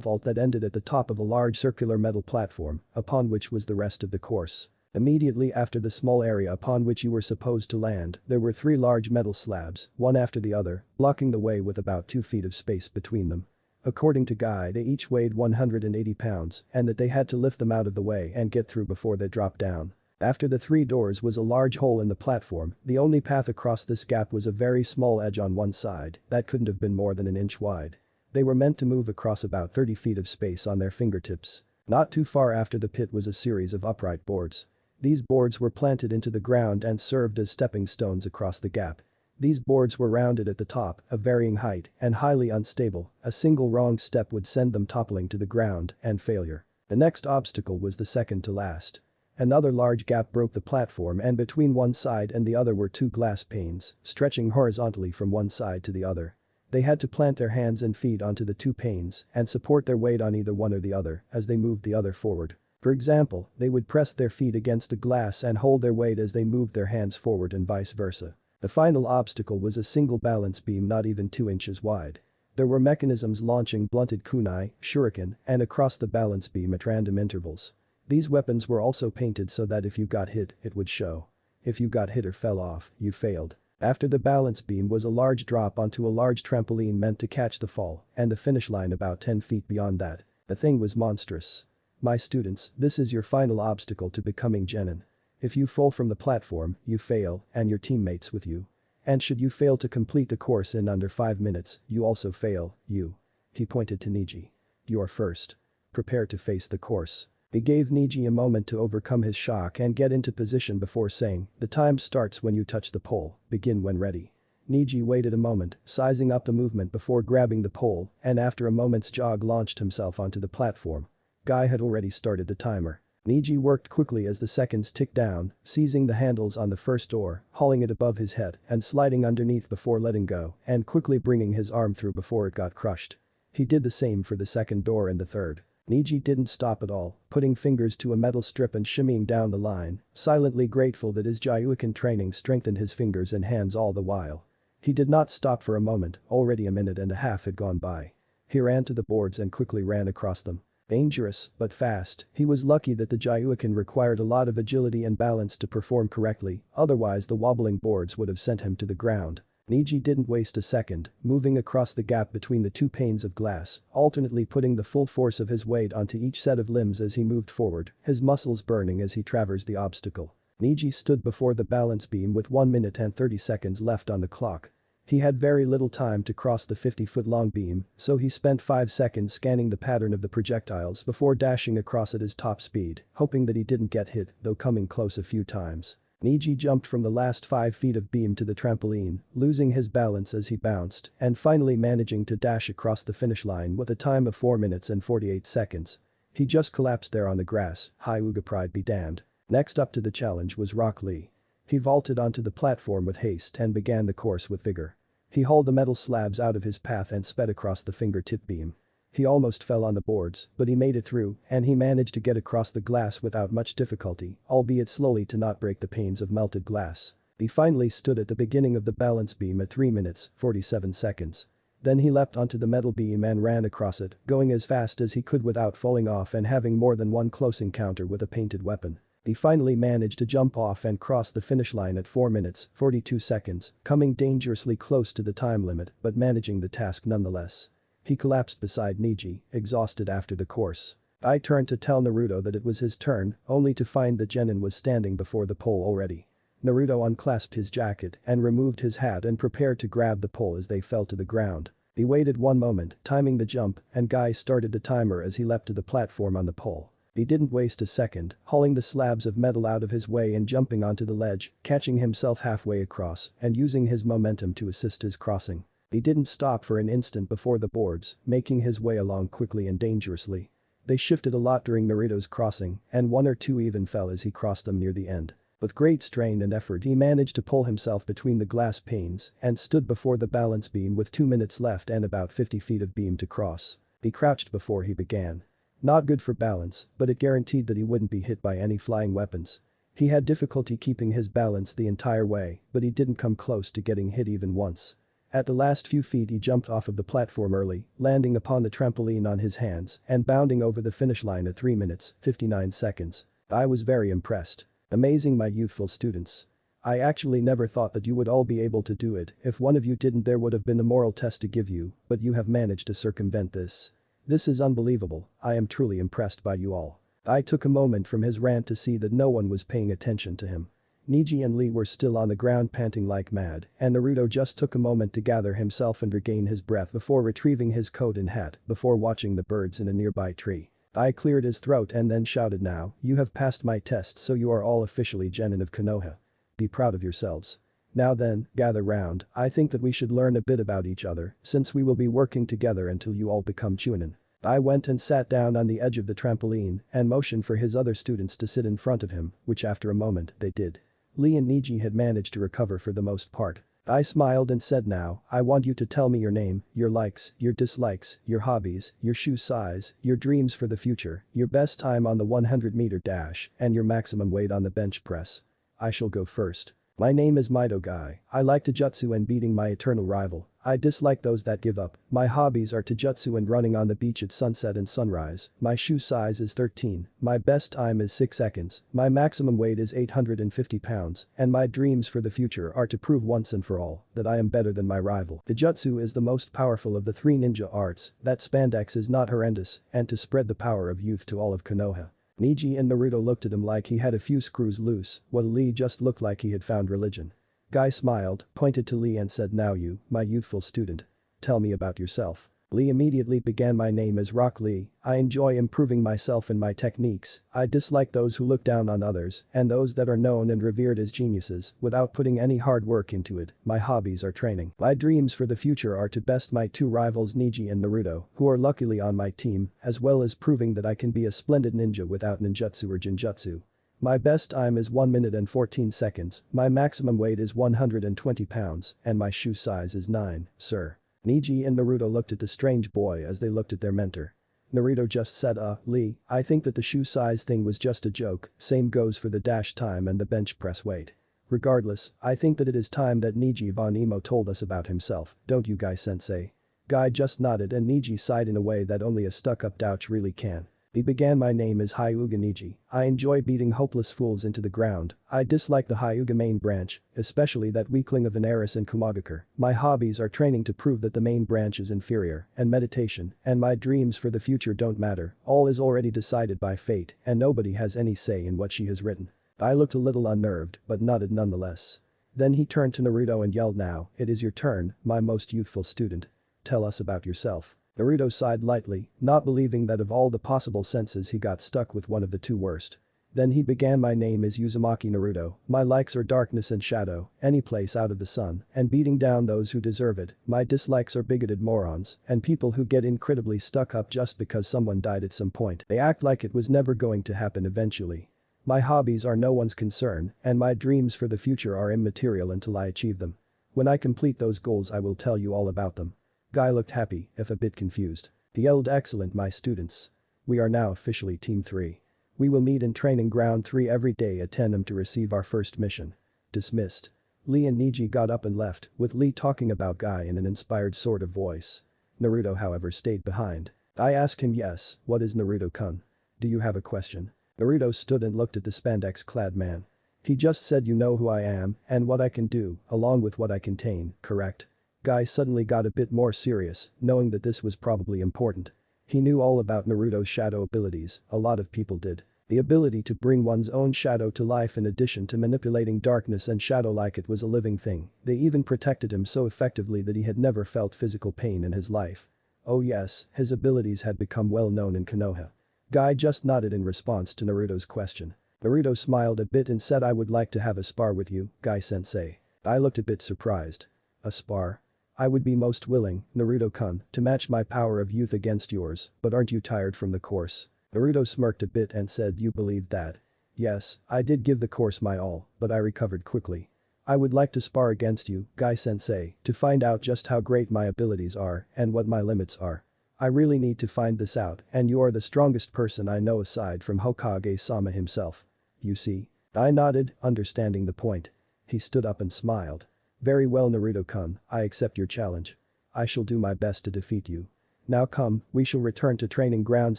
S1: vault that ended at the top of a large circular metal platform, upon which was the rest of the course. Immediately after the small area upon which you were supposed to land, there were 3 large metal slabs, one after the other, blocking the way with about 2 feet of space between them. According to Guy they each weighed 180 pounds and that they had to lift them out of the way and get through before they dropped down. After the 3 doors was a large hole in the platform, the only path across this gap was a very small edge on one side that couldn't have been more than an inch wide. They were meant to move across about 30 feet of space on their fingertips. Not too far after the pit was a series of upright boards. These boards were planted into the ground and served as stepping stones across the gap. These boards were rounded at the top, of varying height, and highly unstable. A single wrong step would send them toppling to the ground, and failure. The next obstacle was the second to last. Another large gap broke the platform, and between one side and the other were 2 glass panes, stretching horizontally from one side to the other. They had to plant their hands and feet onto the 2 panes and support their weight on either one or the other as they moved the other forward. For example, they would press their feet against the glass and hold their weight as they moved their hands forward and vice versa. The final obstacle was a single balance beam not even 2 inches wide. There were mechanisms launching blunted kunai, shuriken, and across the balance beam at random intervals. These weapons were also painted so that if you got hit, it would show. If you got hit or fell off, you failed. After the balance beam was a large drop onto a large trampoline meant to catch the fall, and the finish line about 10 feet beyond that. The thing was monstrous. My students, this is your final obstacle to becoming genin. If you fall from the platform, you fail, and your teammates with you. And should you fail to complete the course in under 5 minutes, you also fail, you. He pointed to Niji. You are first. Prepare to face the course. He gave Niji a moment to overcome his shock and get into position before saying, the time starts when you touch the pole, begin when ready. Niji waited a moment, sizing up the movement before grabbing the pole, and after a moment's jog launched himself onto the platform. Guy had already started the timer. Niji worked quickly as the seconds ticked down, seizing the handles on the first door, hauling it above his head and sliding underneath before letting go and quickly bringing his arm through before it got crushed. He did the same for the second door and the third. Niji didn't stop at all, putting fingers to a metal strip and shimmying down the line, silently grateful that his Jyuukin training strengthened his fingers and hands all the while. He did not stop for a moment, already a minute and a half had gone by. He ran to the boards and quickly ran across them. Dangerous, but fast. He was lucky that the Jyuukin required a lot of agility and balance to perform correctly, otherwise the wobbling boards would have sent him to the ground. Niji didn't waste a second, moving across the gap between the 2 panes of glass, alternately putting the full force of his weight onto each set of limbs as he moved forward, his muscles burning as he traversed the obstacle. Niji stood before the balance beam with 1 minute and 30 seconds left on the clock. He had very little time to cross the 50-foot-long beam, so he spent 5 seconds scanning the pattern of the projectiles before dashing across at his top speed, hoping that he didn't get hit, though coming close a few times. Niji jumped from the last 5 feet of beam to the trampoline, losing his balance as he bounced, and finally managing to dash across the finish line with a time of 4 minutes and 48 seconds. He just collapsed there on the grass, Hyuga pride be damned. Next up to the challenge was Rock Lee. He vaulted onto the platform with haste and began the course with vigor. He hauled the metal slabs out of his path and sped across the fingertip beam. He almost fell on the boards, but he made it through, and he managed to get across the glass without much difficulty, albeit slowly to not break the panes of melted glass. He finally stood at the beginning of the balance beam at 3 minutes, 47 seconds. Then he leapt onto the metal beam and ran across it, going as fast as he could without falling off and having more than one close encounter with a painted weapon. He finally managed to jump off and cross the finish line at 4 minutes, 42 seconds, coming dangerously close to the time limit but managing the task nonetheless. He collapsed beside Niji, exhausted after the course. I turned to tell Naruto that it was his turn, only to find that Genin was standing before the pole already. Naruto unclasped his jacket and removed his hat and prepared to grab the pole as they fell to the ground. He waited 1 moment, timing the jump, and Guy started the timer as he leapt to the platform on the pole. He didn't waste a second, hauling the slabs of metal out of his way and jumping onto the ledge, catching himself halfway across and using his momentum to assist his crossing. He didn't stop for an instant before the boards, making his way along quickly and dangerously. They shifted a lot during Naruto's crossing, and 1 or 2 even fell as he crossed them near the end. With great strain and effort he managed to pull himself between the glass panes and stood before the balance beam with 2 minutes left and about 50 feet of beam to cross. He crouched before he began. Not good for balance, but it guaranteed that he wouldn't be hit by any flying weapons. He had difficulty keeping his balance the entire way, but he didn't come close to getting hit even once. At the last few feet he jumped off of the platform early, landing upon the trampoline on his hands and bounding over the finish line at 3 minutes, 59 seconds. I was very impressed. Amazing, my youthful students. I actually never thought that you would all be able to do it. If one of you didn't, there would have been a moral test to give you, but you have managed to circumvent this. This is unbelievable. I am truly impressed by you all. I took a moment from his rant to see that no one was paying attention to him. Neji and Lee were still on the ground panting like mad, and Naruto just took a moment to gather himself and regain his breath before retrieving his coat and hat before watching the birds in a nearby tree. I cleared his throat and then shouted, "Now, you have passed my test, so you are all officially Genin of Konoha. Be proud of yourselves. Now then, gather round, I think that we should learn a bit about each other, since we will be working together until you all become Chunin." I went and sat down on the edge of the trampoline and motioned for his other students to sit in front of him, which after a moment they did. Lee and Neji had managed to recover for the most part. I smiled and said, "Now, I want you to tell me your name, your likes, your dislikes, your hobbies, your shoe size, your dreams for the future, your best time on the 100-meter dash, and your maximum weight on the bench press." I shall go first. My name is Mido Guy. I like Taijutsu and beating my eternal rival. I dislike those that give up. My hobbies are Taijutsu and running on the beach at sunset and sunrise. My shoe size is 13. My best time is 6 seconds. My maximum weight is 850 pounds. And my dreams for the future are to prove once and for all that I am better than my rival. Taijutsu is the most powerful of the 3 ninja arts, that spandex is not horrendous, and to spread the power of youth to all of Konoha. Neji and Naruto looked at him like he had a few screws loose, while Lee just looked like he had found religion. Guy smiled, pointed to Lee and said, "Now you, my youthful student. Tell me about yourself." Lee immediately began. "My name is Rock Lee. I enjoy improving myself and my techniques. I dislike those who look down on others and those that are known and revered as geniuses without putting any hard work into it. My hobbies are training. My dreams for the future are to best my 2 rivals Neji and Naruto, who are luckily on my team, as well as proving that I can be a splendid ninja without ninjutsu or jinjutsu. My best time is 1 minute and 14 seconds, my maximum weight is 120 pounds, and my shoe size is 9, sir." Neji and Naruto looked at the strange boy as they looked at their mentor. Naruto just said, Lee, I think that the shoe size thing was just a joke, same goes for the dash time and the bench press weight. Regardless, I think that it is time that Neji von Emo told us about himself, don't you Guy-sensei?" Guy just nodded and Neji sighed in a way that only a stuck-up douche really can. He began. "My name is Hyuga Neji. I enjoy beating hopeless fools into the ground. I dislike the Hyuga main branch, especially that weakling of Inaris and Kumagakure. My hobbies are training to prove that the main branch is inferior, and meditation, and my dreams for the future don't matter. All is already decided by fate, and nobody has any say in what she has written." I looked a little unnerved, but nodded nonetheless. Then he turned to Naruto and yelled, "Now, it is your turn, my most youthful student. Tell us about yourself." Naruto sighed lightly, not believing that of all the possible senses he got stuck with one of the 2 worst. Then he began. "My name is Uzumaki Naruto. My likes are darkness and shadow, any place out of the sun, and beating down those who deserve it. My dislikes are bigoted morons, and people who get incredibly stuck up just because someone died at some point. They act like it was never going to happen eventually. My hobbies are no one's concern, and my dreams for the future are immaterial until I achieve them. When I complete those goals I will tell you all about them." Guy looked happy, if a bit confused. He yelled, "Excellent my students. We are now officially Team 3. We will meet in training ground 3 every day at 10 am to receive our first mission." Dismissed. Lee and Neji got up and left, with Lee talking about Guy in an inspired sort of voice. Naruto however stayed behind. I asked him, "Yes, what is Naruto-kun? Do you have a question?" Naruto stood and looked at the spandex-clad man. "He just said you know who I am and what I can do, along with what I contain, correct?" Guy suddenly got a bit more serious, knowing that this was probably important. He knew all about Naruto's shadow abilities, a lot of people did. The ability to bring one's own shadow to life in addition to manipulating darkness and shadow like it was a living thing. They even protected him so effectively that he had never felt physical pain in his life. Oh yes, his abilities had become well known in Konoha. Guy just nodded in response to Naruto's question. Naruto smiled a bit and said, "I would like to have a spar with you, Guy-sensei." I looked a bit surprised. "A spar? I would be most willing, Naruto-kun, to match my power of youth against yours, but aren't you tired from the course?" Naruto smirked a bit and said, "You believed that?" "Yes, I did give the course my all, but I recovered quickly. I would like to spar against you, Guy-sensei, to find out just how great my abilities are and what my limits are. I really need to find this out, and you are the strongest person I know aside from Hokage-sama himself. You see?" I nodded, understanding the point. He stood up and smiled. "Very well Naruto-kun, I accept your challenge. I shall do my best to defeat you. Now come, we shall return to training ground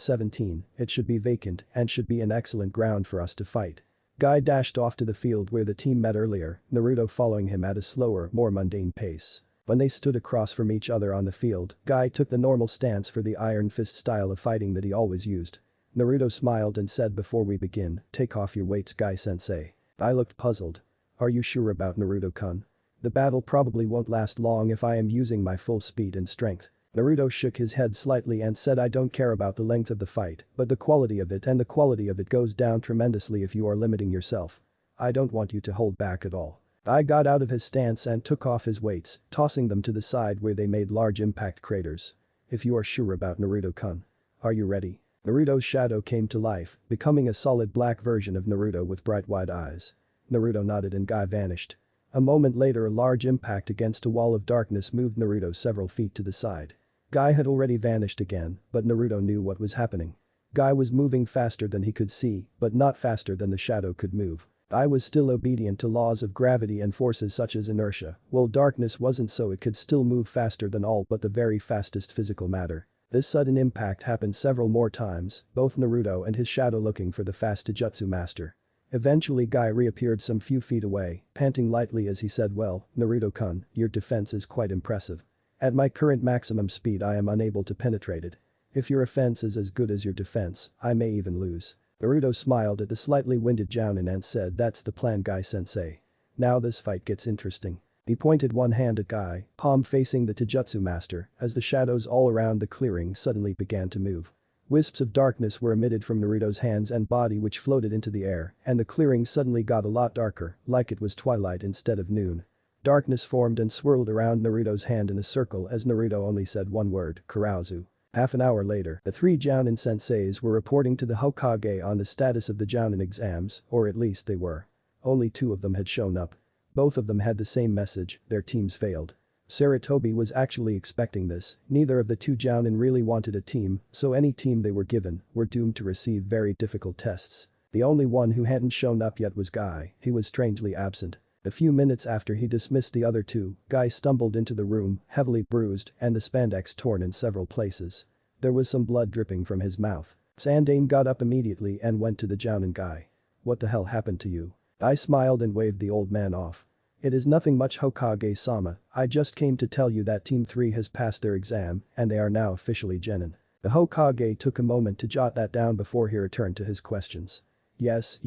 S1: 17, it should be vacant and should be an excellent ground for us to fight." Guy dashed off to the field where the team met earlier, Naruto following him at a slower, more mundane pace. When they stood across from each other on the field, Guy took the normal stance for the iron fist style of fighting that he always used. Naruto smiled and said before we begin, take off your weights Guy-sensei. I looked puzzled. Are you sure about Naruto-kun? The battle probably won't last long if I am using my full speed and strength. Naruto shook his head slightly and said I don't care about the length of the fight, but the quality of it, and the quality of it goes down tremendously if you are limiting yourself. I don't want you to hold back at all. I got out of his stance and took off his weights, tossing them to the side where they made large impact craters. If you are sure about Naruto-kun. Are you ready? Naruto's shadow came to life, becoming a solid black version of Naruto with bright wide eyes. Naruto nodded and Guy vanished. A moment later a large impact against a wall of darkness moved Naruto several feet to the side. Guy had already vanished again, but Naruto knew what was happening. Guy was moving faster than he could see, but not faster than the shadow could move. Guy was still obedient to laws of gravity and forces such as inertia, while darkness wasn't, so it could still move faster than all but the very fastest physical matter. This sudden impact happened several more times, both Naruto and his shadow looking for the fast Taijutsu master. Eventually Guy reappeared some few feet away, panting lightly as he said, well, Naruto-kun, your defense is quite impressive. At my current maximum speed I am unable to penetrate it. If your offense is as good as your defense, I may even lose. Naruto smiled at the slightly winded jounen and said that's the plan Guy-sensei. Now this fight gets interesting. He pointed one hand at Guy, palm facing the Taijutsu master, as the shadows all around the clearing suddenly began to move. Wisps of darkness were emitted from Naruto's hands and body which floated into the air, and the clearing suddenly got a lot darker, like it was twilight instead of noon. Darkness formed and swirled around Naruto's hand in a circle as Naruto only said one word, Karazu. Half an hour later, the three jounen senseis were reporting to the Hokage on the status of the jounen exams, or at least they were. Only two of them had shown up. Both of them had the same message, their teams failed. Sarutobi was actually expecting this, neither of the two jounen really wanted a team, so any team they were given were doomed to receive very difficult tests. The only one who hadn't shown up yet was Guy, he was strangely absent. A few minutes after he dismissed the other two, Guy stumbled into the room, heavily bruised and the spandex torn in several places. There was some blood dripping from his mouth. Sandaime got up immediately and went to the jounen Guy. What the hell happened to you? Guy smiled and waved the old man off. It is nothing much Hokage-sama, I just came to tell you that Team 3 has passed their exam and they are now officially genin. The Hokage took a moment to jot that down before he returned to his questions. Yes,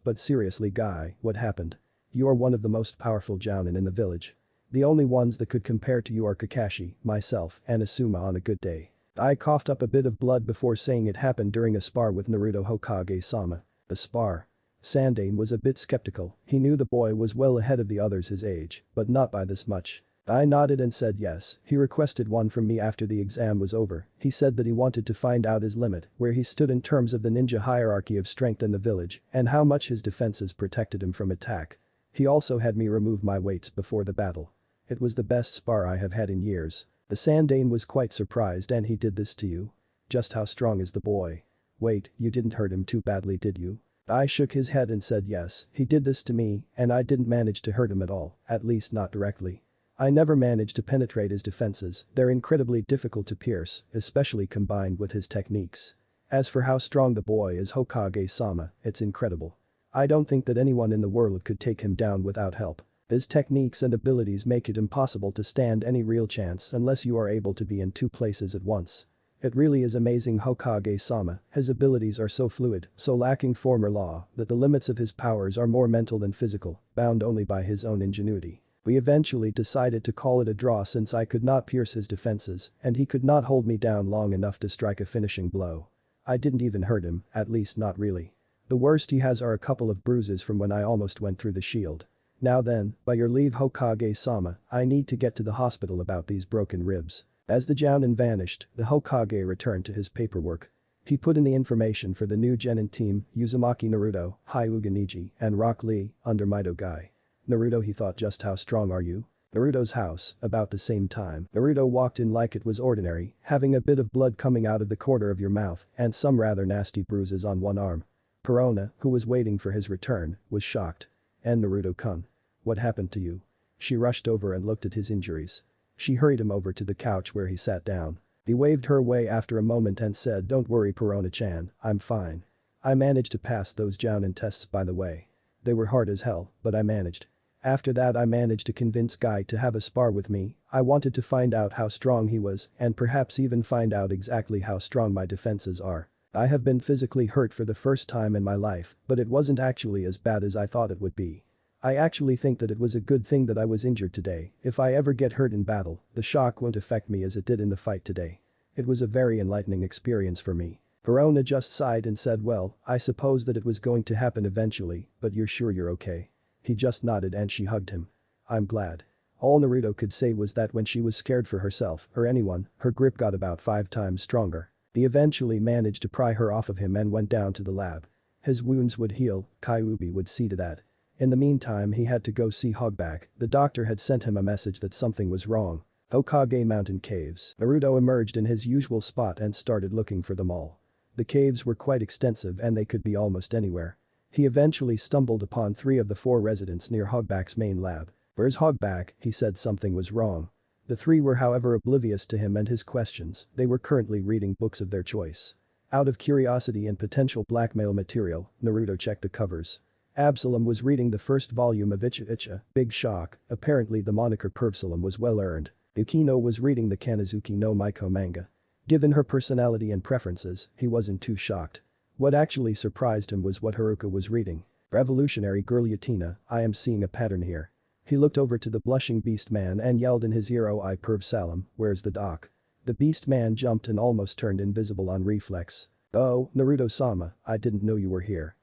S1: but seriously Guy, what happened? You are one of the most powerful jounen in the village. The only ones that could compare to you are Kakashi, myself, and Asuma on a good day. I coughed up a bit of blood before saying it happened during a spar with Naruto Hokage-sama. A spar? Sandaime was a bit skeptical, he knew the boy was well ahead of the others his age, but not by this much. I nodded and said yes, he requested one from me after the exam was over, he said that he wanted to find out his limit, where he stood in terms of the ninja hierarchy of strength in the village, and how much his defenses protected him from attack. He also had me remove my weights before the battle. It was the best spar I have had in years. The Sandaime was quite surprised and he did this to you? Just how strong is the boy? Wait, you didn't hurt him too badly did you? I shook his head and said yes, he did this to me and I didn't manage to hurt him at all, at least not directly. I never managed to penetrate his defenses, they're incredibly difficult to pierce, especially combined with his techniques. As for how strong the boy is Hokage-sama, it's incredible. I don't think that anyone in the world could take him down without help. His techniques and abilities make it impossible to stand any real chance unless you are able to be in two places at once. It really is amazing Hokage-sama, his abilities are so fluid, so lacking form or law, that the limits of his powers are more mental than physical, bound only by his own ingenuity. We eventually decided to call it a draw since I could not pierce his defenses, and he could not hold me down long enough to strike a finishing blow. I didn't even hurt him, at least not really. The worst he has are a couple of bruises from when I almost went through the shield. Now then, by your leave Hokage-sama, I need to get to the hospital about these broken ribs. As the jounen vanished, the Hokage returned to his paperwork. He put in the information for the new genin team, Uzumaki Naruto, Hyuga Neji, and Rock Lee, under Mido Guy. Naruto, he thought, just how strong are you? Naruto's house, about the same time. Naruto walked in like it was ordinary, having a bit of blood coming out of the corner of your mouth and some rather nasty bruises on one arm. Perona, who was waiting for his return, was shocked. And Naruto-kun. What happened to you? She rushed over and looked at his injuries. She hurried him over to the couch where he sat down. He waved her away after a moment and said, don't worry Perona-chan, I'm fine. I managed to pass those jounen tests by the way. They were hard as hell, but I managed. After that I managed to convince Guy to have a spar with me, I wanted to find out how strong he was and perhaps even find out exactly how strong my defenses are. I have been physically hurt for the first time in my life, but it wasn't actually as bad as I thought it would be. I actually think that it was a good thing that I was injured today. If I ever get hurt in battle, the shock won't affect me as it did in the fight today. It was a very enlightening experience for me. Perona just sighed and said, well, I suppose that it was going to happen eventually, but you're sure you're okay? He just nodded and she hugged him. I'm glad. All Naruto could say was that when she was scared for herself or anyone, her grip got about 5 times stronger. He eventually managed to pry her off of him and went down to the lab. His wounds would heal, Kyuubi would see to that. In the meantime he had to go see Hogback. The doctor had sent him a message that something was wrong. Hokage Mountain Caves. Naruto emerged in his usual spot and started looking for them all. The caves were quite extensive and they could be almost anywhere. He eventually stumbled upon 3 of the 4 residents near Hogback's main lab. Where's Hogback? He said something was wrong. The 3 were however oblivious to him and his questions. They were currently reading books of their choice. Out of curiosity and potential blackmail material, Naruto checked the covers. Absalom was reading the first volume of Uchiha, big shock, apparently the moniker Pervsalom was well earned. Yukino was reading the Kanazuki no Maiko manga. Given her personality and preferences, he wasn't too shocked. What actually surprised him was what Haruka was reading. Revolutionary girl Yatina, I am seeing a pattern here. He looked over to the blushing beast man and yelled in his ear, oh I Pervsalom, where's the doc? The beast man jumped and almost turned invisible on reflex. Oh, Naruto-sama, I didn't know you were here.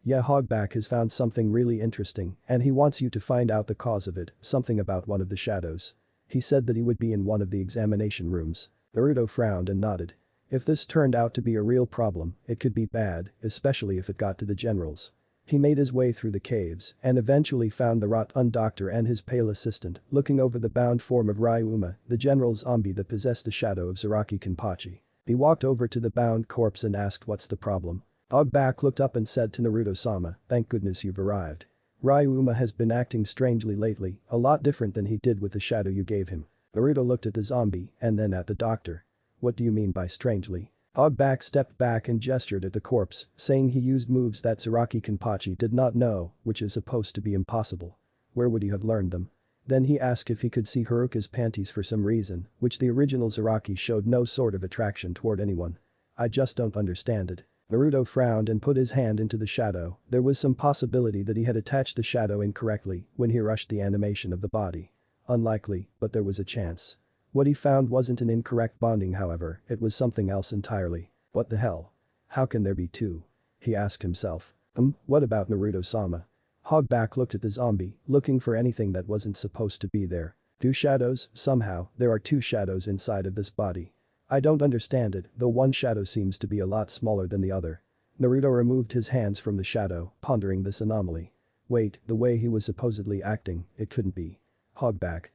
S1: Yeah, Hogback has found something really interesting and he wants you to find out the cause of it, something about one of the shadows. He said that he would be in one of the examination rooms. Naruto frowned and nodded. If this turned out to be a real problem, it could be bad, especially if it got to the generals. He made his way through the caves and eventually found the Rotund doctor and his pale assistant looking over the bound form of Ryuma, the general zombie that possessed the shadow of Zaraki Kenpachi. He walked over to the bound corpse and asked what's the problem. Hogback looked up and said to Naruto-sama, thank goodness you've arrived. Ryuma has been acting strangely lately, a lot different than he did with the shadow you gave him. Naruto looked at the zombie and then at the doctor. What do you mean by strangely? Hogback stepped back and gestured at the corpse, saying he used moves that Zaraki Kenpachi did not know, which is supposed to be impossible. Where would he have learned them? Then he asked if he could see Haruka's panties for some reason, which the original Zaraki showed no sort of attraction toward anyone. I just don't understand it. Naruto frowned and put his hand into the shadow. There was some possibility that he had attached the shadow incorrectly when he rushed the animation of the body. Unlikely, but there was a chance. What he found wasn't an incorrect bonding however, it was something else entirely. What the hell? How can there be 2? He asked himself. What about Naruto-sama? Hogback looked at the zombie, looking for anything that wasn't supposed to be there. 2 shadows, somehow, there are 2 shadows inside of this body. I don't understand it, though one shadow seems to be a lot smaller than the other. Naruto removed his hands from the shadow, pondering this anomaly. Wait, the way he was supposedly acting, it couldn't be. Hogback.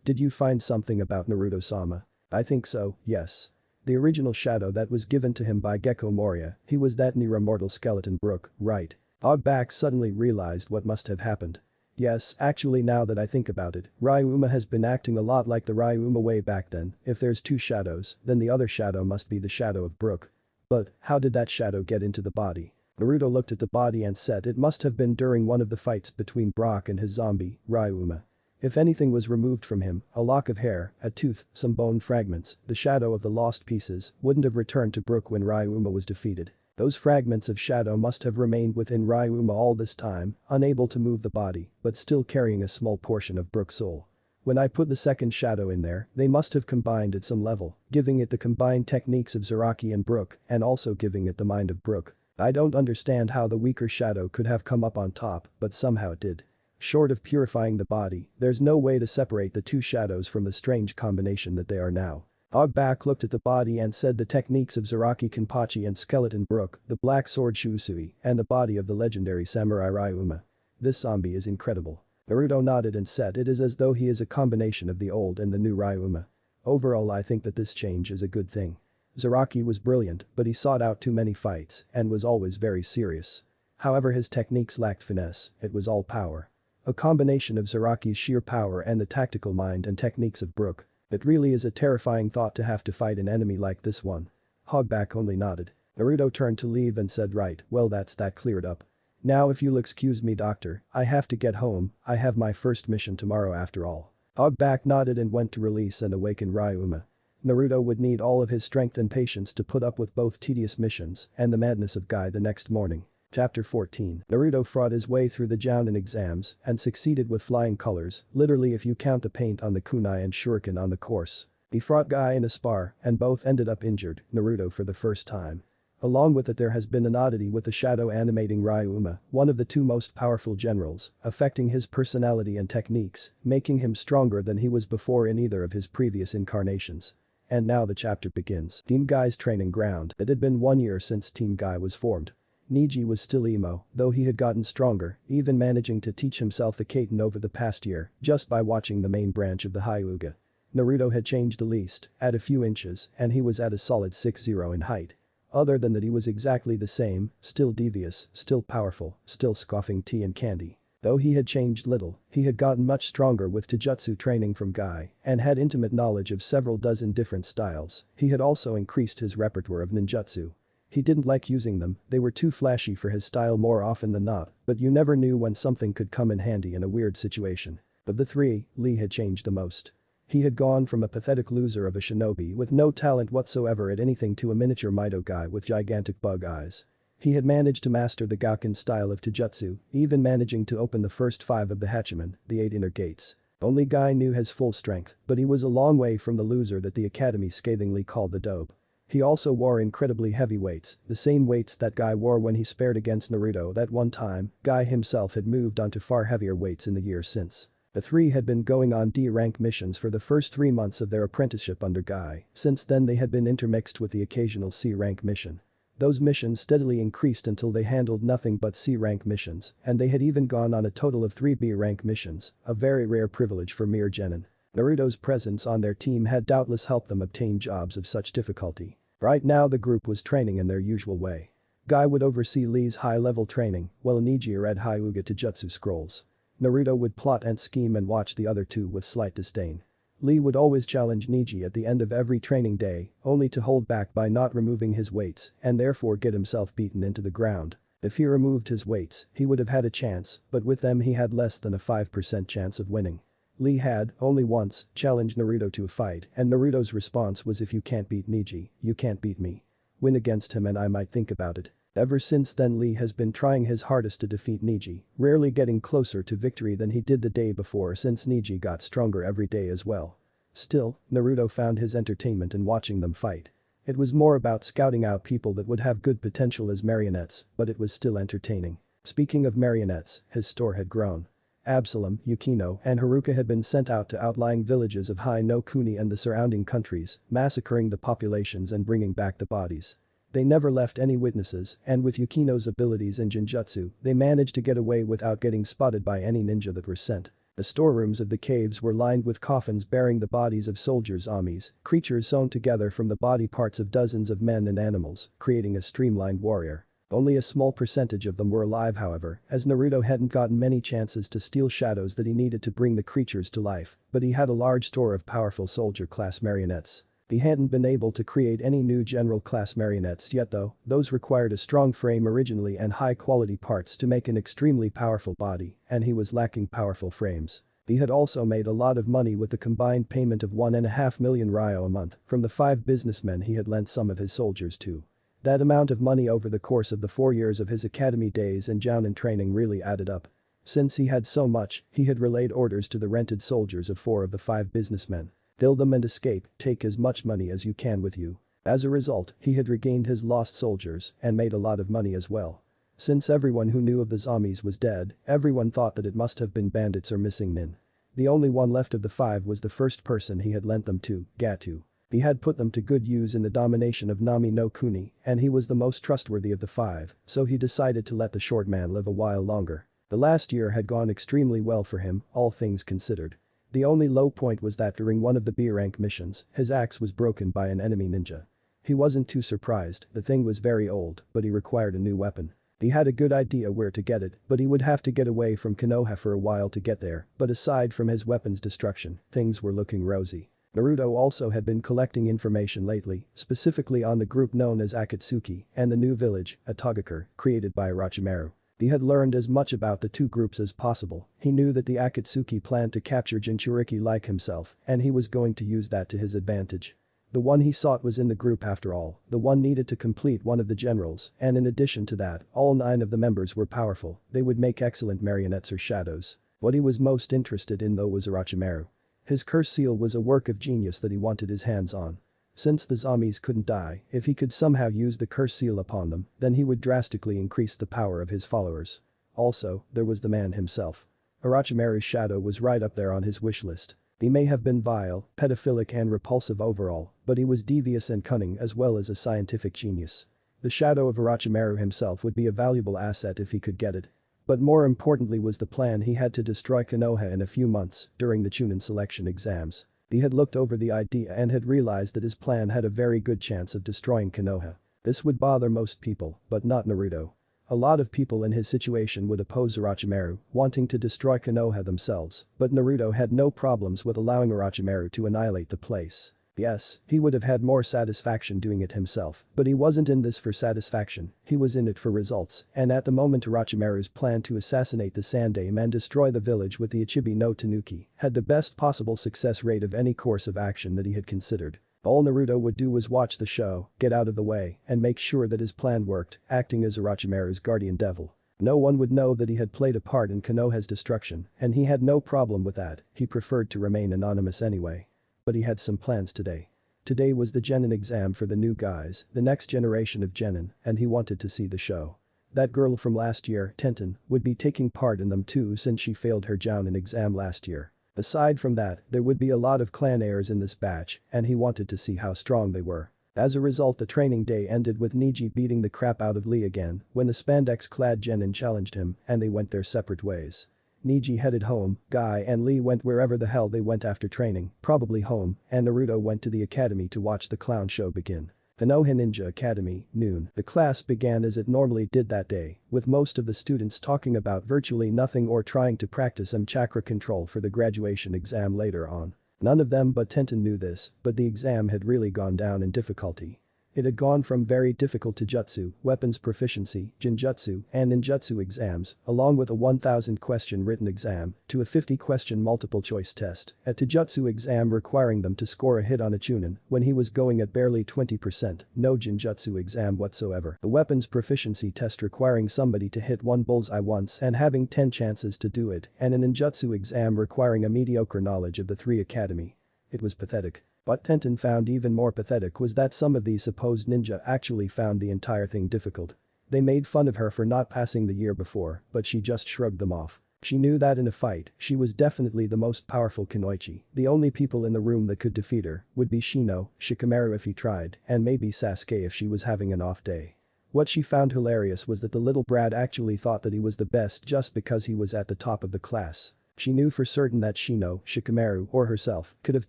S1: Did you find something about Naruto-sama? I think so, yes. The original shadow that was given to him by Gecko Moria, he was that near-immortal skeleton Brook, right? Hogback suddenly realized what must have happened. Yes, actually now that I think about it, Ryuma has been acting a lot like the Ryuma way back then. If there's 2 shadows, then the other shadow must be the shadow of Brook. But, how did that shadow get into the body? Naruto looked at the body and said it must have been during one of the fights between Brock and his zombie, Ryuma. If anything was removed from him, a lock of hair, a tooth, some bone fragments, the shadow of the lost pieces wouldn't have returned to Brook when Ryuma was defeated. Those fragments of shadow must have remained within Ryuma all this time, unable to move the body, but still carrying a small portion of Brook's soul. When I put the second shadow in there, they must have combined at some level, giving it the combined techniques of Zaraki and Brook, and also giving it the mind of Brook. I don't understand how the weaker shadow could have come up on top, but somehow it did. Short of purifying the body, there's no way to separate the 2 shadows from the strange combination that they are now. Hogback looked at the body and said the techniques of Zaraki Kenpachi and Skeleton Brook, the black sword Shusui, and the body of the legendary samurai Ryuma. This zombie is incredible. Naruto nodded and said it is as though he is a combination of the old and the new Ryuma. Overall I think that this change is a good thing. Zaraki was brilliant, but he sought out too many fights and was always very serious. However his techniques lacked finesse, it was all power. A combination of Zaraki's sheer power and the tactical mind and techniques of Brook. It really is a terrifying thought to have to fight an enemy like this one. Hogback only nodded. Naruto turned to leave and said right, well that's that cleared up. Now if you'll excuse me doctor, I have to get home, I have my first mission tomorrow after all. Hogback nodded and went to release and awaken Ryuma. Naruto would need all of his strength and patience to put up with both tedious missions and the madness of Guy the next morning. Chapter 14. Naruto fought his way through the jounen exams and succeeded with flying colors, literally if you count the paint on the kunai and shuriken on the course. He fought Guy in a spar and both ended up injured, Naruto for the first time. Along with it there has been an oddity with the shadow animating Ryuma, one of the two most powerful generals, affecting his personality and techniques, making him stronger than he was before in either of his previous incarnations. And now the chapter begins. Team Guy's training ground. It had been 1 year since Team Guy was formed. Neji was still emo, though he had gotten stronger, even managing to teach himself the Kaiten over the past year, just by watching the main branch of the Hyuga. Naruto had changed the least, at a few inches, and he was at a solid 6'0" in height. Other than that he was exactly the same, still devious, still powerful, still scoffing tea and candy. Though he had changed little, he had gotten much stronger with taijutsu training from Guy and had intimate knowledge of several dozen different styles. He had also increased his repertoire of ninjutsu. He didn't like using them, they were too flashy for his style more often than not, but you never knew when something could come in handy in a weird situation. Of the three, Lee had changed the most. He had gone from a pathetic loser of a shinobi with no talent whatsoever at anything to a miniature Mito guy with gigantic bug eyes. He had managed to master the Gakuen style of taijutsu, even managing to open the first 5 of the hachiman, the 8 inner gates. Only Guy knew his full strength, but he was a long way from the loser that the academy scathingly called the dope. He also wore incredibly heavy weights, the same weights that Guy wore when he spared against Naruto that one time. Guy himself had moved onto far heavier weights in the years since. The three had been going on D-rank missions for the first 3 months of their apprenticeship under Guy. Since then they had been intermixed with the occasional C-rank mission. Those missions steadily increased until they handled nothing but C-rank missions, and they had even gone on a total of 3 B-rank missions, a very rare privilege for mere genin. Naruto's presence on their team had doubtless helped them obtain jobs of such difficulty. Right now the group was training in their usual way. Guy would oversee Lee's high-level training, while Neji read Hyuga taijutsu scrolls. Naruto would plot and scheme and watch the other two with slight disdain. Lee would always challenge Neji at the end of every training day, only to hold back by not removing his weights and therefore get himself beaten into the ground. If he removed his weights, he would have had a chance, but with them he had less than a 5% chance of winning. Lee had, only once, challenged Naruto to a fight and Naruto's response was, if you can't beat Neji, you can't beat me. Win against him and I might think about it. Ever since then Lee has been trying his hardest to defeat Neji, rarely getting closer to victory than he did the day before since Neji got stronger every day as well. Still, Naruto found his entertainment in watching them fight. It was more about scouting out people that would have good potential as marionettes, but it was still entertaining. Speaking of marionettes, his store had grown. Absalom, Yukino, and Haruka had been sent out to outlying villages of Hai no Kuni and the surrounding countries, massacring the populations and bringing back the bodies. They never left any witnesses, and with Yukino's abilities in Jinjutsu, they managed to get away without getting spotted by any ninja that were sent. The storerooms of the caves were lined with coffins bearing the bodies of soldiers, armies, creatures sewn together from the body parts of dozens of men and animals, creating a streamlined warrior. Only a small percentage of them were alive however, as Naruto hadn't gotten many chances to steal shadows that he needed to bring the creatures to life, but he had a large store of powerful soldier-class marionettes. He hadn't been able to create any new general-class marionettes yet though, those required a strong frame originally and high-quality parts to make an extremely powerful body, and he was lacking powerful frames. He had also made a lot of money with the combined payment of 1.5 million ryo a month from the 5 businessmen he had lent some of his soldiers to. That amount of money over the course of the 4 years of his academy days and jounen training really added up. Since he had so much, he had relayed orders to the rented soldiers of 4 of the 5 businessmen. Kill them and escape, take as much money as you can with you. As a result, he had regained his lost soldiers and made a lot of money as well. Since everyone who knew of the zombies was dead, everyone thought that it must have been bandits or missing nin. The only one left of the 5 was the first person he had lent them to, Gatu. He had put them to good use in the domination of Nami no Kuni, and he was the most trustworthy of the 5, so he decided to let the short man live a while longer. The last year had gone extremely well for him, all things considered. The only low point was that during one of the B-rank missions, his axe was broken by an enemy ninja. He wasn't too surprised, the thing was very old, but he required a new weapon. He had a good idea where to get it, but he would have to get away from Konoha for a while to get there, but aside from his weapon's destruction, things were looking rosy. Naruto also had been collecting information lately, specifically on the group known as Akatsuki and the new village, Atogakure, created by Orochimaru. He had learned as much about the two groups as possible. He knew that the Akatsuki planned to capture Jinchuriki like himself, and he was going to use that to his advantage. The one he sought was in the group after all, the one needed to complete one of the generals, and in addition to that, all 9 of the members were powerful, they would make excellent marionettes or shadows. What he was most interested in though was Orochimaru. His curse seal was a work of genius that he wanted his hands on. Since the zombies couldn't die, if he could somehow use the curse seal upon them, then he would drastically increase the power of his followers. Also, there was the man himself. Orochimaru's shadow was right up there on his wish list. He may have been vile, pedophilic and repulsive overall, but he was devious and cunning as well as a scientific genius. The shadow of Orochimaru himself would be a valuable asset if he could get it. But more importantly was the plan he had to destroy Konoha in a few months, during the Chunin selection exams. He had looked over the idea and had realized that his plan had a very good chance of destroying Konoha. This would bother most people, but not Naruto. A lot of people in his situation would oppose Orochimaru, wanting to destroy Konoha themselves, but Naruto had no problems with allowing Orochimaru to annihilate the place. Yes, he would have had more satisfaction doing it himself, but he wasn't in this for satisfaction, he was in it for results, and at the moment Orochimaru's plan to assassinate the Sandaime and destroy the village with the Ichibi no Tanuki had the best possible success rate of any course of action that he had considered. All Naruto would do was watch the show, get out of the way, and make sure that his plan worked, acting as Orochimaru's guardian devil. No one would know that he had played a part in Konoha's destruction, and he had no problem with that, he preferred to remain anonymous anyway. But he had some plans today. Today was the Genin exam for the new guys, the next generation of Genin, and he wanted to see the show. That girl from last year, Tenten, would be taking part in them too since she failed her jounen exam last year. Aside from that, there would be a lot of clan heirs in this batch, and he wanted to see how strong they were. As a result, the training day ended with Neji beating the crap out of Lee again when the spandex-clad Genin challenged him and they went their separate ways. Neji headed home, Guy and Lee went wherever the hell they went after training, probably home, and Naruto went to the academy to watch the clown show begin. Konoha Ninja Academy, noon. The class began as it normally did that day, with most of the students talking about virtually nothing or trying to practice some chakra control for the graduation exam later on. None of them but Tenten knew this, but the exam had really gone down in difficulty. It had gone from very difficult to jutsu, weapons proficiency, jinjutsu, and ninjutsu exams, along with a 1,000 question written exam, to a 50 question multiple choice test, a taijutsu exam requiring them to score a hit on a chunin when he was going at barely 20%, no jinjutsu exam whatsoever. The weapons proficiency test requiring somebody to hit one bullseye once and having 10 chances to do it, and a ninjutsu exam requiring a mediocre knowledge of the 3 academy. It was pathetic. What Tenten found even more pathetic was that some of these supposed ninja actually found the entire thing difficult. They made fun of her for not passing the year before, but she just shrugged them off. She knew that in a fight, she was definitely the most powerful kunoichi. The only people in the room that could defeat her would be Shino, Shikamaru if he tried, and maybe Sasuke if she was having an off day. What she found hilarious was that the little brat actually thought that he was the best just because he was at the top of the class. She knew for certain that Shino, Shikamaru, or herself could have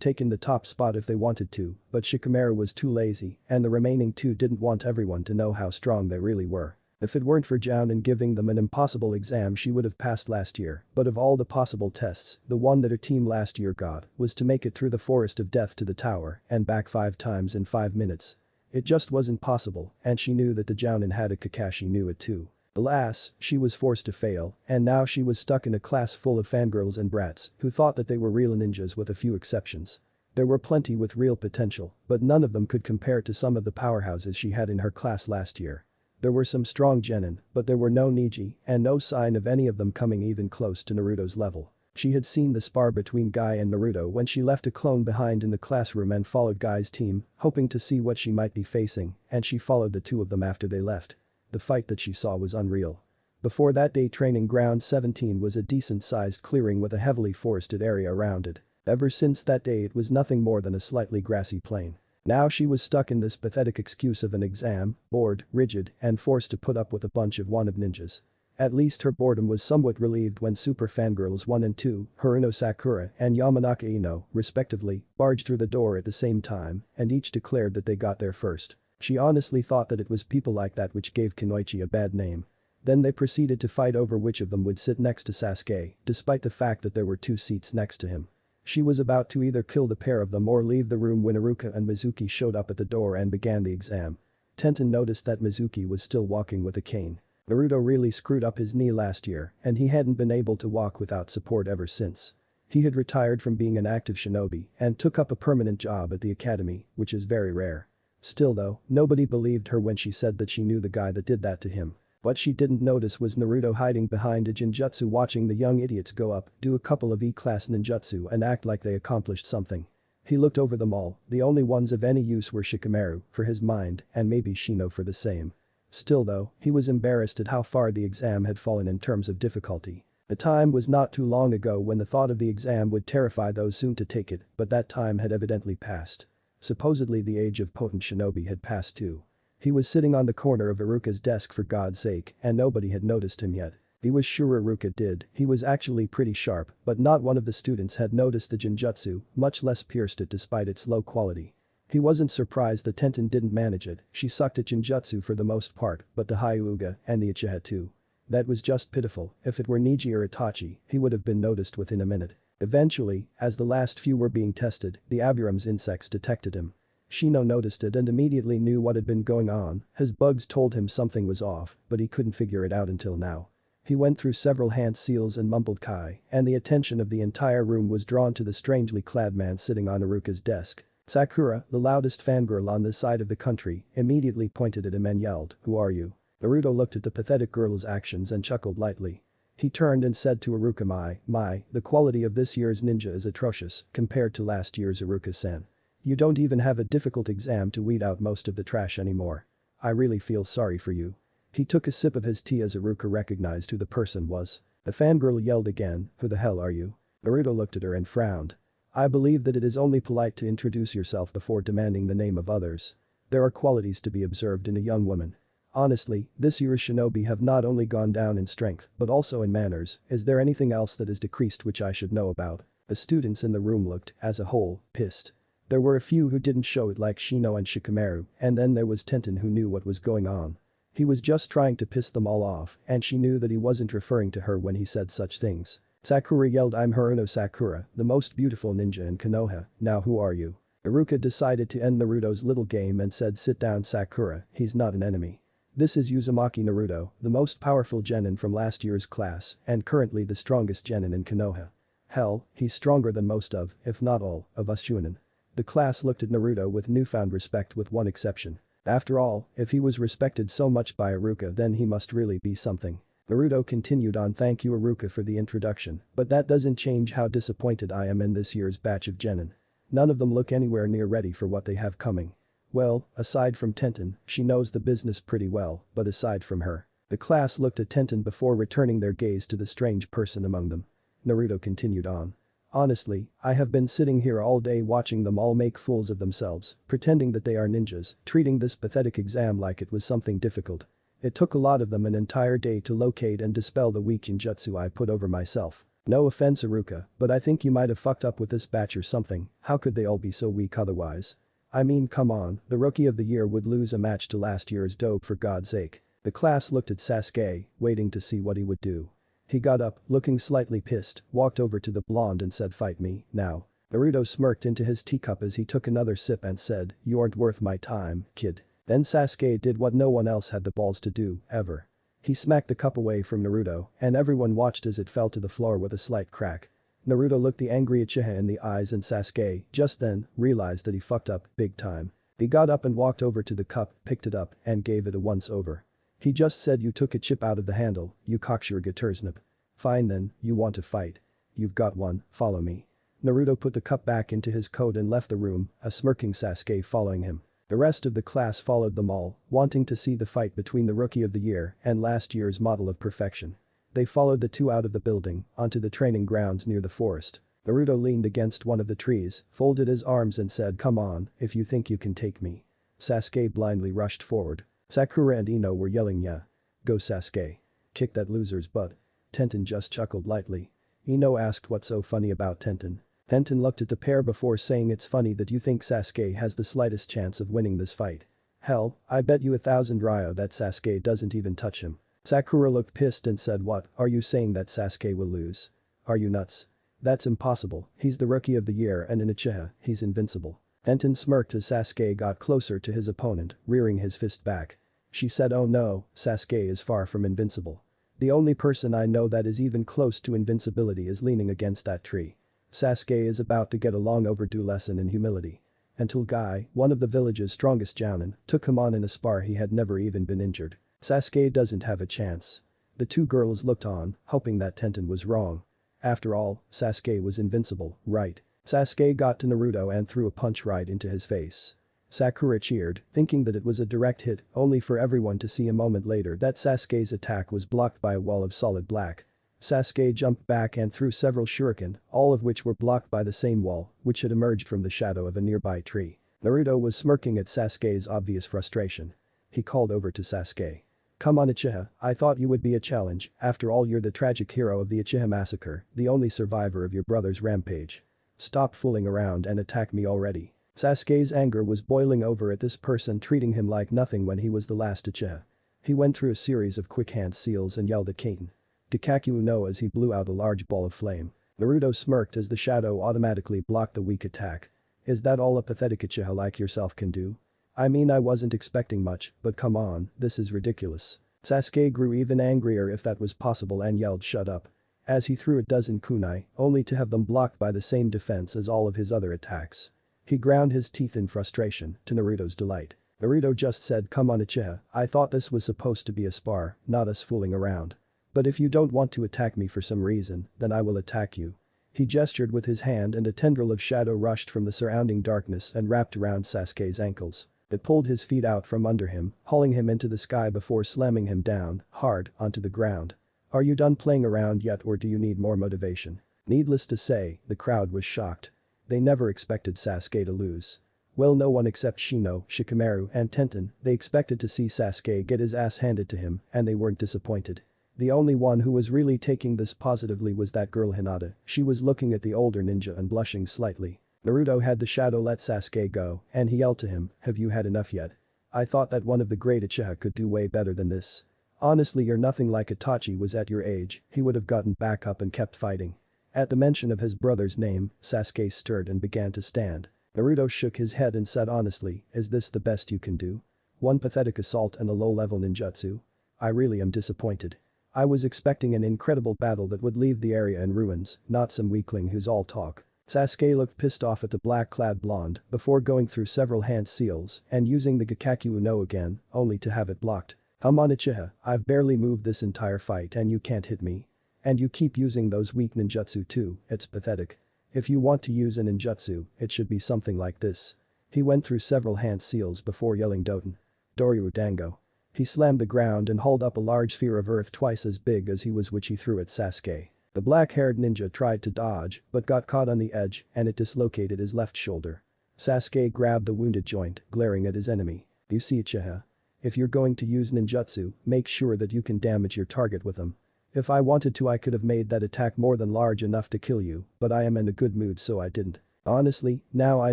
S1: taken the top spot if they wanted to, but Shikamaru was too lazy, and the remaining 2 didn't want everyone to know how strong they really were. If it weren't for Jounen giving them an impossible exam she would have passed last year, but of all the possible tests, the one that her team last year got was to make it through the forest of death to the tower and back 5 times in 5 minutes. It just wasn't possible, and she knew that the Jounen had it. Kakashi knew it too. Alas, she was forced to fail, and now she was stuck in a class full of fangirls and brats who thought that they were real ninjas with a few exceptions. There were plenty with real potential, but none of them could compare to some of the powerhouses she had in her class last year. There were some strong genin, but there were no Neji, and no sign of any of them coming even close to Naruto's level. She had seen the spar between Guy and Naruto when she left a clone behind in the classroom and followed Guy's team, hoping to see what she might be facing, and she followed the 2 of them after they left. The fight that she saw was unreal. Before that day, training ground 17 was a decent-sized clearing with a heavily forested area around it. Ever since that day it was nothing more than a slightly grassy plain. Now she was stuck in this pathetic excuse of an exam, bored, rigid, and forced to put up with a bunch of wannabe ninjas. At least her boredom was somewhat relieved when super fangirls 1 and 2, Haruno Sakura and Yamanaka Ino, respectively, barged through the door at the same time and each declared that they got there first. She honestly thought that it was people like that which gave kunoichi a bad name. Then they proceeded to fight over which of them would sit next to Sasuke, despite the fact that there were 2 seats next to him. She was about to either kill the pair of them or leave the room when Iruka and Mizuki showed up at the door and began the exam. Tenten noticed that Mizuki was still walking with a cane. Naruto really screwed up his knee last year, and he hadn't been able to walk without support ever since. He had retired from being an active shinobi and took up a permanent job at the academy, which is very rare. Still though, nobody believed her when she said that she knew the guy that did that to him. What she didn't notice was Naruto hiding behind a genjutsu watching the young idiots go up, do a couple of E-class ninjutsu and act like they accomplished something. He looked over them all, the only ones of any use were Shikamaru, for his mind, and maybe Shino for the same. Still though, he was embarrassed at how far the exam had fallen in terms of difficulty. The time was not too long ago when the thought of the exam would terrify those soon to take it, but that time had evidently passed. Supposedly the age of potent shinobi had passed too. He was sitting on the corner of Iruka's desk for God's sake, and nobody had noticed him yet. He was sure Iruka did, he was actually pretty sharp, but not one of the students had noticed the genjutsu, much less pierced it despite its low quality. He wasn't surprised that Tenten didn't manage it, she sucked at genjutsu for the most part, but the Hyuga and the uchiha too. That was just pitiful, if it were Niji or Itachi, he would have been noticed within a minute. Eventually, as the last few were being tested, the Aburam's insects detected him. Shino noticed it and immediately knew what had been going on, his bugs told him something was off, but he couldn't figure it out until now. He went through several hand seals and mumbled kai, and the attention of the entire room was drawn to the strangely clad man sitting on Iruka's desk. Sakura, the loudest fangirl on this side of the country, immediately pointed at him and yelled, "Who are you?" Naruto looked at the pathetic girl's actions and chuckled lightly. He turned and said to Iruka, my, the quality of this year's ninja is atrocious compared to last year's, Iruka-san. You don't even have a difficult exam to weed out most of the trash anymore. I really feel sorry for you." He took a sip of his tea as Iruka recognized who the person was. The fangirl yelled again, "Who the hell are you?" Naruto looked at her and frowned. "I believe that it is only polite to introduce yourself before demanding the name of others. There are qualities to be observed in a young woman. Honestly, this year's shinobi have not only gone down in strength, but also in manners. Is there anything else that has decreased which I should know about?" The students in the room looked, as a whole, pissed. There were a few who didn't show it like Shino and Shikamaru, and then there was Tenten who knew what was going on. He was just trying to piss them all off, and she knew that he wasn't referring to her when he said such things. Sakura yelled, "I'm Haruno Sakura, the most beautiful ninja in Konoha, now who are you?" Iruka decided to end Naruto's little game and said, "Sit down Sakura, he's not an enemy. This is Uzumaki Naruto, the most powerful genin from last year's class, and currently the strongest genin in Konoha. Hell, he's stronger than most of, if not all, of us jounen." The class looked at Naruto with newfound respect with one exception. After all, if he was respected so much by Iruka then he must really be something. Naruto continued on, "Thank you Iruka for the introduction, but that doesn't change how disappointed I am in this year's batch of genin. None of them look anywhere near ready for what they have coming. Well, aside from Tenten, she knows the business pretty well, but aside from her." The class looked at Tenten before returning their gaze to the strange person among them. Naruto continued on. "Honestly, I have been sitting here all day watching them all make fools of themselves, pretending that they are ninjas, treating this pathetic exam like it was something difficult. It took a lot of them an entire day to locate and dispel the weak ninjutsu I put over myself. No offense Iruka, but I think you might have fucked up with this batch or something, how could they all be so weak otherwise? I mean come on, the rookie of the year would lose a match to last year's dope for God's sake." The class looked at Sasuke, waiting to see what he would do. He got up, looking slightly pissed, walked over to the blonde and said, "Fight me, now." Naruto smirked into his teacup as he took another sip and said, "You aren't worth my time, kid." Then Sasuke did what no one else had the balls to do, ever. He smacked the cup away from Naruto, and everyone watched as it fell to the floor with a slight crack. Naruto looked the angry Uchiha in the eyes and Sasuke, just then, realized that he fucked up, big time. He got up and walked over to the cup, picked it up, and gave it a once-over. He just said, "You took a chip out of the handle, you cocksure Gatursnip. Fine then, you want to fight. You've got one, follow me." Naruto put the cup back into his coat and left the room, a smirking Sasuke following him. The rest of the class followed them all, wanting to see the fight between the rookie of the year and last year's model of perfection. They followed the two out of the building, onto the training grounds near the forest. Naruto leaned against one of the trees, folded his arms and said, "Come on, if you think you can take me." Sasuke blindly rushed forward. Sakura and Ino were yelling, "Yeah. Go Sasuke. Kick that loser's butt." Tenten just chuckled lightly. Ino asked what's so funny about Tenten. Tenten looked at the pair before saying, "It's funny that you think Sasuke has the slightest chance of winning this fight. Hell, I bet you 1,000 ryo that Sasuke doesn't even touch him." Sakura looked pissed and said, "What, are you saying that Sasuke will lose? Are you nuts? That's impossible, he's the rookie of the year and in Uchiha, he's invincible." Tenten smirked as Sasuke got closer to his opponent, rearing his fist back. She said, "Oh no, Sasuke is far from invincible. The only person I know that is even close to invincibility is leaning against that tree." Sasuke is about to get a long overdue lesson in humility. Until Guy, one of the village's strongest jounen, took him on in a spar he had never even been injured. Sasuke doesn't have a chance. The two girls looked on, hoping that Tenten was wrong. After all, Sasuke was invincible, right? Sasuke got to Naruto and threw a punch right into his face. Sakura cheered, thinking that it was a direct hit, only for everyone to see a moment later that Sasuke's attack was blocked by a wall of solid black. Sasuke jumped back and threw several shuriken, all of which were blocked by the same wall, which had emerged from the shadow of a nearby tree. Naruto was smirking at Sasuke's obvious frustration. He called over to Sasuke. "Come on Uchiha, I thought you would be a challenge, after all you're the tragic hero of the Uchiha massacre, the only survivor of your brother's rampage. Stop fooling around and attack me already." Sasuke's anger was boiling over at this person treating him like nothing when he was the last Uchiha. He went through a series of quick hand seals and yelled at Kaiten. Kaku no as he blew out a large ball of flame. Naruto smirked as the shadow automatically blocked the weak attack. "Is that all a pathetic Uchiha like yourself can do? I mean I wasn't expecting much, but come on, this is ridiculous." Sasuke grew even angrier if that was possible and yelled shut up. As he threw a dozen kunai, only to have them blocked by the same defense as all of his other attacks. He ground his teeth in frustration, to Naruto's delight. Naruto just said come on Uchiha, I thought this was supposed to be a spar, not us fooling around. But if you don't want to attack me for some reason, then I will attack you. He gestured with his hand and a tendril of shadow rushed from the surrounding darkness and wrapped around Sasuke's ankles. It pulled his feet out from under him, hauling him into the sky before slamming him down, hard, onto the ground. Are you done playing around yet or do you need more motivation? Needless to say, the crowd was shocked. They never expected Sasuke to lose. Well, no one except Shino, Shikamaru and Tenten, they expected to see Sasuke get his ass handed to him, and they weren't disappointed. The only one who was really taking this positively was that girl Hinata. She was looking at the older ninja and blushing slightly. Naruto had the shadow let Sasuke go, and he yelled to him, have you had enough yet? I thought that one of the great Uchiha could do way better than this. Honestly, you're nothing like Itachi was at your age, he would have gotten back up and kept fighting. At the mention of his brother's name, Sasuke stirred and began to stand. Naruto shook his head and said honestly, is this the best you can do? One pathetic assault and a low-level ninjutsu? I really am disappointed. I was expecting an incredible battle that would leave the area in ruins, not some weakling who's all talk. Sasuke looked pissed off at the black-clad blonde before going through several hand seals and using the Gakaku no again, only to have it blocked. Come on Uchiha, I've barely moved this entire fight and you can't hit me. And you keep using those weak ninjutsu too, it's pathetic. If you want to use a ninjutsu, it should be something like this. He went through several hand seals before yelling Doten. Doryu Dango. He slammed the ground and hauled up a large sphere of earth twice as big as he was which he threw at Sasuke. The black-haired ninja tried to dodge but got caught on the edge and it dislocated his left shoulder. Sasuke grabbed the wounded joint, glaring at his enemy. You see Uchiha? If you're going to use ninjutsu, make sure that you can damage your target with them. If I wanted to I could have made that attack more than large enough to kill you, but I am in a good mood so I didn't. Honestly, now I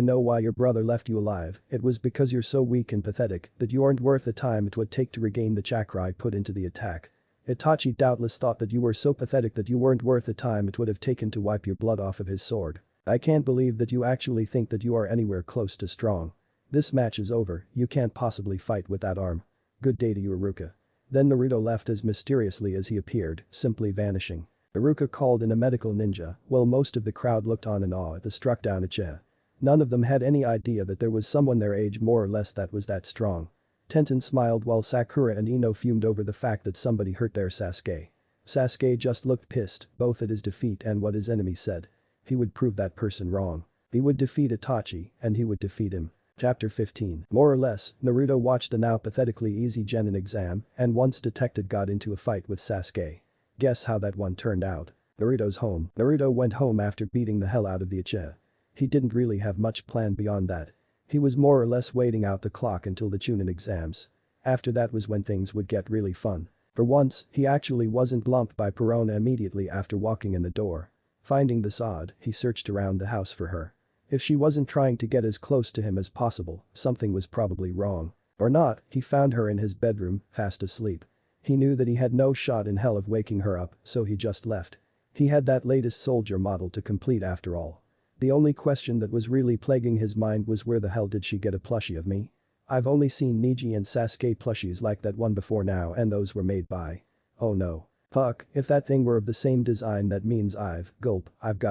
S1: know why your brother left you alive, it was because you're so weak and pathetic that you aren't worth the time it would take to regain the chakra I put into the attack. Itachi doubtless thought that you were so pathetic that you weren't worth the time it would have taken to wipe your blood off of his sword. I can't believe that you actually think that you are anywhere close to strong. This match is over, you can't possibly fight with that arm. Good day to you Iruka. Then Naruto left as mysteriously as he appeared, simply vanishing. Iruka called in a medical ninja, while most of the crowd looked on in awe at the struck-down Uchiha. None of them had any idea that there was someone their age more or less that was that strong. Tenten smiled while Sakura and Ino fumed over the fact that somebody hurt their Sasuke. Sasuke just looked pissed, both at his defeat and what his enemy said. He would prove that person wrong. He would defeat Itachi, and he would defeat him. Chapter 15. More or less, Naruto watched the now pathetically easy genin exam and once detected got into a fight with Sasuke. Guess how that one turned out. Naruto's home. Naruto went home after beating the hell out of the Uchiha. He didn't really have much planned beyond that. He was more or less waiting out the clock until the chunin exams. After that was when things would get really fun. For once, he actually wasn't lumped by Perona immediately after walking in the door. Finding this odd, he searched around the house for her. If she wasn't trying to get as close to him as possible, something was probably wrong. Or not, he found her in his bedroom, fast asleep. He knew that he had no shot in hell of waking her up, so he just left. He had that latest soldier model to complete after all. The only question that was really plaguing his mind was where the hell did she get a plushie of me? I've only seen Neji and Sasuke plushies like that one before now and those were made by. Oh no. Fuck, if that thing were of the same design that means I've got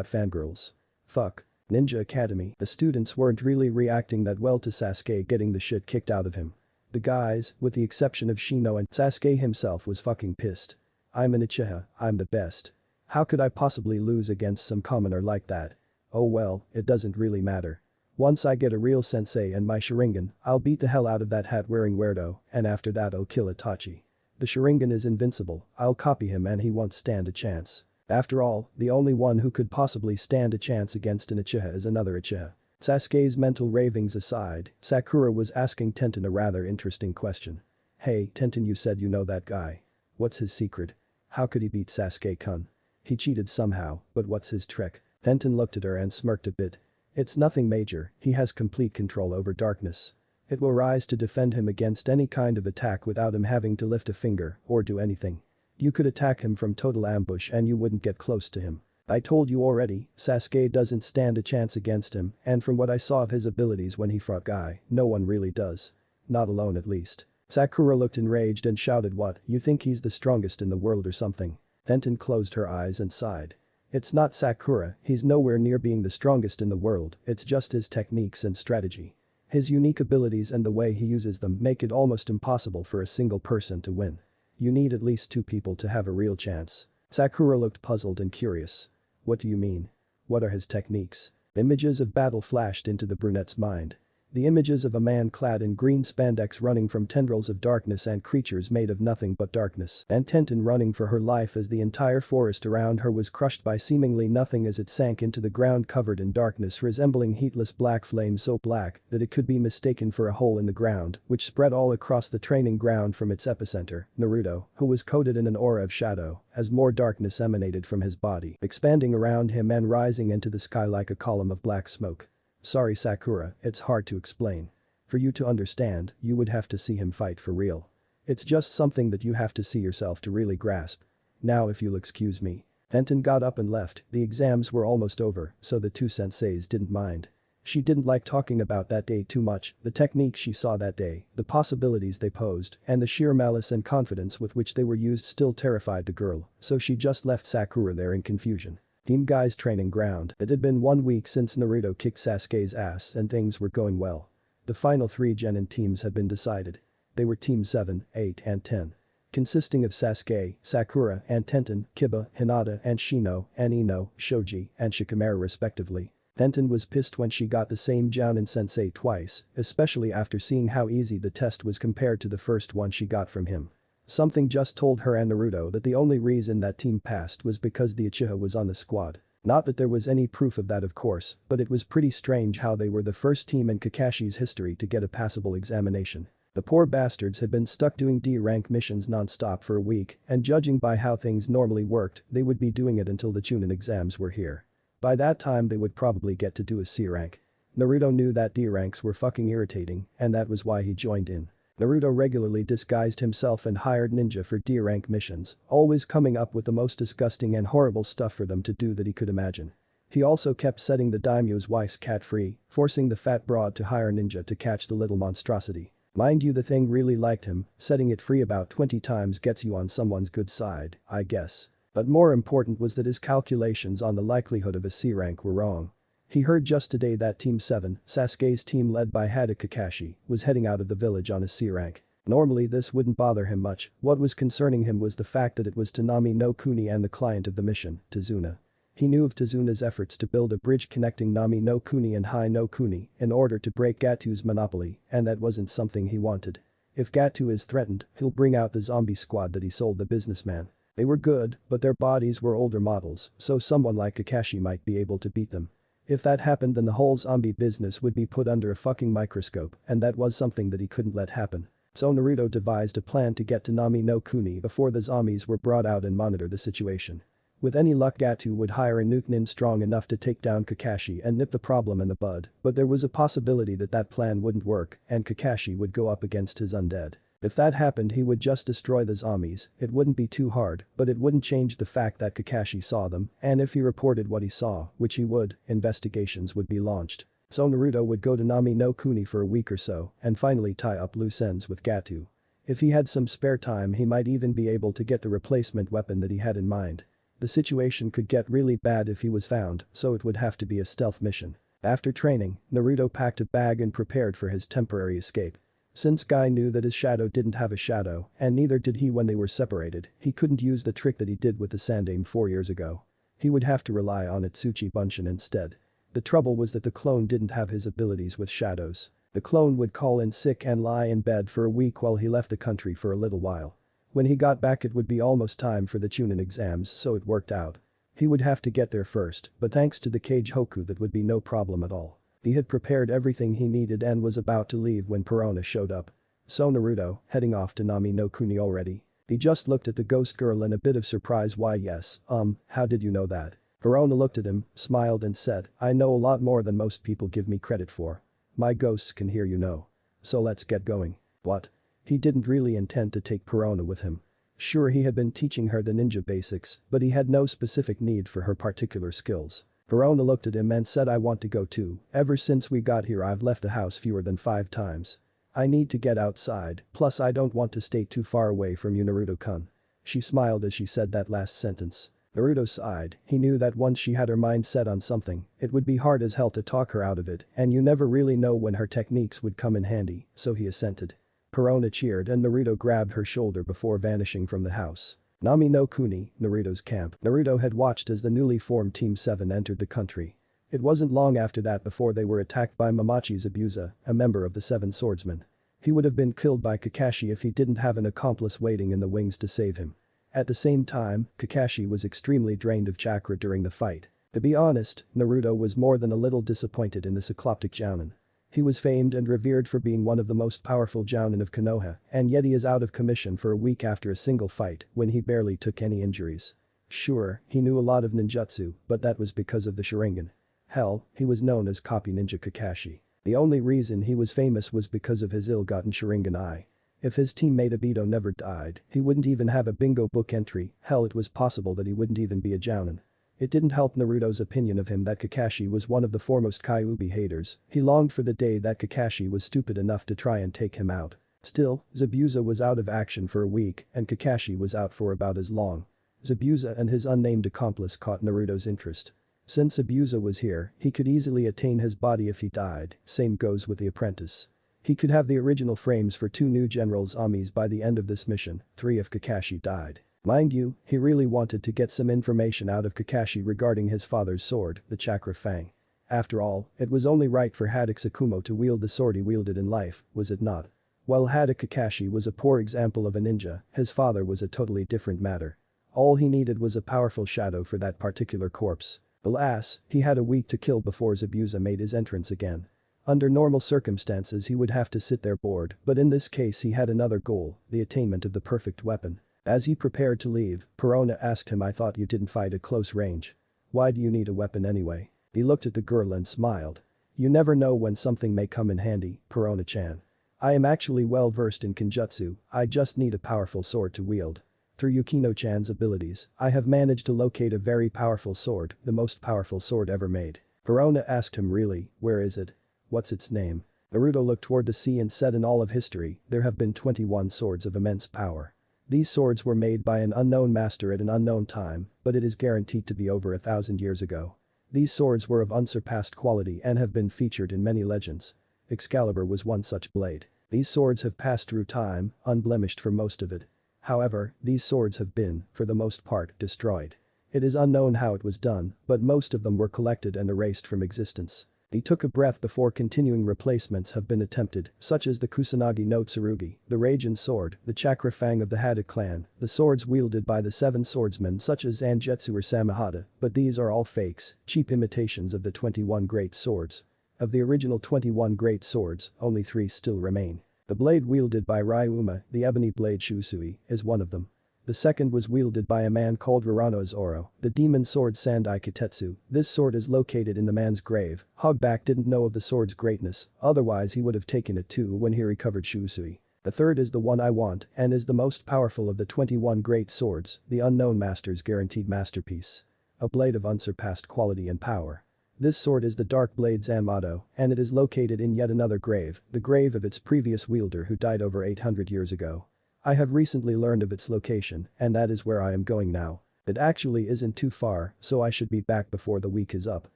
S1: fangirls. Fuck. Ninja Academy. The students weren't really reacting that well to Sasuke getting the shit kicked out of him. The guys, with the exception of Shino and Sasuke himself, was fucking pissed. I'm an Uchiha, I'm the best. How could I possibly lose against some commoner like that? Oh well, it doesn't really matter. Once I get a real sensei and my Sharingan, I'll beat the hell out of that hat-wearing weirdo, and after that I'll kill Itachi. The Sharingan is invincible, I'll copy him and he won't stand a chance. After all, the only one who could possibly stand a chance against an Uchiha is another Uchiha. Sasuke's mental ravings aside, Sakura was asking Tenten a rather interesting question. Hey, Tenten, you said you know that guy. What's his secret? How could he beat Sasuke-kun? He cheated somehow, but what's his trick? Tenten looked at her and smirked a bit. It's nothing major, he has complete control over darkness. It will rise to defend him against any kind of attack without him having to lift a finger or do anything. You could attack him from total ambush and you wouldn't get close to him. I told you already, Sasuke doesn't stand a chance against him, and from what I saw of his abilities when he fought Guy, no one really does. Not alone at least. Sakura looked enraged and shouted, what, you think he's the strongest in the world or something? Tenten closed her eyes and sighed. It's not Sakura, he's nowhere near being the strongest in the world, it's just his techniques and strategy. His unique abilities and the way he uses them make it almost impossible for a single person to win. You need at least 2 people to have a real chance. Sakura looked puzzled and curious. What do you mean? What are his techniques? Images of battle flashed into the brunette's mind. The images of a man clad in green spandex running from tendrils of darkness and creatures made of nothing but darkness, and Tenten running for her life as the entire forest around her was crushed by seemingly nothing as it sank into the ground covered in darkness resembling heatless black flame so black that it could be mistaken for a hole in the ground, which spread all across the training ground from its epicenter, Naruto, who was coated in an aura of shadow, as more darkness emanated from his body, expanding around him and rising into the sky like a column of black smoke. Sorry Sakura, it's hard to explain. For you to understand, you would have to see him fight for real. It's just something that you have to see yourself to really grasp. Now if you'll excuse me. Tenten got up and left, the exams were almost over, so the 2 senseis didn't mind. She didn't like talking about that day too much, the techniques she saw that day, the possibilities they posed, and the sheer malice and confidence with which they were used still terrified the girl, so she just left Sakura there in confusion. Team Guy's training ground. It had been 1 week since Naruto kicked Sasuke's ass and things were going well. The final 3 genin teams had been decided. They were Team 7, 8 and 10. Consisting of Sasuke, Sakura and Tenten, Kiba, Hinata and Shino, and Ino, Shoji, and Shikamaru respectively. Tenten was pissed when she got the same jounen sensei twice, especially after seeing how easy the test was compared to the first one she got from him. Something just told her and Naruto that the only reason that team passed was because the Uchiha was on the squad. Not that there was any proof of that of course, but it was pretty strange how they were the first team in Kakashi's history to get a passable examination. The poor bastards had been stuck doing D-rank missions non-stop for a week, and judging by how things normally worked, they would be doing it until the Chunin exams were here. By that time they would probably get to do a C-rank. Naruto knew that D-ranks were fucking irritating, and that was why he joined in. Naruto regularly disguised himself and hired ninja for D-rank missions, always coming up with the most disgusting and horrible stuff for them to do that he could imagine. He also kept setting the daimyo's wife's cat free, forcing the fat broad to hire ninja to catch the little monstrosity. Mind you, the thing really liked him, setting it free about 20 times gets you on someone's good side, I guess. But more important was that his calculations on the likelihood of a C-rank were wrong. He heard just today that Team 7, Sasuke's team led by Hada Kakashi, was heading out of the village on a C-rank. Normally this wouldn't bother him much, what was concerning him was the fact that it was Tanami no Kuni and the client of the mission, Tazuna. He knew of Tazuna's efforts to build a bridge connecting Nami no Kuni and Hai no Kuni in order to break Gatu's monopoly, and that wasn't something he wanted. If Gatu is threatened, he'll bring out the zombie squad that he sold the businessman. They were good, but their bodies were older models, so someone like Kakashi might be able to beat them. If that happened, then the whole zombie business would be put under a fucking microscope, and that was something that he couldn't let happen. So Naruto devised a plan to get to Nami no Kuni before the zombies were brought out and monitor the situation. With any luck, Gatu would hire a nuke strong enough to take down Kakashi and nip the problem in the bud, but there was a possibility that that plan wouldn't work and Kakashi would go up against his undead. If that happened, he would just destroy the zombies, it wouldn't be too hard, but it wouldn't change the fact that Kakashi saw them, and if he reported what he saw, which he would, investigations would be launched. So Naruto would go to Nami no Kuni for a week or so, and finally tie up loose ends with Gatu. If he had some spare time, he might even be able to get the replacement weapon that he had in mind. The situation could get really bad if he was found, so it would have to be a stealth mission. After training, Naruto packed a bag and prepared for his temporary escape. Since Guy knew that his shadow didn't have a shadow, and neither did he when they were separated, he couldn't use the trick that he did with the Sandaime 4 years ago. He would have to rely on Itsuchi Bunshin instead. The trouble was that the clone didn't have his abilities with shadows. The clone would call in sick and lie in bed for a week while he left the country for a little while. When he got back it would be almost time for the Chunin exams, so it worked out. He would have to get there first, but thanks to the Kage Hoku that would be no problem at all. He had prepared everything he needed and was about to leave when Perona showed up. So Naruto, heading off to Nami no Kuni already? He just looked at the ghost girl in a bit of surprise. Why yes, how did you know that? Perona looked at him, smiled and said, I know a lot more than most people give me credit for. My ghosts can hear you know. So let's get going. What? He didn't really intend to take Perona with him. Sure, he had been teaching her the ninja basics, but he had no specific need for her particular skills. Perona looked at him and said, I want to go too. Ever since we got here I've left the house fewer than 5 times. I need to get outside, plus I don't want to stay too far away from you, Naruto-kun. She smiled as she said that last sentence. Naruto sighed. He knew that once she had her mind set on something, it would be hard as hell to talk her out of it, and you never really know when her techniques would come in handy, so he assented. Perona cheered and Naruto grabbed her shoulder before vanishing from the house. Nami no Kuni, Naruto's camp. Naruto had watched as the newly formed Team 7 entered the country. It wasn't long after that before they were attacked by Momochi's zabuza, a member of the 7 swordsmen. He would have been killed by Kakashi if he didn't have an accomplice waiting in the wings to save him. At the same time, Kakashi was extremely drained of chakra during the fight. To be honest, Naruto was more than a little disappointed in the cycloptic jounen. He was famed and revered for being one of the most powerful jounen of Konoha, and yet he is out of commission for a week after a single fight when he barely took any injuries. Sure, he knew a lot of ninjutsu, but that was because of the Sharingan. Hell, he was known as Copy Ninja Kakashi. The only reason he was famous was because of his ill-gotten Sharingan eye. If his teammate Obito never died, he wouldn't even have a bingo book entry, hell it was possible that he wouldn't even be a jounen. It didn't help Naruto's opinion of him that Kakashi was one of the foremost Kyuubi haters. He longed for the day that Kakashi was stupid enough to try and take him out. Still, Zabuza was out of action for a week and Kakashi was out for about as long. Zabuza and his unnamed accomplice caught Naruto's interest. Since Zabuza was here, he could easily attain his body if he died, same goes with the apprentice. He could have the original frames for 2 new generals' armies by the end of this mission, 3 if Kakashi died. Mind you, he really wanted to get some information out of Kakashi regarding his father's sword, the Chakra Fang. After all, it was only right for Haddock Tsukumo to wield the sword he wielded in life, was it not? While Haddock Kakashi was a poor example of a ninja, his father was a totally different matter. All he needed was a powerful shadow for that particular corpse. Alas, he had a week to kill before Zabuza made his entrance again. Under normal circumstances he would have to sit there bored, but in this case he had another goal, the attainment of the perfect weapon. As he prepared to leave, Perona asked him, I thought you didn't fight at close range. Why do you need a weapon anyway? He looked at the girl and smiled. You never know when something may come in handy, Perona-chan. I am actually well versed in Kenjutsu, I just need a powerful sword to wield. Through Yukino-chan's abilities, I have managed to locate a very powerful sword, the most powerful sword ever made. Perona asked him, really, where is it? What's its name? Naruto looked toward the sea and said, in all of history, there have been 21 swords of immense power. These swords were made by an unknown master at an unknown time, but it is guaranteed to be over 1,000 years ago. These swords were of unsurpassed quality and have been featured in many legends. Excalibur was one such blade. These swords have passed through time, unblemished for most of it. However, these swords have been, for the most part, destroyed. It is unknown how it was done, but most of them were collected and erased from existence. He took a breath before continuing. Replacements have been attempted, such as the Kusanagi no Tsurugi, the Raijin sword, the Chakra Fang of the Haddock clan, the swords wielded by the 7 swordsmen such as Zangetsu or Samehada, but these are all fakes, cheap imitations of the 21 great swords. Of the original 21 great swords, only 3 still remain. The blade wielded by Ryuma, the ebony blade Shusui, is one of them. The second was wielded by a man called Rarano Zoro, the demon sword Sandai Kitetsu. This sword is located in the man's grave. Hogback didn't know of the sword's greatness, otherwise he would have taken it too when he recovered Shusui. The third is the one I want and is the most powerful of the 21 great swords, the unknown master's guaranteed masterpiece. A blade of unsurpassed quality and power. This sword is the Dark Blade Zanmato, and it is located in yet another grave, the grave of its previous wielder who died over 800 years ago. I have recently learned of its location, and that is where I am going now. It actually isn't too far, so I should be back before the week is up.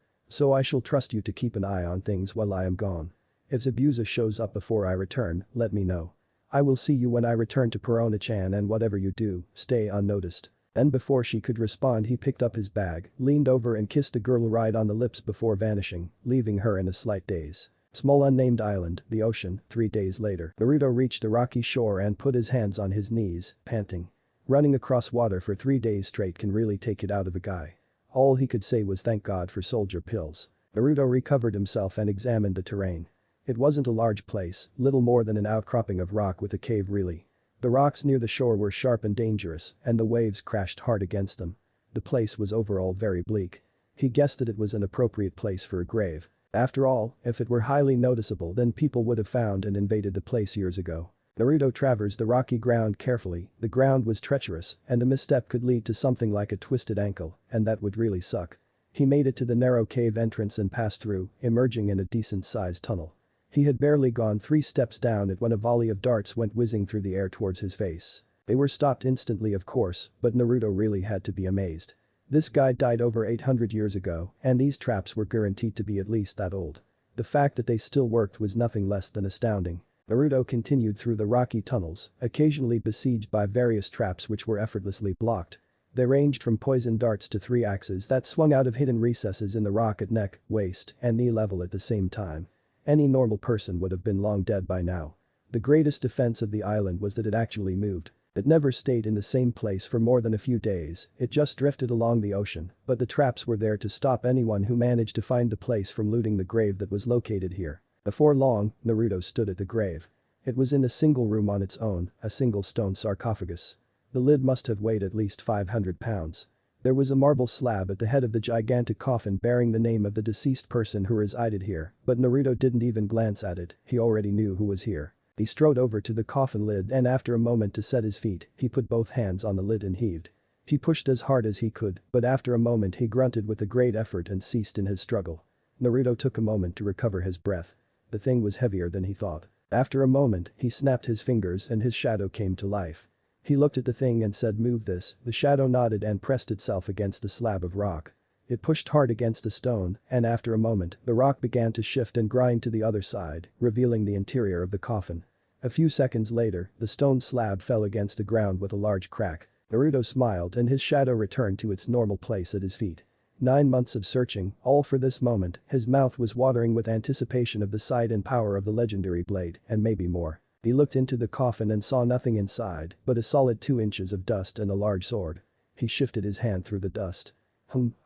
S1: So I shall trust you to keep an eye on things while I am gone. If Zabuza shows up before I return, let me know. I will see you when I return to Perona-chan, and whatever you do, stay unnoticed. And before she could respond, he picked up his bag, leaned over and kissed the girl right on the lips before vanishing, leaving her in a slight daze. Small unnamed island, the ocean, 3 days later. Naruto reached the rocky shore and put his hands on his knees, panting. Running across water for 3 days straight can really take it out of a guy. All he could say was thank God for soldier pills. Naruto recovered himself and examined the terrain. It wasn't a large place, little more than an outcropping of rock with a cave really. The rocks near the shore were sharp and dangerous, and the waves crashed hard against them. The place was overall very bleak. He guessed that it was an appropriate place for a grave. After all, if it were highly noticeable, then people would have found and invaded the place years ago. Naruto traversed the rocky ground carefully. The ground was treacherous, and a misstep could lead to something like a twisted ankle, and that would really suck. He made it to the narrow cave entrance and passed through, emerging in a decent-sized tunnel. He had barely gone 3 steps down it when a volley of darts went whizzing through the air towards his face. They were stopped instantly, of course, but Naruto really had to be amazed. This guy died over 800 years ago, and these traps were guaranteed to be at least that old. The fact that they still worked was nothing less than astounding. Naruto continued through the rocky tunnels, occasionally besieged by various traps which were effortlessly blocked. They ranged from poison darts to 3 axes that swung out of hidden recesses in the rock at neck, waist, and knee level at the same time. Any normal person would have been long dead by now. The greatest defense of the island was that it actually moved. It never stayed in the same place for more than a few days, it just drifted along the ocean, but the traps were there to stop anyone who managed to find the place from looting the grave that was located here. Before long, Naruto stood at the grave. It was in a single room on its own, a single stone sarcophagus. The lid must have weighed at least 500 pounds. There was a marble slab at the head of the gigantic coffin bearing the name of the deceased person who resided here, but Naruto didn't even glance at it, he already knew who was here. He strode over to the coffin lid and after a moment to set his feet, he put both hands on the lid and heaved. He pushed as hard as he could, but after a moment he grunted with a great effort and ceased in his struggle. Naruto took a moment to recover his breath. The thing was heavier than he thought. After a moment, he snapped his fingers and his shadow came to life. He looked at the thing and said, "Move this." The shadow nodded and pressed itself against the slab of rock. It pushed hard against the stone, and after a moment, the rock began to shift and grind to the other side, revealing the interior of the coffin. A few seconds later, the stone slab fell against the ground with a large crack. Naruto smiled and his shadow returned to its normal place at his feet. 9 months of searching, all for this moment, his mouth was watering with anticipation of the sight and power of the legendary blade, and maybe more. He looked into the coffin and saw nothing inside but a solid 2 inches of dust and a large sword. He shifted his hand through the dust.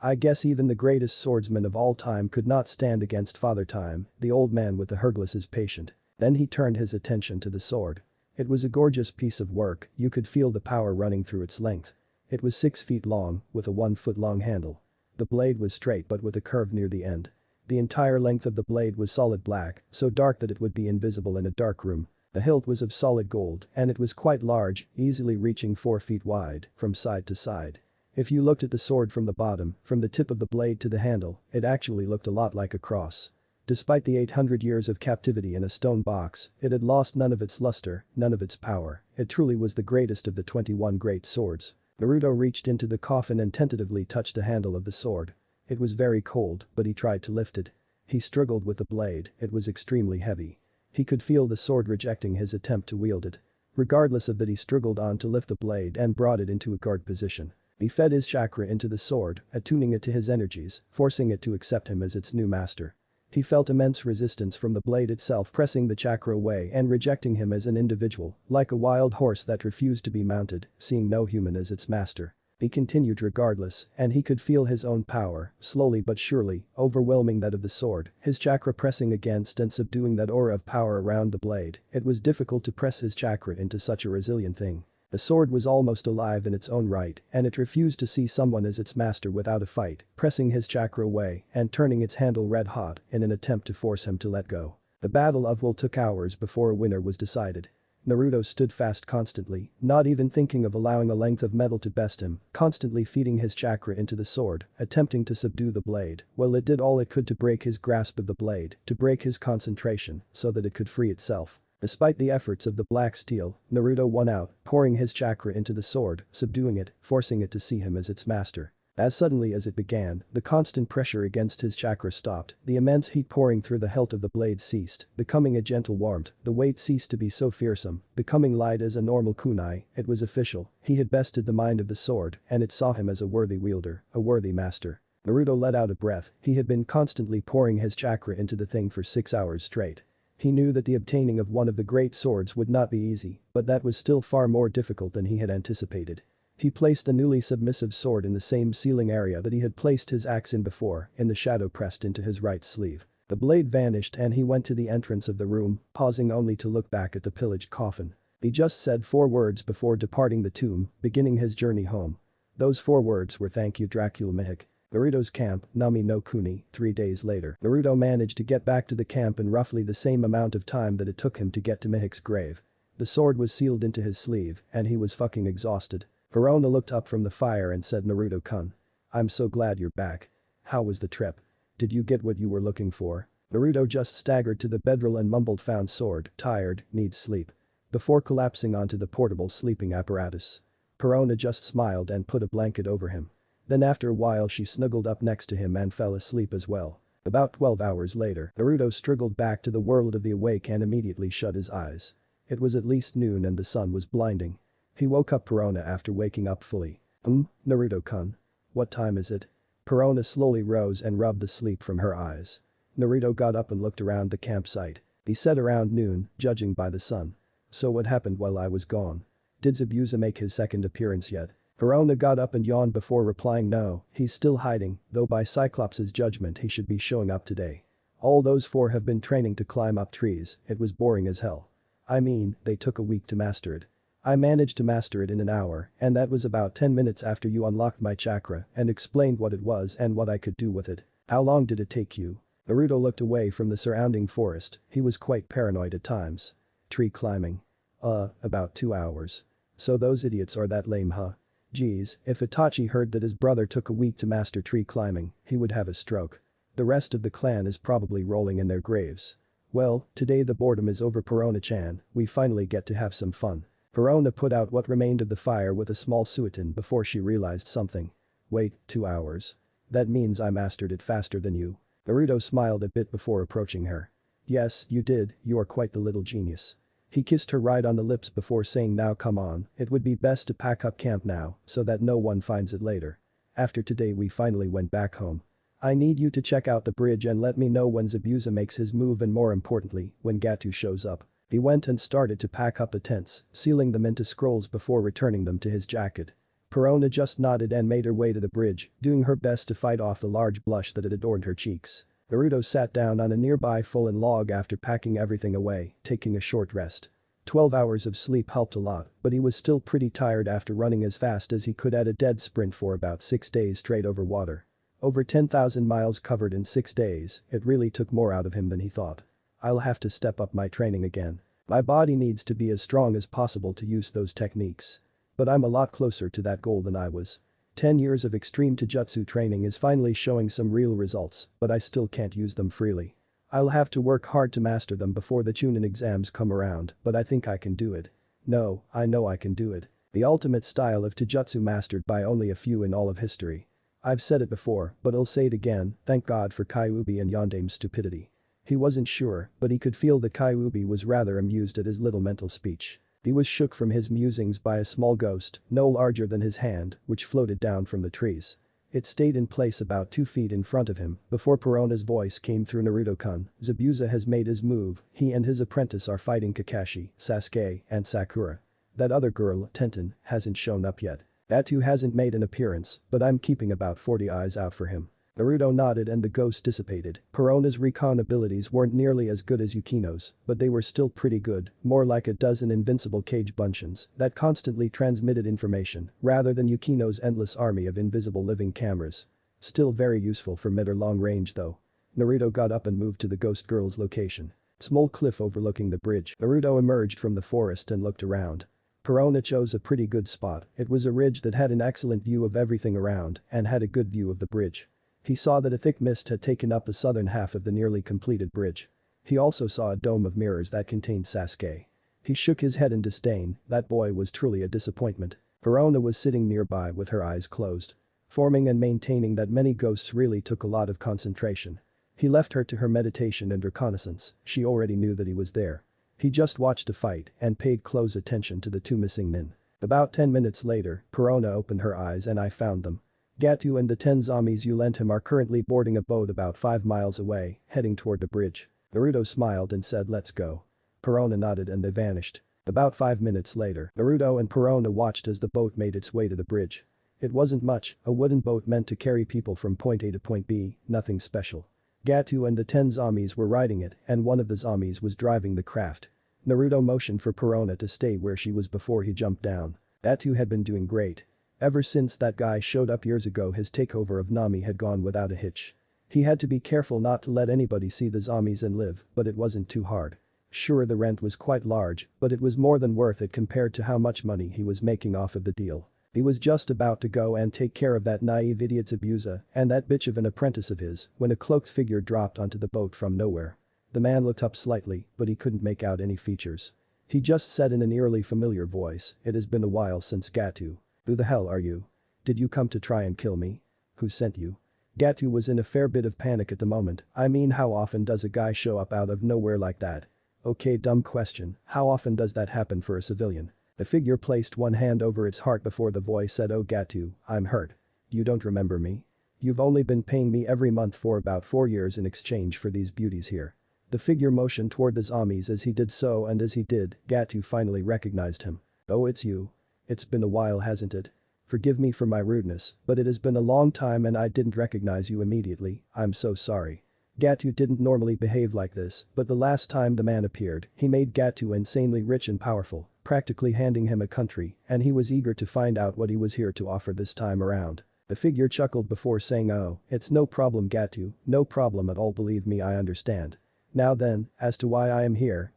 S1: I guess even the greatest swordsman of all time could not stand against Father Time, the old man with the Hergless's patient. Then he turned his attention to the sword. It was a gorgeous piece of work, you could feel the power running through its length. It was 6 feet long, with a 1-foot-long handle. The blade was straight but with a curve near the end. The entire length of the blade was solid black, so dark that it would be invisible in a dark room. The hilt was of solid gold, and it was quite large, easily reaching 4 feet wide, from side to side. If you looked at the sword from the bottom, from the tip of the blade to the handle, it actually looked a lot like a cross. Despite the 800 years of captivity in a stone box, it had lost none of its luster, none of its power. It truly was the greatest of the 21 great swords. Naruto reached into the coffin and tentatively touched the handle of the sword. It was very cold, but he tried to lift it. He struggled with the blade, it was extremely heavy. He could feel the sword rejecting his attempt to wield it. Regardless of that, he struggled on to lift the blade and brought it into a guard position. He fed his chakra into the sword, attuning it to his energies, forcing it to accept him as its new master. He felt immense resistance from the blade itself pressing the chakra away and rejecting him as an individual, like a wild horse that refused to be mounted, seeing no human as its master. He continued regardless, and he could feel his own power, slowly but surely, overwhelming that of the sword, his chakra pressing against and subduing that aura of power around the blade. It was difficult to press his chakra into such a resilient thing. The sword was almost alive in its own right, and it refused to see someone as its master without a fight, pressing his chakra away and turning its handle red hot in an attempt to force him to let go. The battle of will took hours before a winner was decided. Naruto stood fast constantly, not even thinking of allowing a length of metal to best him, constantly feeding his chakra into the sword, attempting to subdue the blade, while it did all it could to break his grasp of the blade, to break his concentration, so that it could free itself. Despite the efforts of the black steel, Naruto won out, pouring his chakra into the sword, subduing it, forcing it to see him as its master. As suddenly as it began, the constant pressure against his chakra stopped, the immense heat pouring through the hilt of the blade ceased, becoming a gentle warmth, the weight ceased to be so fearsome, becoming light as a normal kunai. It was official, he had bested the mind of the sword, and it saw him as a worthy wielder, a worthy master. Naruto let out a breath, he had been constantly pouring his chakra into the thing for 6 hours straight. He knew that the obtaining of one of the great swords would not be easy, but that was still far more difficult than he had anticipated. He placed the newly submissive sword in the same ceiling area that he had placed his axe in before, in the shadow pressed into his right sleeve. The blade vanished and he went to the entrance of the room, pausing only to look back at the pillaged coffin. He just said 4 words before departing the tomb, beginning his journey home. Those 4 words were "Thank you Dracula Mihik." Naruto's camp, Nami no Kuni, 3 days later. Naruto managed to get back to the camp in roughly the same amount of time that it took him to get to Mihik's grave. The sword was sealed into his sleeve, and he was fucking exhausted. Perona looked up from the fire and said, "Naruto-kun. I'm so glad you're back. How was the trip? Did you get what you were looking for?" Naruto just staggered to the bedroll and mumbled, "Found sword, tired, needs sleep," before collapsing onto the portable sleeping apparatus. Perona just smiled and put a blanket over him. Then after a while she snuggled up next to him and fell asleep as well. About 12 hours later, Naruto struggled back to the world of the awake and immediately shut his eyes. It was at least noon and the sun was blinding. He woke up Perona after waking up fully. Naruto-kun. What time is it?" Perona slowly rose and rubbed the sleep from her eyes. Naruto got up and looked around the campsite. He said, "Around noon, judging by the sun. So what happened while I was gone? Did Zabuza make his second appearance yet?" Perona got up and yawned before replying, "No, he's still hiding, though by Cyclops' judgment he should be showing up today. All those 4 have been training to climb up trees, it was boring as hell. I mean, they took a week to master it. I managed to master it in an hour, and that was about 10 minutes after you unlocked my chakra and explained what it was and what I could do with it. How long did it take you?" Naruto looked away from the surrounding forest, he was quite paranoid at times. "Tree climbing. About 2 hours. So those idiots are that lame, huh? Geez, if Itachi heard that his brother took a week to master tree climbing, he would have a stroke. The rest of the clan is probably rolling in their graves. Well, today the boredom is over, Perona-chan, we finally get to have some fun." Perona put out what remained of the fire with a small suiton before she realized something. "Wait, 2 hours? That means I mastered it faster than you." Naruto smiled a bit before approaching her. "Yes, you did, you are quite the little genius." He kissed her right on the lips before saying, "Now come on, it would be best to pack up camp now so that no one finds it later. After today we finally went back home. I need you to check out the bridge and let me know when Zabuza makes his move and more importantly, when Gato shows up." He went and started to pack up the tents, sealing them into scrolls before returning them to his jacket. Perona just nodded and made her way to the bridge, doing her best to fight off the large blush that had adorned her cheeks. Naruto sat down on a nearby fallen log after packing everything away, taking a short rest. 12 hours of sleep helped a lot, but he was still pretty tired after running as fast as he could at a dead sprint for about 6 days straight over water. Over 10,000 miles covered in 6 days, it really took more out of him than he thought. "I'll have to step up my training again. My body needs to be as strong as possible to use those techniques. But I'm a lot closer to that goal than I was. 10 years of extreme taijutsu training is finally showing some real results, but I still can't use them freely. I'll have to work hard to master them before the jounen exams come around, but I think I can do it. No, I know I can do it. The ultimate style of taijutsu mastered by only a few in all of history. I've said it before, but I'll say it again, thank God for Kyuubi and Yondame's stupidity." He wasn't sure, but he could feel that Kyuubi was rather amused at his little mental speech. He was shook from his musings by a small ghost, no larger than his hand, which floated down from the trees. It stayed in place about 2 feet in front of him before Perona's voice came through. "Naruto-kun, Zabuza has made his move, he and his apprentice are fighting Kakashi, Sasuke, and Sakura. That other girl, Tenten, hasn't shown up yet. Atu hasn't made an appearance, but I'm keeping about 40 eyes out for him." Naruto nodded and the ghost dissipated. Perona's recon abilities weren't nearly as good as Yukino's, but they were still pretty good, more like a dozen invincible cage buncheons that constantly transmitted information rather than Yukino's endless army of invisible living cameras. Still very useful for mid or long range though. Naruto got up and moved to the ghost girl's location. Small cliff overlooking the bridge. Naruto emerged from the forest and looked around. Perona chose a pretty good spot, it was a ridge that had an excellent view of everything around and had a good view of the bridge. He saw that a thick mist had taken up the southern half of the nearly completed bridge. He also saw a dome of mirrors that contained Sasuke. He shook his head in disdain, that boy was truly a disappointment. Perona was sitting nearby with her eyes closed. Forming and maintaining that many ghosts really took a lot of concentration. He left her to her meditation and reconnaissance, she already knew that he was there. He just watched the fight and paid close attention to the two missing men. About 10 minutes later, Perona opened her eyes and I found them. Gato and the 10 zombies you lent him are currently boarding a boat about 5 miles away, heading toward the bridge. Naruto smiled and said let's go. Perona nodded and they vanished. About 5 minutes later, Naruto and Perona watched as the boat made its way to the bridge. It wasn't much, a wooden boat meant to carry people from point A to point B, nothing special. Gato and the 10 zombies were riding it and one of the zombies was driving the craft. Naruto motioned for Perona to stay where she was before he jumped down. Gato had been doing great. Ever since that guy showed up years ago his takeover of Nami had gone without a hitch. He had to be careful not to let anybody see the zombies and live, but it wasn't too hard. Sure the rent was quite large, but it was more than worth it compared to how much money he was making off of the deal. He was just about to go and take care of that naive idiot zabuza and that bitch of an apprentice of his when a cloaked figure dropped onto the boat from nowhere. The man looked up slightly, but he couldn't make out any features. He just said in an eerily familiar voice, it has been a while since Gato. Who the hell are you? Did you come to try and kill me? Who sent you? Gato was in a fair bit of panic at the moment, I mean how often does a guy show up out of nowhere like that? Okay, dumb question, how often does that happen for a civilian? The figure placed one hand over its heart before the voice said oh Gato, I'm hurt. You don't remember me? You've only been paying me every month for about 4 years in exchange for these beauties here. The figure motioned toward the zombies as he did so and as he did, Gato finally recognized him. Oh it's you. It's been a while hasn't it? Forgive me for my rudeness, but it has been a long time and I didn't recognize you immediately, I'm so sorry. Gato didn't normally behave like this, but the last time the man appeared, he made Gato insanely rich and powerful, practically handing him a country, and he was eager to find out what he was here to offer this time around. The figure chuckled before saying oh, it's no problem Gato, no problem at all believe me I understand. Now then, as to why I am here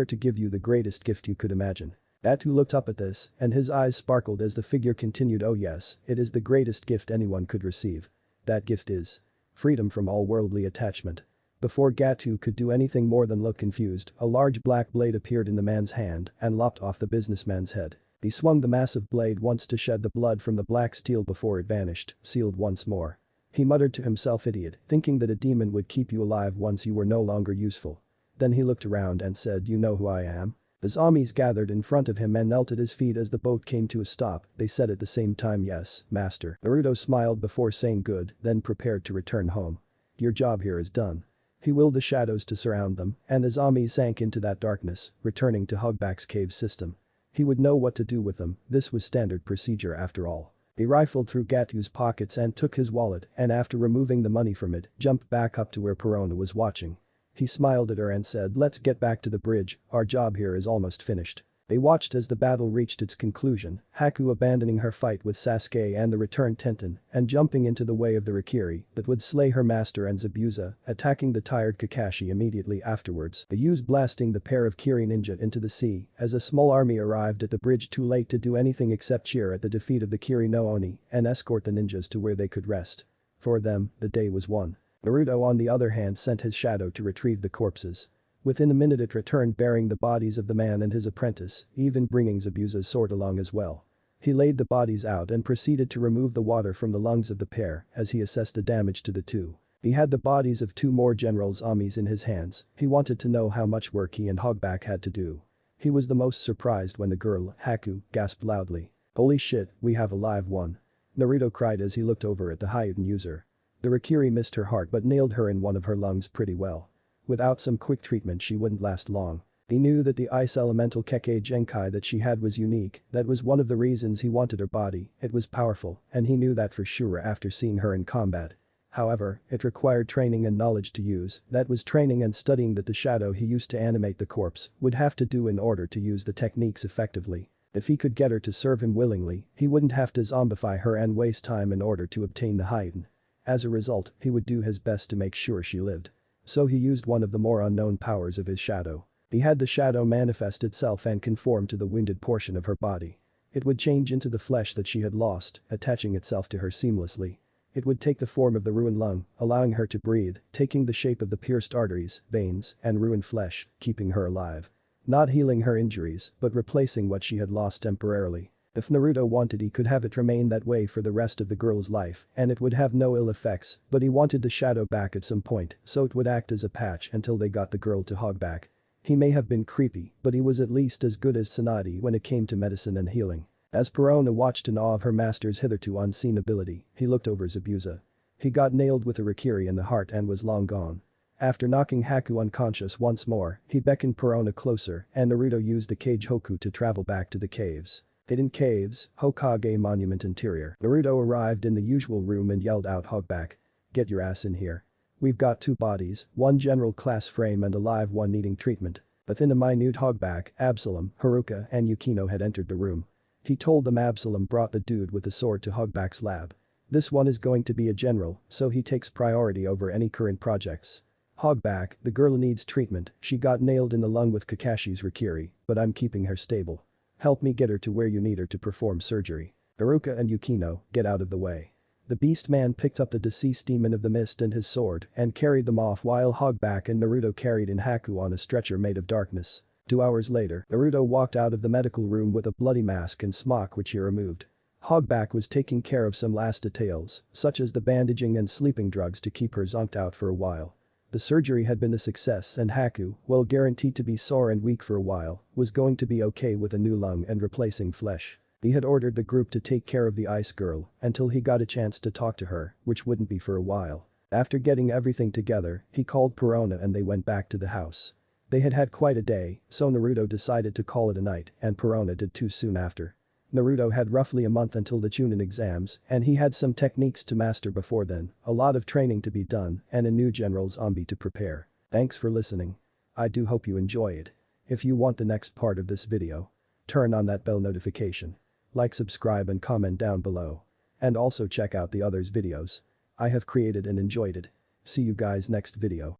S1: to give you the greatest gift you could imagine. Gato looked up at this, and his eyes sparkled as the figure continued oh yes, it is the greatest gift anyone could receive. That gift is freedom from all worldly attachment. Before Gato could do anything more than look confused, a large black blade appeared in the man's hand and lopped off the businessman's head. He swung the massive blade once to shed the blood from the black steel before it vanished, sealed once more. He muttered to himself idiot, thinking that a demon would keep you alive once you were no longer useful. Then he looked around and said you know who I am? The zombies gathered in front of him and knelt at his feet as the boat came to a stop, they said at the same time yes, master. Naruto smiled before saying good, then prepared to return home. Your job here is done. He willed the shadows to surround them, and the zombies sank into that darkness, returning to Hogback's cave system. He would know what to do with them, this was standard procedure after all. He rifled through Gato's pockets and took his wallet and after removing the money from it, jumped back up to where Perona was watching. He smiled at her and said let's get back to the bridge, our job here is almost finished. They watched as the battle reached its conclusion, Haku abandoning her fight with Sasuke and the returned Tenten and jumping into the way of the Rikiri that would slay her master and Zabuza, attacking the tired Kakashi immediately afterwards. They used blasting the pair of Kiri ninja into the sea as a small army arrived at the bridge too late to do anything except cheer at the defeat of the Kiri no Oni and escort the ninjas to where they could rest. For them, the day was won. Naruto on the other hand sent his shadow to retrieve the corpses. Within a minute it returned bearing the bodies of the man and his apprentice, even bringing Zabuza's sword along as well. He laid the bodies out and proceeded to remove the water from the lungs of the pair as he assessed the damage to the two. He had the bodies of 2 more generals' armies in his hands, he wanted to know how much work he and Hogback had to do. He was the most surprised when the girl, Haku, gasped loudly. Holy shit, we have a live one. Naruto cried as he looked over at the Hyutin user. The Rikiri missed her heart but nailed her in one of her lungs pretty well. Without some quick treatment she wouldn't last long. He knew that the ice elemental Kekkei Genkai that she had was unique, that was one of the reasons he wanted her body, it was powerful, and he knew that for sure after seeing her in combat. However, it required training and knowledge to use, that was training and studying that the shadow he used to animate the corpse would have to do in order to use the techniques effectively. If he could get her to serve him willingly, he wouldn't have to zombify her and waste time in order to obtain the Hyutin. As a result, he would do his best to make sure she lived. So he used one of the more unknown powers of his shadow. He had the shadow manifest itself and conform to the wounded portion of her body. It would change into the flesh that she had lost, attaching itself to her seamlessly. It would take the form of the ruined lung, allowing her to breathe, taking the shape of the pierced arteries, veins, and ruined flesh, keeping her alive. Not healing her injuries, but replacing what she had lost temporarily. If Naruto wanted he could have it remain that way for the rest of the girl's life, and it would have no ill effects, but he wanted the shadow back at some point, so it would act as a patch until they got the girl to Hogback. He may have been creepy, but he was at least as good as Tsunade when it came to medicine and healing. As Perona watched in awe of her master's hitherto unseen ability, he looked over Zabuza. He got nailed with a Rikiri in the heart and was long gone. After knocking Haku unconscious once more, he beckoned Perona closer and Naruto used the cage Hoku to travel back to the caves. Hidden caves, Hokage Monument interior. Naruto arrived in the usual room and yelled out Hogback. Get your ass in here. We've got 2 bodies, one general class frame and a live one needing treatment. Within a minute Hogback, Absalom, Haruka and Yukino had entered the room. He told them Absalom brought the dude with the sword to Hogback's lab. This one is going to be a general, so he takes priority over any current projects. Hogback, the girl needs treatment, she got nailed in the lung with Kakashi's Rikiri, but I'm keeping her stable. Help me get her to where you need her to perform surgery. Haruka and Yukino, get out of the way. The beast man picked up the deceased demon of the mist and his sword and carried them off while Hogback and Naruto carried in Haku on a stretcher made of darkness. 2 hours later, Naruto walked out of the medical room with a bloody mask and smock which he removed. Hogback was taking care of some last details, such as the bandaging and sleeping drugs to keep her zonked out for a while. The surgery had been a success and Haku, while guaranteed to be sore and weak for a while, was going to be okay with a new lung and replacing flesh. He had ordered the group to take care of the ice girl until he got a chance to talk to her, which wouldn't be for a while. After getting everything together, he called Perona and they went back to the house. They had had quite a day, so Naruto decided to call it a night and Perona did too soon after. Naruto had roughly a month until the jounen exams and he had some techniques to master before then, a lot of training to be done and a new general zombie to prepare. Thanks for listening. I do hope you enjoy it. If you want the next part of this video, turn on that bell notification. Like, subscribe and comment down below. And also check out the others videos I have created and enjoyed it. See you guys next video.